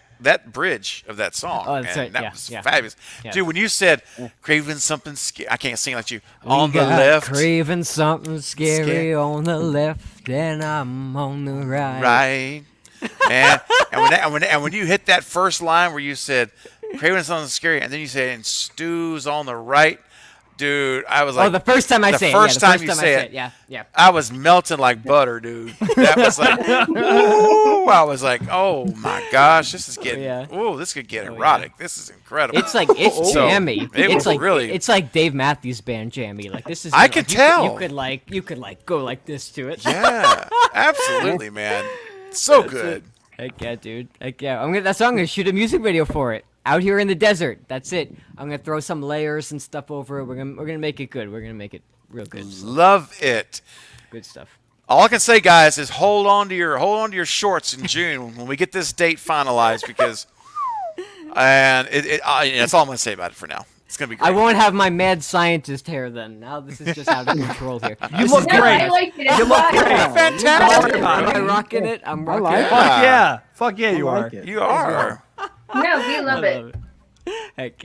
bridge of that song. Oh, that's and right. That Yeah, was yeah. fabulous, Yeah. dude. When you said craving something, I can't sing like you. We On the got left, craving something scary Scare- on the left, and I'm on the right. right, man. and when you hit that first line where you said craving something scary, and then you said and Stu's on the right, dude, I was like, Oh, the first time I the say first it. time Yeah, the you first say I it. Yeah, yeah. I was melting like butter, dude. That was like, ooh, I was like, oh my gosh, this is getting, yeah. ooh, this could get Oh, yeah. erotic. This is incredible. It's like it's So, jammy. it It's was like really- it's like Dave Matthews Band jammy. Like this is. I like, could you tell. You could like go like this to it. yeah, absolutely, man. So good. Heck yeah, dude. Heck yeah. I'm gonna shoot a music video for it. Out here in the desert. That's it. I'm gonna throw some layers and stuff over it. We're gonna make it good. We're gonna make it real good. Love it. Good stuff. All I can say, guys, is hold on to your shorts in June when we get this date finalized because, and that's all I'm gonna say about it for now. It's gonna be great. I won't have my mad scientist hair then. Now this is just out of control here. You look No, great. I liked it. You look Wow. great. fantastic. Am I rocking it? I'm I rocking like it. it. Fuck yeah. Fuck yeah, you I are. like it. You are. No, we love I it. love it. Heck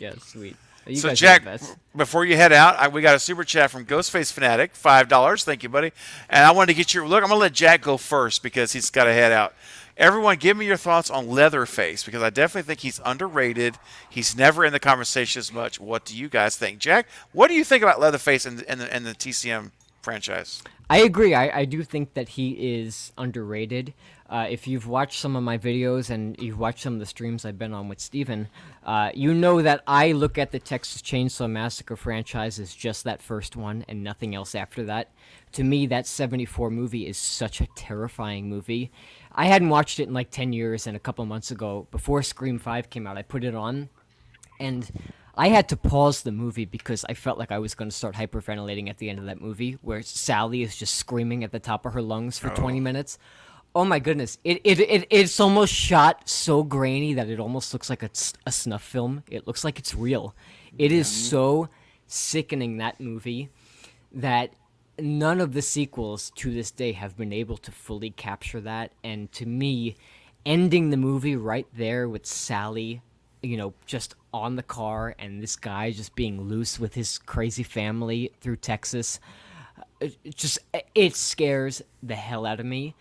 yeah, sweet. You So guys are Jack, the best. before you head out, we got a super chat from Ghostface Fanatic, $5. Thank you, buddy. And I wanted to get your look. I'm gonna let Jack go first because he's got to head out. Everyone, give me your thoughts on Leatherface because I definitely think he's underrated. He's never in the conversation as much. What do you guys think, Jack? What do you think about Leatherface and the TCM franchise? I agree. I do think that he is underrated. If you've watched some of my videos and you've watched some of the streams I've been on with Steven, you know that I look at the Texas Chainsaw Massacre franchise as just that first one and nothing else after that. To me, that 74 movie is such a terrifying movie. I hadn't watched it in like 10 years, and a couple months ago, before Scream 5 came out, I put it on, and I had to pause the movie because I felt like I was going to start hyperventilating at the end of that movie, where Sally is just screaming at the top of her lungs for 20 minutes. Oh my goodness! It's almost shot so grainy that it almost looks like a snuff film. It looks like it's real. It is so sickening, that movie, that none of the sequels to this day have been able to fully capture that. And to me, ending the movie right there with Sally, just on the car and this guy just being loose with his crazy family through Texas, it scares the hell out of me.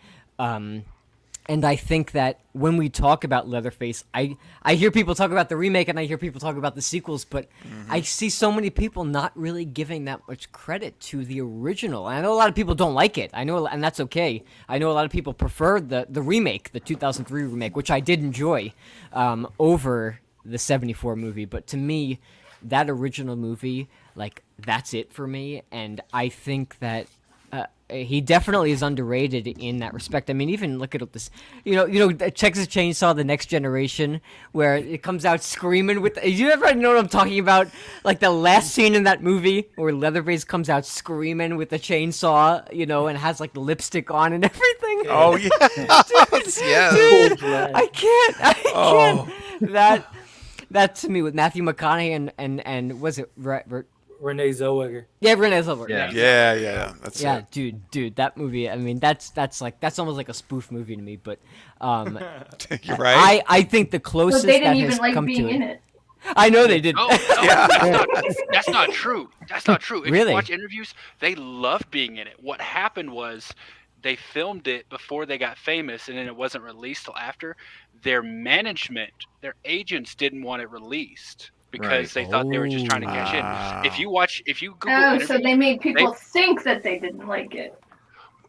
And I think that when we talk about Leatherface, I hear people talk about the remake and I hear people talk about the sequels, but I see so many people not really giving that much credit to the original. And I know a lot of people don't like it. I know, and that's okay. I know a lot of people prefer the remake, the 2003 remake, which I did enjoy, over the 74 movie. But to me, that original movie, like, that's it for me. And I think that he definitely is underrated in that respect. I mean, even look at this, Texas Chainsaw: The Next Generation, where it comes out screaming with. You ever know what I'm talking about? Like the last scene in that movie where Leatherface comes out screaming with the chainsaw, and has like the lipstick on and everything. Oh yeah, Dude, I can't. That to me with Matthew McConaughey and was it Renee Zellweger. Yeah, Renee Zellweger. Yeah. That's Yeah, it. dude, that movie. I mean, that's almost like a spoof movie to me. But You're right. I think the So closest they that didn't has even like come being to in it. it. I know they did. No, that's not true. That's not true. If Really? you watch interviews, they loved being in it. What happened was they filmed it before they got famous, and then it wasn't released till after. Their management, their agents didn't want it released because they thought they were just trying to cash in. If you Google Oh, interviews, so they made people think that they didn't like it.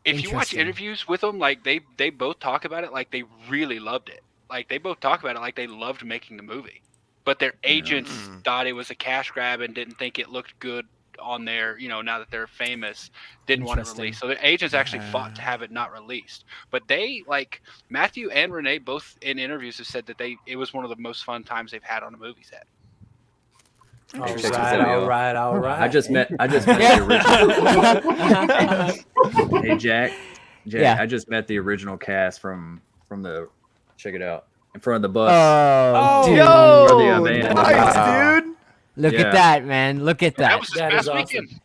if you watch interviews with them, like they both talk about it like they really loved it. Like they both talk about it like they loved making the movie. But their agents thought it was a cash grab and didn't think it looked good on their, now that they're famous, didn't want it released. So the agents actually fought to have it not released. But they, like Matthew and Renee, both in interviews have said that it was one of the most fun times they've had on a movie set. All right. I just met the original. Hey Jack, Yeah. I just met the original cast from the. Check it out in front of the bus. Oh, dude. Yo, Nice, dude. Look at that, man. Look at that. That was this past weekend.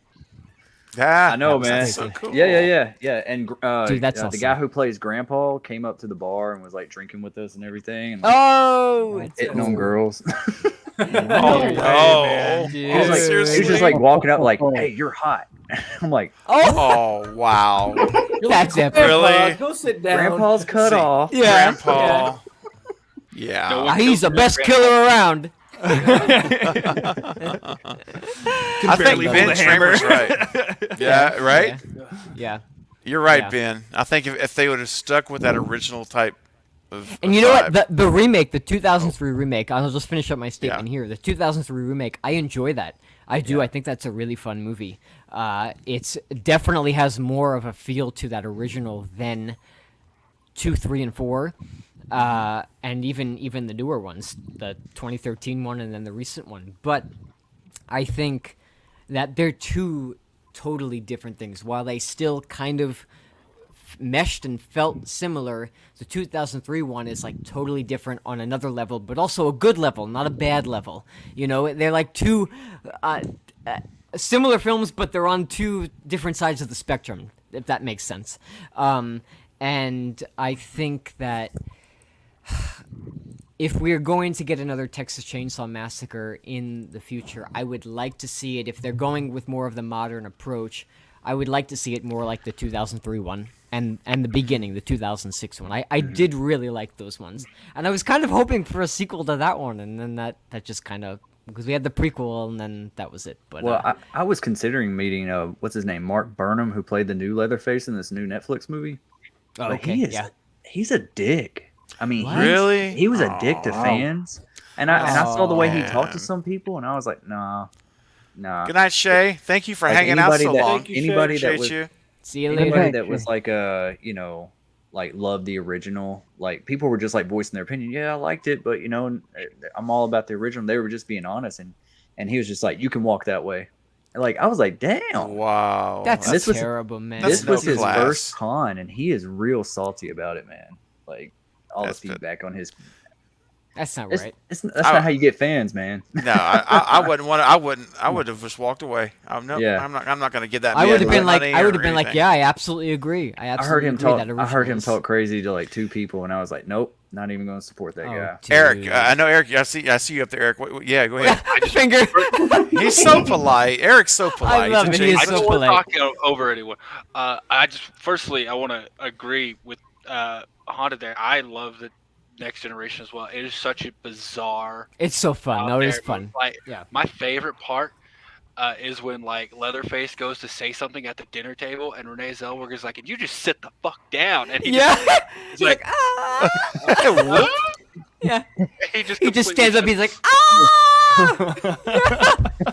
Yeah, I know, man. so cool. Yeah. And Dude, that's the awesome. guy who plays Grandpa came up to the bar and was like drinking with us and everything. And, Oh, hitting on girls. Oh, man. He was like, he was just like walking up like, "Hey, you're hot." I'm like, Oh, wow. that's epic. Really? Go sit down. Grandpa's cut off. Yeah. Grandpa. Yeah. No one He's the killed best Grandpa. killer around. I think barely hold Ben a hammer. Schramer's right. Yeah, right? Yeah. You're right, Yeah. Ben. I think if they would have stuck with that original type of And you know what? vibe- The remake, the 2003 remake, I'll just finish up my statement here. The 2003 remake, I enjoy that. I do. I think that's a really fun movie. It's definitely has more of a feel to that original than 2, 3, and 4. And even the newer ones, the 2013 one and then the recent one. But I think that they're two totally different things. While they still kind of meshed and felt similar, the 2003 one is like totally different on another level, but also a good level, not a bad level. They're like two similar films, but they're on two different sides of the spectrum, if that makes sense. And I think that if we're going to get another Texas Chainsaw Massacre in the future, I would like to see it, if they're going with more of the modern approach, I would like to see it more like the 2003 one and the beginning, the 2006 one. I did really like those ones. And I was kind of hoping for a sequel to that one, and then that just kind of, because we had the prequel and then that was it. But Well, I was considering meeting what's his name, Mark Burnham, who played the new Leatherface in this new Netflix movie. oh, But he's a dick. I mean, Really? he was a dick to fans, and I saw the way he talked to man. some people, and I was like, nah. Good night, Shay. Thank you for Like, hanging out so anybody that- long. Thank you, Shay. anybody that Appreciate was- you. see you Anybody later. that was like like loved the original, like people were just like voicing their opinion. Yeah, I liked it, but I'm all about the original. They were just being honest, and he was just like, you can walk that way. And like I was like, damn, Wow. That's this was- terrible, man. That's this was no his class. first con, and he is real salty about it, man. Like all That's the the- feedback on his. That's not It's, right. that's not how you get fans, man. No, I wouldn't want to. I would have just walked away. No, Yeah. I'm not going to give that. I man would have been my like, money I would or have been like, anything. yeah, I absolutely agree. I I heard absolutely him agree talk. that I heard him original talk crazy to like two people, and I was like, nope, not even going to support that is- guy. Oh, Eric, dude. I know Eric. I see you up there, Eric. Yeah, go ahead. Finger. He's so polite. Eric's so polite. love He's it. a He is I Jason- so don't want polite. to talk over anyone. Firstly, I want to agree with Haunted there. I love the Next Generation as well. It is such a bizarre. It's so fun. out No, it is there. fun. Like, Yeah. my favorite part is when like Leatherface goes to say something at the dinner table, and Renee Zellweger's like, "And you just sit the fuck down." And he Yeah. he's like, What? Yeah. he He just completely stands up. shuts He's like, ah.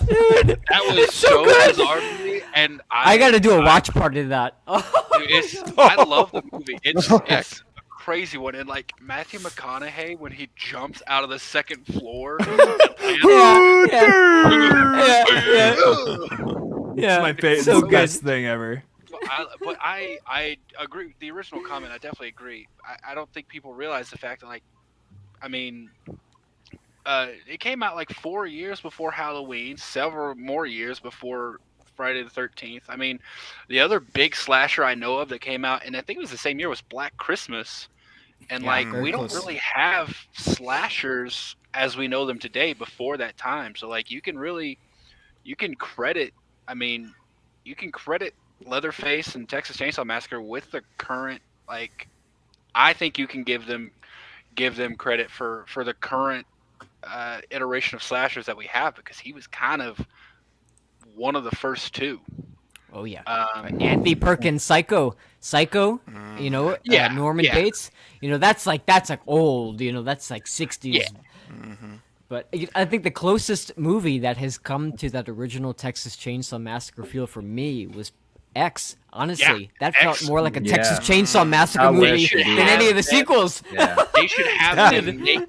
Dude, That was it's so so good. bizarre to me, and I got to do a watch party of that. I love the movie. It's a crazy one, and like Matthew McConaughey when he jumps out of the second floor. yeah. It's my favorite. So It's the good. best thing ever. But I agree with the original comment. I definitely agree. I don't think people realize the fact that, like, I mean, it came out like 4 years before Halloween, several more years before Friday the 13th. I mean, the other big slasher I know of that came out, and I think it was the same year, was Black Christmas. And Yeah, like, very we don't close. really have slashers as we know them today before that time. So like you can credit. I mean, you can credit Leatherface and Texas Chainsaw Massacre with the current like. I think you can give them credit for the current iteration of slashers that we have because he was kind of one of the first two. Oh yeah, Anthony Perkins, Psycho, you know, Norman Bates, you know, that's like old, you know, that's like 60s. Yeah. But I think the closest movie that has come to that original Texas Chainsaw Massacre feel for me was X. Honestly, that X. felt more like a Texas Chainsaw Massacre I movie wish it than did. any of the sequels. Yeah. They should have them make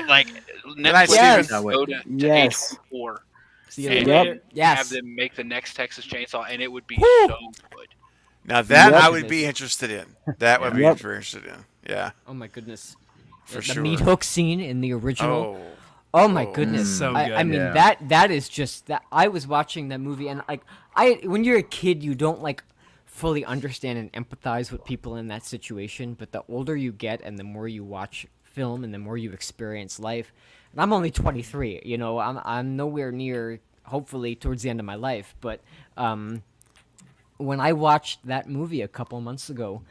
like Netflix Yes. go to Yes. A24 See you and later. have Yes. them make the next Texas Chainsaw, and it would be Woo! so good. Now that Yep. I would be interested in. That would be Yep. very interested in. Yeah, Oh my goodness. for the sure. meat hook scene in the original. Oh, Oh my Oh. goodness! So I good. mean Yeah. that is just that. I was watching that movie and like when you're a kid you don't like fully understand and empathize with people in that situation. But the older you get and the more you watch film and the more you experience life, and I'm only 23. You know, I'm nowhere near hopefully towards the end of my life. But when I watched that movie a couple months ago,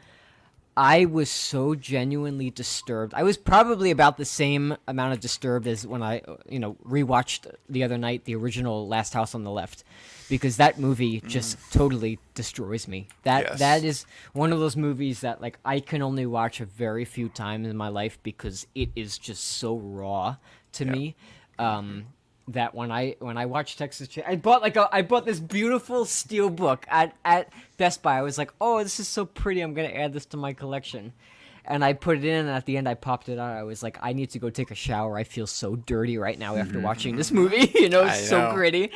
I was so genuinely disturbed. I was probably about the same amount of disturbed as when I, rewatched the other night the original Last House on the Left, because that movie just totally destroys me. Yes. That is one of those movies that like I can only watch a very few times in my life because it is just so raw to me. That when I watched Texas Chainsaw, I bought this beautiful steel book at Best Buy. I was like, oh, this is so pretty. I'm gonna add this to my collection, and I put it in. And at the end, I popped it out. I was like, I need to go take a shower. I feel so dirty right now after watching this movie. You know, it's I so know. gritty.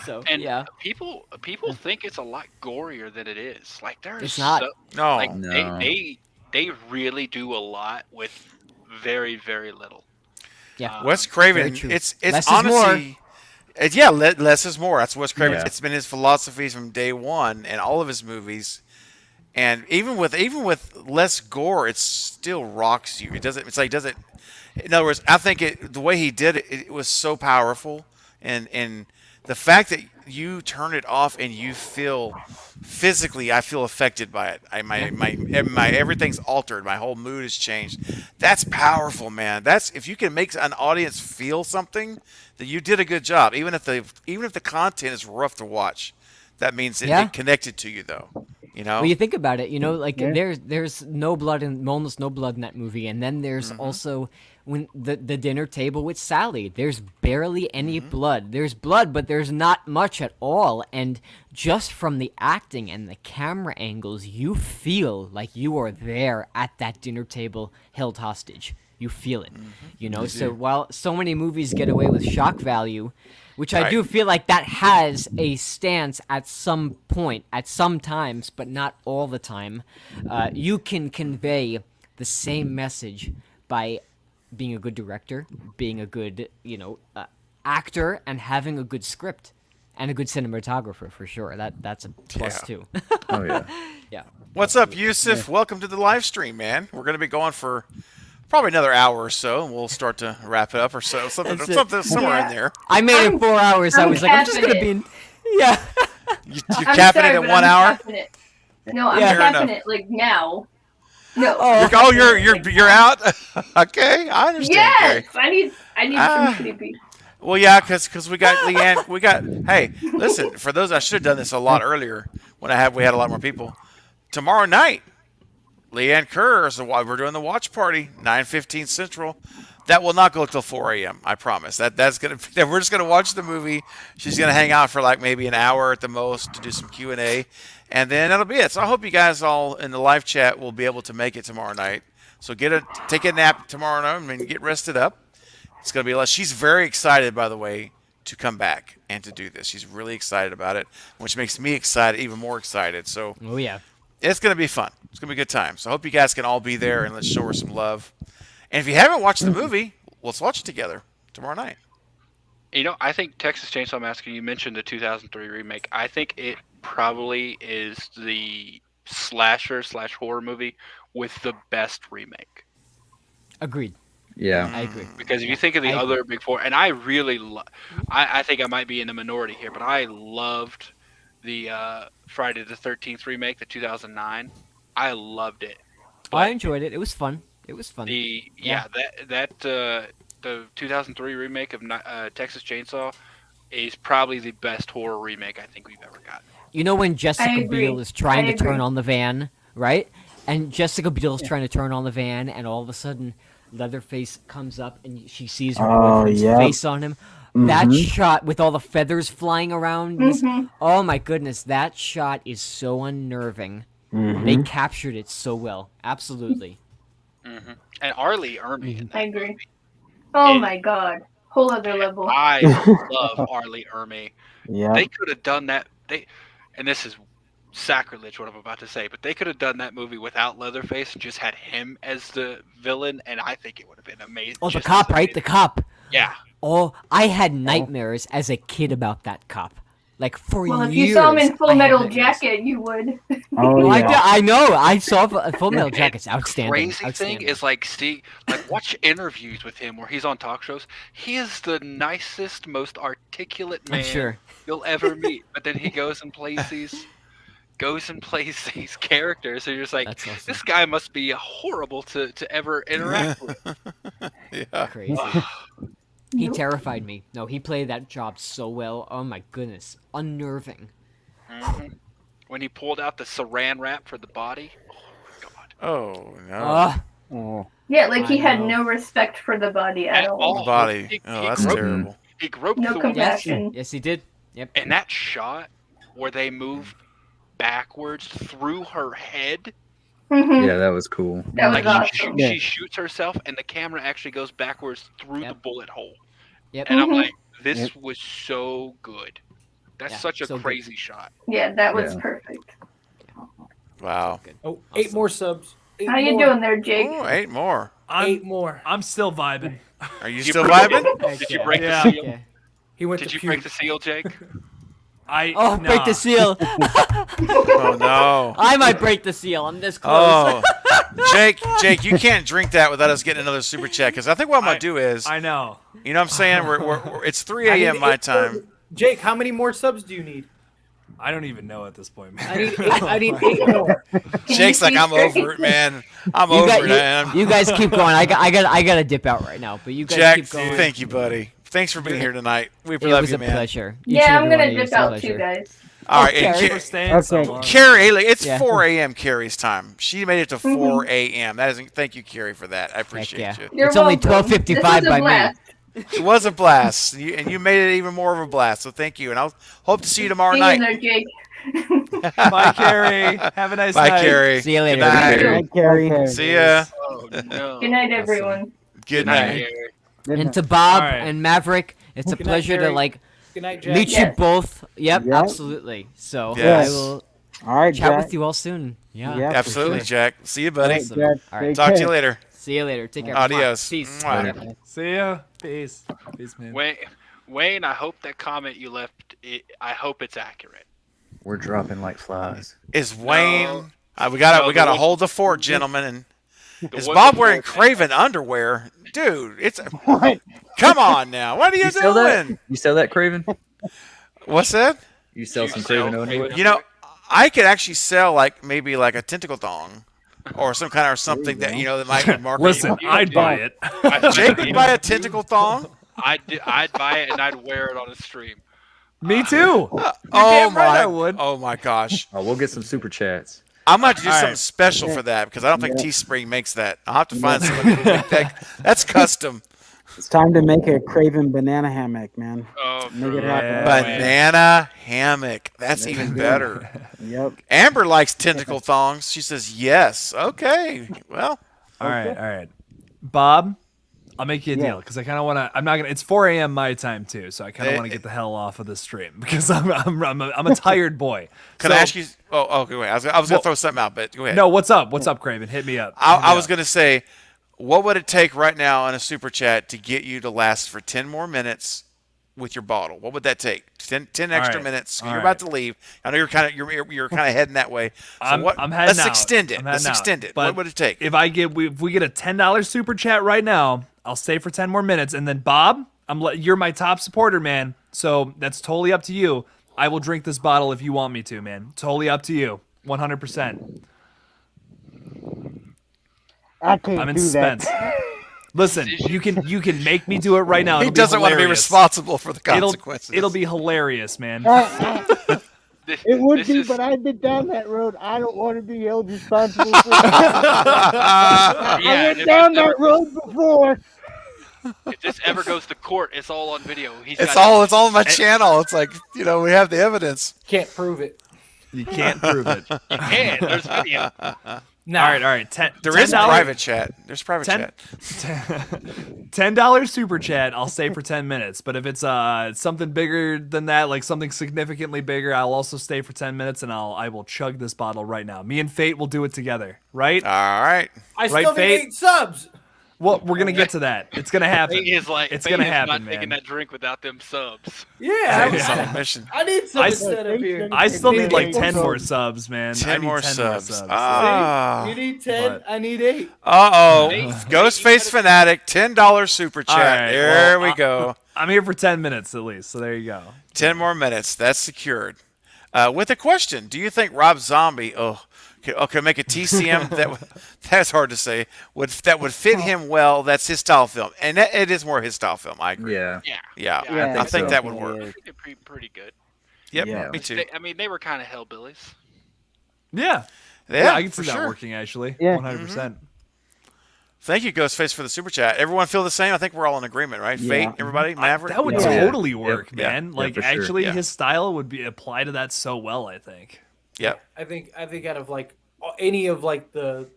So And yeah, people think it's a lot gorier than it is. Like there's It's not. No. like No. they really do a lot with very very little. yeah. Wes very Craven, true. it's Less is honestly, less is more. That's Wes Craven. Yeah. It's been his philosophy from day one in all of his movies, and even with less gore, it still rocks you. It doesn't. It's like doesn't. In other words, I think the way he did it, it was so powerful, and the fact that you turn it off and you feel physically, I feel affected by it. My everything's altered. My whole mood has changed. That's powerful, man. That's if you can make an audience feel something, then you did a good job. Even if the content is rough to watch, that means Yeah. it connected to you, though. You know. Well, you think about it, you know, like Yeah. there's no blood and almost no blood in that movie, and then there's also when the dinner table with Sally. There's barely any blood. There's blood, but there's not much at all. And just from the acting and the camera angles, you feel like you are there at that dinner table, held hostage. You feel it, you know. So while so many movies get away with shock value, which I Right. do feel like that has a stance at some point, at some times, but not all the time. You can convey the same message by being a good director, being a good, actor, and having a good script and a good cinematographer for sure. That's a plus Yeah. too. Oh yeah. Yeah. What's up, Yusuf? Welcome to the live stream, man. We're going to be going for probably another hour or so, and we'll start to wrap it up or so. Something somewhere in there. I made it in 4 hours. I I'm was like, I'm just gonna be. capping Yeah. You're I'm capping sorry, it at but 1 I'm hour. capping it. No, I'm Yeah. Fair capping enough. it like now. No. Oh. You're out. Okay, I understand. Yes, Kay. I need Ah. some creepy. Well, yeah, because we got Leanne. Hey, listen. For those, I should have done this a lot earlier when we had a lot more people. Tomorrow night, Leanne Kerr is we're doing the watch party, 9:15 Central. That will not go till 4 a.m. I promise. That's gonna. We're just gonna watch the movie. She's gonna hang out for like maybe an hour at the most to do some Q&A, and then that'll be it. So I hope you guys all in the live chat will be able to make it tomorrow night. So take a nap tomorrow night and get rested up. It's gonna be a lot. She's very excited, by the way, to come back and to do this. She's really excited about it, which makes me excited, even more excited. So Oh yeah. it's going to be fun. It's going to be a good time. So I hope you guys can all be there and let's show her some love. And if you haven't watched the movie, let's watch it together tomorrow night. You know, I think Texas Chainsaw Massacre. You mentioned the 2003 remake. I think it probably is the slasher/horror movie with the best remake. Agreed. Yeah. I agree. Because if you think of the I other big four, and I really, I think I might be in the minority here, but I loved the Friday the 13th remake, the 2009. I loved it. I enjoyed it. It was fun. It was fun. The the 2003 remake of Texas Chainsaw is probably the best horror remake I think we've ever gotten. You know when Jessica agree. Biel is trying I to turn agree. on the van, right? And Jessica Biel is trying to turn on the van, and all of a sudden, Leatherface comes up, and she sees her Oh, boyfriend's yeah. face on him. That shot with all the feathers flying around. Oh my goodness, that shot is so unnerving. They captured it so well. Absolutely. And Arlie Ermy in that I agree. movie. Oh And my god. Whole other level. I love Arlie Ermy. Yeah. They could have done that. And this is sacrilege what I'm about to say, but they could have done that movie without Leatherface and just had him as the villain, and I think it would have been amazing. Oh, the just cop, as right? The amazing. cop. Yeah. Oh, I had nightmares as a kid about that cop. Like for Well, if years. you saw him in I Full had Metal nightmares. Jacket, you would. Oh, I, yeah. did- I know. I saw Full Metal Jacket's outstanding. Crazy outstanding. thing is watch interviews with him where he's on talk shows. He is the nicest, most articulate man I'm sure. you'll ever meet. But then he goes and plays these characters, and you're just like, That's awesome. this guy must be horrible to ever interact with. Yeah. Crazy. He terrified me. No, he played that job so well. Oh my goodness, unnerving. When he pulled out the saran wrap for the body. Oh my god. Oh no. Oh. Yeah, like he I had know. no respect for the body at At all. all. The body. He Oh, that's groped- terrible. He groped No the woman. Yes, compassion. yes, he did. Yep. And that shot where they move backwards through her head, Mhm. Yeah, that was cool. That was like awesome. she shoots herself, and the camera actually goes backwards through the Yep. bullet hole. Yep. And I'm Mhm. like, this Yep. was so good. That's Yeah, such a so good. crazy shot. Yeah, that was Yeah. perfect. Wow. Oh, 8 more subs. Eight How you more. doing there, Jake? Oh, 8 more. 8 more. I'm still vibing. Are you You still broke- vibing? Did you break Yeah. the seal? Okay. He went Did to you puke. break the seal, Jake? Oh, break nah. the seal. Oh no. I might break the seal. I'm this close. Oh, Jake, you can't drink that without us getting another super chat. Because I think what I'm gonna do is, I know. you know, what I'm saying, it's 3 I need a.m. my 8 time. Jake, how many more subs do you need? I don't even know at this point, man. I need 8 more. Jake's like, I'm over it, man. I'm You, over got, it. man. you guys keep going. I gotta dip out right now. But you guys Jack, keep going. thank you, buddy. Thanks for being here tonight. We It love was you, a man. pleasure. Each Yeah, and I'm every one gonna of you, dip it's a out pleasure. too, guys. All right, Okay. and Thanks for staying so Okay. long. Carrie, hey, it's Yeah. 4 a.m. Carrie's time. She made it to 4 a.m. That is, thank you, Carrie, for that. I Heck appreciate yeah. you. You're It's only welcome. 12:55 This was a by me. blast. It was a blast, and you made it even more of a blast. So thank you, and I'll hope to see you tomorrow See you night. there, Jake. Bye, Carrie. Have a nice Bye, night. Carrie. See you later. Good night. Hi, Carrie. Okay. See ya. Oh no. Good night, everyone. Good Night, night. Gary. Good And night. to Bob All right. and Maverick, it's a Good night, pleasure to Carrie. like Good night, Jack. meet you Yes. both. Yep, Yep. absolutely. So Yes. I will All right, chat Jack. with you all soon. Yeah. Yeah, for Absolutely, sure. Jack. See you, All buddy. right, Awesome. Jack. All right. Take Talk to care. you later. See you later. Take care. Adios. Peace. Mwah. See ya. Peace. Peace, man. Wayne, I hope that comment you left. I hope it's accurate. We're dropping like flies. Is Wayne? We gotta No, we gotta the- hold the fort, gentlemen. And The is one Bob before wearing that- Craven underwear, dude? It's What? come on now. What are you sell that? doing? You sell that, Craven? What's that? You sell You some sell Craven underwear? Craven You know, I could actually sell maybe a tentacle thong, or some kind of something that that might be marketed. Listen, I'd buy it. Jake would buy a tentacle thong. I'd buy it and I'd wear it on a stream. Me too. Oh damn right my! I would. Oh my gosh! Oh, we'll get some super chats. I'm going to do All something right. special for that because I don't think Teespring makes that. I'll have to find somebody to make that. That's custom. It's time to make a Craven banana hammock, man. Oh, Make it bro. happen. Banana hammock. That's even better. Yep. Amber likes tentacle thongs. She says yes. Okay. Well, All right. Bob, I'll make you a Yeah. deal because I kind of want to. I'm not gonna. It's 4 a.m. my time too, so I kind of want to get the hell off of the stream because I'm a tired boy. can So- I ask you? Oh, okay. Wait. I was going to throw something out, but go ahead. No, what's up? What's up, Craven? Hit me up. I was going to say, what would it take right now in a super chat to get you to last for 10 more minutes with your bottle? What would that take? 10 extra right. minutes. All You're right. about to leave. I know you're kind of heading that way. So I'm heading let's out. extend it. I'm Let's heading out. extend it. But What would it take? If we get a $10 super chat right now, I'll stay for 10 more minutes, and then Bob, you're my top supporter, man. So that's totally up to you. I will drink this bottle if you want me to, man. Totally up to you. 100%. I can't I'm in do suspense. that. Listen, you can make me do it right now. He doesn't want to be responsible for the consequences. It'll be hilarious, man. It would This be, is- but I've been down that road. I don't want to be held responsible for that. I Yeah, went if down this ever- that road before. If this ever goes to court, it's all on video. It's all on my channel. It's like, we have the evidence. Can't prove it. You can't prove it. You can. There's video. Nah. All right. There is $10 private chat. There's private $10 chat. $10 super chat. I'll stay for 10 minutes. But if it's something bigger than that, like something significantly bigger, I'll also stay for 10 minutes and I will chug this bottle right now. Me and Fate will do it together, right? All right. I Right, still Fate? need 8 subs. Well, we're gonna get to that. It's gonna happen. Fate is like, It's Fate gonna is happen, not man. taking that drink without them subs. Yeah, He's on a mission. I need some I- setup here. I still need like 10 Eight more subs, man. 10 I need more 10 subs. You Ah. need 10. But- I need 8. Uh-oh. Fate, Ghostface Fanatic, $10 super chat. All right, There well, we go. I'm here for 10 minutes at least, so there you go. 10 more minutes. That's secured. With a question, do you think Rob Zombie could make a TCM that's hard to say, that would fit him well? That's his style film. And it is more his style film, I agree. Yeah. Yeah, Yeah, I think so. that would work. Yeah. Pretty good. Yep, Yeah. me too. They were kind of hellbillies. Yeah. Yeah, I can see for that sure. working actually. Yeah. 100%. Thank you, Ghostface, for the super chat. Everyone feel the same? I think we're all in agreement, right? Yeah. Fate, everybody, Maverick. That would Yeah. totally work, Yeah. man. Yeah, Like for sure. actually Yeah. his style would be apply to that so well, I think. Yep. I think out of like any of like the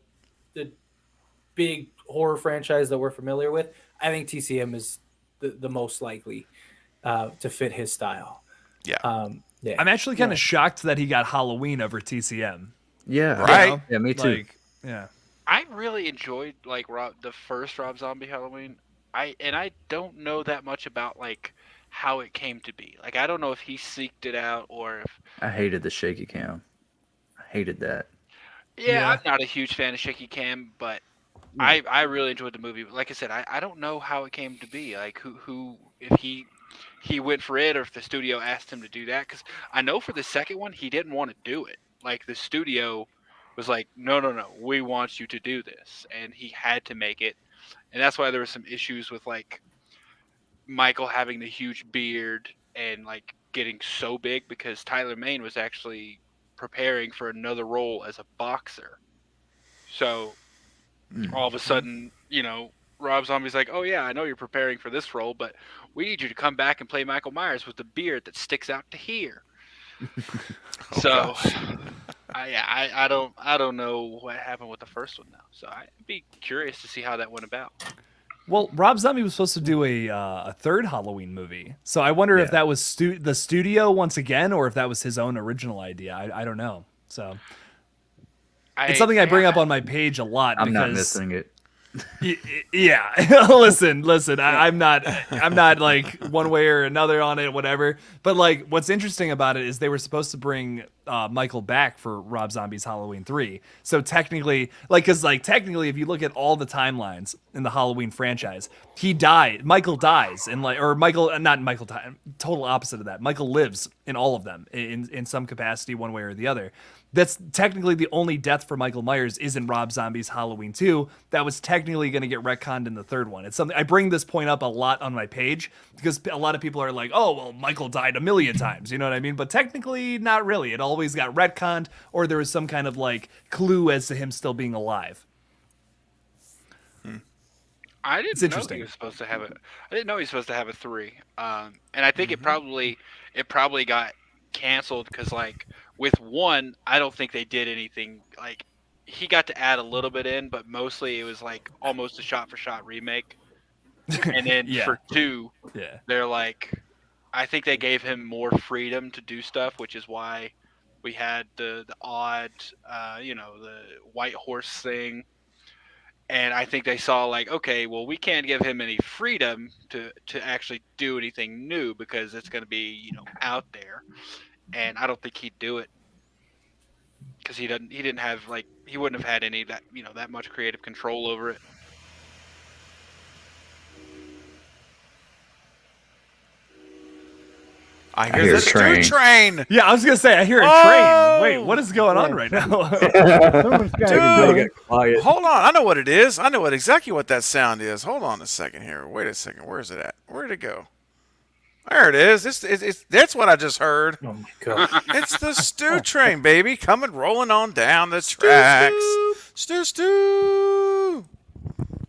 big horror franchise that we're familiar with, I think TCM is the most likely to fit his style. Yeah. Yeah. I'm actually kind of shocked that he got Halloween over TCM. Yeah. Right. You know? Yeah, me too. Like, yeah. I really enjoyed like the first Rob Zombie Halloween. I don't know that much about like how it came to be. Like I don't know if he seeked it out or if I hated the shaky cam. I hated that. yeah. I'm not a huge fan of shaky cam, but I really enjoyed the movie. But like I said, I don't know how it came to be. Like who if he went for it or if the studio asked him to do that, because I know for the second one he didn't want to do it. Like the studio was like, no, we want you to do this, and he had to make it, and that's why there were some issues with like Michael having the huge beard and like getting so big because Tyler Mane was actually preparing for another role as a boxer. So all of a sudden, Rob Zombie's like, oh yeah, I know you're preparing for this role, but we need you to come back and play Michael Myers with the beard that sticks out to here. So I don't know what happened with the first one now. So I'd be curious to see how that went about. Well, Rob Zombie was supposed to do a third Halloween movie, so I wonder if Yeah. that was the studio once again, or if that was his own original idea. I don't know. So it's something I bring up on my page a lot. I'm not because, missing it. Yeah, listen. I'm not like one way or another on it, whatever. But like, what's interesting about it is they were supposed to bring Michael back for Rob Zombie's Halloween 3. So technically, technically, if you look at all the timelines in the Halloween franchise, Michael dies, and total opposite of that. Michael lives in all of them in some capacity, one way or the other. That's technically the only death for Michael Myers is in Rob Zombie's Halloween 2. That was technically going to get retconned in the third one. It's something I bring this point up a lot on my page because a lot of people are like, "Oh, well, Michael died a million times." You know what I mean? But technically, not really. It always got retconned, or there was some kind of like clue as to him still being alive. I It's didn't know interesting. he was supposed to have it. I didn't know he was supposed to have a 3. And I think it probably got canceled because like with 1, I don't think they did anything. Like he got to add a little bit in, but mostly it was like almost a shot-for-shot remake. And then Yeah. for 2, Yeah. they're like, I think they gave him more freedom to do stuff, which is why we had the odd, the white horse thing. And I think they saw like, okay, well, we can't give him any freedom to actually do anything new because it's going to be, out there. And I don't think he'd do it because he wouldn't have had any that much creative control over it. I hear the stew train. Yeah, I was gonna say I hear a Oh! train. Wait, what is going on right now? Someone's got Dude, hold on. I know what it is. I know exactly what that sound is. Hold on a second here. Wait a second. Where's it at? Where'd it go? There it is. That's what I just heard. Oh my god. It's the stew train, baby, coming rolling on down the tracks. Stew.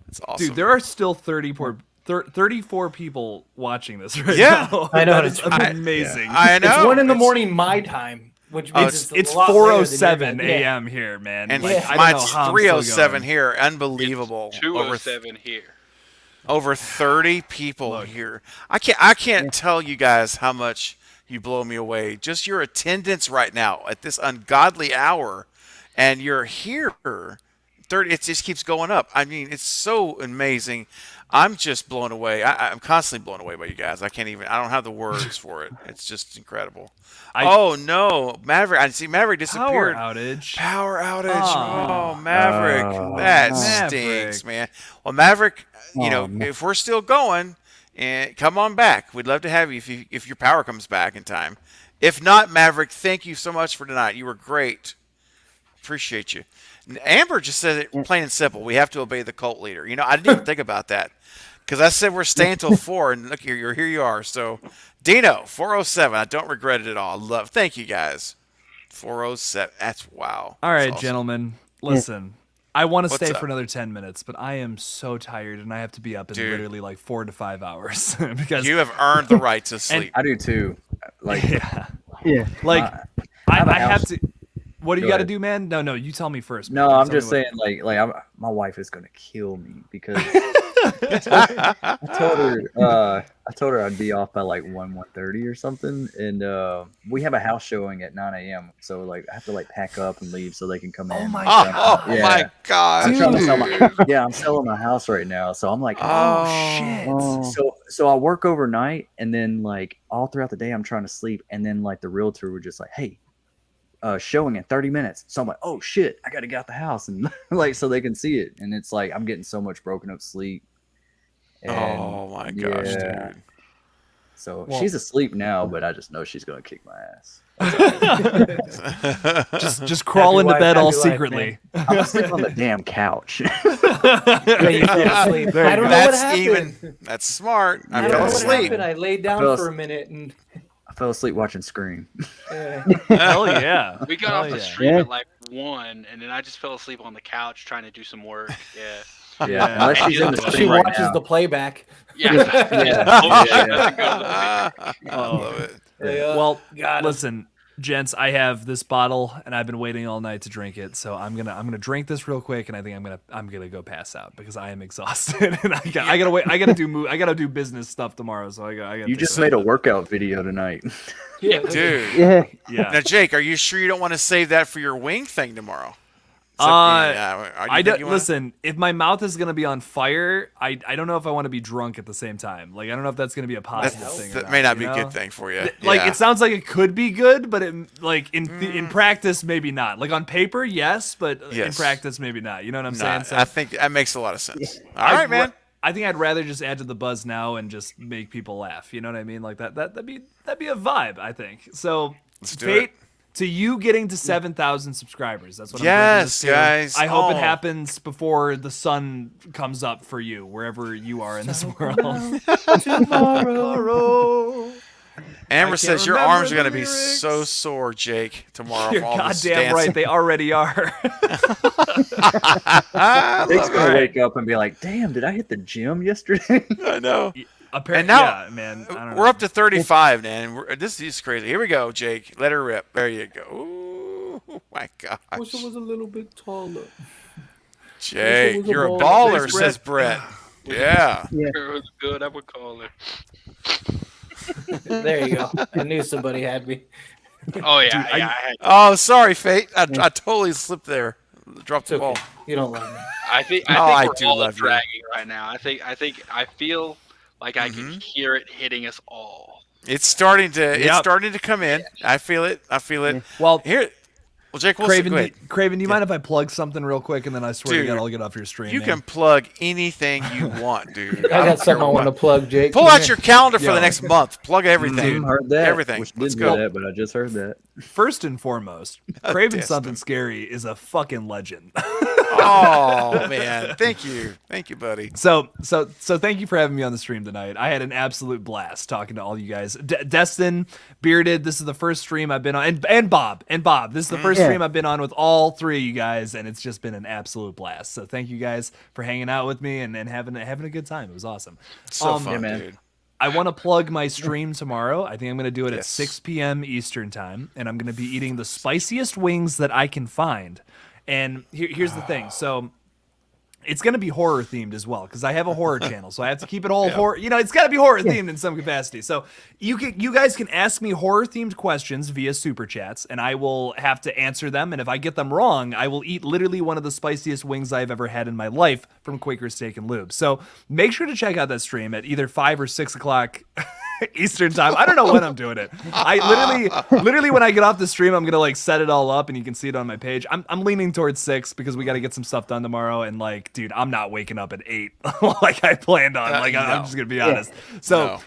It's awesome. Dude, there are still 34 people watching this right Yeah. now. I know, That it's is amazing. I know. It's 1 in the It's- morning my time, which Oh, means It's a lot later than your 4:07 time. a.m. here, man. And Like, I don't know mine's how I'm still 3:07 going. here. Unbelievable. It's 2:07 here. Over 30 people here. I can't tell you guys how much you blow me away. Just your attendance right now at this ungodly hour, and you're here. 30. It just keeps going up. I mean, it's so amazing. I'm just blown away. I'm constantly blown away by you guys. I don't have the words for it. It's just incredible. Oh no, Maverick! I see Maverick disappeared. Power outage. Power outage. Aw. Oh, Maverick. That Maverick. stinks, man. Well, Maverick, if we're still going, come on back. We'd love to have you if your power comes back in time. If not, Maverick, thank you so much for tonight. You were great. Appreciate you. Amber just said it plain and simple. We have to obey the cult leader. I didn't even think about that because I said we're staying till 4, and look here you are. So, Dino, 4:07. I don't regret it at all. Thank you guys. 4:07. That's wow. All right, That's awesome. gentlemen. Listen, I want to What's stay up? for another 10 minutes, but I am so tired, and I have to be up in Dude. literally like 4 to 5 hours because You have earned the right to sleep. I do too. Like, Yeah. like I have a I have house- to. What do you Go got to ahead. do, man? No, you tell me first. No, man. I'm Tell me just what- saying, my wife is gonna kill me because I told her I'd be off by like 1:30 or something, and we have a house showing at 9 a.m. So like I have to like pack up and leave so they can come in. Oh my Oh, Yeah. my God. I'm trying to sell I'm selling my house right now, so I'm like, Oh, shit. So I work overnight, and then like all throughout the day I'm trying to sleep, and then like the realtor would just like, hey, showing in 30 minutes. So I'm like, oh shit, I gotta get out the house and like so they can see it. And it's like I'm getting so much broken up sleep. And, Oh my gosh, yeah. dude. So Well- she's asleep now, but I just know she's gonna kick my ass. just crawl into wife, bed all happy life, secretly. I'm gonna sleep on the damn couch. Yeah, you fell asleep. I don't know what That's happened. that's smart. I I don't fell know what asleep. happened. I laid down fell for a minute and I fell asleep watching Scream. Hell yeah. We got Hell off the yeah. stream Yeah. at like 1, and then I just fell asleep on the couch trying to do some work. Yeah. Yeah, unless she's in the she stream right watches now. the playback. Yeah. Yeah. Oh, shit, Yeah. doesn't go to the I love it. Well, got 'em. listen, gents, I have this bottle and I've been waiting all night to drink it. So I'm gonna drink this real quick, and I think I'm gonna go pass out because I am exhausted and I gotta wait. I gotta do business stuff tomorrow. So I gotta. You just made a workout video tonight. Yeah, Dude. Yeah. Yeah. Now, Jake, are you sure you don't want to save that for your wing thing tomorrow? I don't listen. If my mouth is gonna be on fire, I don't know if I want to be drunk at the same time. Like I don't know if that's gonna be a positive thing. That or may not you be a know? good thing for you. Like Yeah. it sounds like it could be good, but in practice maybe not. Like on paper, yes, but in Yes. practice maybe not. You know what I'm Nah, saying? So I think that makes a lot of sense. All I'd right, man. I think I'd rather just add to the buzz now and just make people laugh. You know what I mean? Like that'd be a vibe. I think so. Let's do Fate, it. to you getting to 7,000 subscribers. That's what I'm Yes, bringing this to. guys. I hope it Oh. happens before the sun comes up for you, wherever you are in this world. Tomorrow. Amber can't says your remember arms are the going to be lyrics. so sore, Jake, tomorrow. You're from all this goddamn right. dancing. They already are. I Jake's love gonna it. wake up and be like, "Damn, did I hit the gym yesterday?" I know. Apparently, And now yeah, man. I don't we're know. up to 35, man. This is crazy. Here we go, Jake. Let her rip. There you go. Ooh, my gosh. Wish I was a little bit taller. Jake, was a you're a baller. baller, Thanks, says Brett. Yeah. It was good. I would call it. There you go. I knew somebody had me. Oh yeah, I had. Oh, sorry, Fate. I totally slipped there. Dropped the It's ball. okay. You don't love me. I think Oh, I we're do all love you. dragging right now. I feel like I can hear it hitting us all. It's starting to. It's Yep. starting to come in. I feel it. I feel it. Well, Here. Well, Jake Wilson, Craven, go ahead. Craven, do you mind if I plug something real quick, and then I swear to Dude, God, I'll get off your stream. You man. can plug anything you want, dude. I got something I want to plug, Jake. Pull out your calendar for Yo. the next month. Plug everything. Heard that. Everything. Wish I Let's didn't go. do that, but I just heard that. First and foremost, Craven Destin. Something Scary is a fucking legend. Oh man, thank you, buddy. So thank you for having me on the stream tonight. I had an absolute blast talking to all you guys. Destin, Bearded, this is the first stream I've been on, and Bob, this is the first stream I've been on with all three of you guys, and it's just been an absolute blast. So thank you guys for hanging out with me and having a good time. It was awesome. So fun, man. dude. I want to plug my stream tomorrow. I think I'm going to do it at Yes. 6 p.m. Eastern time, and I'm going to be eating the spiciest wings that I can find. And here's the thing. So it's going to be horror themed as well, because I have a horror channel, so I have to keep it all horror. You know, it's got to be horror themed in some capacity. So you guys can ask me horror themed questions via super chats, and I will have to answer them. And if I get them wrong, I will eat literally one of the spiciest wings I've ever had in my life from Quaker Steak and Lube. So make sure to check out that stream at either 5 or 6 o'clock Eastern time. I don't know when I'm doing it. I literally when I get off the stream, I'm gonna like set it all up and you can see it on my page. I'm leaning towards 6 because we got to get some stuff done tomorrow. And like, dude, I'm not waking up at 8 like I planned on. Like I'm just gonna be honest. So. No.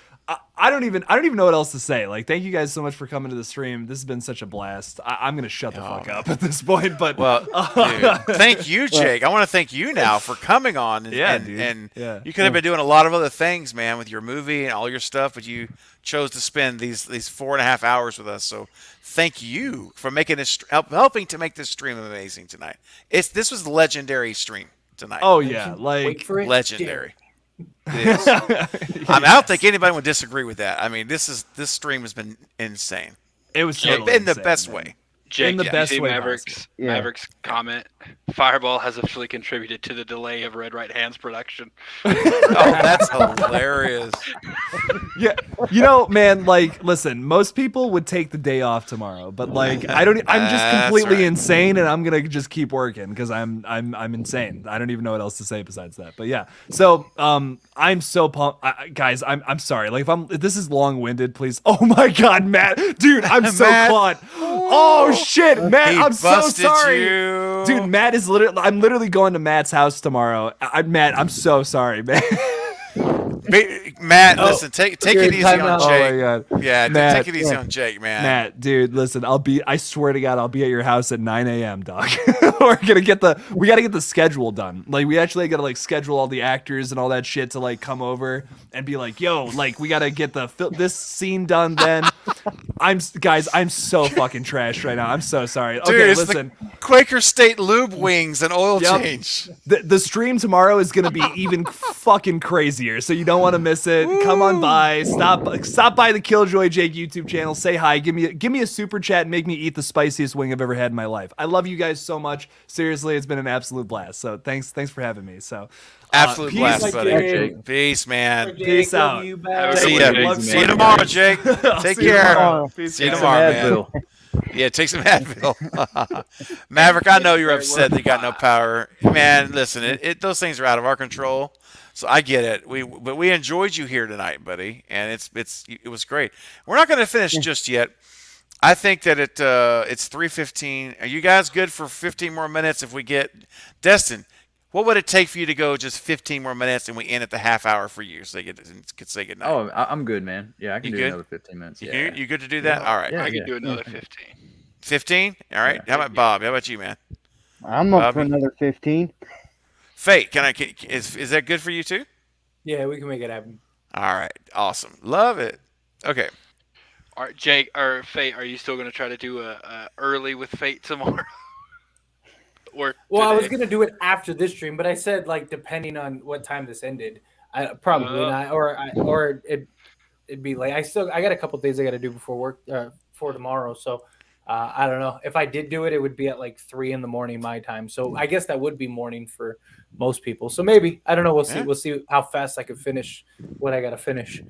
I don't even know what else to say. Like, thank you guys so much for coming to the stream. This has been such a blast. I'm gonna shut the fuck up at this point. But Well, dude, thank you, Jake. I want to thank you now for coming on. And, Yeah, and, dude. and Yeah. you could have been doing a lot of other things, man, with your movie and all your stuff, but you chose to spend these 4.5 hours with us. So thank you for making this helping to make this stream amazing tonight. This was a legendary stream tonight. oh yeah, Wait like for it. legendary. It is. I mean, I don't think anybody would disagree with that. I mean, this stream has been insane. it was Yeah, totally In the insane, best man. way. Jake, In the did best you see way Maverick's comment? Fireball has officially contributed to the delay of Red Right Hand's production. Oh, that's hilarious. Yeah, you know, man. Like, listen, most people would take the day off tomorrow, but like, I'm just That's completely right. insane, and I'm gonna just keep working because I'm insane. I don't even know what else to say besides that. But yeah, so I'm so pumped, guys. I'm sorry. Like, if this is long winded, please. Oh my God, Matt, dude, I'm so Matt. caught. Oh shit, Matt, He I'm so busted sorry. you. Dude, Matt is I'm literally going to Matt's house tomorrow. Matt, I'm so sorry, man. Matt, listen, take it easy time on out. Oh Jake. my God. Yeah, Matt, take it easy on Jake, man. Matt, dude, listen, I swear to God, I'll be at your house at 9 a.m., dog. we got to get the schedule done. Like, we actually got to like schedule all the actors and all that shit to like come over and be like, yo, like we got to get this scene done then. I'm so fucking trashed right now. I'm so sorry. Dude, Okay, it's listen. the Quaker State lube wings and oil Yep. change. The stream tomorrow is gonna be even fucking crazier, so you don't want to miss it. Come on by, stop by the Killjoy Jake YouTube channel, say hi, give me a super chat, and make me eat the spiciest wing I've ever had in my life. I love you guys so much. Seriously, it's been an absolute blast. So thanks for having me. So Absolute peace. blast, buddy. Jake. Peace, man. Peace out. Have a See good ya. one, Jake. See you tomorrow, Jake. Take See you care. tomorrow. Peace, See you guys. tomorrow, man. Advil. Yeah, take some Advil. Maverick, I know you're upset that you got no power. Man, listen, those things are out of our control. So I get it. But we enjoyed you here tonight, buddy, and it was great. We're not going to finish just yet. I think that it's 3:15. Are you guys good for 15 more minutes if we get Destin? What would it take for you to go just 15 more minutes and we end at the half hour for you so you could say goodnight? Oh, I'm good, man. Yeah, I can You do good? another 15 minutes. You Yeah. good? You good to do that? All right. Yeah. I can do another 15. 15? All right. How about Bob? How about you, man? I'm up for Bobby? another 15. Fate, is that good for you too? Yeah, we can make it happen. All right. Awesome. Love it. Okay. All right, Jake or Fate, are you still going to try to do a early with Fate tomorrow? Or Well, I was today? gonna do it after this stream, but I said like depending on what time this ended, probably not, or it'd be late. I got a couple things I got to do before work for tomorrow, so I don't know. If I did do it, it would be at like 3 a.m. my time. So I guess that would be morning for most people. So maybe I don't know. We'll see. Yeah. We'll see how fast I can finish what I got to finish.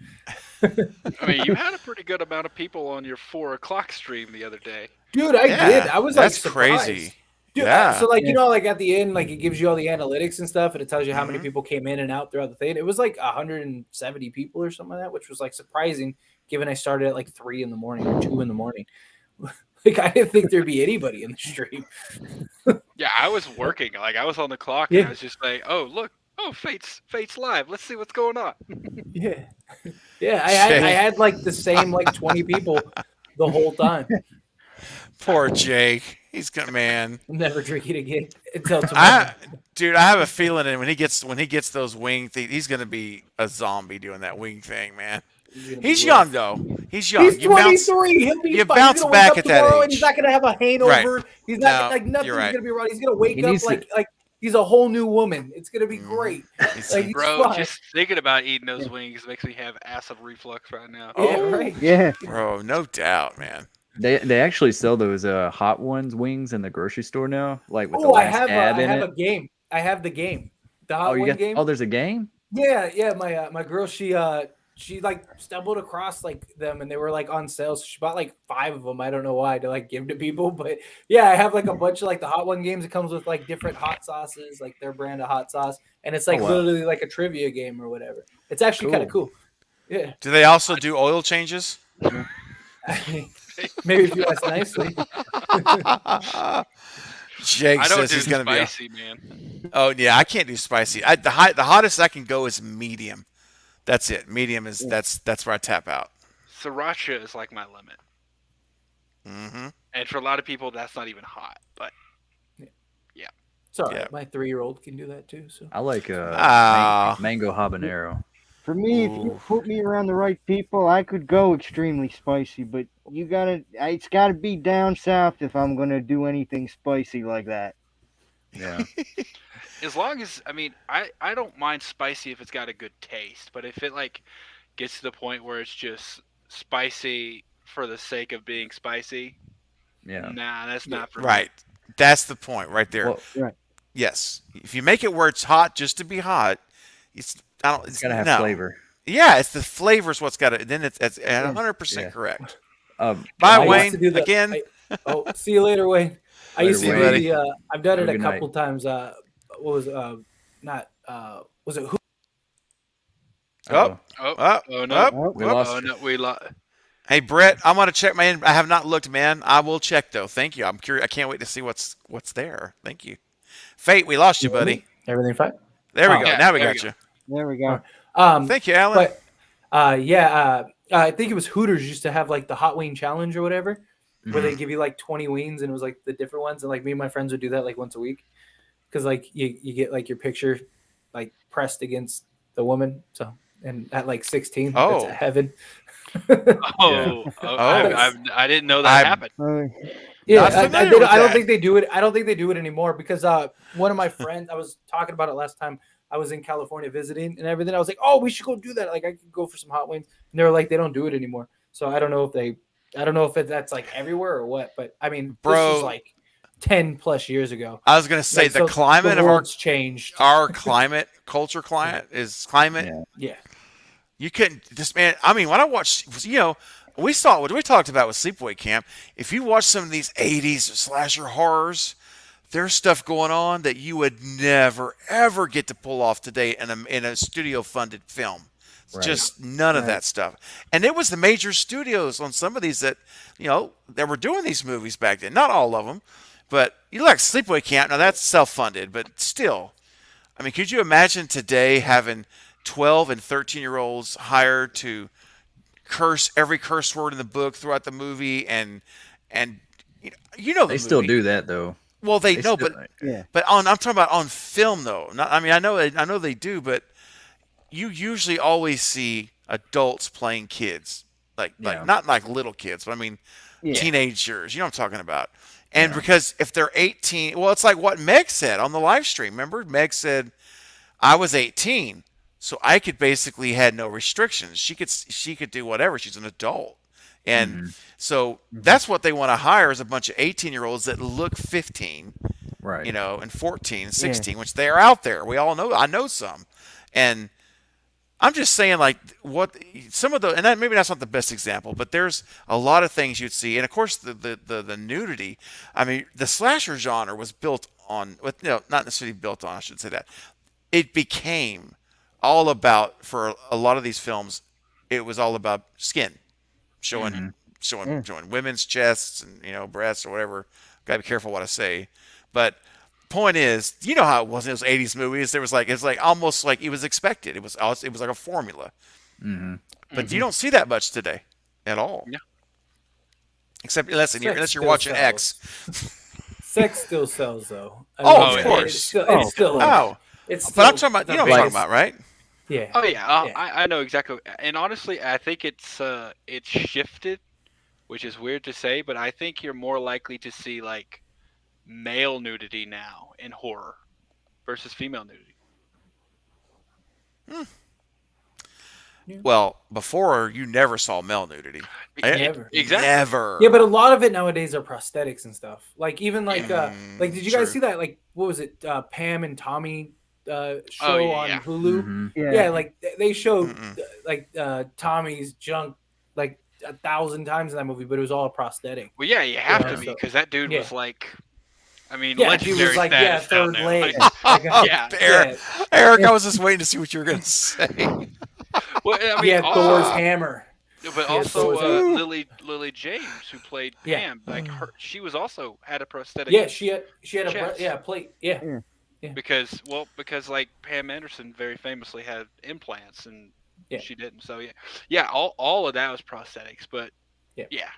I mean, you had a pretty good amount of people on your 4 o'clock stream the other day. Dude, I Yeah, did. I was like that's surprised. crazy. Dude, Yeah. so like, you know, like at the end, like it gives you all the analytics and stuff, and it tells you how many Mhm. people came in and out throughout the thing. It was like 170 people or something like that, which was like surprising given I started at like 3 in the morning or 2 in the morning. Like I didn't think there'd be anybody in the stream. Yeah, I was working. Like I was on the clock, Yeah. and I was just like, "Oh, look! Oh, Fate's live. Let's see what's going on." Yeah, yeah. I had like the same like 20 people the whole time. Poor Jake. He's gonna man. I'm never drinking again until tomorrow. Dude, I have a feeling that when he gets those wing things, he's gonna be a zombie doing that wing thing, man. He's young though. He's young. He's 23. He'll be you fine. bounce He's gonna back wake up at that tomorrow age. and he's not gonna have a hangover. Right. He's not No, like nothing's you're right. gonna be wrong. He's gonna wake He up needs to- like he's a whole new woman. It's gonna be great. Like, he's Bro, fine. just thinking about eating those wings makes me have acid reflux right now. Yeah, right. Yeah. Bro, no doubt, man. They actually sell those Hot Ones wings in the grocery store now, like with the Oh, I last have ab I in have it. a game. I have the game. The Hot Oh, you Wing got? game. Oh, there's a game. Yeah. My girl, she like stumbled across like them and they were like on sale. So she bought like 5 of them. I don't know why to like give to people, but yeah, I have like a bunch of like the Hot One games. It comes with like different hot sauces, like their brand of hot sauce, and it's like Oh, wow. literally like a trivia game or whatever. It's actually kind of cool. Yeah. Do they also do oil changes? Maybe if you ask nicely. Jake I don't says do he's gonna spicy, man. Oh yeah, I can't do spicy. The hottest I can go is medium. That's it. Medium is that's where I tap out. Sriracha is like my limit, Mm-hmm. and for a lot of people, that's not even hot. But Sorry, Yeah. my 3-year-old can do that too. So I like Ah. mango habanero. For me, if you put me around the right people, I could go extremely spicy, but it's gotta be down south if I'm gonna do anything spicy like that. Yeah. as long as I don't mind spicy if it's got a good taste, but if it like gets to the point where it's just spicy for the sake of being spicy, Yeah. nah, that's not for me. Right. That's the point right there. Well, Right. Yes. If you make it where it's hot just to be hot, it's gotta have no. flavor. Yeah, it's the flavor's what's got it. Then it's 100% Yeah. correct. Bye, Bye, I used Wayne. to do the- Again. see you later, Wayne. I used to Later, do Wayne. the. I've done Have it a a good couple times. What was not was it who? Oh. Oh no! Oh. We oh. lost. Oh no! We lost. Hey Brett, I'm gonna check my. I have not looked, man. I will check though. Thank you. I'm curious. I can't wait to see what's there. Thank you. Fate, we lost you, buddy. Everything fine? There we Oh, go. yeah, Now we there got we you. There we go. Thank you, Alan. But I think it was Hooters used to have like the hot wing challenge or whatever, where they give you like 20 wings and it was like the different ones, and like me and my friends would do that like once a week, because like you get like your picture like pressed against the woman, so and at like 16, Oh. that's heaven. I didn't know that happened. Yeah, Not I familiar with don't that. think they do it. I don't think they do it anymore because one of my friends, I was talking about it last time. I was in California visiting and everything. I was like, "Oh, we should go do that. Like, I could go for some hot wings." And they were like, "They don't do it anymore." So I don't know if that's like everywhere or what. But I mean, Bro. this was like 10 plus years ago. I was gonna say Like, the so climate the of world's changed. our climate, culture climate is climate. Yeah. Yeah, You couldn't this man. I mean, when I watched, we saw what we talked about with Sleepaway Camp. If you watch some of these '80s slasher horrors, there's stuff going on that you would never ever get to pull off today in a studio funded film. Right. Just none of that stuff. And it was the major studios on some of these that that were doing these movies back then. Not all of them, but you like Sleepaway Camp. Now that's self funded, but still. I mean, could you imagine today having 12 and 13-year-olds hired to curse every curse word in the book throughout the movie, and the They still movie. do that though. Well, they They know, still- but I'm talking about on film though. Not, I mean, I know they do, but you usually always see adults playing kids, like Yeah. not like little kids, but I mean Yeah. teenagers. You know what I'm talking about? And because if they're 18, well, it's like what Meg said on the live stream. Remember, Meg said, "I was 18, so I could basically had no restrictions. She could do whatever. She's an adult." And so that's what they want to hire is a bunch of 18-year-olds that look 15, Right. and 14, 16, which they are out there. We all know. I know some. And I'm just saying, like, what some of the, and that maybe that's not the best example, but there's a lot of things you'd see, and of course the nudity. I mean, the slasher genre was built on, not necessarily built on. I should say that it became all about, for a lot of these films, it was all about skin, showing showing women's chests and breasts or whatever. Gotta be careful what I say, but point is, you know how it was in those '80s movies. There was it's like almost like it was expected. It was like a formula, but you don't see that much today at all. Yeah. Except unless you're still watching sells. X. Sex still sells though. I Oh, mean, of course. It's still Oh, it's but I'm still talking about the you know what I'm talking biggest- about, right? Yeah. Oh yeah, Yeah. I know exactly. And honestly, I think it's shifted, which is weird to say, but I think you're more likely to see like male nudity now in horror versus female nudity. Well, before you never saw male nudity. Never. Exactly. Never. Yeah, but a lot of it nowadays are prosthetics and stuff. Like even like did you True. guys see that? Like what was it? Pam and Tommy show yeah, on yeah. Hulu. Yeah. Yeah, like they showed like Tommy's junk like 1,000 times in that movie, but it was all a prosthetic. Well, yeah, you have Yeah, to be so- because that dude yeah. was like, I mean, Yeah, he legendary was like status down third there. leg. Like, Like, yeah. Eric, Eric, I was just waiting to see what you were going to say. Well, I He mean, had also, Thor's hammer. but he had also Thor's hammer. Lily James, who played Yeah. Pam, like she was also had a prosthetic. Yeah, she had a Chest. plate. Yeah. Because like Pam Anderson very famously had implants and Yeah. she didn't. So yeah, all of that was prosthetics, but Yeah. yeah.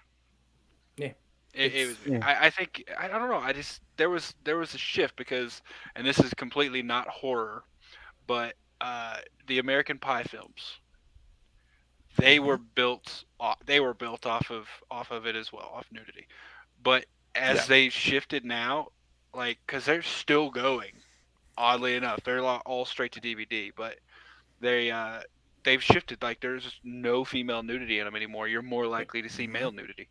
Yeah. It was. Yeah. I think I don't know. I just there was a shift because, and this is completely not horror, but the American Pie films. They were built. They were built off of it as well, off nudity. But as they shifted now, like because they're still going. Oddly enough, they're all straight to DVD, but they've shifted. Like there's no female nudity in them anymore. You're more likely to see male nudity.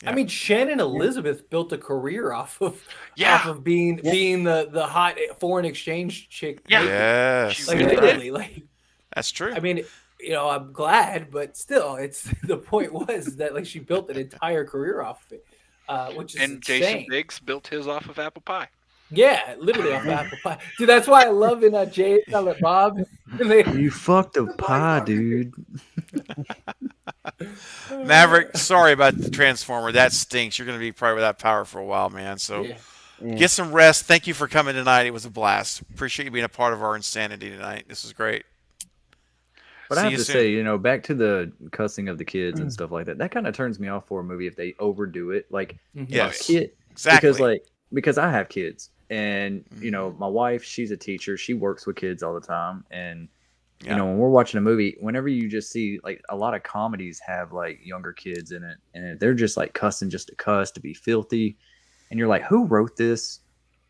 I mean, Shannon Elizabeth built a career off of being the hot foreign exchange chick. Yeah. Yes. Like really literally, like That's true. I mean, I'm glad, but still, it's the point was that like she built an entire career off of it, which is And insane. Jason Biggs built his off of apple pie. Yeah, literally off of apple pie, dude. That's why I love in Jay Silent Bob. And they, You fucked a pie, dude. Maverick, sorry about the Transformer. That stinks. You're going to be probably without power for a while, man. So get some rest. Thank you for coming tonight. It was a blast. Appreciate you being a part of our insanity tonight. This was great. But See I have you to soon. say, back to the cussing of the kids and stuff like that. That kind of turns me off for a movie if they overdo it. Like, Yes. kid, Exactly. because I have kids, and my wife, she's a teacher. She works with kids all the time, and when we're watching a movie, whenever you just see like a lot of comedies have like younger kids in it, and they're just like cussing just to cuss, to be filthy, and you're like, who wrote this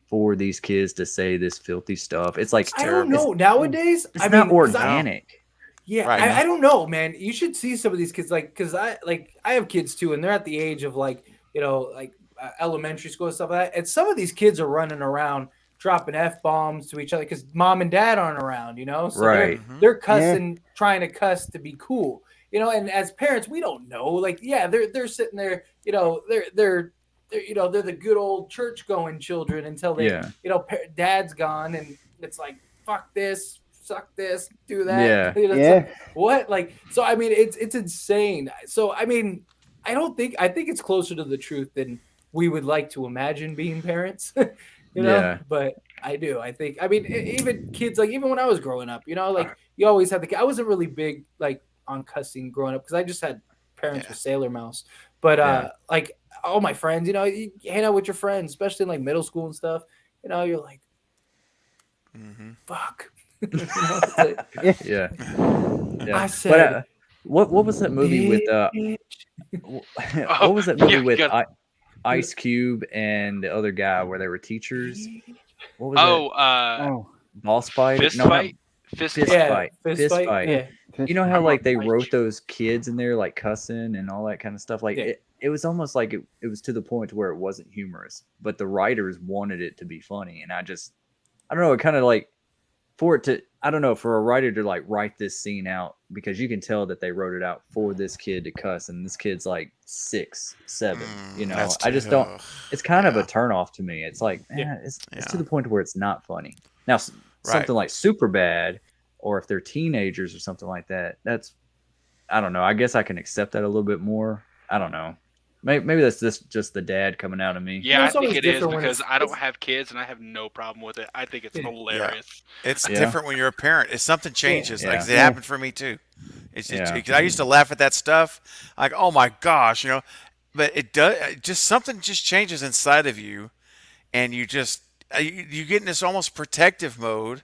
for these kids to say this filthy stuff? It's like I don't know. Nowadays, It's not organic. Yeah, Right. I don't know, man. You should see some of these kids, like, because I have kids too, and they're at the age of like elementary school and stuff like that. And some of these kids are running around dropping f-bombs to each other because mom and dad aren't around, so Right. they're cussing, trying to cuss to be cool, And as parents, we don't know. Like, yeah, they're sitting there, they're the good old church going children until they, dad's gone, and it's like fuck this. Suck this, do that. Yeah. It's like, what? Like, so I mean, it's insane. So I mean, I think it's closer to the truth than we would like to imagine being parents. Yeah. But I do. I think. I mean, even kids, like even when I was growing up, like you always had I wasn't really big like on cussing growing up because I just had parents with Sailor Mouse. But like all my friends, you hang out with your friends, especially in like middle school and stuff. You're like, fuck. Yeah. I said, what was that movie with what was that movie with Ice Cube and the other guy where they were teachers? What was it? Boss fight? Fist No, fight. Fist Yeah, fight. Fist fight. Yeah. You know how like they wrote those kids in there like cussing and all that kind of stuff? Like it was almost like it was to the point where it wasn't humorous, but the writers wanted it to be funny. And I don't know, it kind of like for a writer to like write this scene out, because you can tell that they wrote it out for this kid to cuss, and this kid's like 6, 7, I just don't, it's kind of a turnoff to me. It's like, it's to the point where it's not funny. Now, something like Superbad, or if they're teenagers or something like that, that's I don't know. I guess I can accept that a little bit more. I don't know. Maybe that's just the dad coming out of me. Yeah, I it's think always it is different when because it's- I don't it's- have kids and I have no problem with it. I think it's hilarious. It's Yeah. different when you're a parent. If something changes, like Yeah. it happened for me too. It's just, Yeah. 'cause I used to laugh at that stuff, like, oh my gosh, But it does just something just changes inside of you, and you get in this almost protective mode,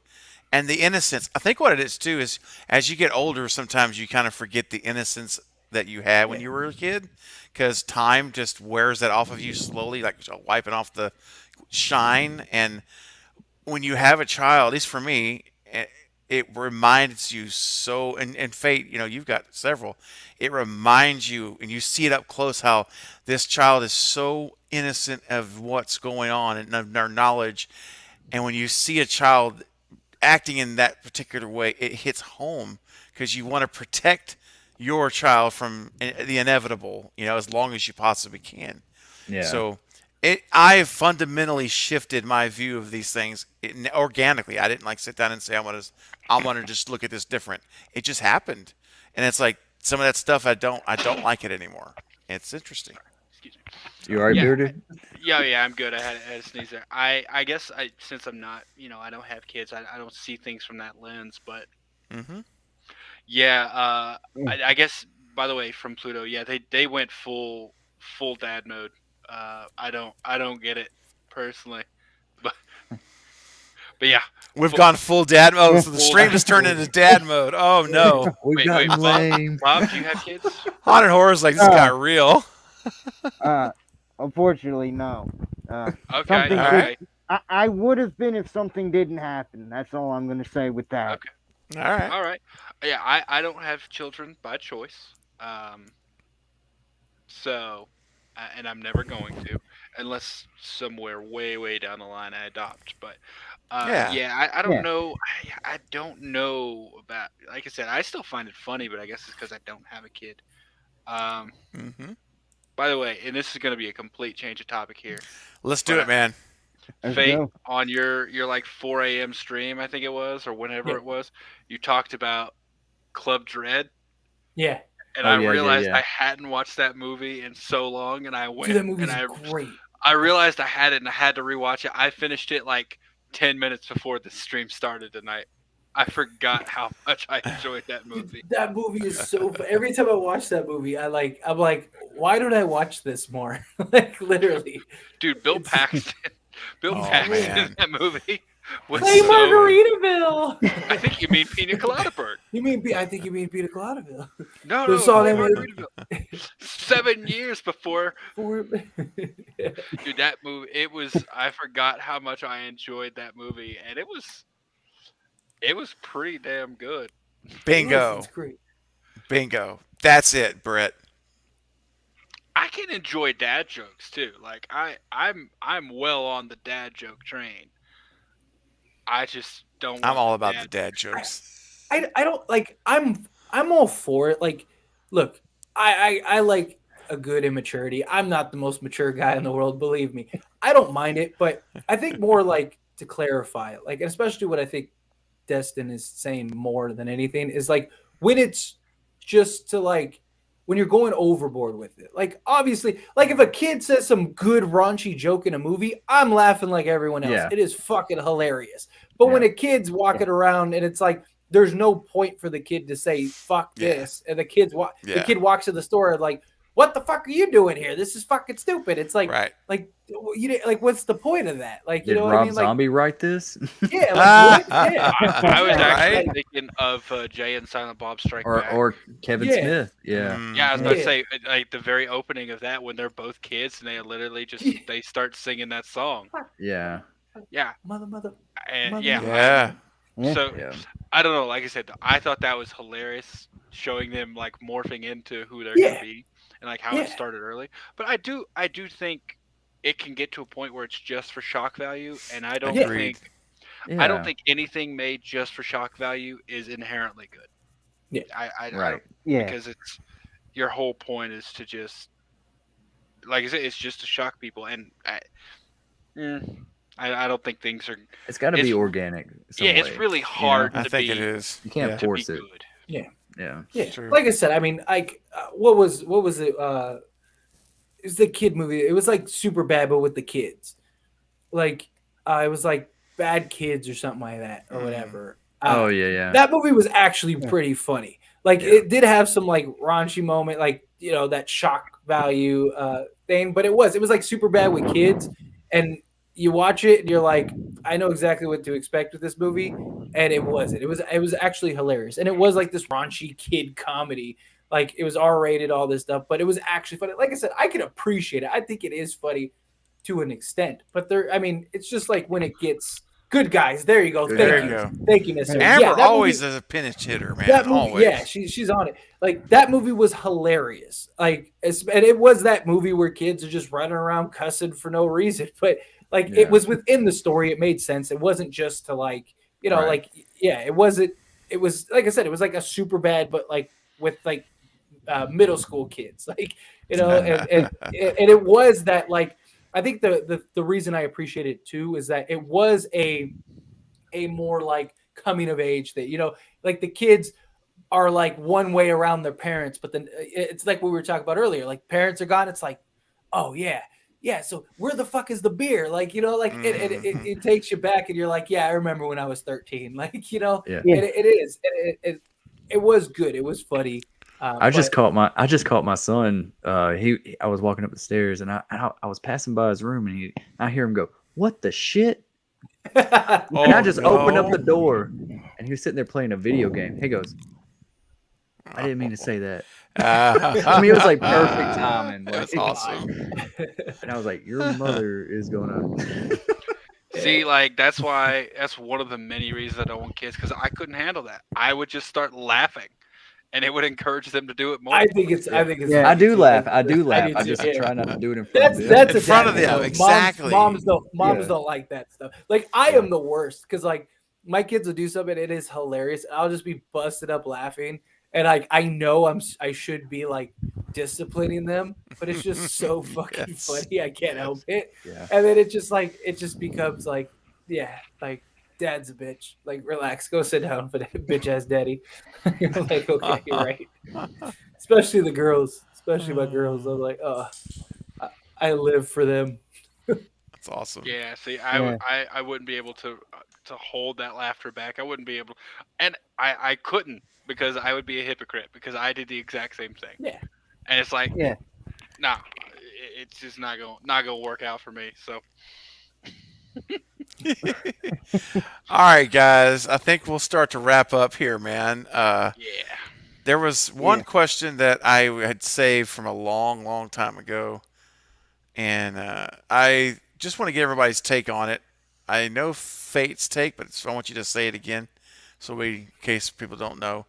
and the innocence. I think what it is too is as you get older, sometimes you kind of forget the innocence that you had when you were a kid, because time just wears that off of you slowly, like wiping off the shine. And when you have a child, at least for me, it reminds you so, and Fate, you've got several. It reminds you, and you see it up close, how this child is so innocent of what's going on and of their knowledge. And when you see a child acting in that particular way, it hits home because you want to protect your child from the inevitable, as long as you possibly can. Yeah. So I've fundamentally shifted my view of these things organically. I didn't sit down and say I want to just look at this different. It just happened, and it's like some of that stuff I don't like it anymore. It's interesting. Excuse me. You alright, Yeah. Bearded? Yeah, I'm good. I had a sneeze there. I guess since I'm not, I don't have kids, I don't see things from that lens. But Mm-hmm. yeah, I guess, by the way, from Pluto, yeah, they went full dad mode. I don't get it personally, but yeah. We've gone full dad mode. So the stream has turned into dad mode. Oh no! We've Wait, gotten Bob, lame. Bob, do you have kids? Haunted horror's like this got real. Unfortunately, no. Okay, Something okay. I would have been if something didn't happen. That's all I'm going to say with that. Okay. All right. All right. Yeah, I don't have children by choice. So, and I'm never going to, unless somewhere way, way down the line I adopt. But I don't know. I don't know about. Like I said, I still find it funny, but I guess it's because I don't have a kid. Mm-hmm. By the way, and this is going to be a complete change of topic here. Let's do it, man. Let's Fate, go. on your 4 a.m. stream, I think it was, or whenever it was, you talked about Club Dread, Yeah. and Oh, I yeah, realized yeah. I hadn't watched that movie in so long, and I went Dude, that movie's and great. I realized I had it, and I had to rewatch it. I finished it like 10 minutes before the stream started tonight. I forgot how much I enjoyed that movie. That movie is so fun. Every time I watch that movie, I'm like, why don't I watch this more? Like literally. Dude, Bill Paxton man. in that movie was Hey, so. Margaritaville. I think you mean Pina Colada Bird. I think you mean Pina Coladaville. No, The song that Margaritaville. 7 years before. Yeah. Dude, that movie, I forgot how much I enjoyed that movie, and it was pretty damn good. Bingo. It's great. Bingo. That's it, Brett. I can enjoy dad jokes too. Like I'm well on the dad joke train. I just don't. I'm want all about the dad jokes. I don't like. I'm all for it. Like, look, I like a good immaturity. I'm not the most mature guy in the world, believe me. I don't mind it, but I think more like to clarify it, like, and especially what I think Destin is saying more than anything is like when it's just to like when you're going overboard with it. Like obviously, like if a kid says some good raunchy joke in a movie, I'm laughing like everyone else. Yeah. It is fucking hilarious. But when a kid's walking around and it's like there's no point for the kid to say fuck this, and the kid walks to the store and like, what the fuck are you doing here? This is fucking stupid. It's like, Right. like you like, what's the point of that? Like, you Did know Rob what I mean? Like, Zombie write this? yeah, like, what? Yeah. I was actually Right. thinking of Jay and Silent Bob Strike Back. or Kevin Yeah. Smith? Yeah. Yeah, I was about to Yeah. say, like the very opening of that when they're both kids and they literally just they start singing that song. Yeah. Yeah, Mother. and Mother- yeah. Yeah. So Yeah. I don't know. Like I said, I thought that was hilarious, showing them like morphing into who they're Yeah. gonna be and like how Yeah. it started early. But I do think it can get to a point where it's just for shock value, and I don't Agreed. think Yeah. I don't think anything made just for shock value is inherently good. Yeah. I Right. don't, Yeah. because it's your whole point is to just like I said, it's just to shock people, and I don't think things are. It's got to it's- be organic. some Yeah, it's way. really hard I to think be it is. You can't Yeah. to be force it. good. Yeah. Yeah, True. like I said, I mean, like, what was it? It was the kid movie. It was like super bad, but with the kids. Like, it was like Bad Kids or something like that, or whatever. Oh yeah. That movie was actually pretty funny. Like, it did have some like raunchy moment, like that shock value thing, but it was like super bad with kids, and you watch it and you're like, I know exactly what to expect with this movie, and it wasn't. It was actually hilarious, and it was like this raunchy kid comedy. Like, it was R-rated, all this stuff, but it was actually funny. Like I said, I can appreciate it. I think it is funny to an extent, but I mean, it's just like when it gets Good Guys. There you go. There Thank you you. go. Thank you, Mr. Amber that always movie- is a pinch hitter, man. that movie, always. yeah, she's on it. Like, that movie was hilarious. Like, and it was that movie where kids are just running around cussing for no reason, but like it was within the story. It made sense. It wasn't just to like Right. like it wasn't. It was like I said, it was like a super bad, but like with like middle school kids, like and it was that like I think the reason I appreciate it too is that it was a more like coming of age that like the kids are like one way around their parents, but then it's like we were talking about earlier, like parents are gone, it's like, oh yeah, so where the fuck is the beer, like like it takes you back and you're like, yeah, I remember when I was 13, like Yeah. it is it was good, it was funny. I just caught my son. I was walking up the stairs and I was passing by his room and I hear him go, "What the shit?" And I just opened up the door and he was sitting there playing a video game. He goes, "I didn't mean to say that." I mean, it was like perfect timing. Like, That's awesome. And I was like, "Your mother is gonna." See, like that's one of the many reasons I don't want kids, because I couldn't handle that. I would just start laughing, and it would encourage them to do it more. I think it's Yeah. I do laugh. I do just too. try not to do it in front of them. That's In front of them, them, though. exactly. Moms don't Yeah. like that stuff. Like, I am the worst, because like my kids will do something, it is hilarious. I'll just be busted up laughing, and like I know I should be like disciplining them, but it's just so fucking Yes. funny. I can't help it. Yeah. And then it just becomes like, yeah, like dad's a bitch. Like, relax, go sit down for that bitch ass daddy. You're like, okay, you're right. Especially the girls, especially my girls. I'm like, oh, I live for them. That's awesome. Yeah, see, Yeah. I wouldn't be able to hold that laughter back. I wouldn't be able, and I couldn't, because I would be a hypocrite, because I did the exact same thing. Yeah. And it's like, Yeah. nah, it's just not gonna work out for me. So All right, guys. I think we'll start to wrap up here, man. yeah, There was one Yeah. question that I had saved from a long, long time ago, and I just want to get everybody's take on it. I know Fate's take, but I want you to say it again, in case people don't know.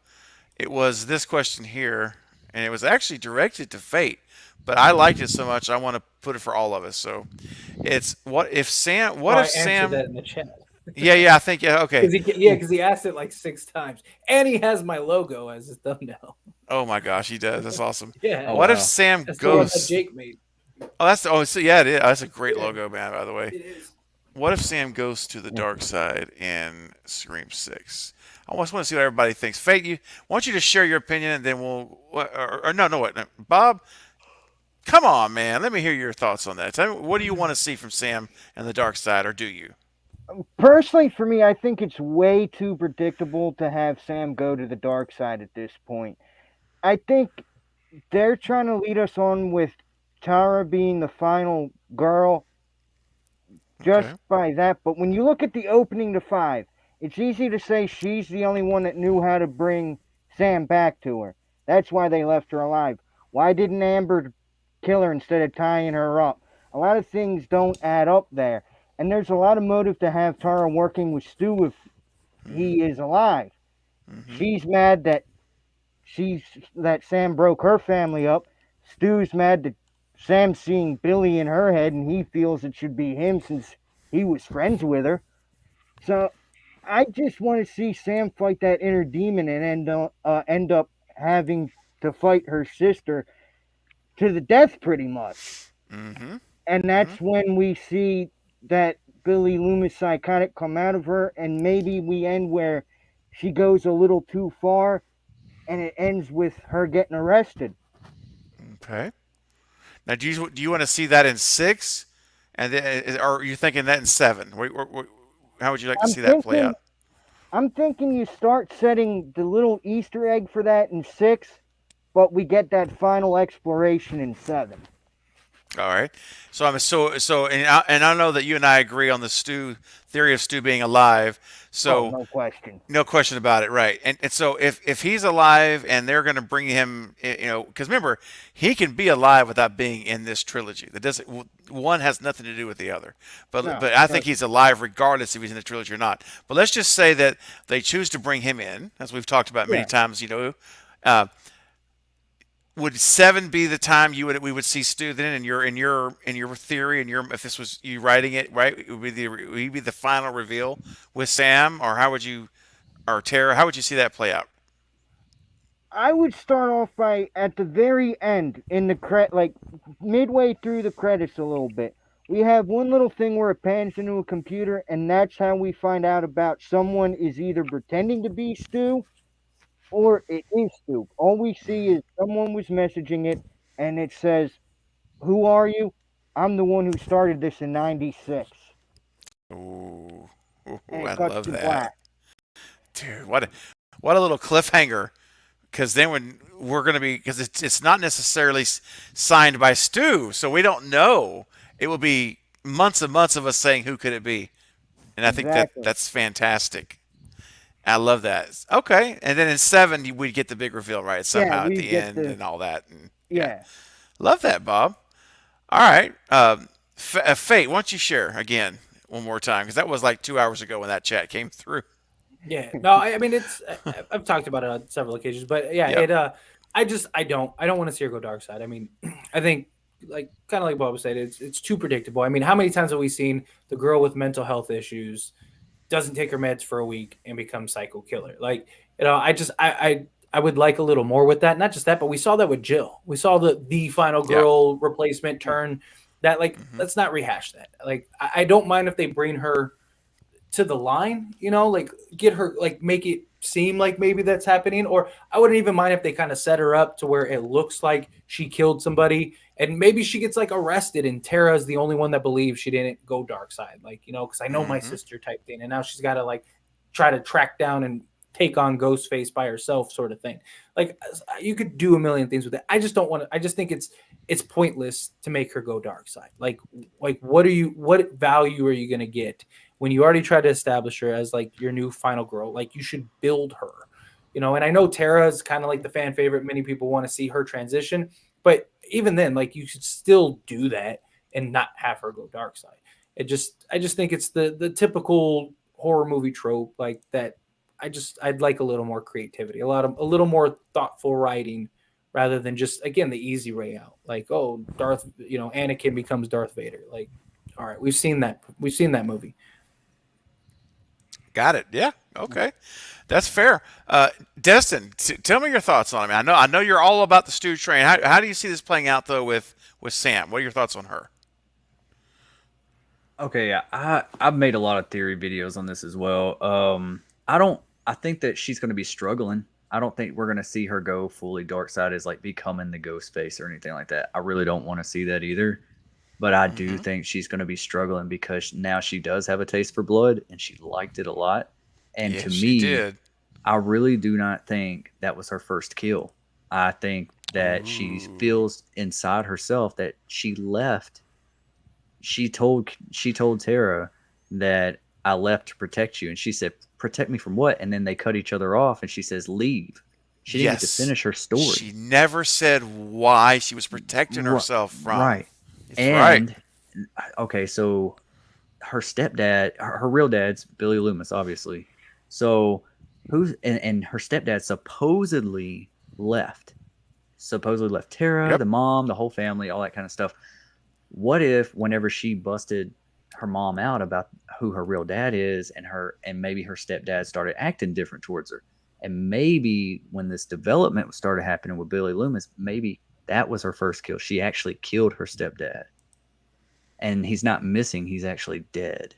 It was this question here, and it was actually directed to Fate, but I liked it so much I want to put it for all of us. So it's what if Sam? What Oh, if I answered Sam? that in the chat. Yeah, I think okay. Because he asked it like 6 times, and he has my logo as his thumbnail. Oh my gosh, he does. That's awesome. Yeah, What if wow. Sam that's the one that goes? Jake made. So yeah, it is. That's a great Yeah. logo, man. By the way, It is. what if Sam goes to the dark side in Scream 6? I just want to see what everybody thinks. Fate, I want you to share your opinion, and then we'll. No, Bob, come on, man. Let me hear your thoughts on that. Tell me, what do you want to see from Sam and the dark side, or do you? Personally, for me, I think it's way too predictable to have Sam go to the dark side at this point. I think they're trying to lead us on with Tara being the final girl just Okay. by that. But when you look at the opening to 5, it's easy to say she's the only one that knew how to bring Sam back to her. That's why they left her alive. Why didn't Amber kill her instead of tying her up? A lot of things don't add up there. And there's a lot of motive to have Tara working with Stu if he is alive. Mhm. She's mad that Sam broke her family up. Stu's mad that Sam's seeing Billy in her head and he feels it should be him since he was friends with her. So I just want to see Sam fight that inner demon and end up having to fight her sister to the death pretty much. Mm-hmm. And that's when we see that Billy Loomis psychotic come out of her, and maybe we end where she goes a little too far and it ends with her getting arrested. Okay. Now, do you want to see that in 6, and then, or are you thinking that in 7? How would you like to I'm see that play thinking, out? I'm thinking you start setting the little Easter egg for that in 6, but we get that final exploration in 7. All right. So and I know that you and I agree on the theory of Stu being alive. So no question. no question about it, right? And so if he's alive and they're going to bring him, because remember, he can be alive without being in this trilogy. That doesn't one has nothing to do with the other. But No, I think he's alive regardless if he's in the trilogy or not. But let's just say that they choose to bring him in, as we've talked about many times. Would 7 be the time we would see Stu then in your theory if this was you writing it, right? It would be the final reveal with Sam, or or Tara, how would you see that play out? I would start off by at the very end in the like midway through the credits a little bit. We have one little thing where it pans into a computer, and that's how we find out about someone is either pretending to be Stu or it is Stu. All we see is someone was messaging it, and it says, "Who are you? I'm the one who started this in '96." Ooh, And I it cuts love to that, black. dude. What a little cliffhanger. Because then because it's not necessarily signed by Stu, so we don't know. It will be months and months of us saying who could it be, and I think that's fantastic. I love that. Okay, and then in 7 we'd get the big reveal, right? Somehow at the end and all that. And, love that, Bob. All right, Fate. Why don't you share again one more time? Because that was like 2 hours ago when that chat came through. Yeah, no, I mean I've talked about it on several occasions, but yeah, I don't want to see her go dark side. I mean, I think kind of like Bob said, it's too predictable. I mean, how many times have we seen the girl with mental health issues doesn't take her meds for a week and becomes psycho killer? Like, I would like a little more with that. Not just that, but we saw that with Jill. We saw the final girl replacement turn. That let's not rehash that. Like, I don't mind if they bring her to the line, like get her, like make it seem like maybe that's happening. Or I wouldn't even mind if they kind of set her up to where it looks like she killed somebody, and maybe she gets like arrested and Tara's the only one that believes she didn't go dark side, like, because I know my sister type thing, and now she's got to like try to track down and take on Ghostface by herself, sort of thing. Like, you could do a million things with it. I just don't want to. I just think it's pointless to make her go dark side. Like what value are you going to get when you already tried to establish her as like your new final girl? Like, you should build her, and I know Tara is kind of like the fan favorite. Many people want to see her transition, but even then, like, you should still do that and not have her go dark side. I just think it's the typical horror movie trope like that. I'd like a little more creativity, a little more thoughtful writing, rather than just, again, the easy way out. Like, oh, Anakin becomes Darth Vader. Like, all right, we've seen that movie. Got it. Yeah. Okay. That's fair. Destin, tell me your thoughts on it. I know you're all about the Stu train. How do you see this playing out though with Sam? What are your thoughts on her? Okay, yeah, I've made a lot of theory videos on this as well. I think that she's going to be struggling. I don't think we're going to see her go fully dark side as like becoming the Ghostface or anything like that. I really don't want to see that either. But I do think she's going to be struggling because now she does have a taste for blood and she liked it a lot. And to me, I really do not think that was her first kill. I think that she feels inside herself that she left. She told Tara that I left to protect you. And she said, protect me from what? And then they cut each other off and she says, leave. She didn't get to finish her story. She never said why she was protecting herself from. Right. And okay, so her stepdad, her real dad's Billy Loomis, obviously. So and her stepdad supposedly left Tara, the mom, the whole family, all that kind of stuff. What if whenever she busted her mom out about who her real dad is and maybe her stepdad started acting different towards her, and maybe when this development started happening with Billy Loomis, maybe that was her first kill. She actually killed her stepdad. And he's not missing, he's actually dead.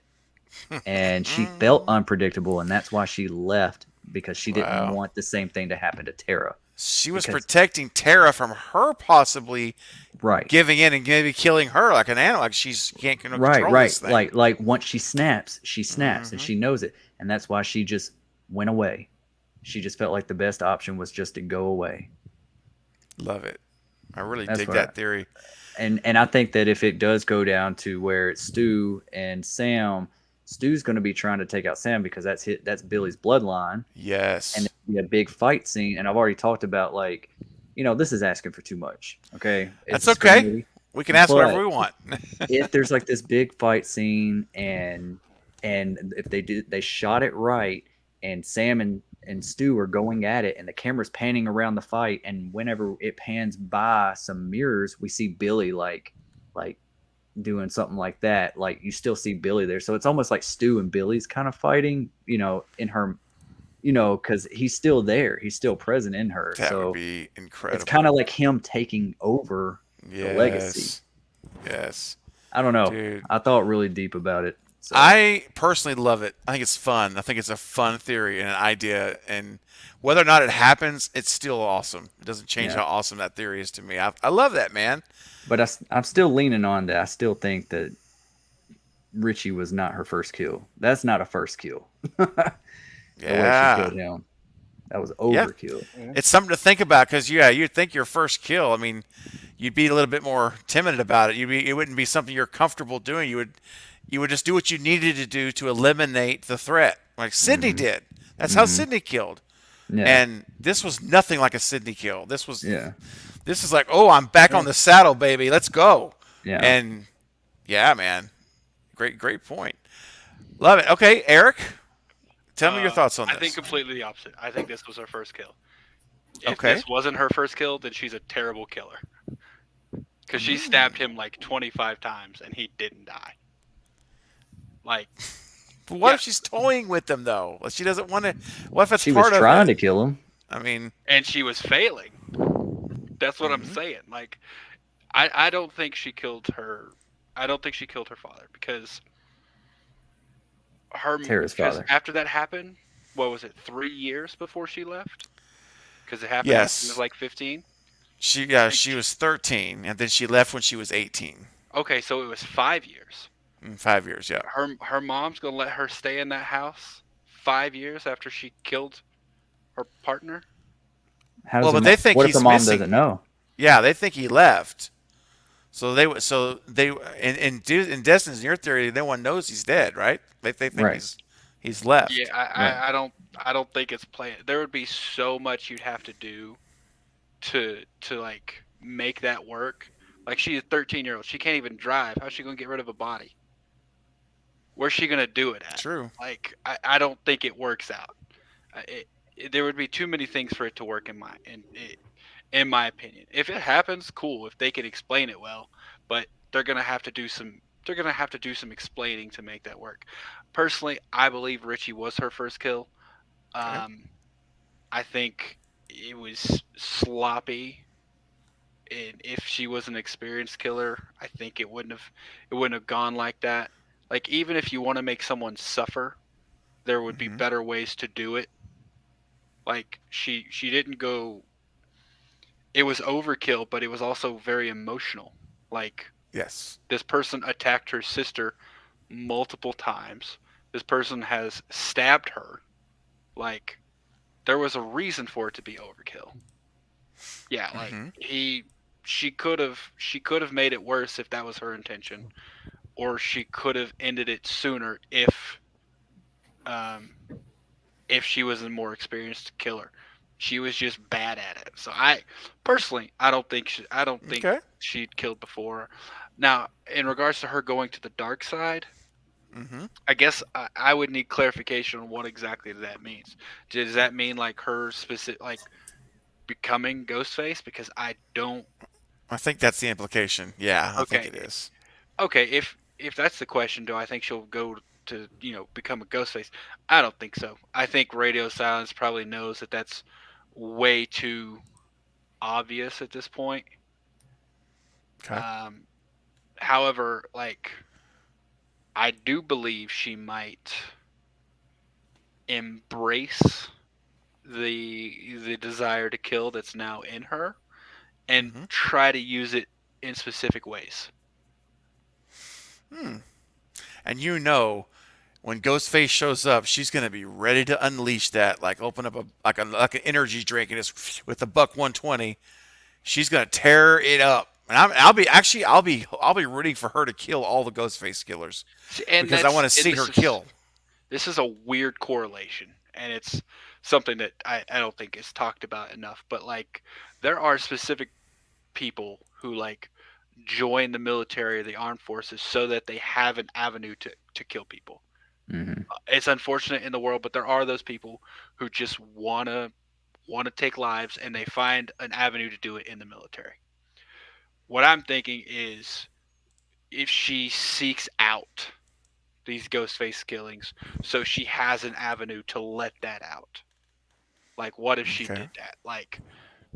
And she felt unpredictable, and that's why she left because she didn't Wow. want the same thing to happen to Tara. She was Because- protecting Tara from her possibly Right. giving in and maybe killing her like an animal. Like she can't control Right. this thing. Like once she snaps, and Mhm. she knows it, and that's why she just went away. She just felt like the best option was just to go away. Love it. I really That's dig what that I- theory. And I think that if it does go down to where it's Stu and Sam, Stu's going to be trying to take out Sam because that's Billy's bloodline, Yes. and it'll be a big fight scene. And I've already talked about, like, this is asking for too much. Okay, That's It's a okay. movie. We can ask whatever But- we want. If there's like this big fight scene and if they shot it right, and Sam and Stu are going at it, and the camera's panning around the fight, and whenever it pans by some mirrors, we see Billy like doing something like that. Like, you still see Billy there, so it's almost like Stu and Billy's kind of fighting, in her, because he's still there, he's still present in her. That So would be incredible. it's kind of like him taking over the legacy. Yes. I don't know. Dude. I thought really deep about it. So. I personally love it. I think it's fun. I think it's a fun theory and an idea. And whether or not it happens, it's still awesome. It doesn't change Yeah. how awesome that theory is to me. I love that, man. But I'm still leaning on that. I still think that Richie was not her first kill. That's not a first kill. The way she Yeah. killed him. That was overkill. It's something to think about because, you'd think your first kill, I mean, you'd be a little bit more timid about it. It wouldn't be something you're comfortable doing. You would just do what you needed to do to eliminate the threat, like Sydney did. That's how Sydney killed. Yeah. And this was nothing like a Sydney kill. This was Yeah. This is like, oh, I'm back on the saddle, baby. Let's go. Yeah. And yeah, man, great point. Love it. Okay, Eric, tell me your thoughts on I this. think completely the opposite. I think this was her first kill. If Okay. this wasn't her first kill, then she's a terrible killer. Because she stabbed him like 25 times and he didn't die. Like, But what yeah. if she's toying with them though? She doesn't want to. What if it's She was part of trying it? to kill him. I mean, and she was failing. That's what I'm saying. Like, I don't think she killed her. I don't think she killed her father because Tara's father. after that happened, what was it? 3 years before she left? Because it happened. Yes. When she was like 15. she was 13, and then she left when she was 18. Okay, so it was 5 years. 5 years, yeah. Her mom's gonna let her stay in that house 5 years after she killed her partner. How does Well, the but mo- they think what if he's the mom missing. doesn't know? Yeah, they think he left. So they in Destin's your theory, no one knows he's dead, right? They think Right. he's left. Yeah, I don't think it's planned. There would be so much you'd have to do to like make that work. Like, she's a 13-year-old. She can't even drive. How's she gonna get rid of a body? Where's she gonna do it at? True. Like, I don't think it works out. There would be too many things for it to work in my opinion. If it happens, cool. If they can explain it well, but they're gonna have to do some explaining to make that work. Personally, I believe Richie was her first kill. I think it was sloppy. And if she was an experienced killer, I think it wouldn't have gone like that. Like, even if you want to make someone suffer, there would be better ways to do it. Like, she didn't go. It was overkill, but it was also very emotional. Like, Yes. this person attacked her sister multiple times. This person has stabbed her. Like, there was a reason for it to be overkill. Yeah, like she could have made it worse if that was her intention, or she could have ended it sooner if she was a more experienced killer. She was just bad at it. So I don't think Okay. she'd killed before. Now, in regards to her going to the dark side, I guess I would need clarification on what exactly that means. Does that mean like her specific, like becoming Ghostface? Because I don't. I think that's the implication. Yeah, I think it is. Okay, if that's the question, do I think she'll go to become a Ghostface? I don't think so. I think Radio Silence probably knows that that's way too obvious at this point. Okay. However, like, I do believe she might embrace the desire to kill that's now in her, and Mhm. try to use it in specific ways. And when Ghostface shows up, she's gonna be ready to unleash that, like open up like an energy drink and just with the buck 120. She's gonna tear it up, and I'll be rooting for her to kill all the Ghostface killers And because I want to see her kill. This is a weird correlation, and it's something that I don't think is talked about enough. But like, there are specific people who like join the military or the armed forces so that they have an avenue to kill people. Hmm. It's unfortunate in the world, but there are those people who just wanna take lives, and they find an avenue to do it in the military. What I'm thinking is, if she seeks out these Ghostface killings, so she has an avenue to let that out. Like, what if she Okay. did that? Like,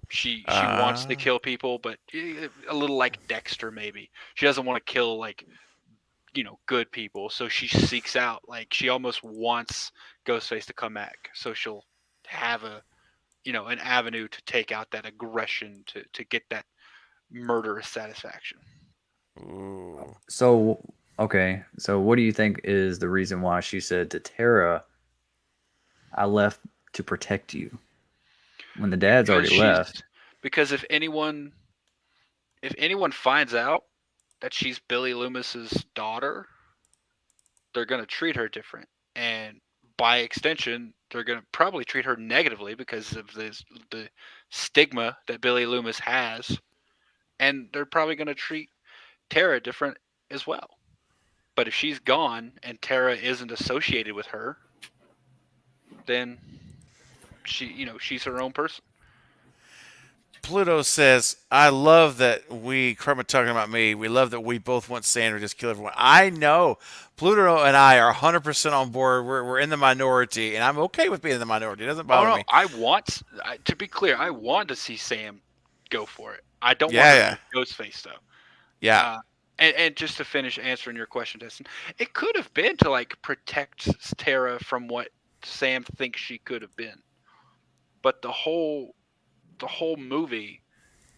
she wants to Ah. kill people, but a little like Dexter, maybe. She doesn't want to kill like good people, so she seeks out, like, she almost wants Ghostface to come back, so she'll have an avenue to take out that aggression to get that murderous satisfaction. Ooh. So, okay. So, what do you think is the reason why she said to Tara, I left to protect you? When the dad's already Because left. Because if anyone finds out that she's Billy Loomis's daughter, they're gonna treat her different, and by extension, they're gonna probably treat her negatively because of the stigma that Billy Loomis has, and they're probably gonna treat Tara different as well. But if she's gone and Tara isn't associated with her, then she's her own person. Pluto says, I love that Kermit talking about me, we love that we both want Sandra to just kill everyone. I know. Pluto and I are 100% on board. We're in the minority, and I'm okay with being in the minority. It doesn't bother me. To be clear, I want to see Sam go for it. I don't Yeah, want yeah. to see Ghostface, though. Yeah. And just to finish answering your question, Destin, it could have been to like protect Tara from what Sam thinks she could have been. But the whole movie,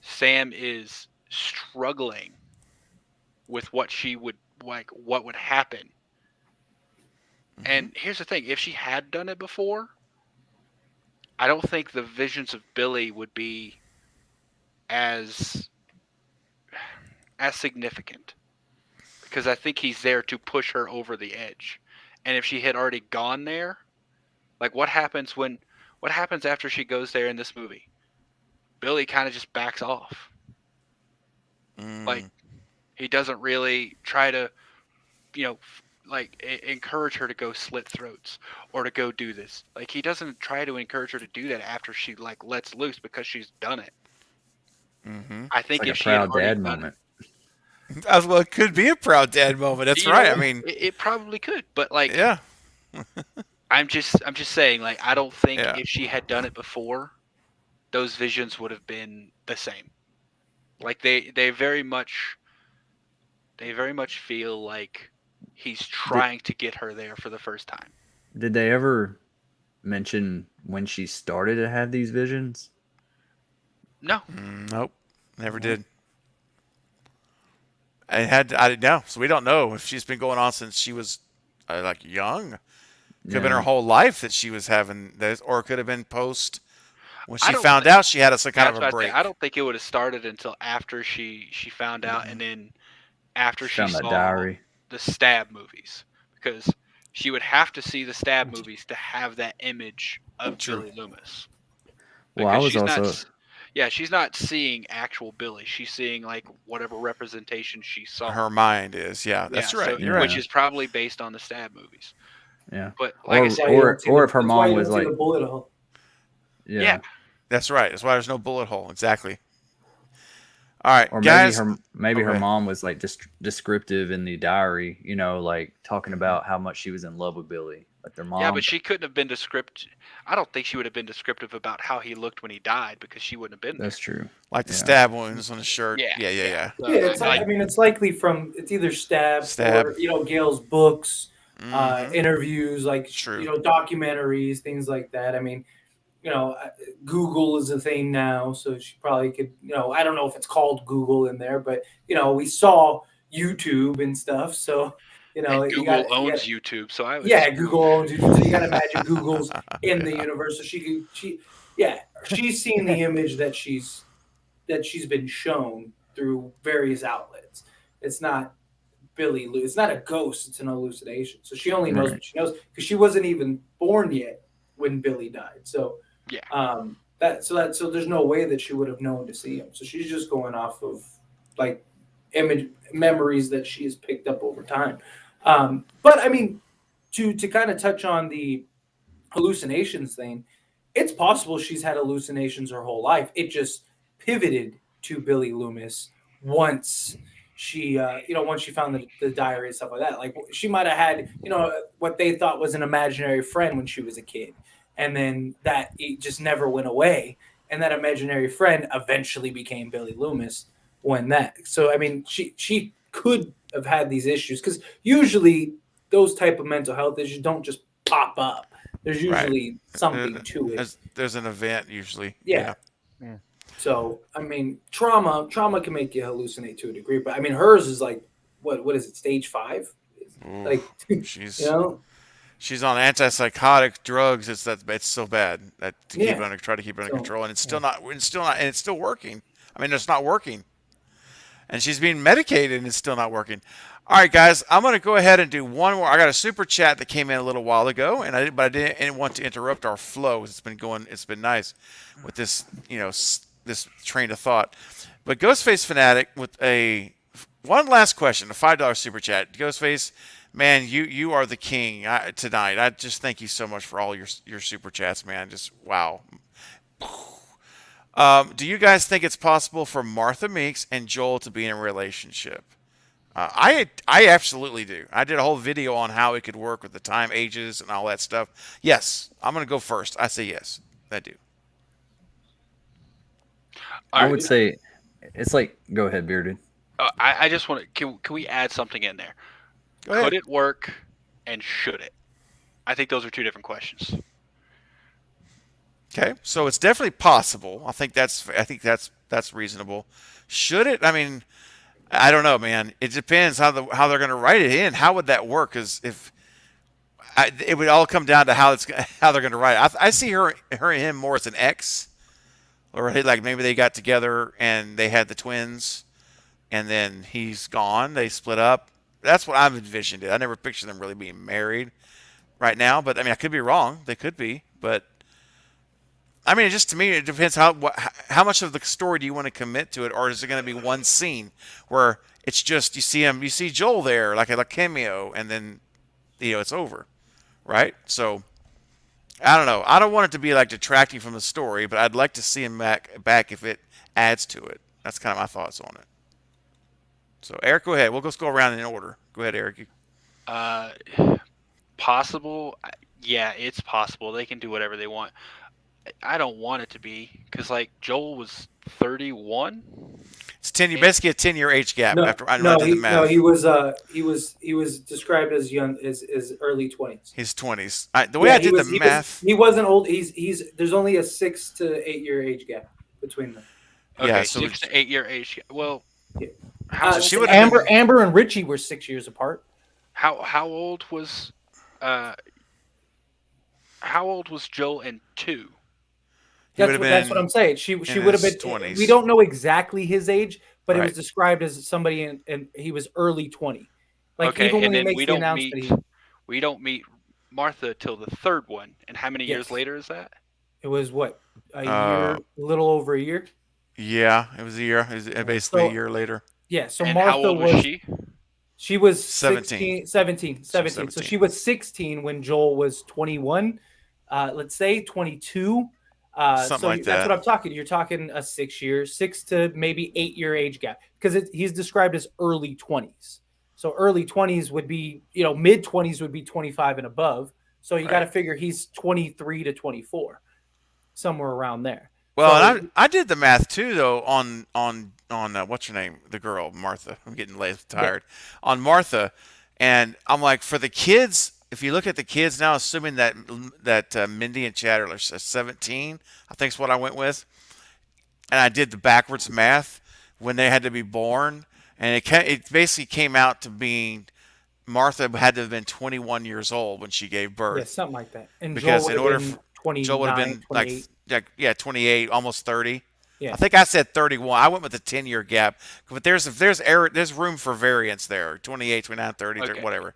Sam is struggling with what she would like, what would happen. And here's the thing: if she had done it before, I don't think the visions of Billy would be as significant, because I think he's there to push her over the edge. And if she had already gone there, like what happens after she goes there in this movie? Billy kind of just backs off. Like, he doesn't really try to, encourage her to go slit throats or to go do this. Like, he doesn't try to encourage her to do that after she like lets loose, because she's done it. I think It's like if a she had proud already dad done moment. Well, it could be a proud dad moment. That's You right. know, I mean, it probably could, but like, yeah. I'm just saying, like, I don't think Yeah. if she had done it before, those visions would have been the same. Like, they very much feel like he's trying to get her there for the first time. Did they ever mention when she started to have these visions? No. Nope. Never did. I didn't know. So we don't know if she's been going on since she was like young. Could have been her whole life that she was having this, or it could have been post when she found out she had some kind of a break. I don't think it would have started until after she found out, and then after she Found that saw diary. the Stab movies, because she would have to see the Stab movies to have that image of Billy Loomis. Well, I was she's also. she's not seeing actual Billy. She's seeing like whatever representation she saw. Her mind is, yeah, that's right. So, You're right. Which is probably based on the Stab movies. Yeah. But like I said, or if her mom was like. the bullet hole. Yeah. That's right. That's why there's no bullet hole. Exactly. All right, Or guys. maybe her Okay. mom was like descriptive in the diary, like talking about how much she was in love with Billy. Like their mom. Yeah, but she couldn't have been descriptive. I don't think she would have been descriptive about how he looked when he died, because she wouldn't have been there. That's true. Like the Yeah. stab wounds on the shirt. Yeah. Yeah. So, Yeah, it's like, I mean, it's likely from it's either Stab. Stab. Or Gail's books, Mhm. interviews, like True. documentaries, things like that. I mean, Google is a thing now, so she probably could. I don't know if it's called Google in there, but we saw YouTube and stuff, so. And you Google got owns YouTube, so I would yeah, assume- Google owns YouTube, so you got to imagine Google's in the universe. So she's seen the image that she's been shown through various outlets. It's not Billy Lou. It's not a ghost. It's an hallucination. So she only knows what she knows because she wasn't even born yet when Billy died. So yeah, so there's no way that she would have known to see him. So she's just going off of like image memories that she has picked up over time. But I mean, to kind of touch on the hallucinations thing, it's possible she's had hallucinations her whole life. It just pivoted to Billy Loomis once she, once she found the diary and stuff like that. Like she might have had, what they thought was an imaginary friend when she was a kid, and then that it just never went away. And that imaginary friend eventually became Billy Loomis. So I mean, she could have had these issues because usually those type of mental health issues don't just pop up. There's usually something to it. There's an event usually. Yeah. So I mean, trauma can make you hallucinate to a degree, but I mean, hers is like what is it? Stage 5? Ooh, like she's she's on antipsychotic drugs. It's so bad that keep it under control, and it's still not and it's still working. I mean, it's not working. And she's being medicated and it's still not working. All right, guys, I'm going to go ahead and do one more. I got a super chat that came in a little while ago, but I didn't want to interrupt our flow. It's been nice with this, this train of thought. But Ghostface Fanatic with one last question, a $5 super chat. Ghostface, man, you are the king tonight. I just thank you so much for all your super chats, man. Just wow. Do you guys think it's possible for Martha Meeks and Joel to be in a relationship? I absolutely do. I did a whole video on how it could work with the time, ages, and all that stuff. Yes, I'm going to go first. I say yes. I do. I would say it's like, go ahead, Bearded. I just want to, can we add something in there? Go ahead. Could it work and should it? I think those are two different questions. Okay, so it's definitely possible. I think that's reasonable. Should it? I mean, I don't know, man. It depends how they're going to write it in. How would that work? Because it would all come down to how they're going to write it. I see her and him more as an ex, or like maybe they got together and they had the twins, and then he's gone. They split up. That's what I've envisioned it. I never pictured them really being married right now, but I mean, I could be wrong. They could be, but. I mean, to me, it depends how much of the story do you want to commit to it, or is it going to be one scene where it's just you see Joel there like a cameo, and then it's over, right? So I don't know. I don't want it to be like detracting from the story, but I'd like to see him back if it adds to it. That's kind of my thoughts on it. So Eric, go ahead. We'll just go around in order. Go ahead, Eric. Possible? Yeah, it's possible. They can do whatever they want. I don't want it to be because Joel was 31. It's 10. You basically a 10-year age gap after I did the math. No, he was described as young as early 20s. His 20s. The way I did the math, he wasn't old. There's only a 6 to 8 year age gap between them. Okay, yeah, so 6 to 8 year age gap. Well, Amber and Richie were 6 years apart. How old was Joel in 2? That's what I'm saying. She would have been 20s. We don't know exactly his age, but it was described as somebody and he was early 20. Even when he makes the announcement, we don't meet Martha till the third one. And how many years later is that? It was what, a year, a little over a year. Yeah, it was a year. It was basically a year later. Yeah. So and Martha how old was she? She was 17. 17. So she was 16 when Joel was 21. Let's say 22. Something like that. That's what I'm talking. You're talking a 6 to maybe 8 year age gap because he's described as early 20s. So early 20s would be, mid 20s would be 25 and above. So you got to figure he's 23 to 24, somewhere around there. Well, and I did the math too, though, on what's her name, the girl Martha. I'm getting tired on Martha, and I'm like, for the kids, if you look at the kids now, assuming that Mindy and Chad are 17, I think is what I went with, and I did the backwards math when they had to be born, and it basically came out to being Martha had to have been 21 years old when she gave birth. Yeah, something like that. And Because Joel in order been for 29, Joel would have been 28. like 28, almost 30. Yeah. I think I said 31. I went with a 10-year gap, but there's room for variance there. 28, 29, 30, Okay. whatever.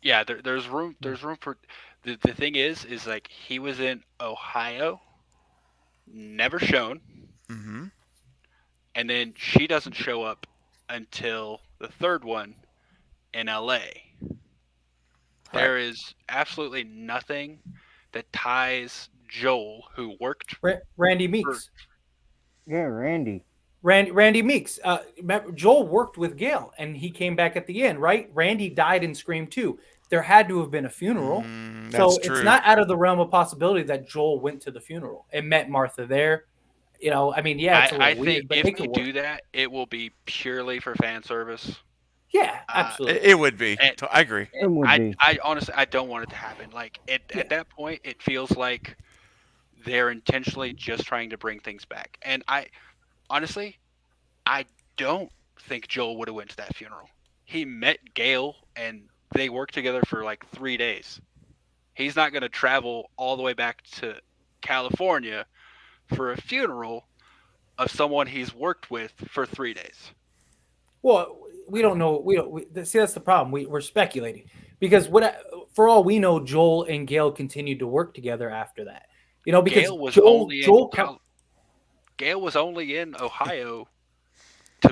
Yeah, there's room. There's room for. The thing is like he was in Ohio, never shown, Mm-hmm. and then she doesn't show up until the third one in L.A. There is absolutely nothing that ties Joel, who worked Randy Meeks. Yeah, Randy. Randy Meeks. Joel worked with Gail, and he came back at the end, right? Randy died in Scream 2. There had to have been a funeral. So That's true. it's not out of the realm of possibility that Joel went to the funeral and met Martha there. You know, I mean, yeah, it's a little I weird, think but if it we could do work. that, it will be purely for fan service. Yeah, absolutely. It would be. And- I agree. It would be. I honestly, I don't want it to happen. Like at that point, it feels like they're intentionally just trying to bring things back. And I don't think Joel would have went to that funeral. He met Gail and they worked together for like 3 days. He's not going to travel all the way back to California for a funeral of someone he's worked with for 3 days. Well, we don't know. See, that's the problem. We're speculating because for all we know, Joel and Gail continued to work together after that. You know, because Gail was Gail was only in Ohio to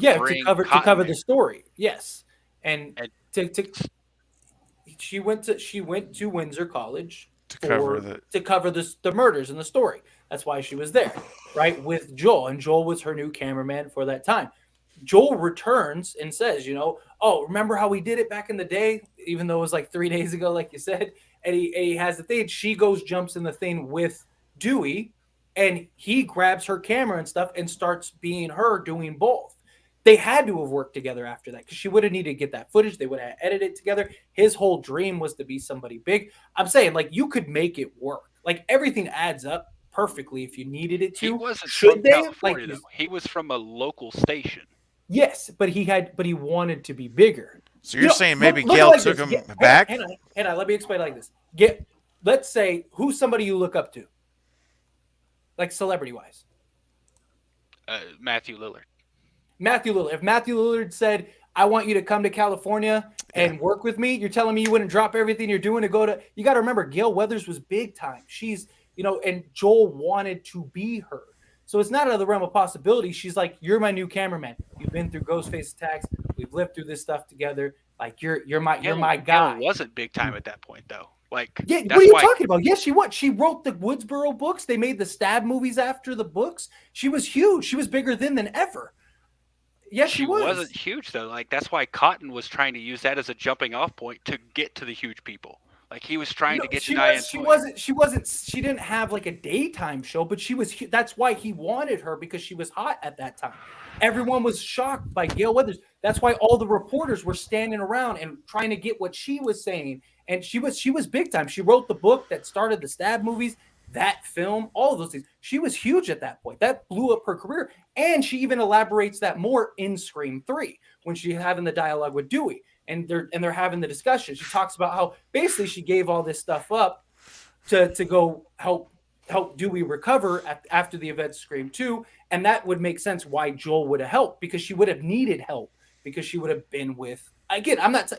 cover the story. Yes, and she went to Windsor College to cover the murders in the story. That's why she was there, right, with Joel, and Joel was her new cameraman for that time. Joel returns and says, oh, remember how we did it back in the day, even though it was like 3 days ago, like you said. And he has the thing. She jumps in the thing with Dewey, and he grabs her camera and stuff and starts being her doing both. They had to have worked together after that because she would have needed to get that footage. They would have edited it together. His whole dream was to be somebody big. I'm saying, like, you could make it work. Like, everything adds up perfectly if you needed it to. He wasn't Should from they? California, though. He was from a local station. Yes, but he wanted to be bigger. So you're saying maybe Gail took him back? Hang on, let me explain it like this. Let's say, who's somebody you look up to? Like celebrity-wise. Matthew Lillard. Matthew Lillard. If Matthew Lillard said, I want you to come to California and work with me, you're telling me you wouldn't drop everything you're doing to go to... You got to remember, Gail Weathers was big time. She's, and Joel wanted to be her. So it's not out of the realm of possibility. She's like, you're my new cameraman. You've been through Ghostface attacks. We've lived through this stuff together. Like, you're my guy. Gail wasn't big time at that point, though. Like, yeah, what are you talking about? Yes, she was. She wrote the Woodsboro books. They made the Stab movies after the books. She was huge. She was bigger then than ever. Yes, she was. She wasn't huge, though. Like, that's why Cotton was trying to use that as a jumping off point to get to the huge people. Like, he was trying to get to Diane Sawyer. She didn't have like a daytime show, but she was. That's why he wanted her, because she was hot at that time. Everyone was shocked by Gail Weathers. That's why all the reporters were standing around and trying to get what she was saying. And she was big time. She wrote the book that started the Stab movies, that film, all of those things. She was huge at that point. That blew up her career. And she even elaborates that more in Scream 3 when she's having the dialogue with Dewey. And they're having the discussion. She talks about how basically she gave all this stuff up to go help Dewey recover after the events of Scream 2. And that would make sense why Joel would have helped, because she would have needed help, because she would have been with, again, I'm not,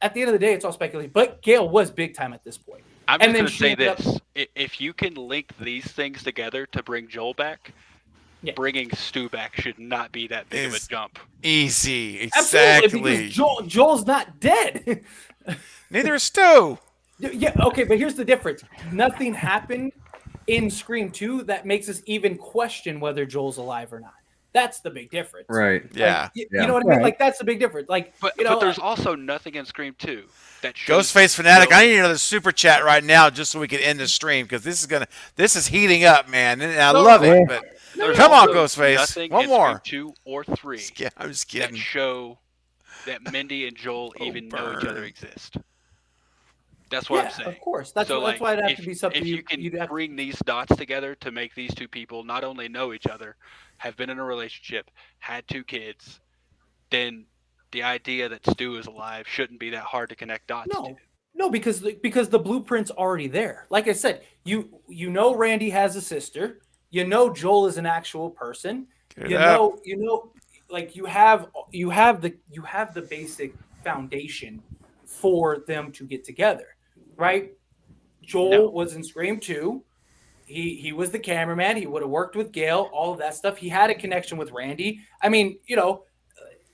at the end of the day, it's all speculation, but Gail was big time at this point. I'm just going to say this. If you can link these things together to bring Joel back, bringing Stu back should not be that big of a jump. Easy. Exactly. Because Joel's not dead. Neither is Stu. Yeah, okay, but here's the difference. Nothing happened in Scream 2 that makes us even question whether Joel's alive or not. That's the big difference. Right. Yeah. You know what I mean? Like, that's the big difference. Like, but there's also nothing in Scream 2 that shows Ghostface Fanatic, I need another super chat right now just so we can end the stream, because this is heating up, man. And I love it. But come on, Ghostface. One more. Scream 2 or 3 I'm just kidding. that show that Mindy and Joel even know each other exist. That's what I'm Yeah, saying. of course. That's So, that's why it'd have to if be something you can you'd have to. bring these dots together to make these two people not only know each other, have been in a relationship, had 2 kids, then the idea that Stu is alive shouldn't be that hard to connect dots to. No, because the blueprint's already there. Like I said, you know Randy has a sister. You know Joel is an actual person. Get You it up. know, like you have the basic foundation for them to get together, right? Joel was in Scream 2. He was the cameraman. He would have worked with Gail, all of that stuff. He had a connection with Randy. I mean,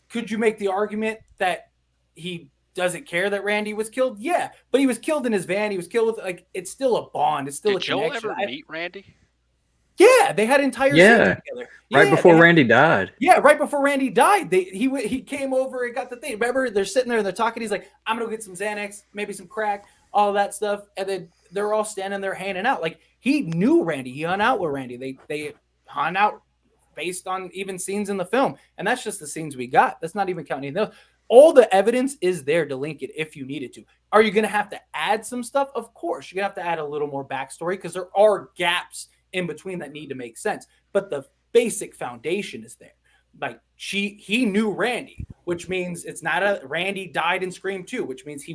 could you make the argument that he doesn't care that Randy was killed? Yeah, but he was killed in his van. He was killed with it's still a bond. It's still Did a Joel connection. ever meet Randy? Yeah, they had entire scenes together. Right before Randy died. Yeah, right before Randy died, he came over and got the thing. Remember, they're sitting there and they're talking. He's like, "I'm gonna go get some Xanax, maybe some crack, all that stuff." And then they're all standing there hanging out. Like he knew Randy. He hung out with Randy. They hung out based on even scenes in the film, and that's just the scenes we got. That's not even counting those. All the evidence is there to link it if you needed to. Are you gonna have to add some stuff? Of course, you're gonna have to add a little more backstory because there are gaps in between that need to make sense. But the basic foundation is there. Like he knew Randy, which means it's not Randy died in Scream 2, which means he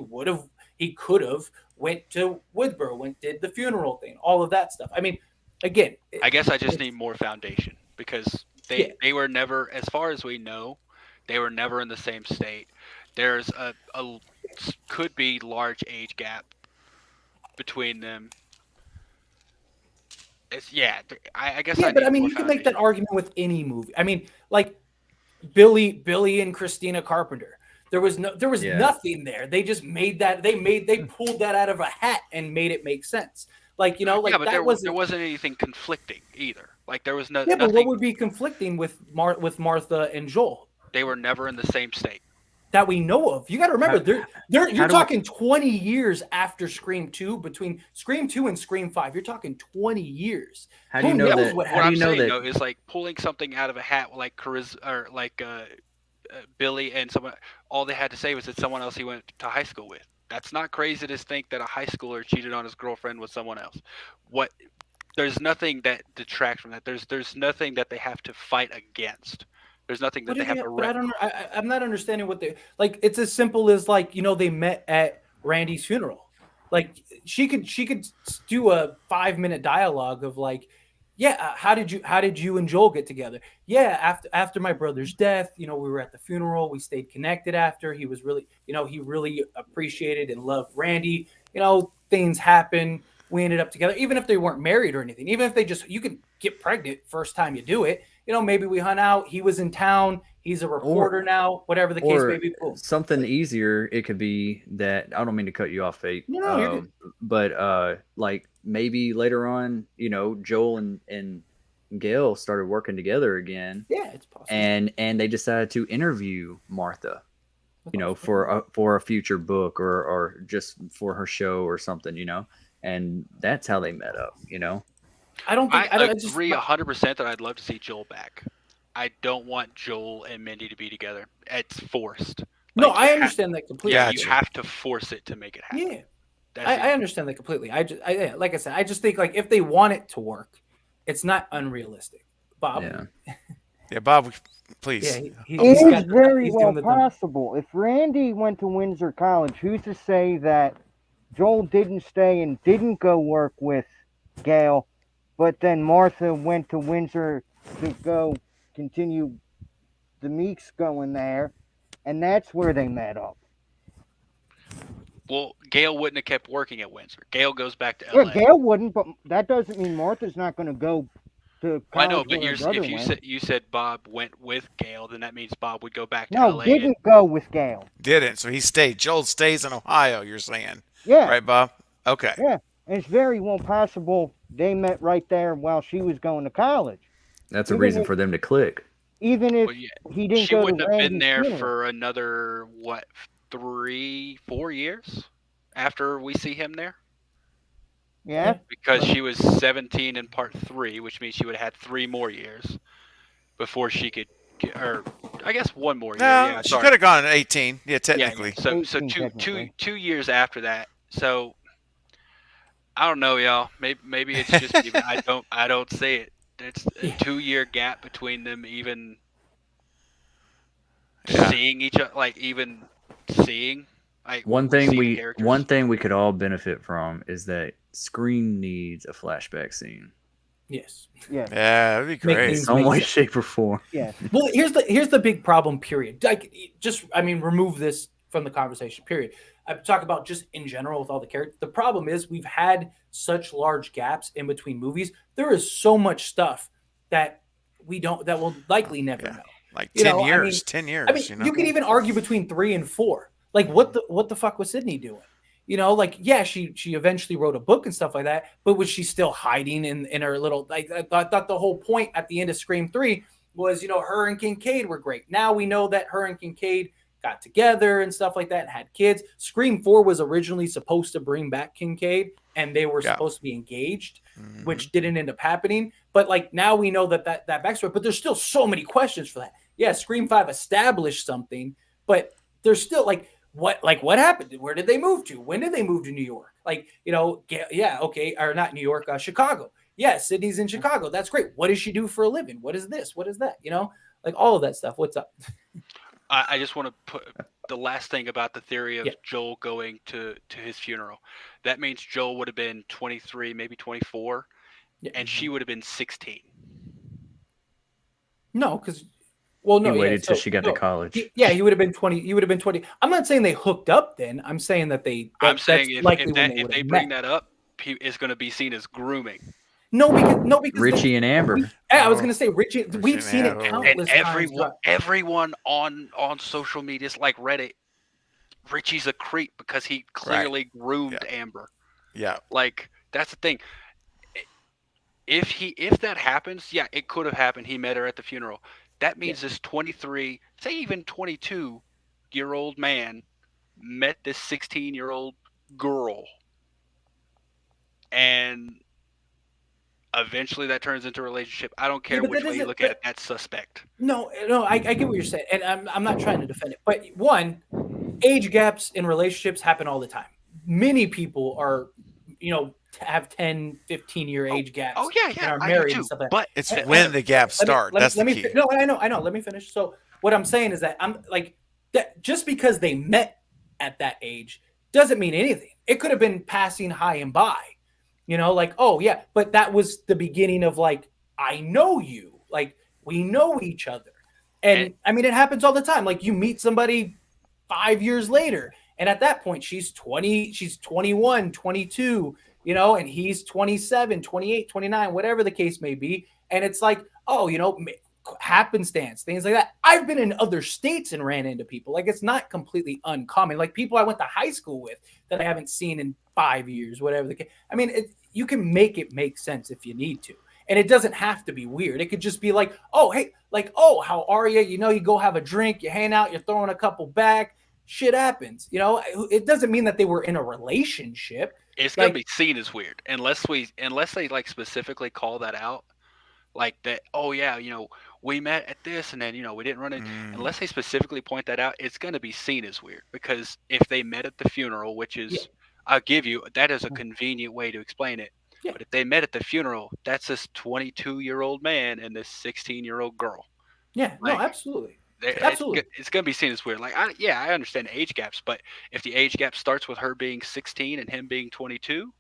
could have went to Woodsboro, did the funeral thing, all of that stuff. I mean, again, I guess I just need more foundation because they were never, as far as we know, they were never in the same state. There's a could be large age gap between them. I guess. Yeah, but I mean, you can make that argument with any movie. I mean, like Billy and Christina Carpenter. There was nothing there. They just made that. They pulled that out of a hat and made it make sense. Like but that there wasn't anything conflicting either. Like there was no. Yeah, nothing, but what would be conflicting with Martha and Joel? They were never in the same state that we know of. You got to remember, you're talking 20 years after Scream 2, between Scream 2 and Scream 5. You're talking 20 years. How do you know that? What I'm saying though is like pulling something out of a hat, like Billy and someone. All they had to say was that someone else he went to high school with. That's not crazy to think that a high schooler cheated on his girlfriend with someone else. There's nothing that detracts from that. There's nothing that they have to fight against. There's nothing that they have to. I'm not understanding what they like. It's as simple as they met at Randy's funeral. Like she could do a 5-minute dialogue of how did you and Joel get together? Yeah, after my brother's death, we were at the funeral. We stayed connected after. He was really, he really appreciated and loved Randy. Things happen. We ended up together, even if they weren't married or anything. Even if you can get pregnant first time you do it. Maybe we hung out. He was in town. He's a reporter now. Whatever the case may be. Cool. Something easier. It could be that I don't mean to cut you off, Fate. No, you're good. But maybe later on, Joel and Gail started working together again. Yeah, it's possible. And they decided to interview Martha, for a future book or just for her show or something, and that's how they met up, I agree 100% that I'd love to see Joel back. I don't want Joel and Mindy to be together. It's forced. No, I understand that completely. Yeah, you have to force it to make it happen. Yeah, I understand that completely. Like I said, I just think if they want it to work, it's not unrealistic. Bob. Yeah, Bob, please. Yeah, it is very well possible. If Randy went to Windsor College, who's to say that Joel didn't stay and didn't go work with Gail, but then Martha went to Windsor to go continue the Meeks going there, and that's where they met up. Well, Gail wouldn't have kept working at Windsor. Gail goes back to LA. Yeah, Gail wouldn't, but that doesn't mean Martha's not going to go to college. I know, but if you said Bob went with Gail, then that means Bob would go back to LA. No, didn't go with Gail. Didn't, so he stayed. Joel stays in Ohio, you're saying. Yeah. Right, Bob? Okay. Yeah, and it's very well possible they met right there while she was going to college. That's a reason for them to click. Even if he didn't she go wouldn't to have been there funeral. for another 3-4 years after we see him there. Yeah, because she was 17 in part 3, which means she would have had 3 more years before she could, or I guess 1 more year. No, she could have gone at 18. Yeah, technically. Yeah, so 2 years after that, So I don't know, y'all. Maybe it's just even I don't see it. It's a 2-year gap between them even seeing each other, like even seeing. Like One we thing see the we characters. one thing we could all benefit from is that Scream needs a flashback scene. Yes. Yes. Yeah, that'd be Make great. things Some make way, sense. shape, or form. Yes. Well, here's the big problem. Period. Like, just remove this from the conversation. Period. I talk about just in general with all the characters. The problem is we've had such large gaps in between movies. There is so much stuff that we'll likely never know. Like You 10 know, years. 10 years. I mean, you know? you could even argue between 3 and 4. Like, what the fuck was Sydney doing? You know, like, yeah, she eventually wrote a book and stuff like that, but was she still hiding in her little, like, I thought the whole point at the end of Scream 3 was, you know, her and Kincaid were great. Now we know that her and Kincaid got together and stuff like that and had kids. Scream 4 was originally supposed to bring back Kincaid, and they were supposed to be engaged, which didn't end up happening. But, like, now we know that backstory, but there's still so many questions for that. Yeah, Scream 5 established something, but there's still, like, what happened? Where did they move to? When did they move to New York? Like, you know, yeah, okay, or not New York, Chicago. Yeah, Sydney's in Chicago. That's great. What does she do for a living? What is this? What is that? You know, like all of that stuff. What's up? I just want to put the last thing about the theory of Joel going to his funeral. That means Joel would have been 23, maybe 24, and she would have been 16. No, because no, he waited till she got to college. He would have been 20. He would have been 20. I'm not saying they hooked up then. I'm saying that I'm saying if they bring that up, it's going to be seen as grooming. No, because Richie and Amber. I was going to say Richie. We've seen it countless times. And everyone on social media, like Reddit, Richie's a creep because he clearly groomed Amber. Yeah, like that's the thing. If that happens, yeah, it could have happened. He met her at the funeral. That means this 23, say even 22-year-old man met this 16-year-old girl, and eventually that turns into a relationship. I don't care which way you look at it. That's suspect. No, I get what you're saying, and I'm not trying to defend it. But one, age gaps in relationships happen all the time. Many people are, you know, have 10, 15-year age gaps. Oh yeah, and are married and stuff like that. But it's when the gaps start. That's the key. No, I know. Let me finish. So what I'm saying is that I'm like that just because they met at that age doesn't mean anything. It could have been passing high and by, you know, like, oh yeah, but that was the beginning of like, I know you, like we know each other. And I mean, it happens all the time. Like you meet somebody 5 years later, and at that point she's 20, she's 21, 22, you know, and he's 27, 28, 29, whatever the case may be. And it's like, oh, you know, happenstance, things like that. I've been in other states and ran into people. Like it's not completely uncommon. Like people I went to high school with that I haven't seen in 5 years, whatever the case. I mean, you can make it make sense if you need to. And it doesn't have to be weird. It could just be like, oh, hey, like, oh, how are you? You know, you go have a drink, you hang out, you're throwing a couple back. Shit happens. You know, it doesn't mean that they were in a relationship. It's gonna be seen as weird unless they like specifically call that out, like that. Oh yeah, you know, we met at this and then you know we didn't run it. Unless they specifically point that out, it's gonna be seen as weird because if they met at the funeral, which is I'll give you that is a convenient way to explain it. Yeah. But if they met at the funeral, that's this 22-year-old man and this 16-year-old girl. Yeah, like, no, absolutely. Absolutely. It's going to be seen as weird. Like, I understand age gaps, but if the age gap starts with her being 16 and him being 22,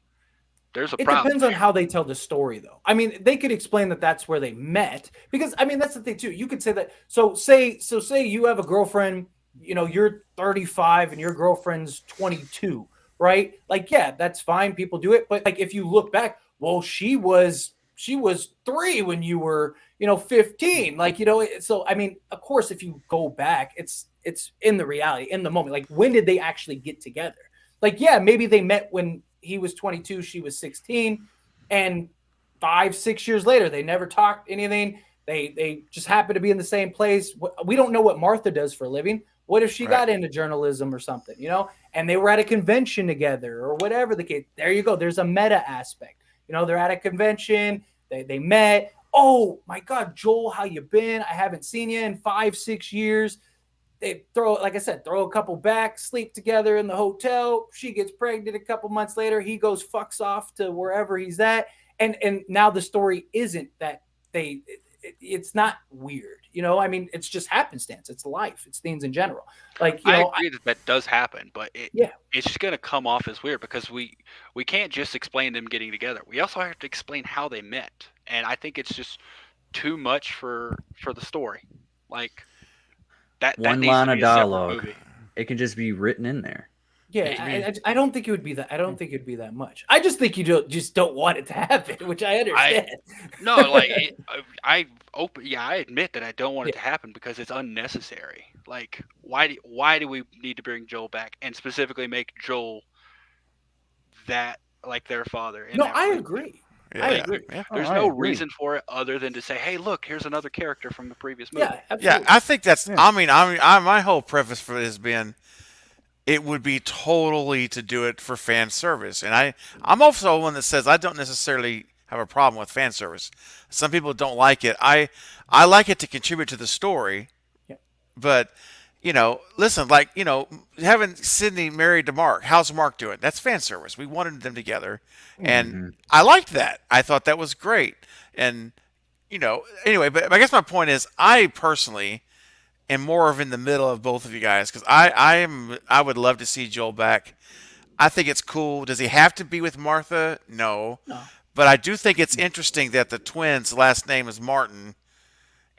there's a problem. It depends on how they tell the story, though. I mean, they could explain that that's where they met because, I mean, that's the thing, too. You could say that. So say you have a girlfriend, you know, you're 35 and your girlfriend's 22, right? Like, yeah, that's fine. People do it. But, like, if you look back, well, she was 3 when you were, you know, 15, like, you know, so, I mean, of course, if you go back, it's in the reality, in the moment, like, when did they actually get together? Like, yeah, maybe they met when he was 22, she was 16, and 5-6 years later, they never talked anything. They just happened to be in the same place. We don't know what Martha does for a living. What if she got into journalism or something, you know, and they were at a convention together or whatever the case. There you go. There's a meta aspect. You know, they're at a convention. They met. Oh, my God, Joel, how you been? I haven't seen you in 5-6 years. they throw, like I said, throw a couple back, sleep together in the hotel. She gets pregnant a couple months later. He goes fucks off to wherever he's at, and now the story isn't that it's not weird. I mean, it's just happenstance. It's life. It's things in general. Like, I agree that does happen, but it's just going to come off as weird because we can't just explain them getting together. We also have to explain how they met, and I think it's just too much for the story. Like that One needs line to of be a separate dialogue. movie. It can just be written in there. Yeah, I don't think it would be that. I don't think it'd be that much. I just think you don't want it to happen, which I understand. No, like I admit that I don't want it to happen because it's unnecessary. Like, why do we need to bring Joel back and specifically make Joel that like their father? No, I agree. Yeah, I agree. Yeah. There's no reason for it other than to say, "Hey, look, here's another character from the previous movie." Yeah, absolutely. Yeah, I think that's. I mean, my whole preface for it has been, it would be totally to do it for fan service, and I'm also one that says I don't necessarily have a problem with fan service. Some people don't like it. I like it to contribute to the story, but listen, like having Sydney married to Mark. How's Mark doing? That's fan service. We wanted them together, and I liked that. I thought that was great, and anyway. But I guess my point is, I personally am more of in the middle of both of you guys because I would love to see Joel back. I think it's cool. Does he have to be with Martha? No. But I do think it's interesting that the twins' last name is Martin.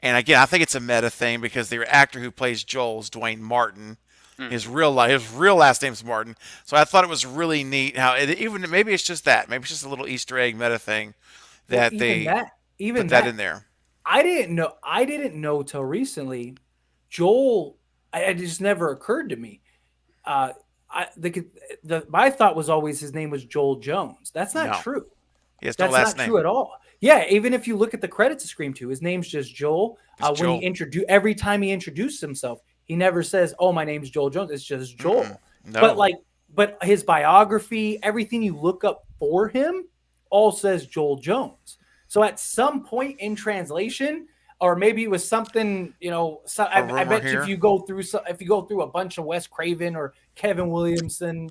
And again, I think it's a meta thing because the actor who plays Joel is Dwayne Martin. His real last name is Martin. So I thought it was really neat how even maybe it's just that. Maybe it's just a little Easter egg meta thing that they put that in there. I didn't know till recently. Joel, it just never occurred to me. My thought was always his name was Joel Jones. That's not true. That's not true at all. Yeah, even if you look at the credits of Scream 2, his name's just Joel. When he every time he introduced himself, he never says, "Oh, my name's Joel Jones." It's just Joel. No. But his biography, everything you look up for him, all says Joel Jones. So at some point in translation, or maybe it was something, I bet you if you go through a bunch of Wes Craven or Kevin Williamson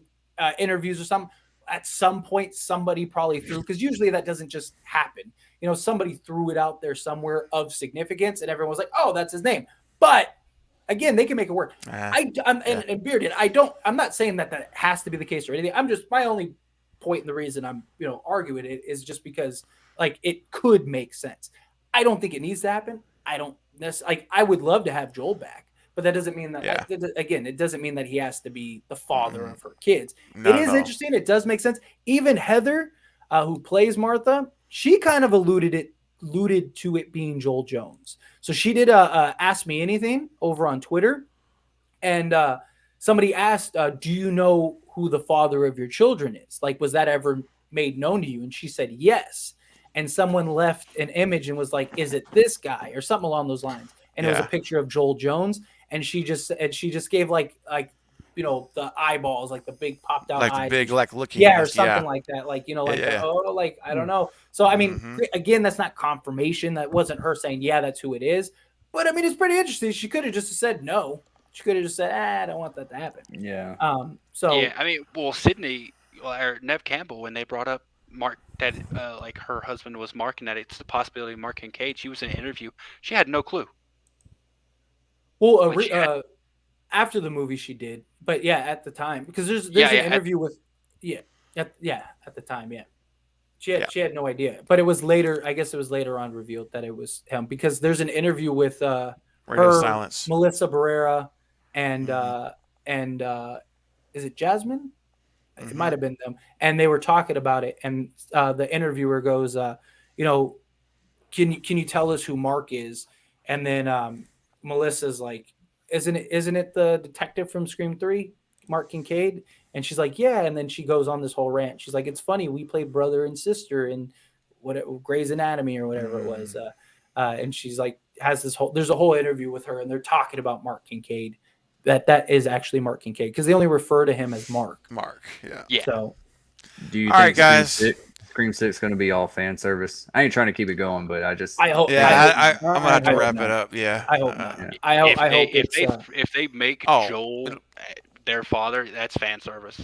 interviews or something, at some point somebody probably threw, because usually that doesn't just happen. Somebody threw it out there somewhere of significance, and everyone was like, "Oh, that's his name." But again, they can make it work. And Bearded, I'm not saying that has to be the case or anything. I'm just, my only point and the reason I'm arguing it is just because it could make sense. I don't think it needs to happen. I don't necessarily I would love to have Joel back, but that doesn't mean that it doesn't mean that he has to be the father of her kids. It is interesting. It does make sense. Even Heather, who plays Martha, she kind of alluded to it being Joel Jones. So she did Ask Me Anything over on Twitter, and somebody asked, "Do you know who the father of your children is? Was that ever made known to you?" And she said yes. And someone left an image and was like, "Is it this guy?" or something along those lines. And it was a picture of Joel Jones, and she just gave the eyeballs, the big popped out eyes, the big looking, or something like that, I don't know. So I mean, again, that's not confirmation. That wasn't her saying, "Yeah, that's who it is." But I mean, it's pretty interesting. She could have just said no. She could have just said, "I don't want that to happen." Yeah. So yeah, I mean, well, Sydney or Nev Campbell, when they brought up Mark, that her husband was Mark, and that it's the possibility of Mark Kincaid, she was in an interview. She had no clue. Well, after the movie, she did, but at the time, because there's an interview with at the time, she had no idea, but it was later. I guess it was later on revealed that it was him, because there's an interview with Radio Silence, Melissa Barrera, and is it Jasmine? It might have been them, and they were talking about it, and the interviewer goes, can you tell us who Mark is? And then Melissa's like, isn't it the detective from Scream 3, Mark Kincaid? And she's like, yeah. And then she goes on this whole rant. She's like, it's funny, we played brother and sister in Grey's Anatomy or whatever it was. And she's like, there's a whole interview with her, and they're talking about Mark Kincaid. That is actually Mark Kincaid, because they only refer to him as Mark. Mark, yeah. So, do you all right, guys? Scream 6 going to be all fan service. I ain't trying to keep it going, but I just. I hope. Yeah, I'm gonna have to I hope wrap not. it up. Yeah, I hope not. Yeah. I hope. If they make Oh. Joel their father, that's fan service.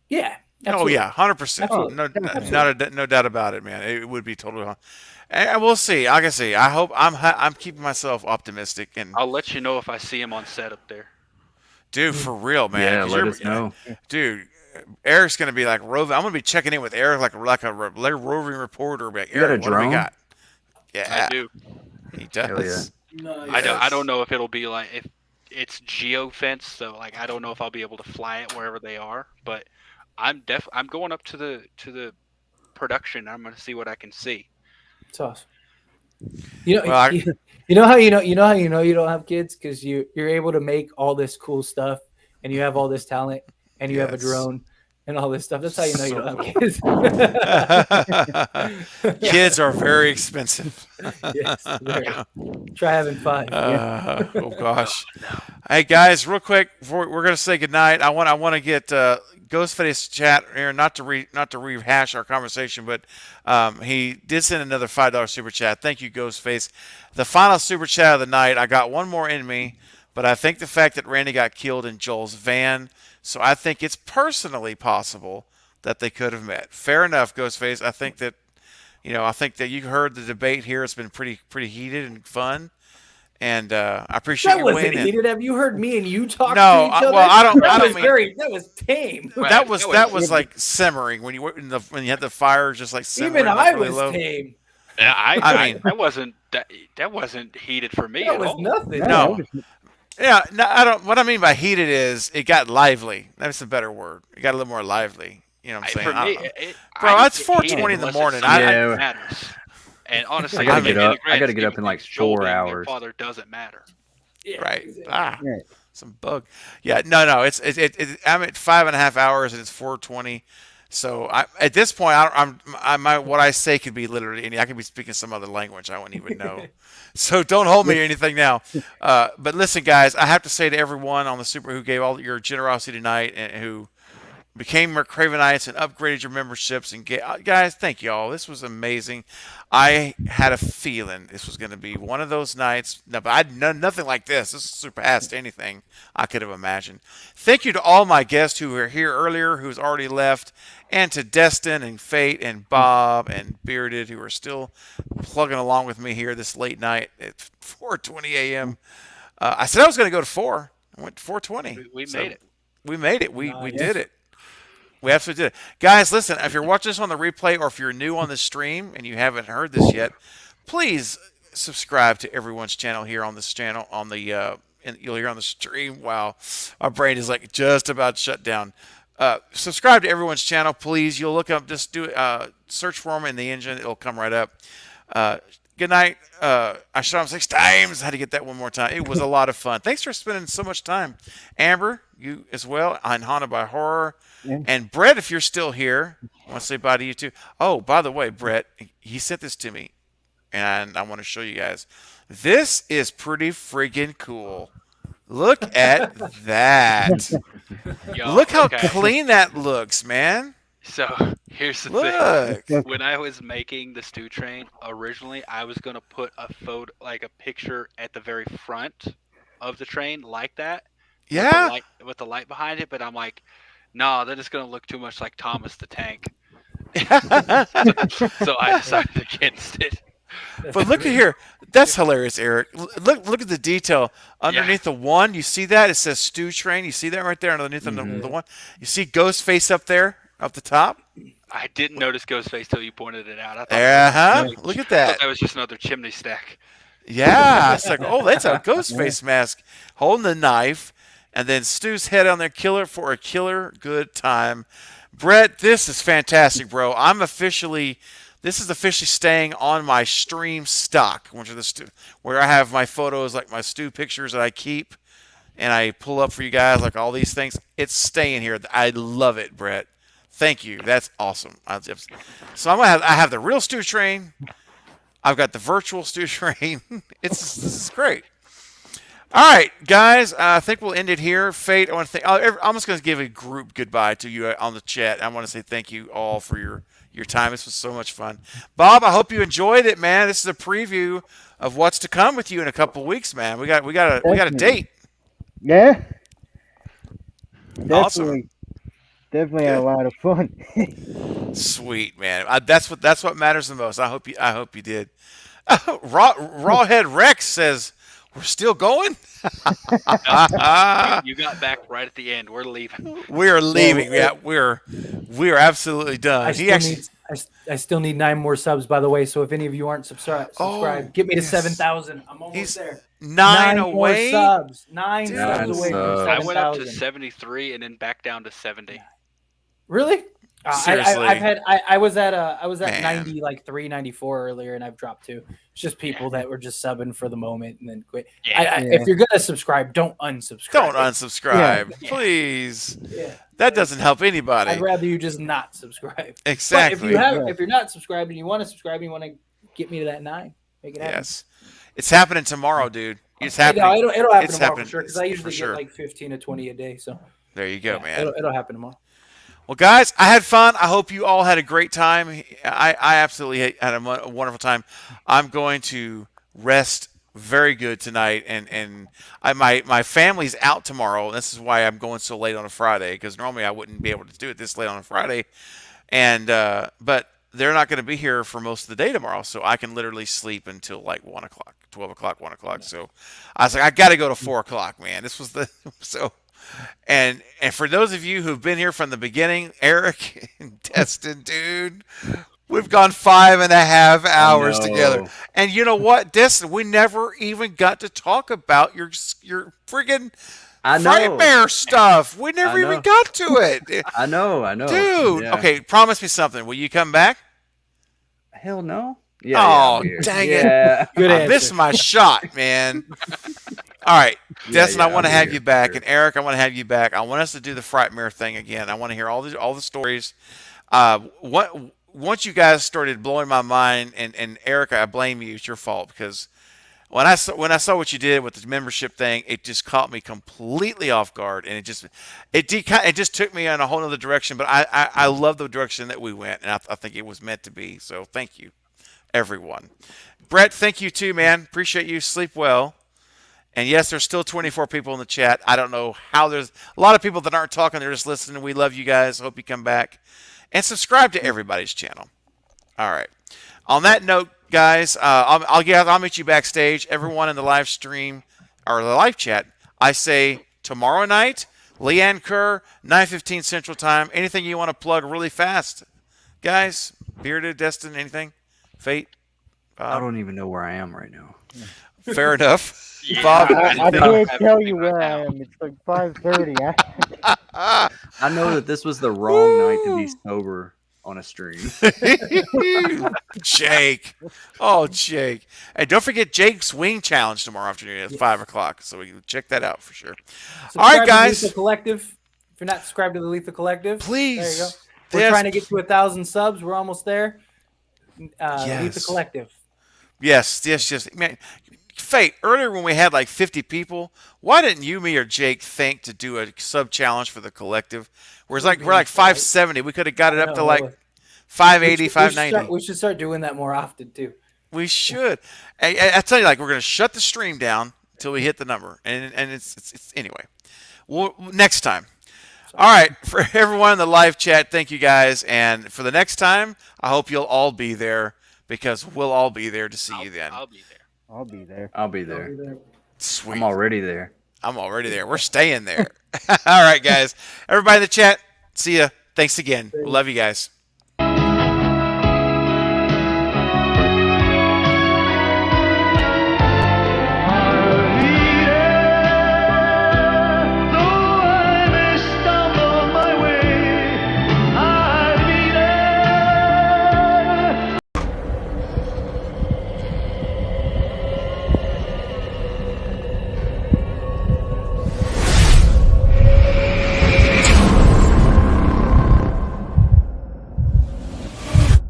Yeah. Oh absolutely. yeah, 100%. Absolutely. No doubt about it, man. It would be totally. And we'll see. Like I say, I hope I'm keeping myself optimistic and I'll let you know if I see him on set up there. dude, for real, man. Yeah, 'cause let you're- us know. dude. Eric's gonna be like roving. I'm gonna be checking in with Eric like a roving reporter. Be like, You got a Eric, what do we drone? got? Yeah, I do. he does. I don't know if it'll be like if it's geo fence, so like I don't know if I'll be able to fly it wherever they are, but I'm going up to the production. I'm gonna see what I can see. It's awesome. You know, Well, you know how you know you don't have kids because you're able to make all this cool stuff and you have all this talent and you have a Yes. drone and all this stuff. That's how you know you So don't have kids. Kids are very expensive. Yes, very. Try having 5. Oh gosh. Hey guys, real quick, before we're gonna say goodnight. I want to get Ghostface chat here, not to rehash our conversation, but he did send another $5 super chat. Thank you, Ghostface. The final super chat of the night. I got one more in me, but I think the fact that Randy got killed in Joel's van, so I think it's personally possible that they could have met. Fair enough, Ghostface. I think that you heard the debate here. It's been pretty heated and fun. And I appreciate That you wasn't weighing in. heated. Have you heard me and you talk No, to each other? well, I don't mean That was tame. that was like simmering when you had the fire just like simmering. Even like I really was low. tame. Yeah, I mean- that wasn't heated for me That at was all. nothing. No. Yeah, no, I don't. What I mean by heated is it got lively. That's a better word. It got a little more lively. You know what I'm saying? For I me, don't know. Bro, it's 4:20 in the morning. Yeah. Matters. And honestly, I gotta mean, get up. in the grand I gotta get scheme up in of like things, Joel 4 being their hours. Father doesn't matter. Yeah, Right. exactly. Some bug. Yeah. No. It's I'm at 5.5 hours and it's 4:20. So at this point, what I say could be literally any. I could be speaking some other language I wouldn't even know. So don't hold me or anything now. But listen, guys, I have to say to everyone on the Super who gave all your generosity tonight and who became Cravenites and upgraded your memberships and guys, thank you all. This was amazing. I had a feeling this was going to be one of those nights. No, but I'd done nothing like this. This surpassed anything I could have imagined. Thank you to all my guests who were here earlier, who's already left, and to Destin and Fate and Bob and Bearded who are still plugging along with me here this late night at 4:20 a.m. I said I was going to go to 4. I went to 4:20. We made it. We made it. We did it. We absolutely did it. Guys, listen, if you're watching this on the replay or if you're new on the stream and you haven't heard this yet, please subscribe to everyone's channel here on this channel and you'll hear on the stream. Wow, our brain is like just about shut down. Subscribe to everyone's channel, please. You'll look up, just do search for them in the engine. It'll come right up. Good night. I shot him 6 times. I had to get that one more time. It was a lot of fun. Thanks for spending so much time. Amber, you as well, on Haunted by Horror. Yeah. And Brett, if you're still here, I want to say bye to you too. Oh, by the way, Brett, he sent this to me, and I want to show you guys. This is pretty friggin' cool. Look at that. Yo, Look how okay. clean that looks, man. So here's the Look. thing. When I was making the stew train, originally I was gonna put a photo, like a picture at the very front of the train, like that. Yeah. With the light behind it, but I'm like, no, that is gonna look too much like Thomas the Tank. So I decided against it. But look at here. That's hilarious, Eric. Look at the detail. Underneath the one, you see that? It says Stew Train. You see that right there underneath the one? You see Ghostface up there, up the top? I didn't notice Ghostface till you pointed it out. I thought Look at I thought that. that was just another chimney stack. Yeah. It's like, oh, that's a Ghostface mask holding the knife. And then Stu's head on there, killer for a killer good time. Brett, this is fantastic, bro. This is officially staying on my stream stock, which are where I have my photos, like my stew pictures that I keep, and I pull up for you guys, like all these things. It's staying here. I love it, Brett. Thank you. That's awesome. So I have the real stew train. I've got the virtual stew train. This is great. All right, guys. I think we'll end it here. Fate, I want to thank. I'm just going to give a group goodbye to you on the chat. I want to say thank you all for your time. This was so much fun. Bob, I hope you enjoyed it, man. This is a preview of what's to come with you in a couple of weeks, man. We got a date. Yeah. Awesome. Definitely had a lot of fun. Sweet, man. That's what matters the most. I hope you did. Rawhead Rex says we're still going. You got back right at the end. We're leaving. We are leaving. Yeah, we are absolutely done. I still need 9 more subs, by the way. So if any of you aren't subscribed, get me to 7,000. I'm almost there. 9 more away. subs. 9 Dude. subs away from 7,000. I went up to 73 and then back down to 70. Really? Seriously. I was at 90, Man. like 394 earlier, and I've dropped too. It's just people that were just subbing for the moment and then quit. Yeah. If you're gonna subscribe, don't unsubscribe. Don't unsubscribe, Yeah. please. Yeah. That doesn't help anybody. I'd rather you just not subscribe. Exactly. But if you're not subscribed and you want to subscribe and you want to get me to that 9, make it happen. Yes, it's happening tomorrow, dude. It's happening. No, it'll happen It's tomorrow happening. for sure. Because I usually For sure. get like 15 to 20 a day. So There you go, yeah, man. It'll happen tomorrow. Well, guys, I had fun. I hope you all had a great time. I absolutely had a wonderful time. I'm going to rest very good tonight, and my family's out tomorrow. This is why I'm going so late on a Friday, because normally I wouldn't be able to do it this late on a Friday. And but they're not going to be here for most of the day tomorrow, so I can literally sleep until like 1 o'clock, 12 o'clock, 1 o'clock. So I was like, I got to go to 4 o'clock, man. This was the so. And for those of you who've been here from the beginning, Eric and Destin, dude, we've gone 5.5 hours together. And you know what, Destin, we never even got to talk about your friggin' Frightmare stuff. We never even got to it. I know. Dude, Yeah. okay, promise me something. Will you come back? Hell no. Oh, dang it. Good I answer. missed my shot, man. All right, Destin, I want to I'll be have here you back, for and Eric, I want to have you back. I want us to do the Frightmare thing again. I want to hear all the stories. Once you guys started blowing my mind, and Eric, I blame you. It's your fault, because when I saw what you did with the membership thing, it just caught me completely off guard, and it just took me in a whole other direction. But I love the direction that we went, and I think it was meant to be. So thank you, everyone. Brett, thank you too, man. Appreciate you. Sleep well. And yes, there's still 24 people in the chat. I don't know how there's a lot of people that aren't talking. They're just listening. We love you guys. Hope you come back. And subscribe to everybody's channel. All right. On that note, guys, I'll meet you backstage. Everyone in the live stream or the live chat, I say tomorrow night, Leanne Kerr, 9:15 Central Time. Anything you want to plug really fast? Guys, Bearded, Destin, anything? Fate? I don't even know where I am right now. Fair enough. Yeah, Bob, I anything? can't tell you where I am. It's like 5:30. I know that this was the wrong night to be sober on a stream. Jake. Oh, Jake. Hey, don't forget Jake's Wing Challenge tomorrow afternoon at 5 o'clock. So we can check that out for sure. All right, Subscribe to guys. the Lethal Collective. If you're not subscribed to the Lethal Collective, Please. There you go. We're Yes. trying to get to 1,000 subs. We're almost there. Yes. Lethal Collective. Yes. Man, Fate, earlier when we had like 50 people, why didn't you, me, or Jake think to do a sub challenge for the collective? We're like 570. We could have got it up to like 580, 590. We should start doing that more often too. We should. I tell you, like, we're going to shut the stream down until we hit the number. And it's anyway. Well, next time. All right. For everyone in the live chat, thank you guys. And for the next time, I hope you'll all be there, because we'll all be there to see you then. I'll be there. I'll be there. I'll be there. Sweet. I'm already there. I'm already there. We're staying there. All right, guys. Everybody in the chat, see ya. Thanks again. Love you guys.